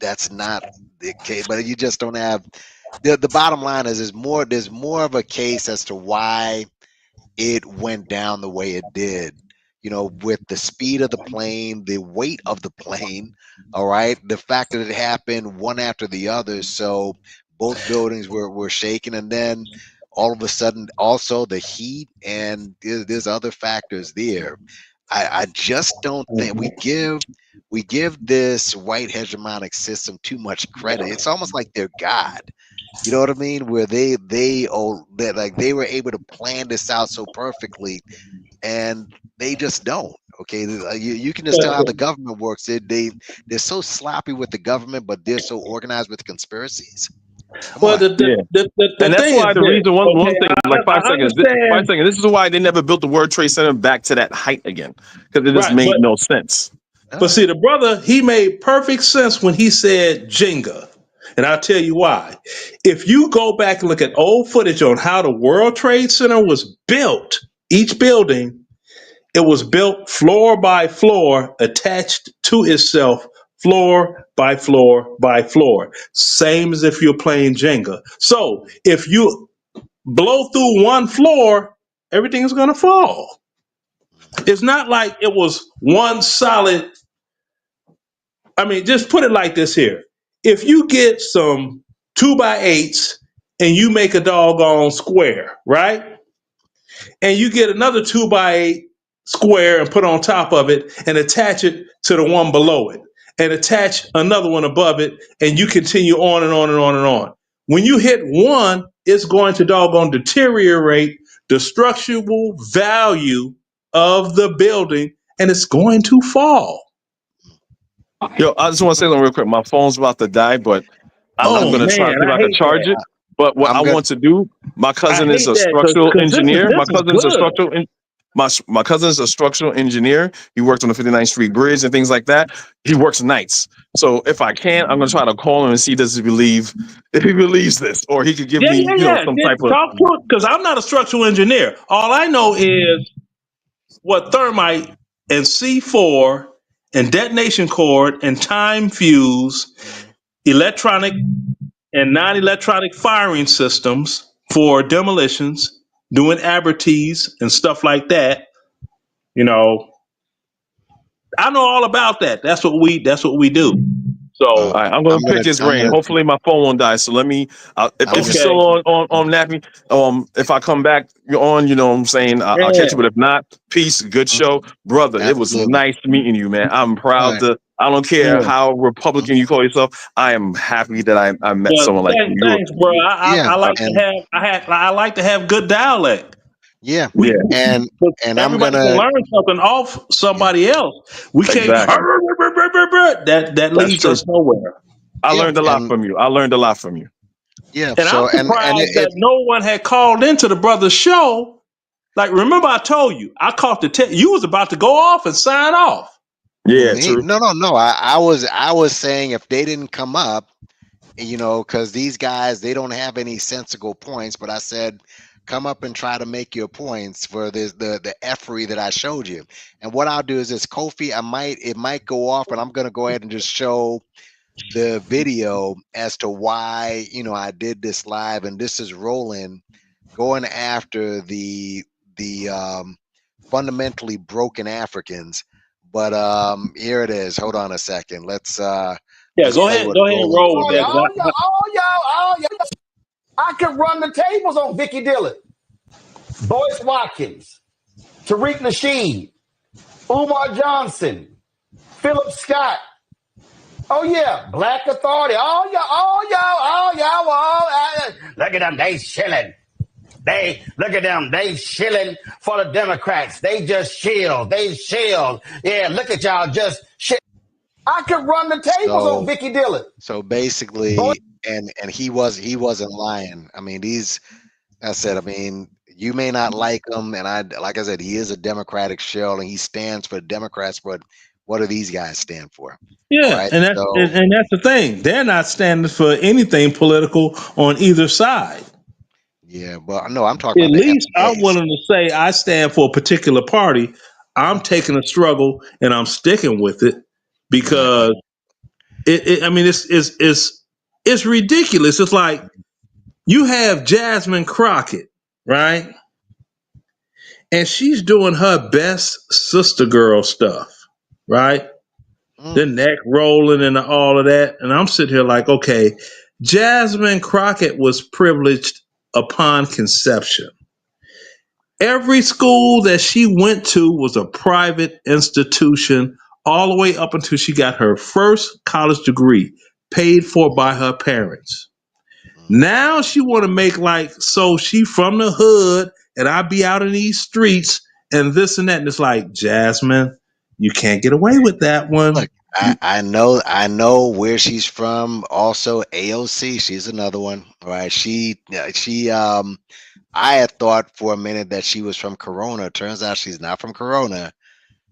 that's not the case, but you just don't have the bottom line is there's more of a case as to why it went down the way it did. You know, with the speed of the plane, the weight of the plane, all right, the fact that it happened one after the other, so both buildings were shaken, and then all of a sudden, also the heat, and there's other factors there. I just don't think we give this white hegemonic system too much credit. It's almost like they're God. You know what I mean? Where that like they were able to plan this out so perfectly, and they just don't. Okay, you can just tell how the government works. They're so sloppy with the government, but they're so organized with conspiracies. Come Well, on. the And that's thing is why the this. reason one Okay, thing like I 5 seconds. understand. 5 seconds. This is why they never built the World Trade Center back to that height again, because it just Right, made no sense. but see, the brother, he made perfect sense when he said Jenga. And I'll tell you why. If you go back and look at old footage on how the World Trade Center was built, each building, it was built floor by floor, attached to itself, floor by floor by floor. Same as if you're playing Jenga. So if you blow through one floor, everything is going to fall. It's not like it was one solid. I mean, just put it like this here. If you get some 2x8s and you make a doggone square, right? And you get another 2x8 square and put on top of it and attach it to the one below it and attach another one above it, and you continue on and on and on and on. When you hit one, it's going to doggone deteriorate the structural value of the building, and it's going to fall. Yo, I just want to say something real quick. My phone's about to die, but I'm Oh going to try to man, see if I I can hate charge that. it. But what I'm I gonna. want to do, my I cousin is hate a that structural because engineer. this My is cousin is a good. structural my cousin is a structural engineer. He worked on the 59th Street Bridge and things like that. He works nights. So if I can, I'm going to try to call him and see does he believe if he believes this, or he could give Yeah, me, some Just type of. talk to it because I'm not a structural engineer. All I know is what thermite and C4 and detonation cord and time fuse, electronic and non-electronic firing systems for demolitions, doing abortees and stuff like that. You know, I know all about that. That's what we do. Uh, So All right, I'm gonna I'm pick gonna. his I'm brain. gonna. Hopefully, my phone won't die. So let me. I'm If you're gonna. still on Nappy, if I come back, you're on. You know what I'm saying? I'll catch you. But if not, peace. Good show, brother. It was Absolutely. nice meeting you, man. I'm All proud right. to. I don't care how Republican you call yourself. I am happy that I met well, someone like you. thanks, bro. Yeah, I like to and have I like to have good dialect. yeah, We and I'm everybody can gonna. learn something off somebody else. We can't Exactly. that That's leads true. us nowhere. I Yeah, learned a lot from you. I learned a lot from you. yeah. And I'm So and surprised that no one had called into the brother's show. Like, remember I told you, I caught the you was about to go off and sign off. Yeah, true. No. I was saying if they didn't come up, because these guys, they don't have any sensible points. But I said, come up and try to make your points for the effery that I showed you. And what I'll do is this, Kofi, it might go off, but I'm gonna go ahead and just show the video as to why I did this live. And this is Roland going after the fundamentally broken Africans. But here it is. Hold on a second. Let's go play ahead, what roll Roland with said. that. All y'all, I could run the tables on Vicky Dillon, Boyce Watkins, Tariq Nasheed, Umar Johnson, Philip Scott. Oh yeah, Black Authority. All y'all. Look at them, they chilling. Look at them, they chilling for the Democrats. They just chill. Yeah, look at y'all, just shit. I could run the tables on Vicky Dillon. So basically, and he wasn't lying. I mean, you may not like him, and like I said, he is a Democratic shell, and he stands for Democrats. But what do these guys stand for? Yeah, Right? and that's the thing. They're not standing for anything political on either side. Yeah, but no, I'm talking At about the least I'm FBAs. willing to say I stand for a particular party. I'm taking a struggle and I'm sticking with it because it's ridiculous. It's like you have Jasmine Crockett, right? And she's doing her best sister girl stuff, right? The neck rolling and all of that. And I'm sitting here like, okay, Jasmine Crockett was privileged upon conception. Every school that she went to was a private institution all the way up until she got her first college degree paid for by her parents. Now she want to make so she from the hood and I be out in these streets and this and that. And it's like, Jasmine, you can't get away with that one. Look, I know where she's from. Also, AOC, she's another one, right? I had thought for a minute that she was from Corona. Turns out she's not from Corona.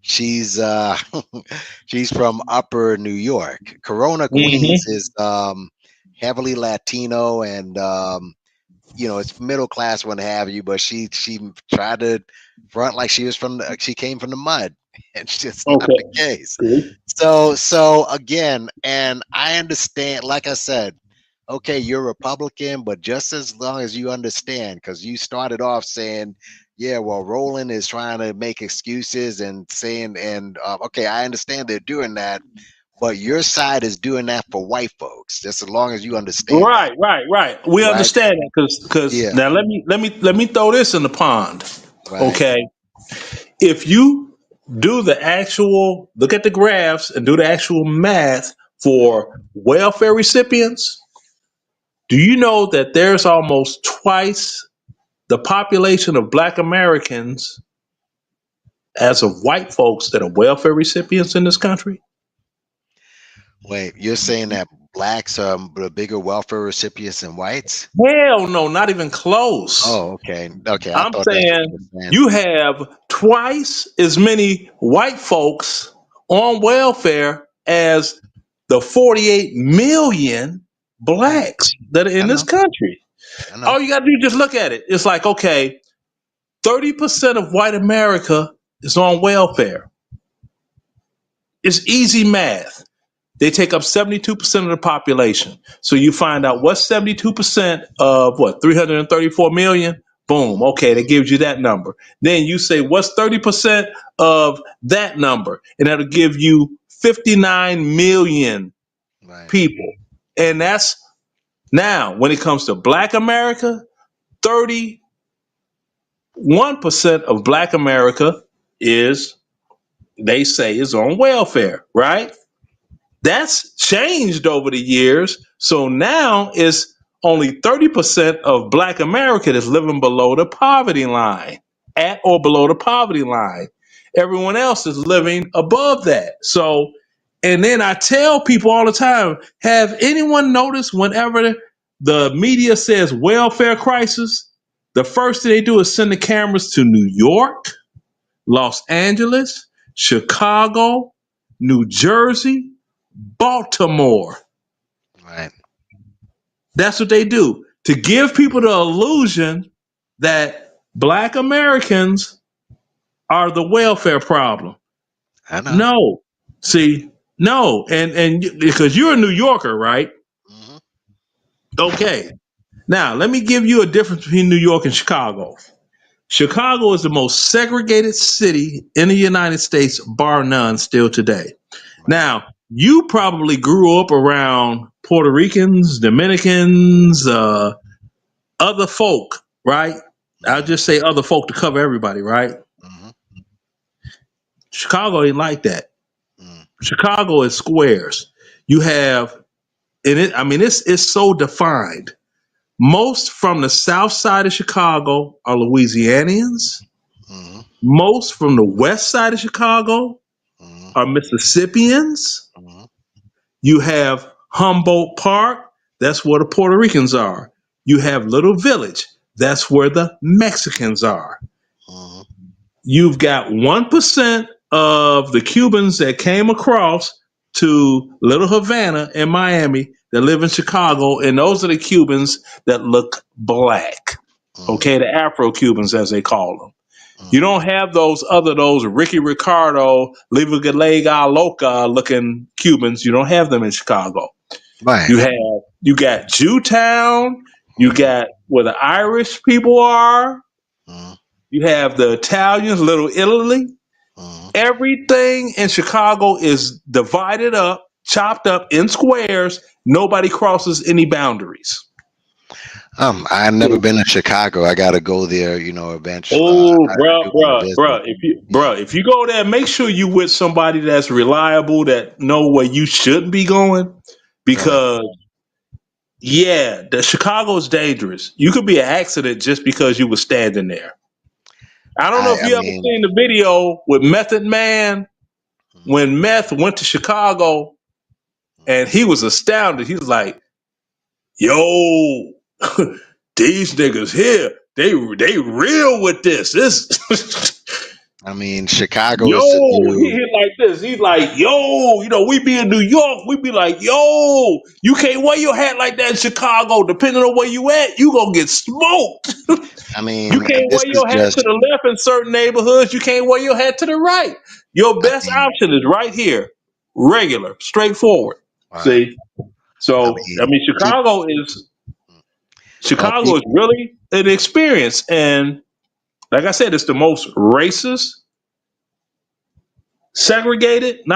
She's she's from Upper New York. Corona, Queens is heavily Latino, and it's middle class, what have you. But she tried to front like she came from the mud. It's just not the case. So again, and I understand, like I said, okay, you're Republican, but just as long as you understand, because you started off saying, yeah, well, Roland is trying to make excuses and saying, okay, I understand they're doing that, but your side is doing that for white folks. Just as long as you understand. Right. We understand that because now let me throw this in the pond. Right. Okay. If you do the actual look at the graphs and do the actual math for welfare recipients, do you know that there's almost twice the population of Black Americans as of white folks that are welfare recipients in this country? Wait, you're saying that blacks are the bigger welfare recipients than whites? Hell no, not even close. Oh, okay. I'm saying you have twice as many white folks on welfare as the 48 million blacks that are in this country. All you got to do is just look at it. It's like, okay, 30% of white America is on welfare. It's easy math. They take up 72% of the population. So you find out what's 72% of 334 million? Boom. Okay, that gives you that number. Then you say, what's 30% of that number? And that'll give you 59 million people. And that's now when it comes to Black America, 31% of Black America they say is on welfare, right? That's changed over the years. So now it's only 30% of Black America that's living below the poverty line, at or below the poverty line. Everyone else is living above that. So, and then I tell people all the time, have anyone noticed whenever the media says welfare crisis, the first thing they do is send the cameras to New York, Los Angeles, Chicago, New Jersey, Baltimore. Right. That's what they do to give people the illusion that Black Americans are the welfare problem. I know. No, see, no, and because you're a New Yorker, right? Mm-hmm. Okay. Now let me give you a difference between New York and Chicago. Chicago is the most segregated city in the United States, bar none, still today. Right. Now, you probably grew up around Puerto Ricans, Dominicans, other folk, right? I'll just say other folk to cover everybody, right? Mm-hmm. Chicago ain't like that. Mm. Chicago is squares. You have, and it, I mean, it's so defined. Most from the south side of Chicago are Louisianians. Mm-hmm. Most from the west side of Chicago Mm-hmm. are Mississippians. Mm-hmm. You have Humboldt Park, that's where the Puerto Ricans are. You have Little Village, that's where the Mexicans are. Mm-hmm. You've got 1% of the Cubans that came across to Little Havana in Miami that live in Chicago, and those are the Cubans that look black. Okay, the Afro-Cubans, as they call them. You don't have those Ricky Ricardo, Liva Galega Loca looking Cubans. You don't have them in Chicago. Right. You got Jewtown, you got where the Irish people are, you have the Italians, Little Italy. Everything in Chicago is divided up, chopped up in squares. Nobody crosses any boundaries. I've never been to Chicago. I got to go there, eventually. Oh, I do want to visit. if you go there, make sure you with somebody that's reliable, that know where you shouldn't be going, because the Chicago is dangerous. You could be an accident just because you were standing there. I don't know if you ever seen the video with Method Man when Meth went to Chicago, and he was astounded. He was like, "Yo, these niggas here, they real with this. Chicago Yo, is to he do. hit like this. He's like, yo, we be in New York. We be like, yo, you can't wear your hat like that in Chicago. Depending on where you at, you gonna get smoked. You can't This wear is your hat to just. the left in certain neighborhoods. You can't wear your hat to the right. Your best option is right here, regular, straightforward. See, so Keep. Chicago is really an experience, and like I said, it's the most racist, segregated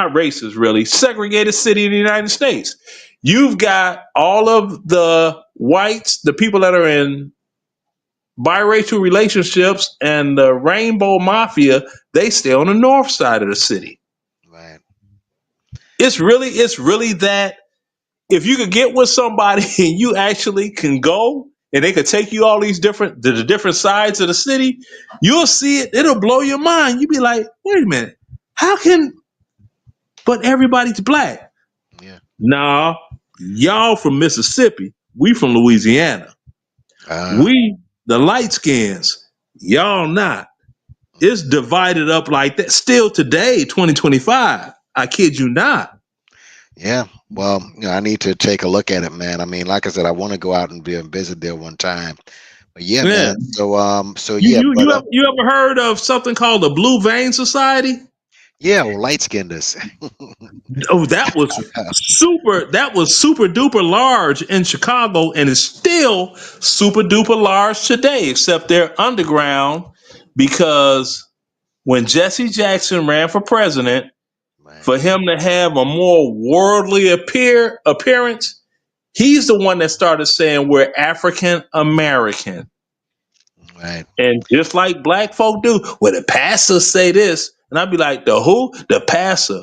city in the United States. You've got all of the whites, the people that are in biracial relationships, and the rainbow mafia, they stay on the north side of the city. Right. It's really that if you could get with somebody and you actually can go and they could take you all these the different sides of the city, you'll see it. It'll blow your mind. You'll be like, wait a minute, but everybody's black. Yeah. Nah, y'all from Mississippi. We from Louisiana. We the light skins. Y'all not. It's divided up like that. Still today, 2025. I kid you not. Yeah. Well, I need to take a look at it, man. Like I said, I want to go out and visit there one time. But yeah, man. So yeah. You ever heard of something called the Blue Vein Society? Yeah, well, light skinned us. Oh, that was super duper large in Chicago, and is still super duper large today, except they're underground, because when Jesse Jackson ran for president, for him to have a more worldly appearance, he's the one that started saying we're African American. Right. And just like black folk do, well, the pastors say this, and I'd be like, the who? The pastor.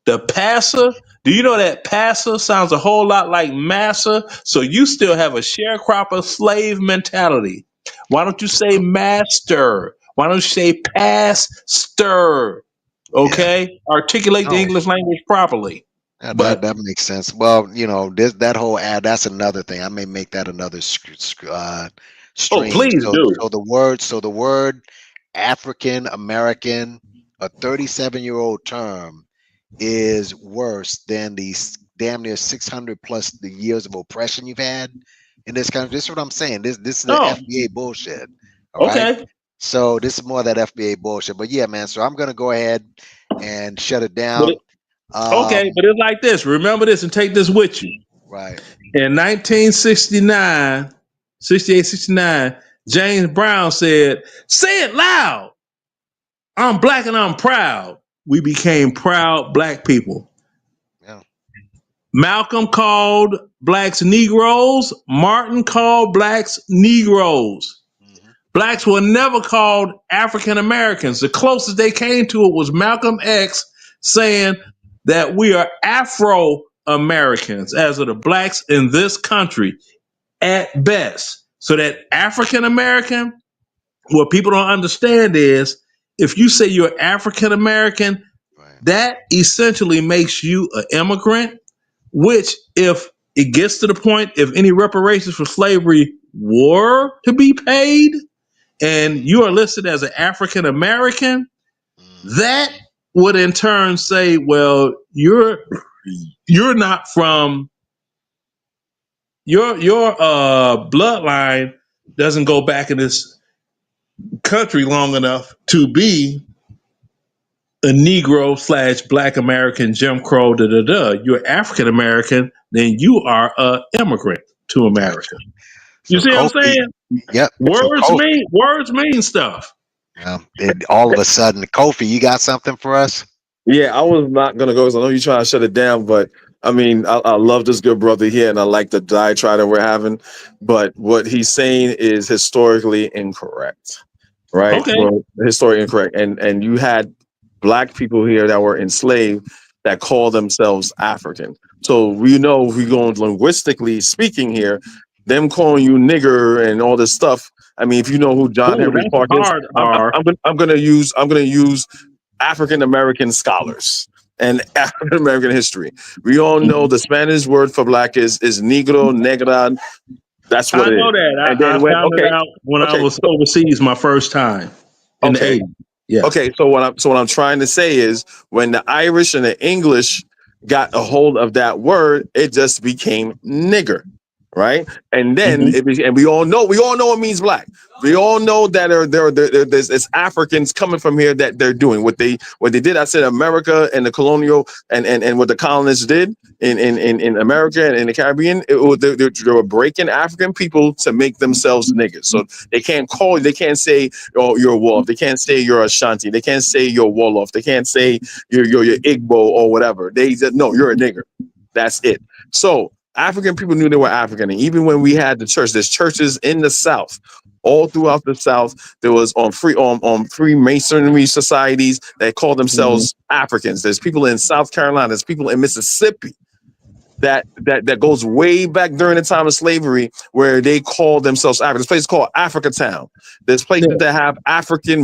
The passer, do you know that passer sounds a whole lot like massa? So you still have a sharecropper slave mentality. Why don't you say master? Why don't you say pastor? Okay? Articulate the English language properly. Yeah, But that makes sense. Well, that whole ad, that's another thing. I may make that another stream. please So do. the word African American, a 37-year-old term, is worse than the damn near 600 plus the years of oppression you've had in this country. This is what I'm saying. This is the FBA bullshit. All right. Okay. So this is more of that FBA bullshit. But yeah, man. So I'm gonna go ahead and shut it down. Okay, but it's like this. Remember this and take this with you. Right. In 1969, 68, 69, James Brown said, "Say it loud. I'm black and I'm proud." We became proud black people. Yeah. Malcolm called blacks Negroes. Martin called blacks Negroes. Blacks were never called African Americans. The closest they came to it was Malcolm X saying that we are Afro Americans, as are the blacks in this country at best. So that African American, what people don't understand is if you say you're African American, that essentially makes you an immigrant, which if it gets to the point, if any reparations for slavery were to be paid, and you are listed as an African American, that would in turn say, well, you're not from your bloodline doesn't go back in this country long enough to be a Negro / Black American, Jim Crow, You're African American, then you are an immigrant to America. You So see what I'm Kofi, saying? yep. Words mean stuff. And all of a sudden, Kofi, you got something for us? Yeah, I was not gonna go because I know you're trying to shut it down, but I mean, I love this good brother here, and I like the diatribe that we're having. But what he's saying is historically incorrect, right? Okay. Well, historically incorrect, and you had black people here that were enslaved that call themselves African. So we know if we go linguistically speaking here, them calling you nigger and all this stuff. I mean, if you know who John Henry That's Clark is, hard, R. I'm gonna use African American scholars and African American history. We all know the Spanish word for black is negro, negra. That's what I it know is. that. And I then found it out when I was overseas my first time in the 80s. Yeah. Okay, so what I'm trying to say is when the Irish and the English got a hold of that word, it just became nigger, right? And then and we all know it means black. We all know that there's Africans coming from here that they're doing what they did. I said America and the colonial and what the colonists did in America and in the Caribbean, they were breaking African people to make themselves niggers. So they can't say, oh, you're a Wolf. They can't say you're Ashanti. They can't say you're Wolof. They can't say you're Igbo or whatever. They said, no, you're a nigger. That's it. So African people knew they were African. And even when we had the church, there's churches in the South, all throughout the South, there was on Freemasonry societies that called themselves Africans. There's people in South Carolina, there's people in Mississippi that goes way back during the time of slavery where they call themselves African. This place is called Africa Town. There's places that have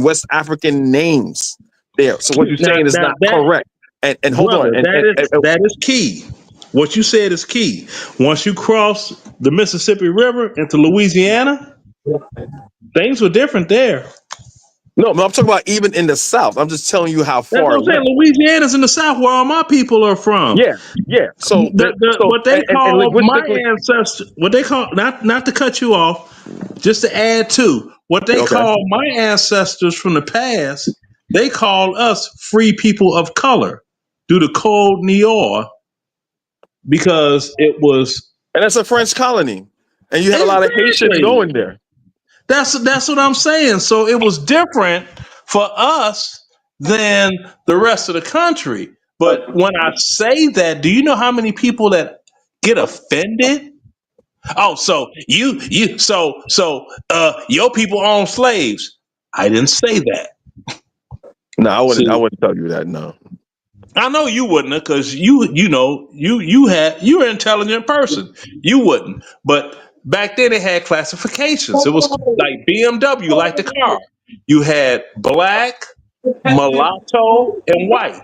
West African names there. So what you're saying is not correct. And hold on. That is key. What you said is key. Once you cross the Mississippi River into Louisiana, things were different there. No, I'm talking about even in the South. I'm just telling you how far. That's what I'm saying. Louisiana's in the South, where all my people are from. Yeah. So what they call my ancestors, what they call not to cut you off, just to add to what they call my ancestors from the past. They call us free people of color due to Code Noir because it was, and that's a French colony, and you had a lot of Haitians going there. That's what I'm saying. So it was different for us than the rest of the country. But when I say that, do you know how many people that get offended? Oh, so your people own slaves. I didn't say that. No, I wouldn't tell you that. No. I know you wouldn't, because you're an intelligent person. You wouldn't. But back then they had classifications. It was like BMW, like the car. You had black, mulatto, and white.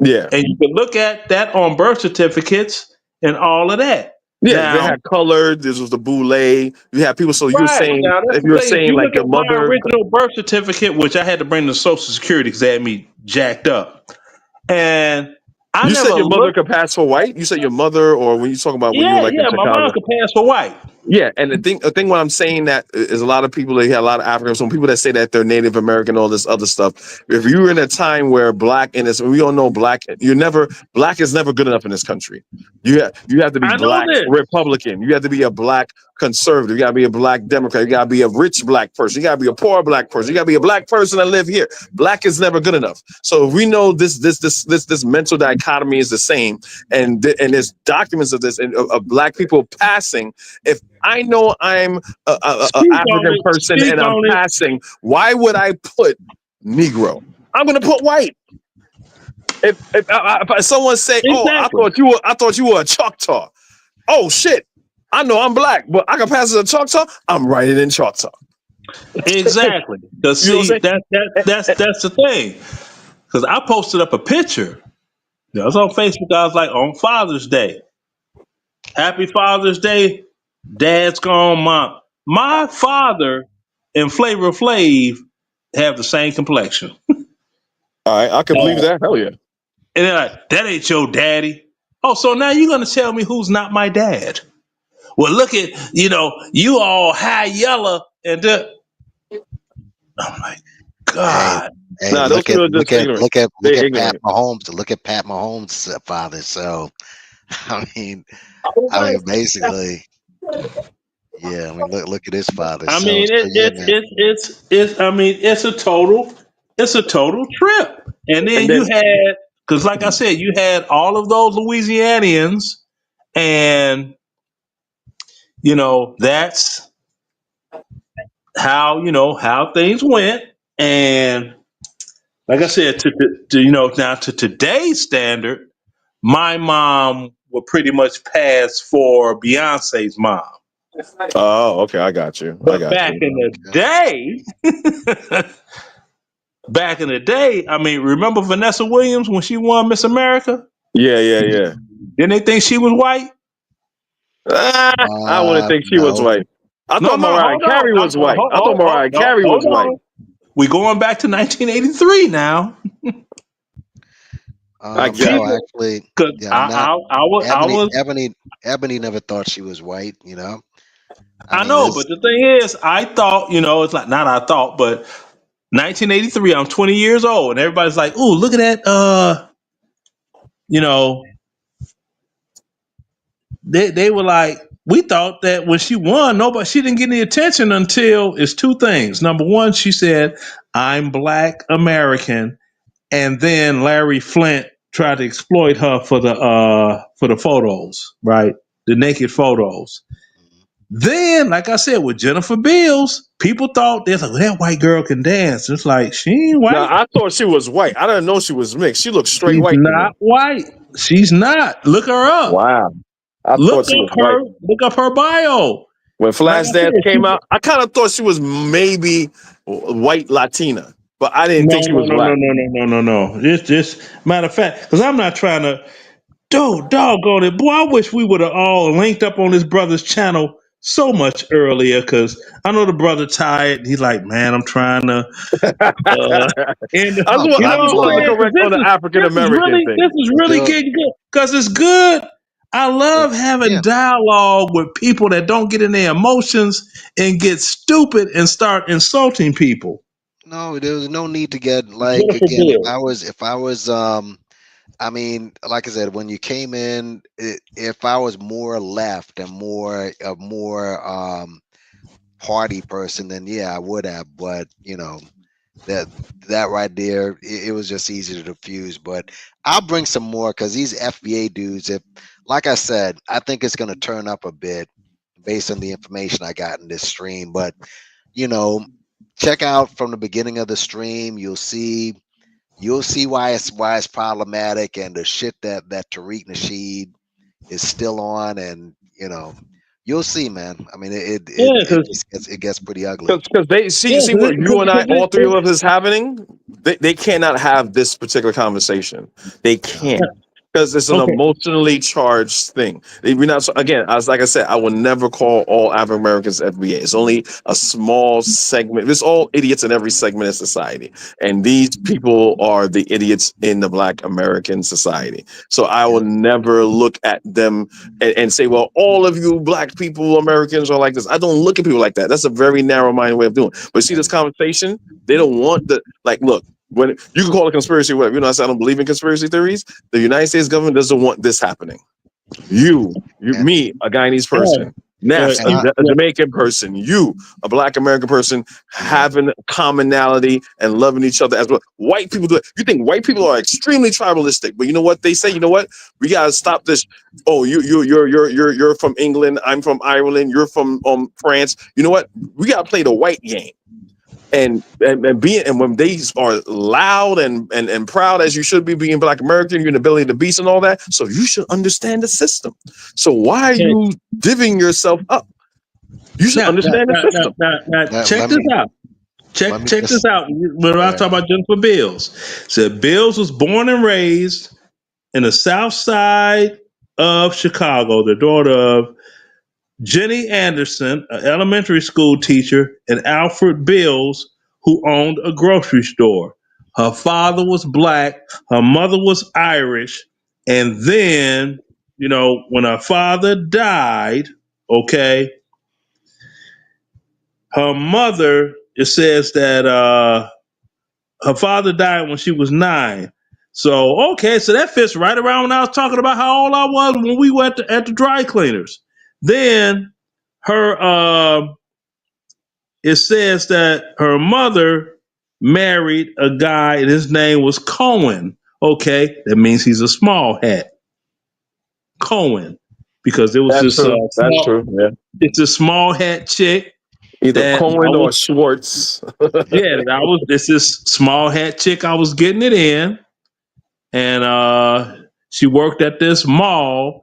Yeah. And you can look at that on birth certificates and all of that. Yeah, now, they had colored. This was the boule. You had people. So you're saying, now, if you're saying you like look your at my mother, original birth certificate, which I had to bring to Social Security because they had me jacked up. And I You never said your mother looked. could pass for white? You said your mother, or when you talk about when you were Yeah, like in yeah, my mom Chicago? could pass for white. Yeah, and the thing what I'm saying that is a lot of people, they have a lot of Africans, some people that say that they're Native American, all this other stuff. If you were in a time where black in this, we all know black is never good enough in this country. You have to be I know black this. Republican. You have to be a black conservative. You got to be a black Democrat. You got to be a rich black person. You got to be a poor black person. You got to be a black person that live here. Black is never good enough. So if we know this mental dichotomy is the same, and there's documents of this and of black people passing. If I know I'm a African person Speak and I'm on it. passing, why would I put Negro? I'm going to put white. If someone say, "Oh, Exactly. I thought you were a Choctaw," oh shit, I know I'm black, but I can pass as a Choctaw. I'm writing in Choctaw. Exactly. Because You know what see, I'm saying? that's the thing. Because I posted up a picture. I was on Facebook. I was like, on Father's Day, Happy Father's Day. Dad's gone. My father and Flavor Flav have the same complexion. All right, I can believe that. Hell yeah. And they're like, that ain't your daddy. Oh, so now you're gonna tell me who's not my dad? Well, look at you all high yellow and I'm like, Hey, God. hey, Nah, those look at people are look just at ignorant. look at look They're at Pat ignorant. Mahomes. Look at Pat Mahomes' father. So, I mean, basically, yeah. I mean, look at his father. I So, mean, so yeah, man. it's. I mean, it's a total trip. And then And you then had, because like I said, you had all of those Louisianians, and that's how things went. And like I said, now to today's standard, my mom would pretty much pass for Beyonce's mom. oh, okay, I got you. But back in the day, I mean, remember Vanessa Williams when she won Miss America? Yeah. Didn't they think she was white? I wouldn't think she was No. white. I No, thought no, Mariah hold on. Carey was white. I thought Mariah Carey was Hold white. on. We going back to 1983 now. I got No, you. actually, Cause yeah. I was. Ebony never thought she was white. I I mean, know, but the thing is, I thought, it's like not I thought, but 1983, I'm 20 years old, and everybody's like, "Ooh, look at that!" You know, they were like, we thought that when she won, she didn't get any attention until it's two things. Number one, she said, "I'm Black American," and then Larry Flint tried to exploit her for the photos, right? The naked photos. Then, like I said, with Jennifer Beals, people thought they're like, well, that white girl can dance. It's like she ain't Now white. I thought she was white. I didn't know she was mixed. She looked straight She's white to me. not white. She's not. Look her up. Wow. I Look thought she was up white. her. Look up her bio. When Like I Flashdance said, came out, I kind of thought she was maybe white Latina, but I didn't no, think she no, was no, no, black. no, no, no, no, no. Just matter of fact, because I'm not trying to. Dude, doggone it, boy! I wish we would have all linked up on this brother's channel so much earlier. Because I know the brother tired. He's like, man, I'm trying to. And I no, but what just I'm wanted to saying? 'Cause correct on the African American This thing. is really getting good because it's good. I love having yeah. dialogue with people that don't get in their emotions and get stupid and start insulting people. No, there was no need to get like Jennifer again. If Bill. I was, I mean, like I said, when you came in, if I was more left and more party person, then yeah, I would have. But that that right there, it was just easy to diffuse. But I'll bring some more because these FBA dudes, if like I said, I think it's going to turn up a bit based on the information I got in this stream. But you know, check out from the beginning of the stream. You'll see why it's problematic and the shit that Tariq Nasheed is still on, and you'll see, man. I mean, Yeah, because it gets pretty ugly. Because they see what you and I, all three of us is happening. They cannot have this particular conversation. They can't. Because it's an emotionally charged thing. We're not, again, like I said, I will never call all African Americans FBA. It's only a small segment. It's all idiots in every segment of society. And these people are the idiots in the Black American society. So I will never look at them and say, well, all of you Black people, Americans are like this. I don't look at people like that. That's a very narrow-minded way of doing it. But see this conversation? They don't want the, like, look, when you can call it conspiracy, whatever. You know, I said I don't believe in conspiracy theories. The United States government doesn't want this happening. Me, a Guyanese person, Neff, a Jamaican person, you, a Black American person, having commonality and loving each other as well. White people do it. You think white people are extremely tribalistic, but you know what they say? You know what? We gotta stop this. Oh, you're from England. I'm from Ireland. You're from France. You know what? We gotta play the white game. And when they are loud and proud as you should be being Black American, you're an ability to beast and all that. So you should understand the system. So why are you divvying yourself up? You should understand the system. Check this out. Check this out. When I talk about Jennifer Bills, said Bills was born and raised in the South Side of Chicago, the daughter of Jenny Anderson, an elementary school teacher, and Alfred Bills, who owned a grocery store. Her father was Black, her mother was Irish, and then, you know, when her father died, okay, her mother, it says that her father died when she was 9. So, okay, so that fits right around when I was talking about how old I was when we were at the dry cleaners. Then her it says that her mother married a guy and his name was Cohen. Okay, that means he's a small hat. Cohen, because it was That's true. Yeah. It's a small hat chick. Either Cohen or Schwartz. This is small hat chick. I was getting it in, and she worked at this mall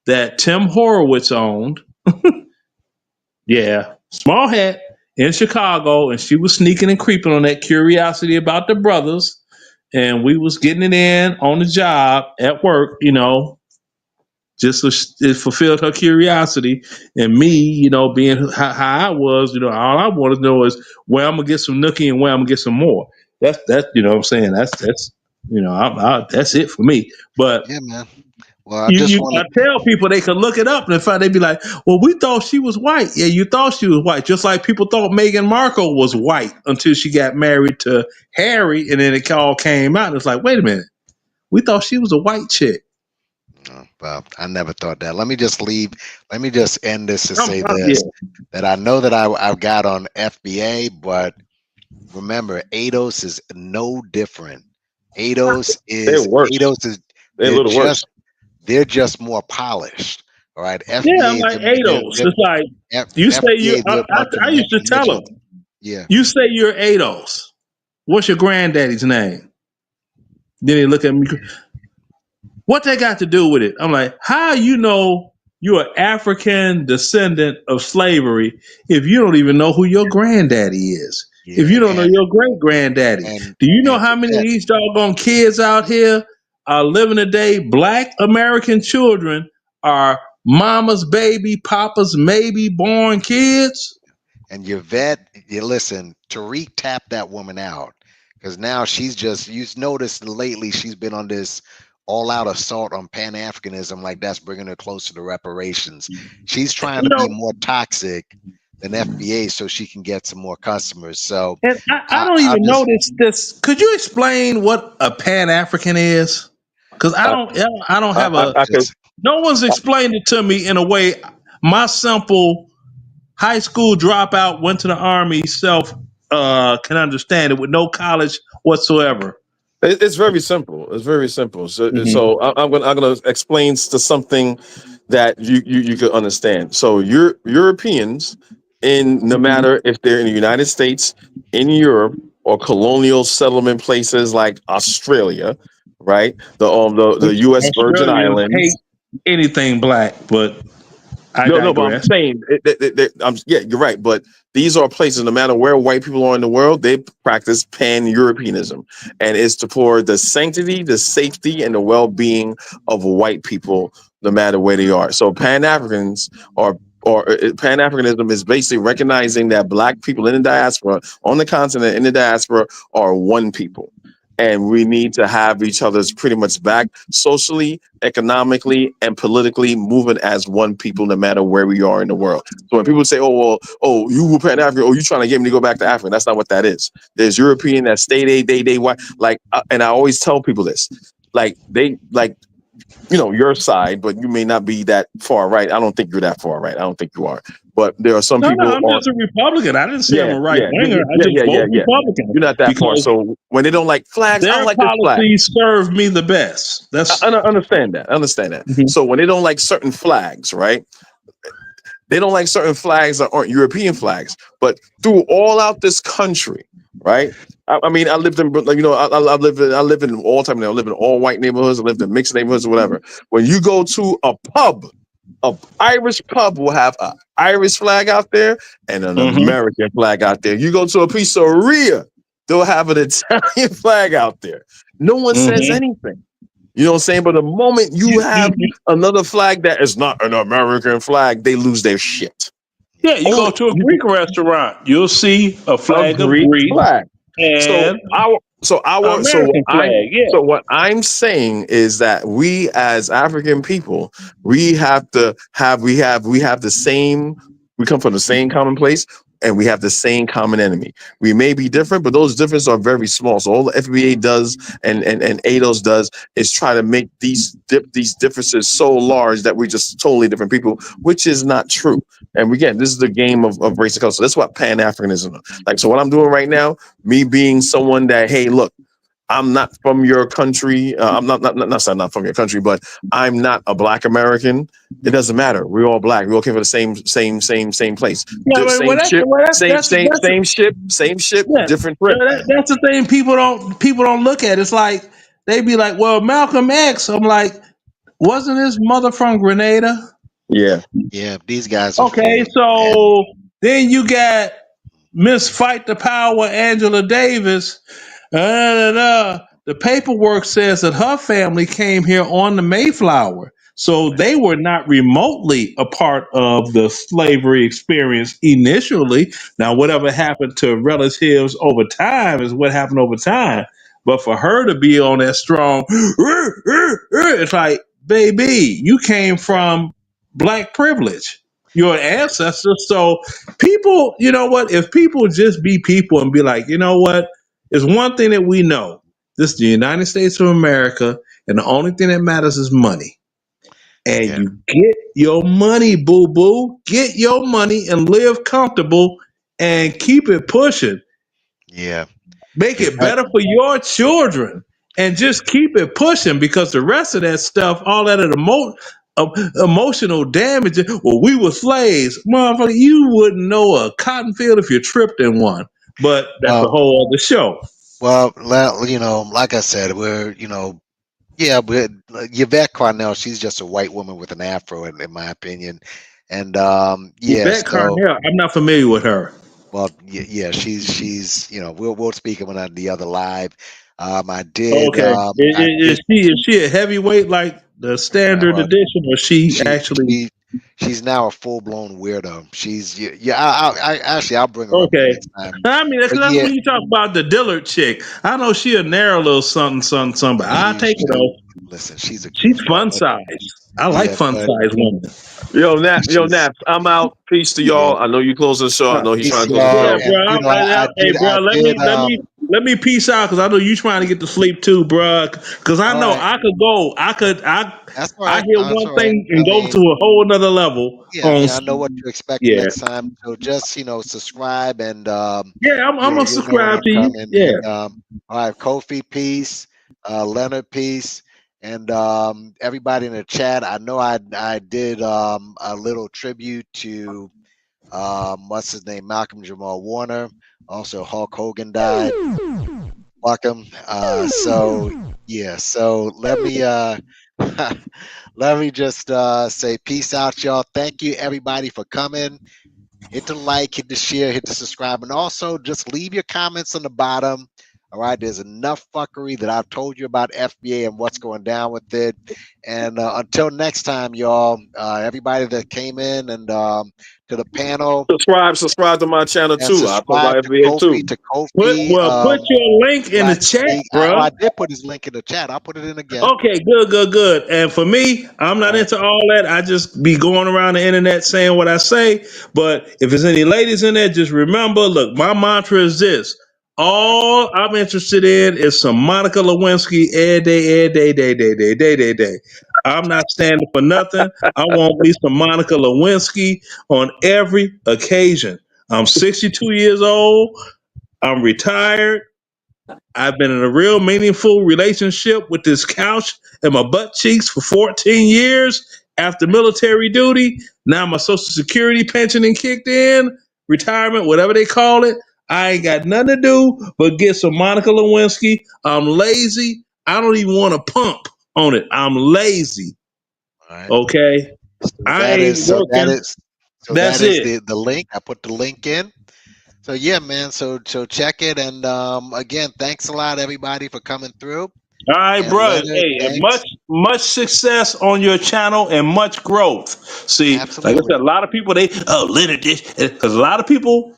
that Tim Horowitz owned. Yeah, small hat in Chicago, and she was sneaking and creeping on that curiosity about the brothers, and we was getting it in on the job at work, you know, just so it fulfilled her curiosity. And me, you know, being how I was, you know, all I wanted to know is where I'm gonna get some nookie and where I'm gonna get some more. That's you know what I'm saying. That's you know, that's it for me. But yeah, man. Well, I I tell people they could look it up and they'd be like, well, we thought she was white. Yeah, you thought she was white. Just like people thought Meghan Markle was white until she got married to Harry, and then it all came out. It's like, wait a minute. We thought she was a white chick. Well, I never thought that. Let me just end this to say this, that I know that I've got on FBA, but remember, ADOS is no different. ADOS is they're just more polished. All right. FBA, yeah, I'm like ADOS. It's like you say I used to tell them. Yeah. You say you're ADOS. What's your granddaddy's name? Then they look at me. What they got to do with it? I'm like, how you know you're an African descendant of slavery if you don't even know who your granddaddy is? Yeah, if you don't know your great granddaddy, do you know how many of these doggone kids out here are living today? Black American children are mama's baby, papa's maybe born kids. And you listen, Tariq tapped that woman out because now you've noticed lately she's been on this all-out assault on Pan-Africanism, like that's bringing her closer to reparations. She's trying to be more toxic than FBA so she can get some more customers. So, and I don't even know this. Could you explain what a Pan-African is? Because I don't have no one's explained it to me in a way my simple high school dropout, went to the Army self can understand it with no college whatsoever. It's very simple. It's very simple. So I'm gonna explain to something that you could understand. So Europeans, no matter if they're in the United States, in Europe, or colonial settlement places like Australia, right? The U.S. Virgin Islands. Hate anything black, but I no, but I'm saying, you're right. But these are places, no matter where white people are in the world, they practice pan-Europeanism. And it's for the sanctity, the safety, and the well-being of white people, no matter where they are. So Pan-Africans or Pan-Africanism is basically recognizing that black people in the diaspora, on the continent, in the diaspora, are one people. And we need to have each other's pretty much back socially, economically, and politically, moving as one people, no matter where we are in the world. So when people say, you were Pan-African, you trying to get me to go back to Africa, that's not what that is. There's European that stay they white, and I always tell people this, your side, but you may not be that far right. I don't think you're that far right. I don't think you are. But there are some people. I'm just a Republican. I didn't say I'm a right winger. I just vote Republican. You're not that far. So when they don't like flags, I don't like this flag. Their policies serve me the best. I understand that. Mm-hmm. So when they don't like certain flags, right? They don't like certain flags that aren't European flags. But through all out this country, right? I mean, I lived in, I live in all time now. I live in all white neighborhoods. I lived in mixed neighborhoods or whatever. When you go to a pub, an Irish pub will have an Irish flag out there and an American flag out there. You go to a pizzeria, they'll have an Italian flag out there. No one says anything. You know what I'm saying? But the moment you have another flag that is not an American flag, they lose their shit. Yeah, you go to a Greek restaurant, you'll see a flag of Greece flag. And so what I'm saying is that we as African people, we come from the same common place, and we have the same common enemy. We may be different, but those differences are very small. So all the FBA does and ADOS does is try to make these differences so large that we're just totally different people, which is not true. And again, this is the game of race and color. So that's what Pan-Africanism is. Like, so what I'm doing right now, me being someone that, hey, look, I'm not from your country. I'm not from your country, but I'm not a Black American. It doesn't matter. We're all Black. We all came from the same place. Same ship, different trip. That's the thing people don't look at. It's like they be like, "Well, Malcolm X." I'm like, wasn't his mother from Grenada? Yeah. These guys are okay. So then you got Miss Fight the Power, Angela Davis. The paperwork says that her family came here on the Mayflower. So they were not remotely a part of the slavery experience initially. Now, whatever happened to relatives over time is what happened over time. But for her to be on that strong, it's like, baby, you came from Black privilege. Your ancestors. So people, you know what? If people just be people and be like, you know what? There's one thing that we know. This is the United States of America, and the only thing that matters is money. And you get your money, boo-boo. Get your money and live comfortable and keep it pushing. Yeah. Make it better for your children. And just keep it pushing, because the rest of that stuff, all that emotional damage. Well, we were slaves. Motherfucker, you wouldn't know a cotton field if you tripped in one. But that's a whole other show. Well, like I said, we're, but Yvette Carnell, she's just a white woman with an afro, in my opinion. And Yvette Carnell, I'm not familiar with her. Well, yeah, she's we'll speak on the other live. I did. Okay, is she a heavyweight like the standard edition, or actually? She's now a full blown weirdo. She's I'll bring her up next time. I mean, that's when you talk about the Dillard chick. I know she a narrow little something, but I'll take it off. Listen, she's fun size. I like fun size women. Yo, Naps, I'm out. Peace to y'all. I know you close the show. I know he's trying to close the show. Let me peace out, because I know you trying to get to sleep too, bro. Because I know I could go. I hear one thing and go to a whole another level. Yeah, I know what to expect next time. So just subscribe and I'm gonna subscribe to you. And, all right, Kofi, peace. Leonard, peace. And everybody in the chat, I know I did a little tribute to what's his name, Malcolm Jamal Warner. Also, Hulk Hogan died. Welcome. So let me just say peace out, y'all. Thank you everybody for coming. hit the like, hit the share, hit the subscribe, and also just leave your comments on the bottom. All right, there's enough fuckery that I've told you about FBA and what's going down with it. And until next time, y'all, everybody that came in and to the panel, subscribe to my channel too. I put my subscribe to FBA too. Kofi, to Kofi. Put your link in the chat, bro. I did put his link in the chat. I'll put it in again. Okay, good. And for me, I'm not into all that. I just be going around the internet saying what I say. But if there's any ladies in there, just remember, look, my mantra is this. All I'm interested in is some Monica Lewinsky every day. I'm not standing for nothing. I want me some Monica Lewinsky on every occasion. I'm 62 years old. I'm retired. I've been in a real meaningful relationship with this couch and my butt cheeks for 14 years after military duty. Now my Social Security pensioning kicked in, retirement, whatever they call it. I ain't got nothing to do but get some Monica Lewinsky. I'm lazy. I don't even want to pump on it. I'm lazy. Right. Okay. I ain't working. That's that is it. the link. I put the link in. So yeah, man. So check it, and again, thanks a lot, everybody, for coming through. All right, And bro. Leonard, Hey, much success on your channel and much growth. See, like I said, a lot of people Leonard this, because a lot of people,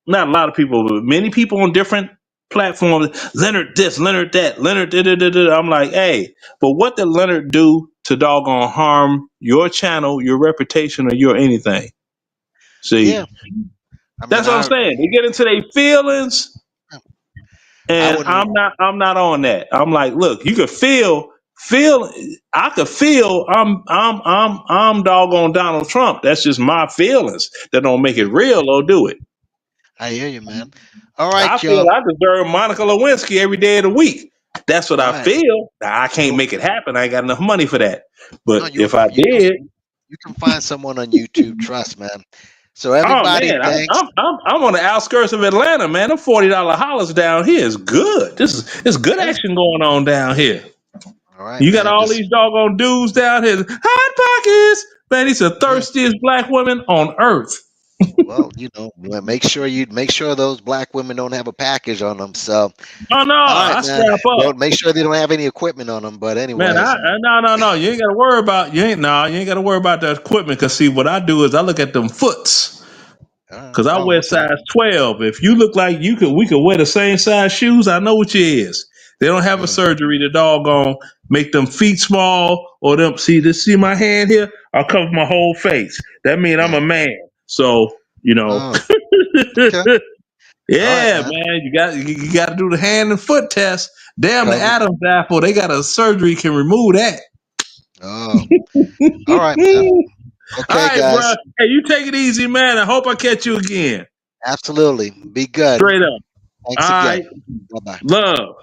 not a lot of people, but many people on different platforms. Leonard this, Leonard that, Leonard da. I'm like, hey, but what did Leonard do to doggone harm your channel, your reputation, or your anything? See, yeah. That's what I'm saying. They get into their feelings. And I'm not on that. I'm like, look, you could feel. I could feel. I'm doggone Donald Trump. That's just my feelings. That don't make it real or do it. I hear you, man. All right, I feel I deserve Monica Lewinsky every day of the week. That's what I feel. Now, I can't make it happen. I ain't got enough money for that. But if I did, you can find someone on YouTube. Trust, man. So everybody, thanks. I'm on the outskirts of Atlanta, man. Them $40 hollers down here is good. It's good action going on down here. All right, you got all these doggone dudes down here, hot pockets, man. These are thirstiest black women on earth. Well, make sure those black women don't have a package on them. So, I strap up. Make sure they don't have any equipment on them. But anyway, no, you ain't got to worry about you ain't got to worry about the equipment. Cause see, what I do is I look at them foots. Cause I wear size 12. If you look like we could wear the same size shoes. I know what you is. They don't have a surgery to doggone make them feet small or them. See my hand here? I'll cover my whole face. That means I'm a man. So Okay. Yeah, right, man. You got to do the hand and foot test. Damn, the Adam's apple. They got a surgery can remove that. Oh, all right, man. Okay, all right, guys. Bro. Hey, you take it easy, man. I hope I catch you again. Absolutely. Be good. Straight up. Thanks all again. Right. Bye-bye. Love.